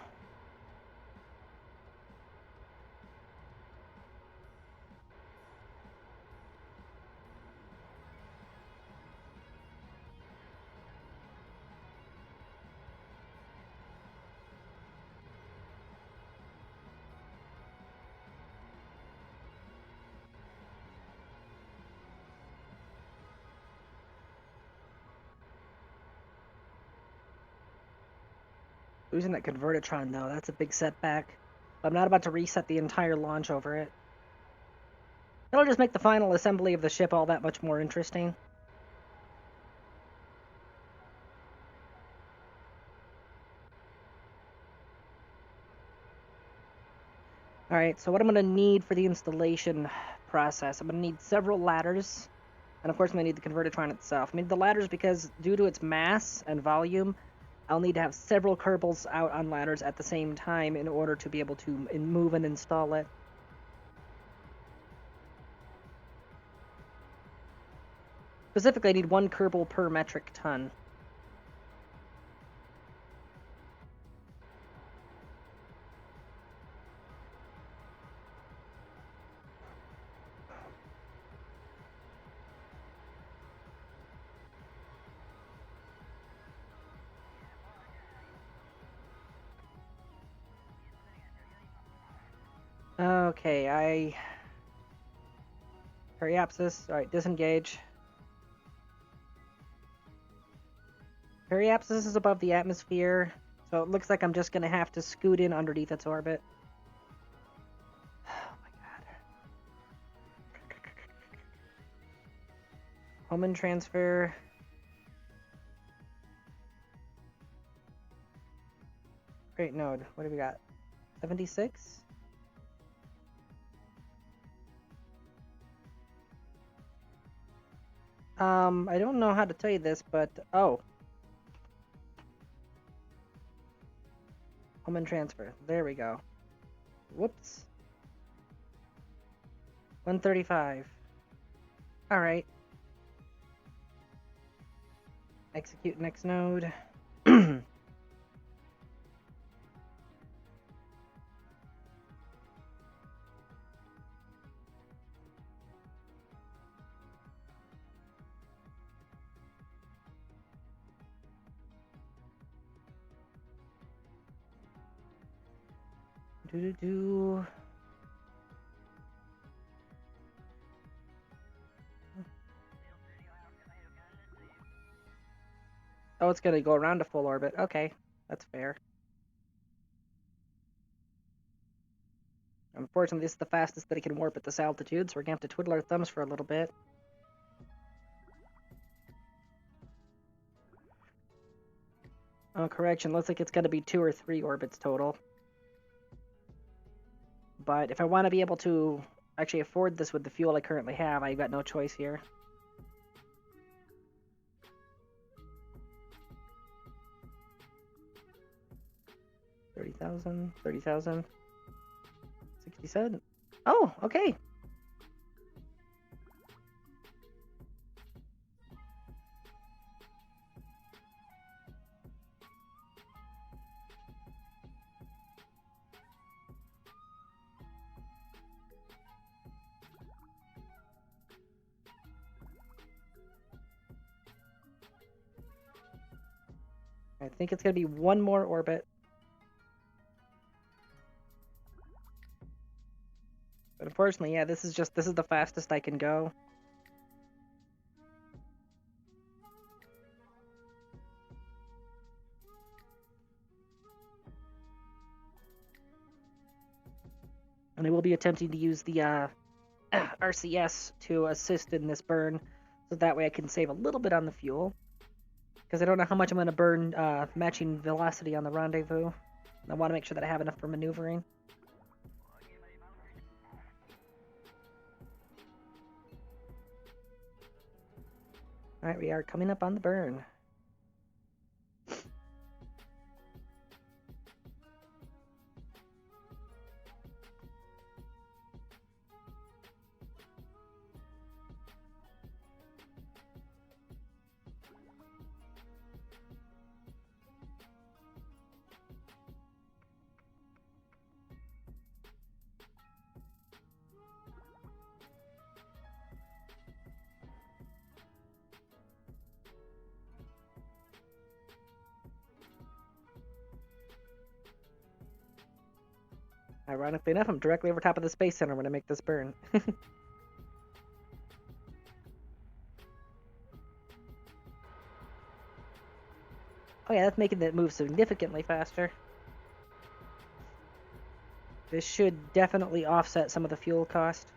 Losing that Convertitron, though, that's a big setback. I'm not about to reset the entire launch over it. It'll just make the final assembly of the ship all that much more interesting. Alright, so what I'm going to need for the installation process, I'm going to need several ladders. And of course I'm going to need the Convertitron itself. I need the ladders because due to its mass and volume, I'll need to have several Kerbals out on ladders at the same time in order to be able to move and install it. Specifically, I need one Kerbal per metric ton. Okay, Periapsis. Alright, disengage. Periapsis is above the atmosphere, so it looks like I'm just gonna have to scoot in underneath its orbit. Oh my god. Homan transfer. Great node. What do we got? 76? I don't know how to tell you this, but oh. Homan transfer. There we go. Whoops. 135. Alright. Execute next node. Do. Oh, it's gonna go around a full orbit. Okay, that's fair. Unfortunately, this is the fastest that it can warp at this altitude, so we're gonna have to twiddle our thumbs for a little bit. Oh, correction, looks like it's gonna be 2 or 3 orbits total. But if I want to be able to actually afford this with the fuel I currently have, I've got no choice here. $30,000, 30,000, 67. Oh, okay. I think it's gonna be one more orbit. But unfortunately, yeah, this is the fastest I can go. And I will be attempting to use the RCS to assist in this burn, so that way I can save a little bit on the fuel. Because I don't know how much I'm going to burn matching velocity on the rendezvous. I want to make sure that I have enough for maneuvering. Alright, we are coming up on the burn. Ironically enough, I'm directly over top of the Space Center when I make this burn. Oh yeah, that's making that move significantly faster. This should definitely offset some of the fuel cost.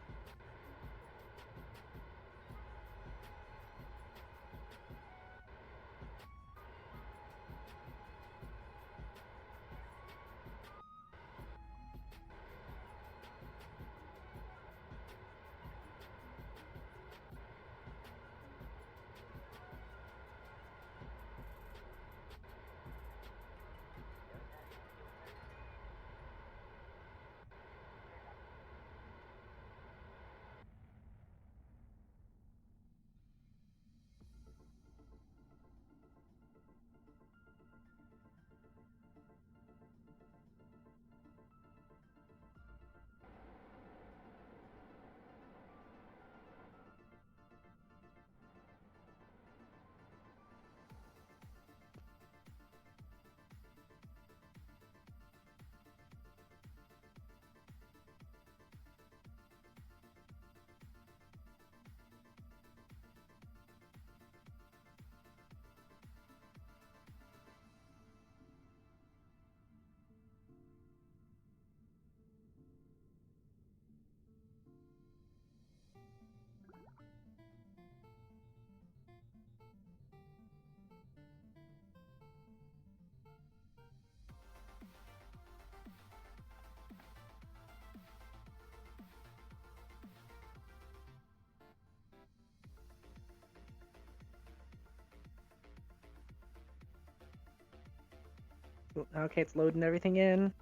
Okay, it's loading everything in.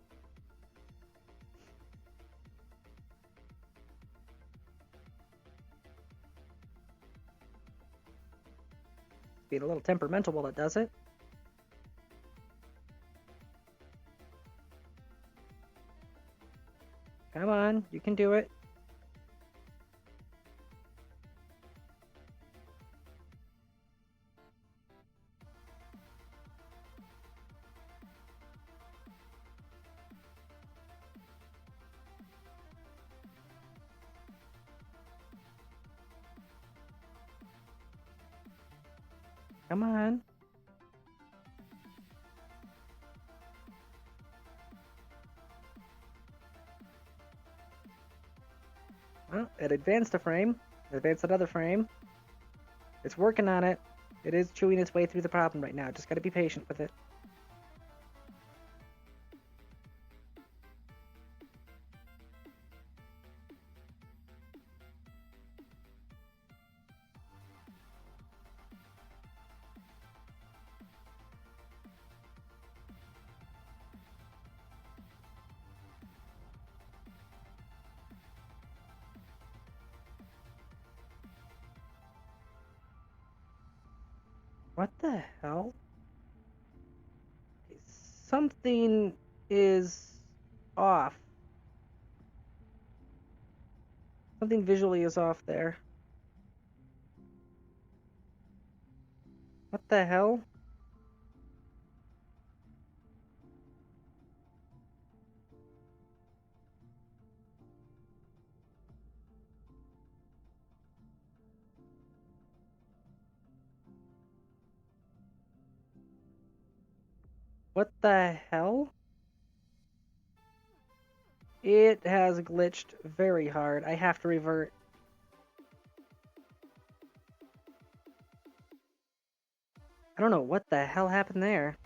Being a little temperamental while it does it. Come on, you can do it. Come on. Well, it advanced a frame. It advanced another frame. It's working on it. It is chewing its way through the problem right now. Just gotta be patient with it. What the hell? Something is off. Something visually is off there. What the hell? What the hell? It has glitched very hard. I have to revert. I don't know what the hell happened there.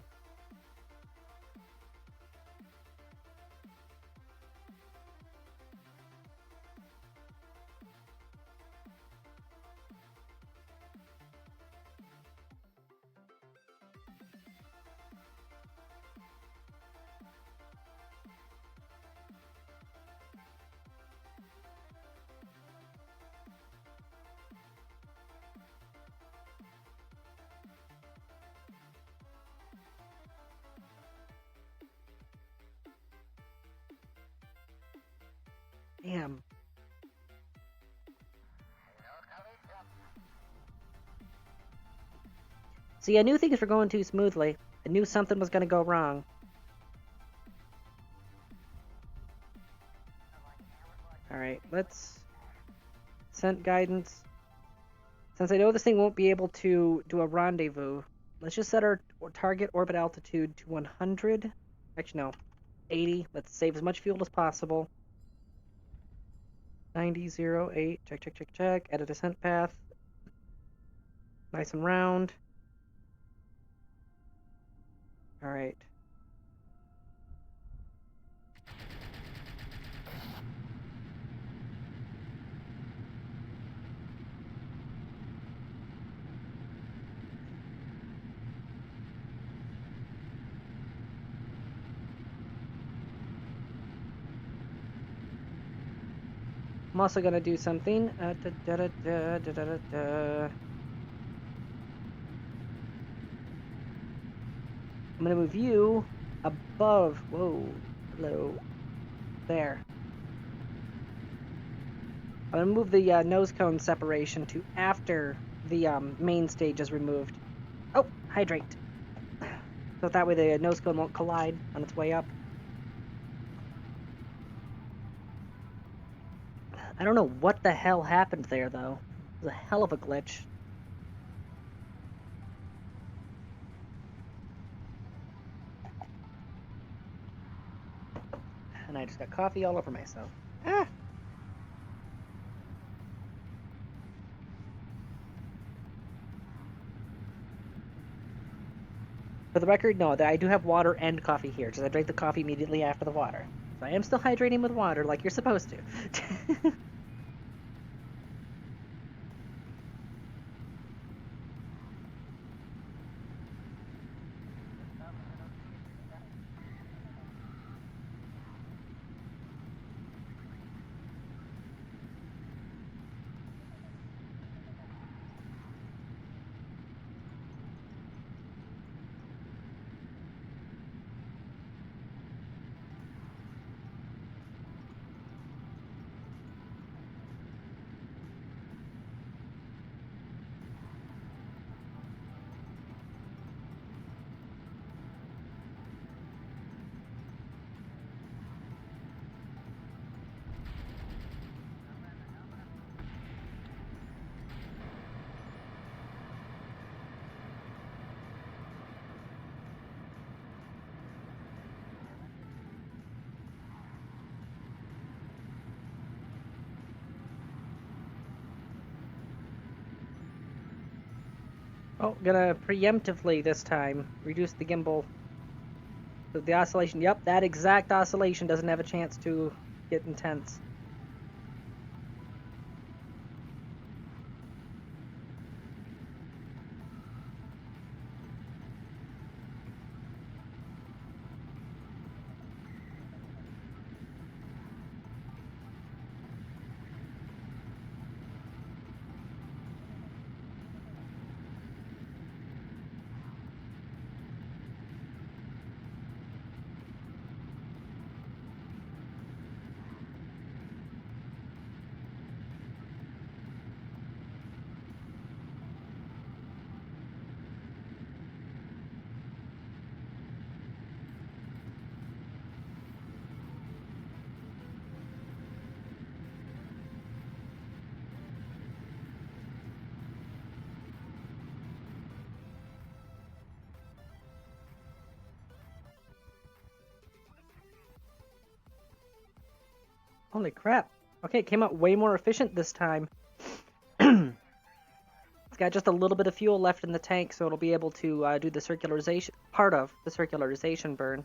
Damn. See, I knew things were going too smoothly. I knew something was going to go wrong. Alright, let's... Send guidance. Since I know this thing won't be able to do a rendezvous, let's just set our target orbit altitude to 100. Actually, no. 80. Let's save as much fuel as possible. 90, 0, 8. Check, check, check, check. Add a descent path. Nice and round. Alright. I'm also gonna do something. I'm gonna move you above. Whoa. Hello. There. I'm gonna move the nose cone separation to after the main stage is removed. Oh, hydrate. So that way the nose cone won't collide on its way up. I don't know what the hell happened there, though. It was a hell of a glitch. And I just got coffee all over myself. Ah! For the record, no, I do have water and coffee here, because I drank the coffee immediately after the water. So I am still hydrating with water like you're supposed to. Oh, gonna preemptively this time reduce the gimbal. So the oscillation, yep, that exact oscillation doesn't have a chance to get intense. Holy crap. Okay, it came out way more efficient this time. It's got just a little bit of fuel left in the tank, so it'll be able to do the circularization, part of the circularization burn.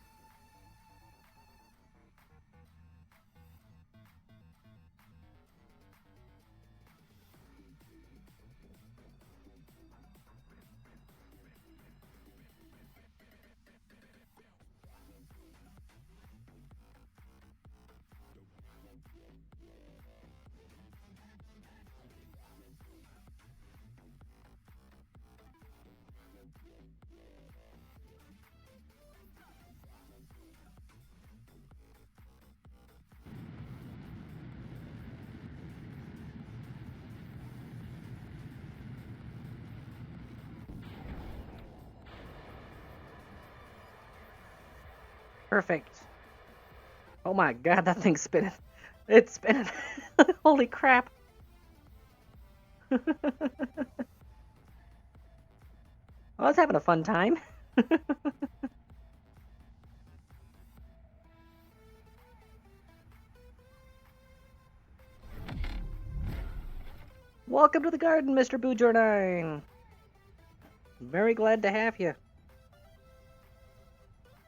Perfect. Oh my god, that thing's spinning. It's spinning. Holy crap. I was having a fun time. Welcome to the garden, Mr. Boojornine. Very glad to have you.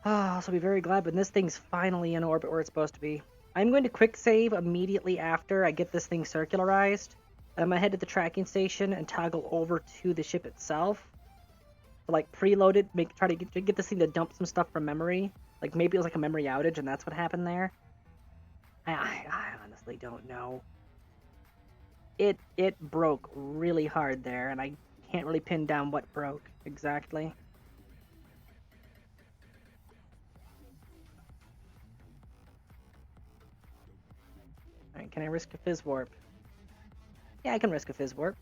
I'll also be very glad when this thing's finally in orbit where it's supposed to be. I'm going to quick save immediately after I get this thing circularized. I'm gonna head to the tracking station and toggle over to the ship itself. To, like, preload it, try to get this thing to dump some stuff from memory. Like, maybe it was like a memory outage and that's what happened there. I honestly don't know. It broke really hard there, and I can't really pin down what broke exactly. Alright, can I risk a fizz warp? Yeah, I can risk a fizz warp.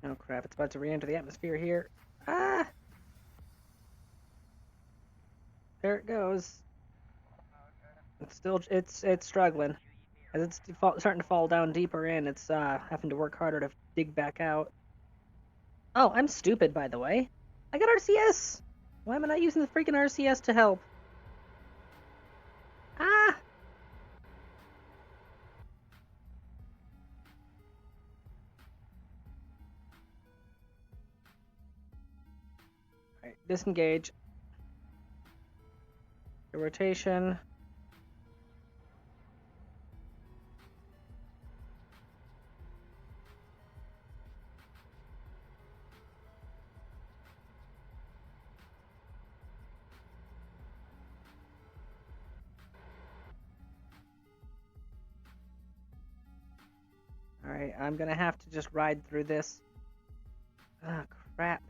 Oh crap, it's about to re-enter the atmosphere here. Ah! There it goes. It's struggling. As it's starting to fall down deeper in, it's having to work harder to dig back out. Oh, I'm stupid, by the way. I got RCS! Why am I not using the freaking RCS to help? Ah! Alright, disengage. The rotation. Alright, I'm gonna have to just ride through this. Ah, crap.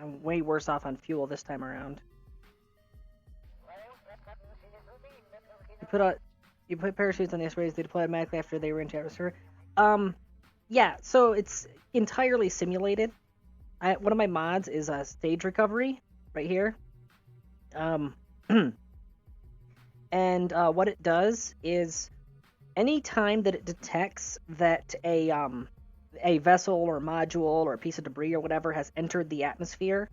I'm way worse off on fuel this time around. You put parachutes on the S1Es, they deploy automatically after they were into atmosphere. Yeah, so it's entirely simulated. One of my mods is stage recovery, right here. And what it does is, any time that it detects that a vessel or module or a piece of debris or whatever has entered the atmosphere,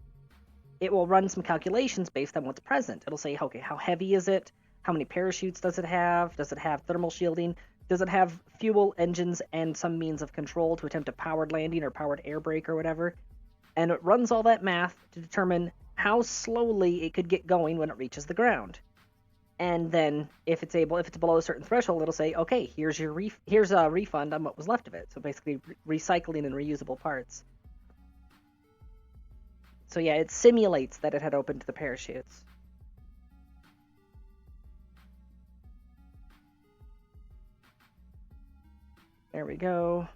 it will run some calculations based on what's present. It'll say, okay, how heavy is it? How many parachutes does it have? Does it have thermal shielding? Does it have fuel, engines, and some means of control to attempt a powered landing or powered air brake or whatever? And it runs all that math to determine how slowly it could get going when it reaches the ground. And then if it's below a certain threshold, it'll say, okay, here's a refund on what was left of it. So basically recycling and reusable parts. So yeah, it simulates that it had opened the parachutes. There we go.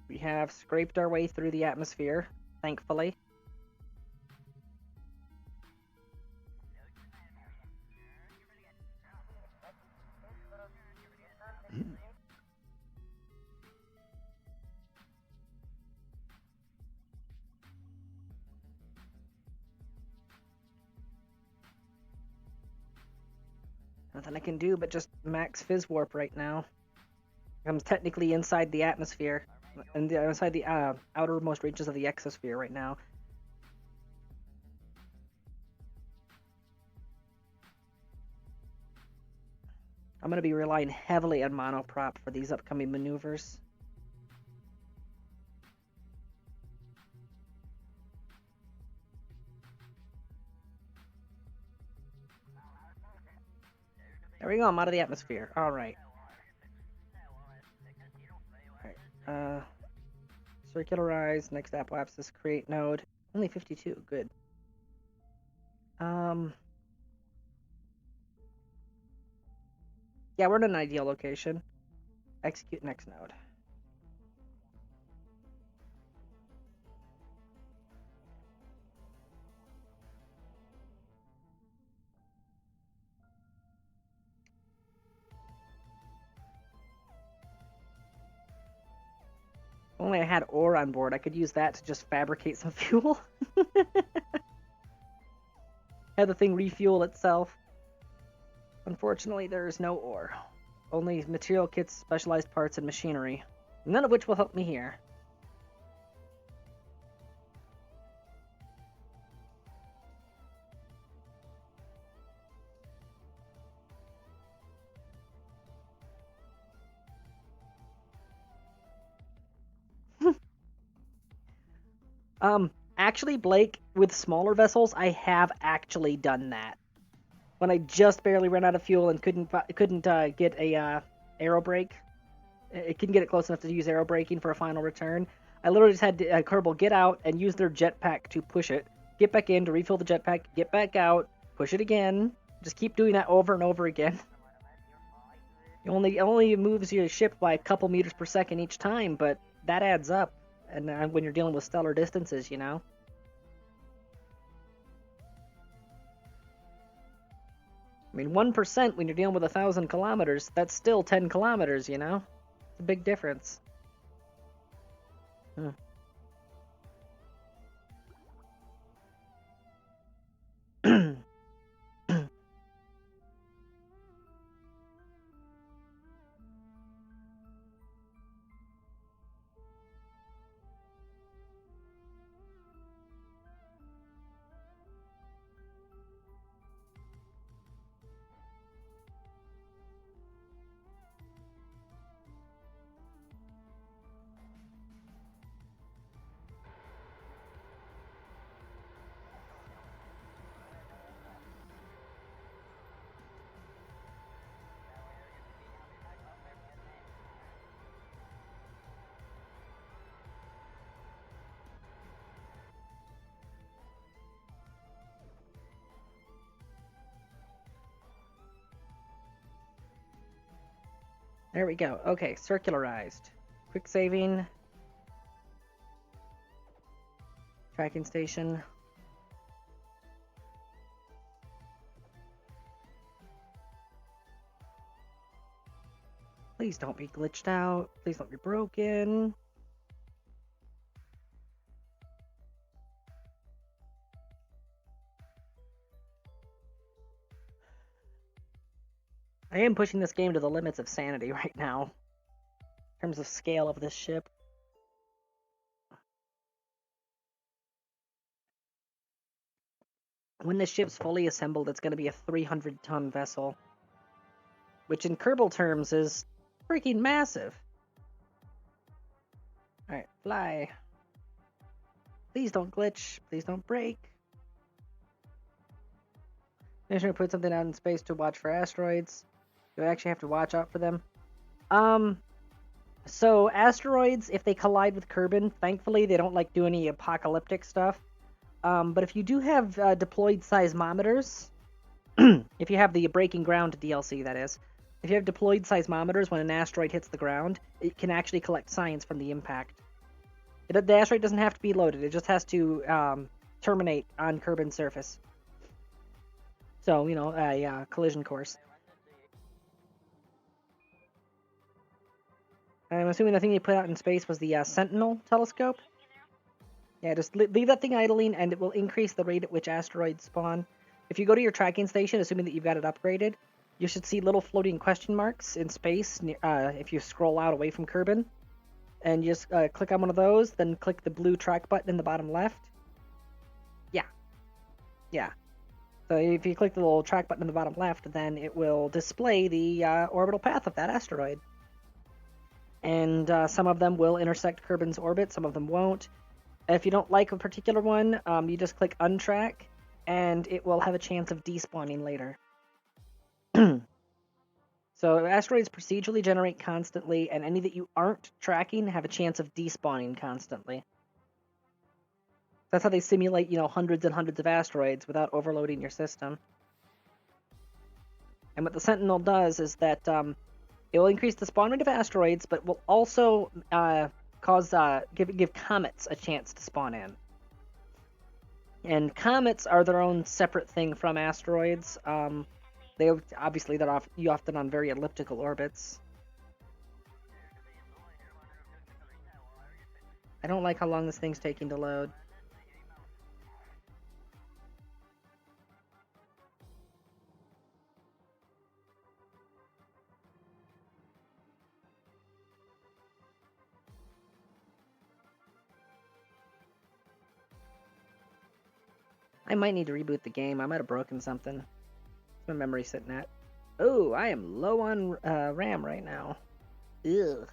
We have scraped our way through the atmosphere, thankfully. Nothing I can do but just max fizz warp right now. I'm technically inside the atmosphere, and inside the outermost reaches of the exosphere right now. I'm going to be relying heavily on monoprop for these upcoming maneuvers. There we go, I'm out of the atmosphere. Alright. Alright, circularize, next apoapsis, create node. Only 52, good. Yeah, we're in an ideal location. Execute next node. Only I had ore on board, I could use that to just fabricate some fuel. Have the thing refuel itself. Unfortunately, there is no ore. Only material kits, specialized parts, and machinery. None of which will help me here. Actually, Blake, with smaller vessels, I have actually done that. When I just barely ran out of fuel and couldn't get a aero brake, it couldn't get it close enough to use aero braking for a final return. I literally just had Kerbal get out and use their jetpack to push it, get back in to refill the jetpack, get back out, push it again. Just keep doing that over and over again. It only moves your ship by a couple meters per second each time, but that adds up. And when you're dealing with stellar distances, you know. I mean, 1% when you're dealing with 1,000 kilometers, that's still 10 kilometers, you know? It's a big difference. There we go. Okay, circularized. Quick saving. tracking station. Please don't be glitched out. Please don't be broken. I am pushing this game to the limits of sanity right now, in terms of scale of this ship. When this ship's fully assembled, it's going to be a 300-ton vessel, which in Kerbal terms is freaking massive. Alright, fly. Please don't glitch. Please don't break. Make sure to put something out in space to watch for asteroids. Do I actually have to watch out for them? So asteroids, if they collide with Kerbin, thankfully they don't like do any apocalyptic stuff. But if you do have deployed seismometers, if you have the Breaking Ground DLC, that is, if you have deployed seismometers when an asteroid hits the ground, it can actually collect science from the impact. The asteroid doesn't have to be loaded; it just has to terminate on Kerbin's surface. So, you know, a collision course. I'm assuming the thing they put out in space was the Sentinel telescope. Yeah, just leave that thing idling, and it will increase the rate at which asteroids spawn. If you go to your tracking station, assuming that you've got it upgraded, you should see little floating question marks in space if you scroll out away from Kerbin. And you just click on one of those, then click the blue track button in the bottom left. Yeah. So if you click the little track button in the bottom left, then it will display the orbital path of that asteroid. And some of them will intersect Kerbin's orbit, some of them won't. If you don't like a particular one, you just click untrack, and it will have a chance of despawning later. So asteroids procedurally generate constantly, and any that you aren't tracking have a chance of despawning constantly. That's how they simulate, you know, hundreds and hundreds of asteroids without overloading your system. And what the Sentinel does is that it will increase the spawn rate of asteroids, but will also give comets a chance to spawn in. And comets are their own separate thing from asteroids. You often on very elliptical orbits. I don't like how long this thing's taking to load. I might need to reboot the game. I might have broken something. What's my memory sitting at? Oh, I am low on RAM right now. Ugh.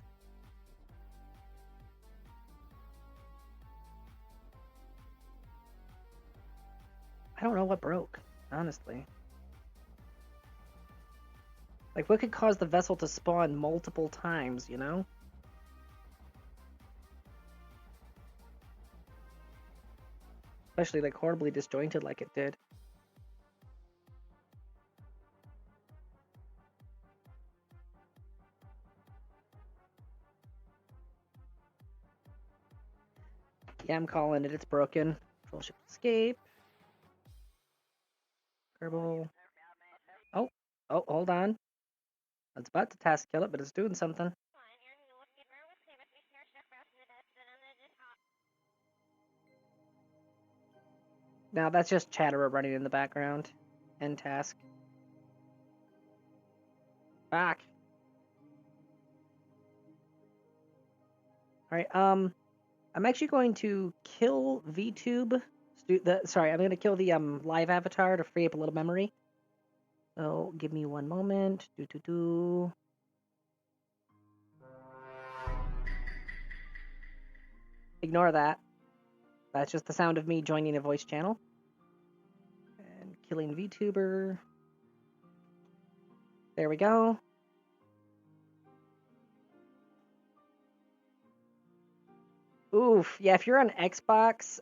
I don't know what broke, honestly. Like, what could cause the vessel to spawn multiple times, you know? Especially, like, horribly disjointed like it did. Yeah, I'm calling it. It's broken. Control Shift Escape. Kerbal. Oh, hold on. I was about to task kill it, but it's doing something. Now that's just Chatterer running in the background. End task. Back. Alright, I'm actually going to kill VTube. I'm going to kill the live avatar to free up a little memory. So, give me one moment. Ignore that. That's just the sound of me joining a voice channel. And killing VTuber. There we go. Oof. Yeah, if you're on Xbox,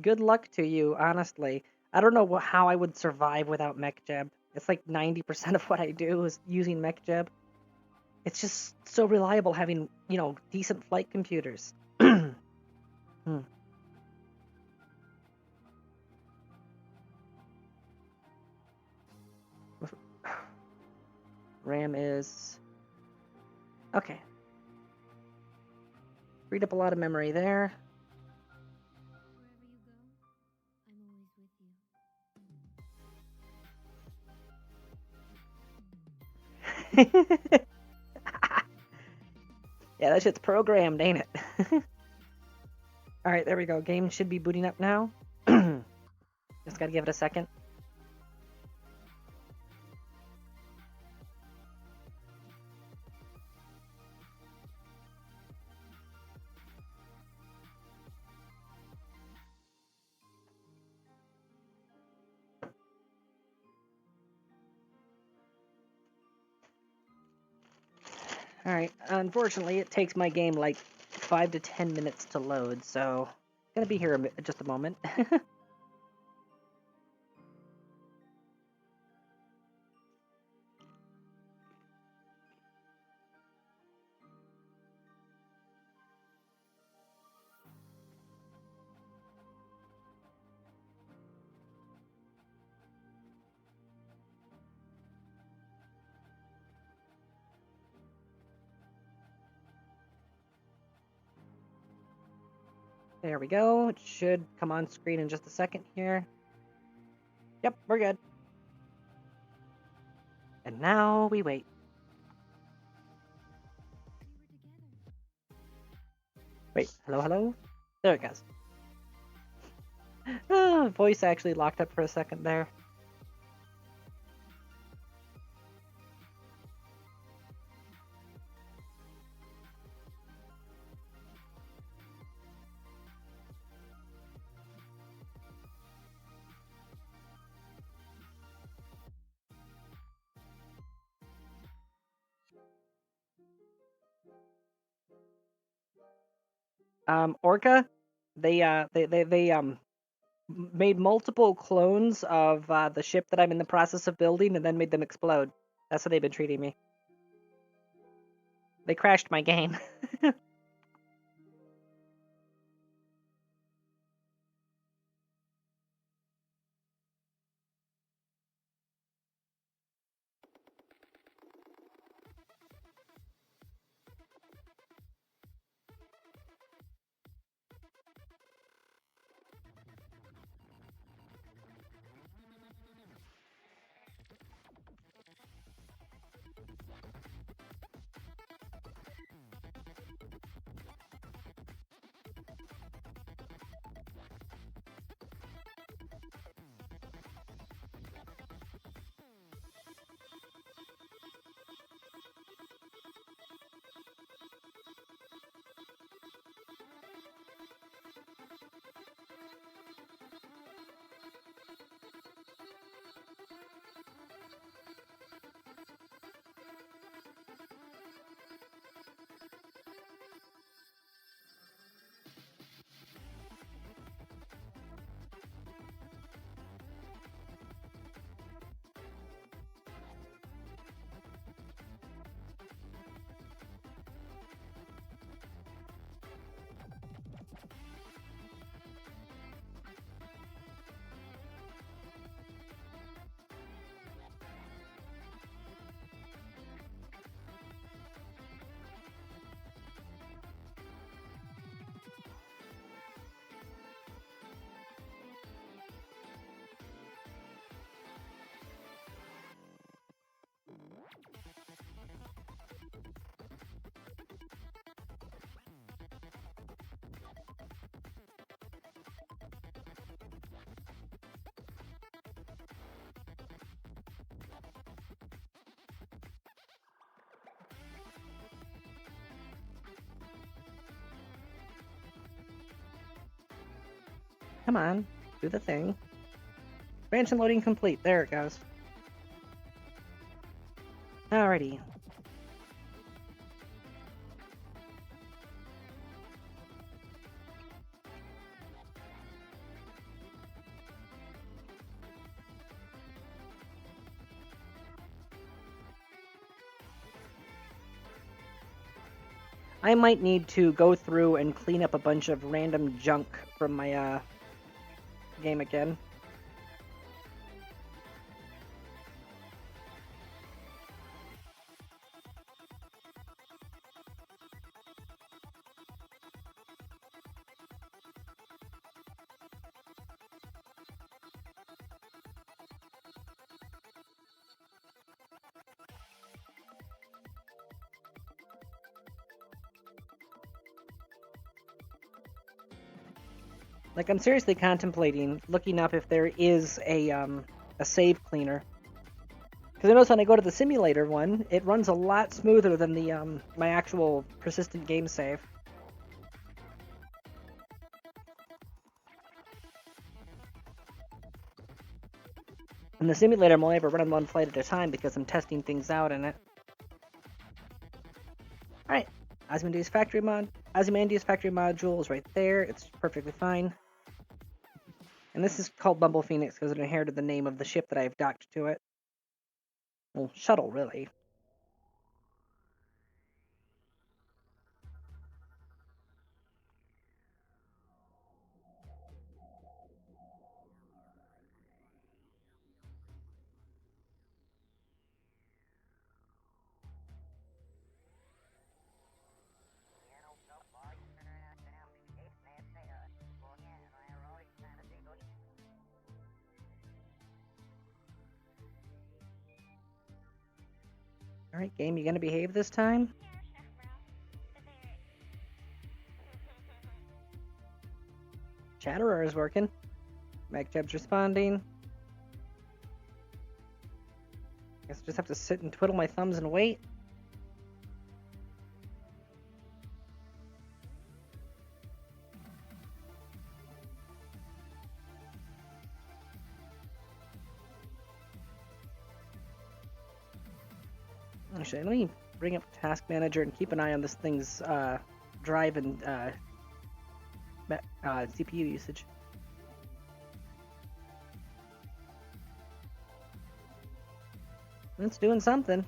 good luck to you, honestly. I don't know how I would survive without MechJeb. It's like 90% of what I do is using MechJeb. It's just so reliable having, you know, decent flight computers. RAM is... Okay. Freed up a lot of memory there. Yeah, that shit's programmed, ain't it? Alright, there we go. Game should be booting up now. Just gotta give it a second. Alright, unfortunately, it takes my game like 5 to 10 minutes to load, so gonna be here just a moment. There we go. It should come on screen in just a second here. Yep, we're good. And now we wait. Wait, hello, hello? There it goes. Voice actually locked up for a second there. Orca, they made multiple clones of the ship that I'm in the process of building and then made them explode. That's how they've been treating me. They crashed my game. Come on, do the thing. Expansion loading complete. There it goes. Alrighty. I might need to go through and clean up a bunch of random junk from my game again. Like, I'm seriously contemplating looking up if there is a save cleaner. Because I notice when I go to the simulator one, it runs a lot smoother than the my actual persistent game save. In the simulator, I'm only ever running one flight at a time because I'm testing things out in it. Alright, Ozymandias factory module is right there. It's perfectly fine. And this is called Bumble Phoenix because it inherited the name of the ship that I've docked to it. Well, shuttle, really. Alright, game, you gonna behave this time? Chatterer is working. MagTab's responding. Guess I just have to sit and twiddle my thumbs and wait. Actually, let me bring up Task Manager and keep an eye on this thing's drive and CPU usage. It's doing something.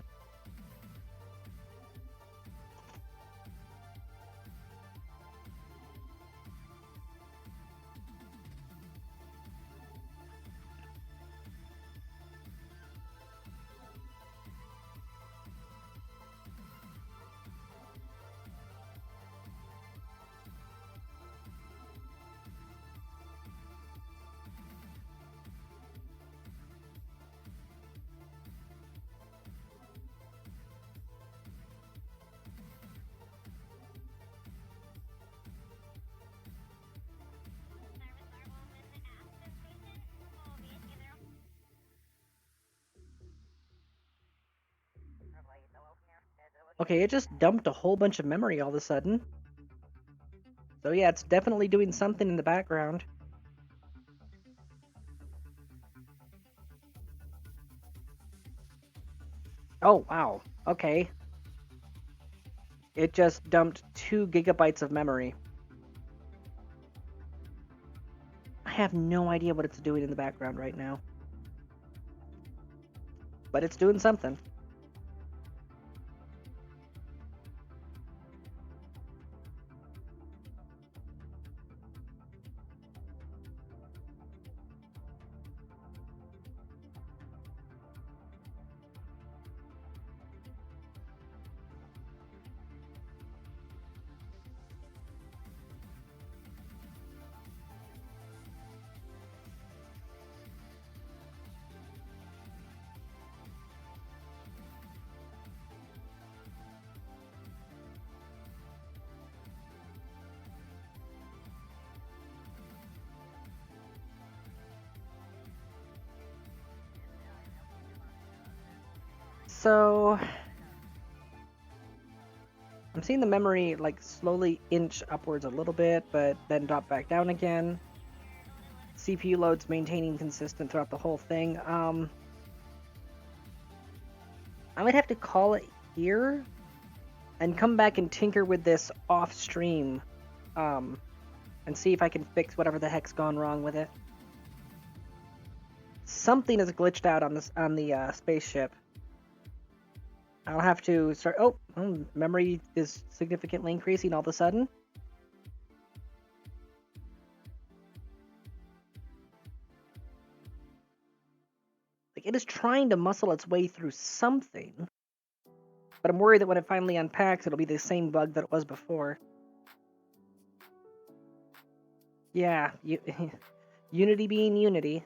Okay, it just dumped a whole bunch of memory all of a sudden. So yeah, it's definitely doing something in the background. Oh, wow. Okay. It just dumped 2 gigabytes of memory. I have no idea what it's doing in the background right now. But it's doing something. So I'm seeing the memory like slowly inch upwards a little bit, but then drop back down again. CPU load's maintaining consistent throughout the whole thing. I might have to call it here and come back and tinker with this off stream, and see if I can fix whatever the heck's gone wrong with it. Something is glitched out on the spaceship. I'll have to start. Oh, memory is significantly increasing all of a sudden. Like, it is trying to muscle its way through something, but I'm worried that when it finally unpacks, it'll be the same bug that it was before. Yeah, Unity being Unity.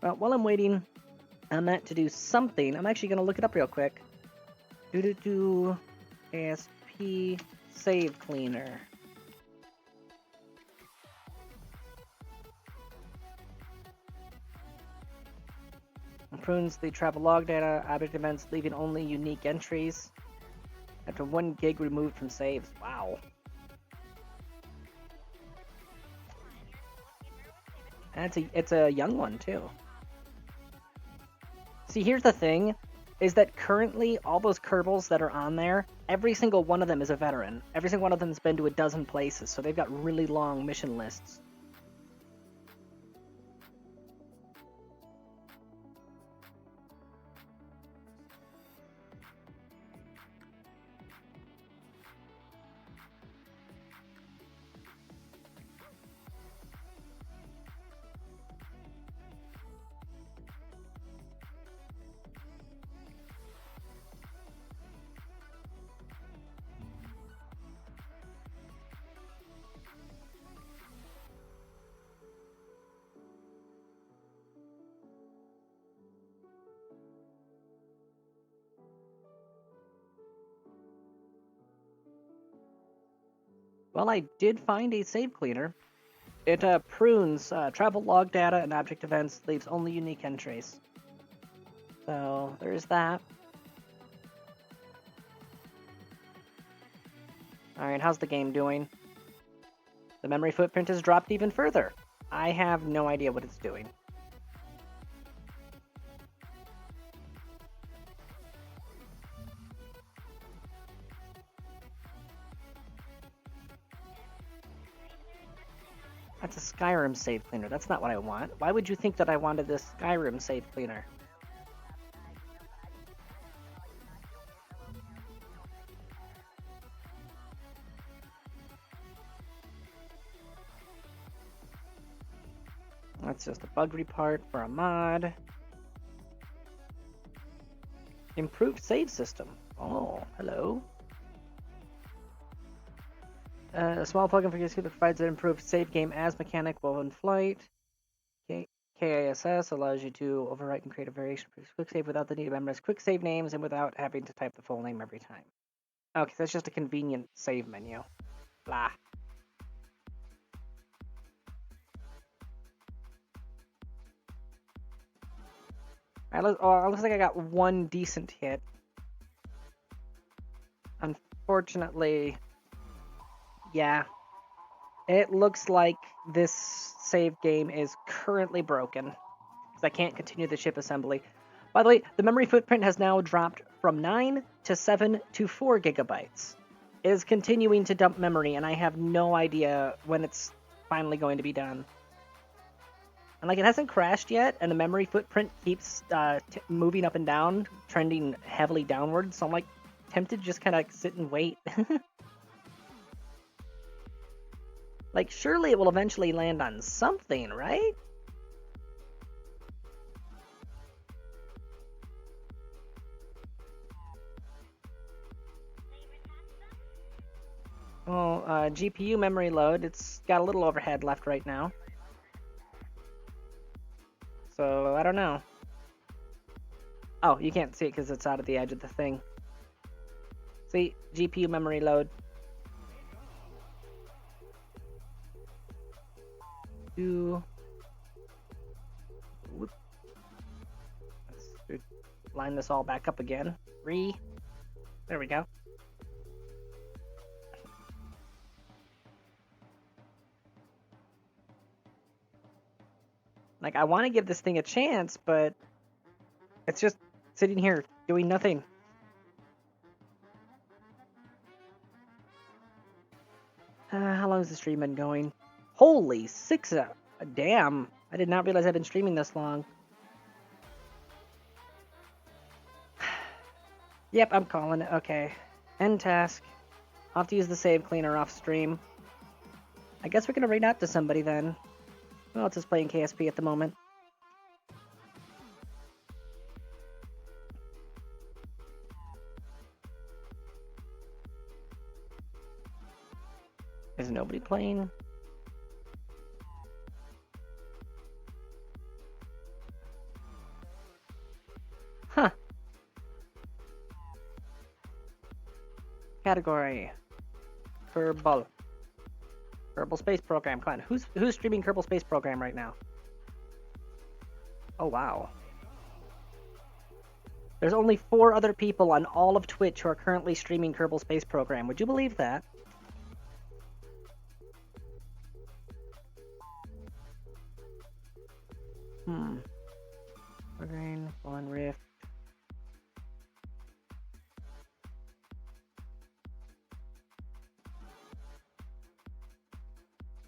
Well, while I'm waiting, I'm meant to do something. I'm actually going to look it up real quick. ASP save cleaner. Prunes the travel log data, object events, leaving only unique entries. After 1 gig removed from saves. Wow. And it's a young one too. See, here's the thing, is that currently all those Kerbals that are on there, every single one of them is a veteran. Every single one of them has been to a dozen places, so they've got really long mission lists. Well, I did find a save cleaner. It prunes travel log data and object events, leaves only unique entries. So there's that. Alright, how's the game doing? The memory footprint has dropped even further. I have no idea what it's doing. That's a Skyrim save cleaner. That's not what I want. Why would you think that I wanted this Skyrim save cleaner? That's just a bug report for a mod. Improved save system. Oh, hello. A small plugin for KSP that provides an improved save game as mechanic while in flight. KISS allows you to overwrite and create a variation for quick save without the need to memorize quick save names and without having to type the full name every time. Okay, that's just a convenient save menu. Blah. Looks like I got one decent hit. Unfortunately, yeah. It looks like this save game is currently broken, because I can't continue the ship assembly. By the way, the memory footprint has now dropped from 9 to 7 to 4 gigabytes. It is continuing to dump memory, and I have no idea when it's finally going to be done. And like, it hasn't crashed yet, and the memory footprint keeps moving up and down, trending heavily downward, so I'm like tempted to just kind of sit and wait. Like, surely it will eventually land on something, right? Well, GPU memory load, it's got a little overhead left right now. So, I don't know. Oh, you can't see it because it's out of the edge of the thing. See, GPU memory load. Whoop. Let's line this all back up again. There we go. Like, I want to give this thing a chance, but it's just sitting here doing nothing. How long has the stream been going? Holy 6! Damn! I did not realize I've been streaming this long. Yep, I'm calling it. Okay. End task. I'll have to use the save cleaner off stream. I guess we're gonna raid out to somebody then. Well, it's just playing KSP at the moment. Is nobody playing? Category. Kerbal. Kerbal Space Program. Come on, who's streaming Kerbal Space Program right now? Oh wow. There's only 4 other people on all of Twitch who are currently streaming Kerbal Space Program. Would you believe that? Green, Fallen Rift.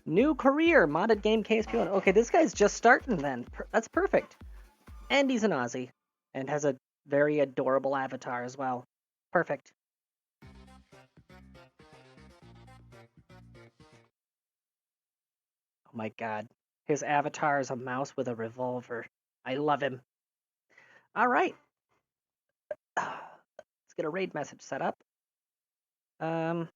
New career, modded game KSP1. Okay, this guy's just starting then. That's perfect. And he's an Aussie. And has a very adorable avatar as well. Perfect. Oh my god. His avatar is a mouse with a revolver. I love him. Alright. Let's get a raid message set up. It's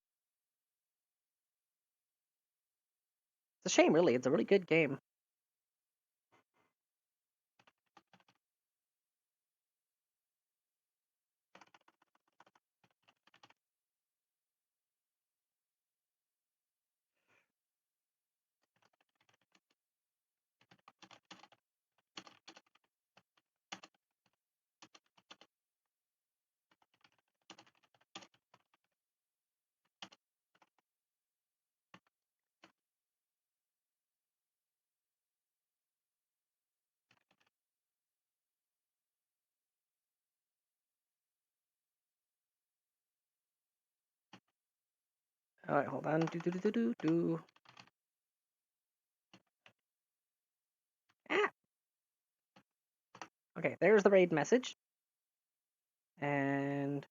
a shame, really. It's a really good game. Alright, hold on. Ah! Okay, there's the raid message. And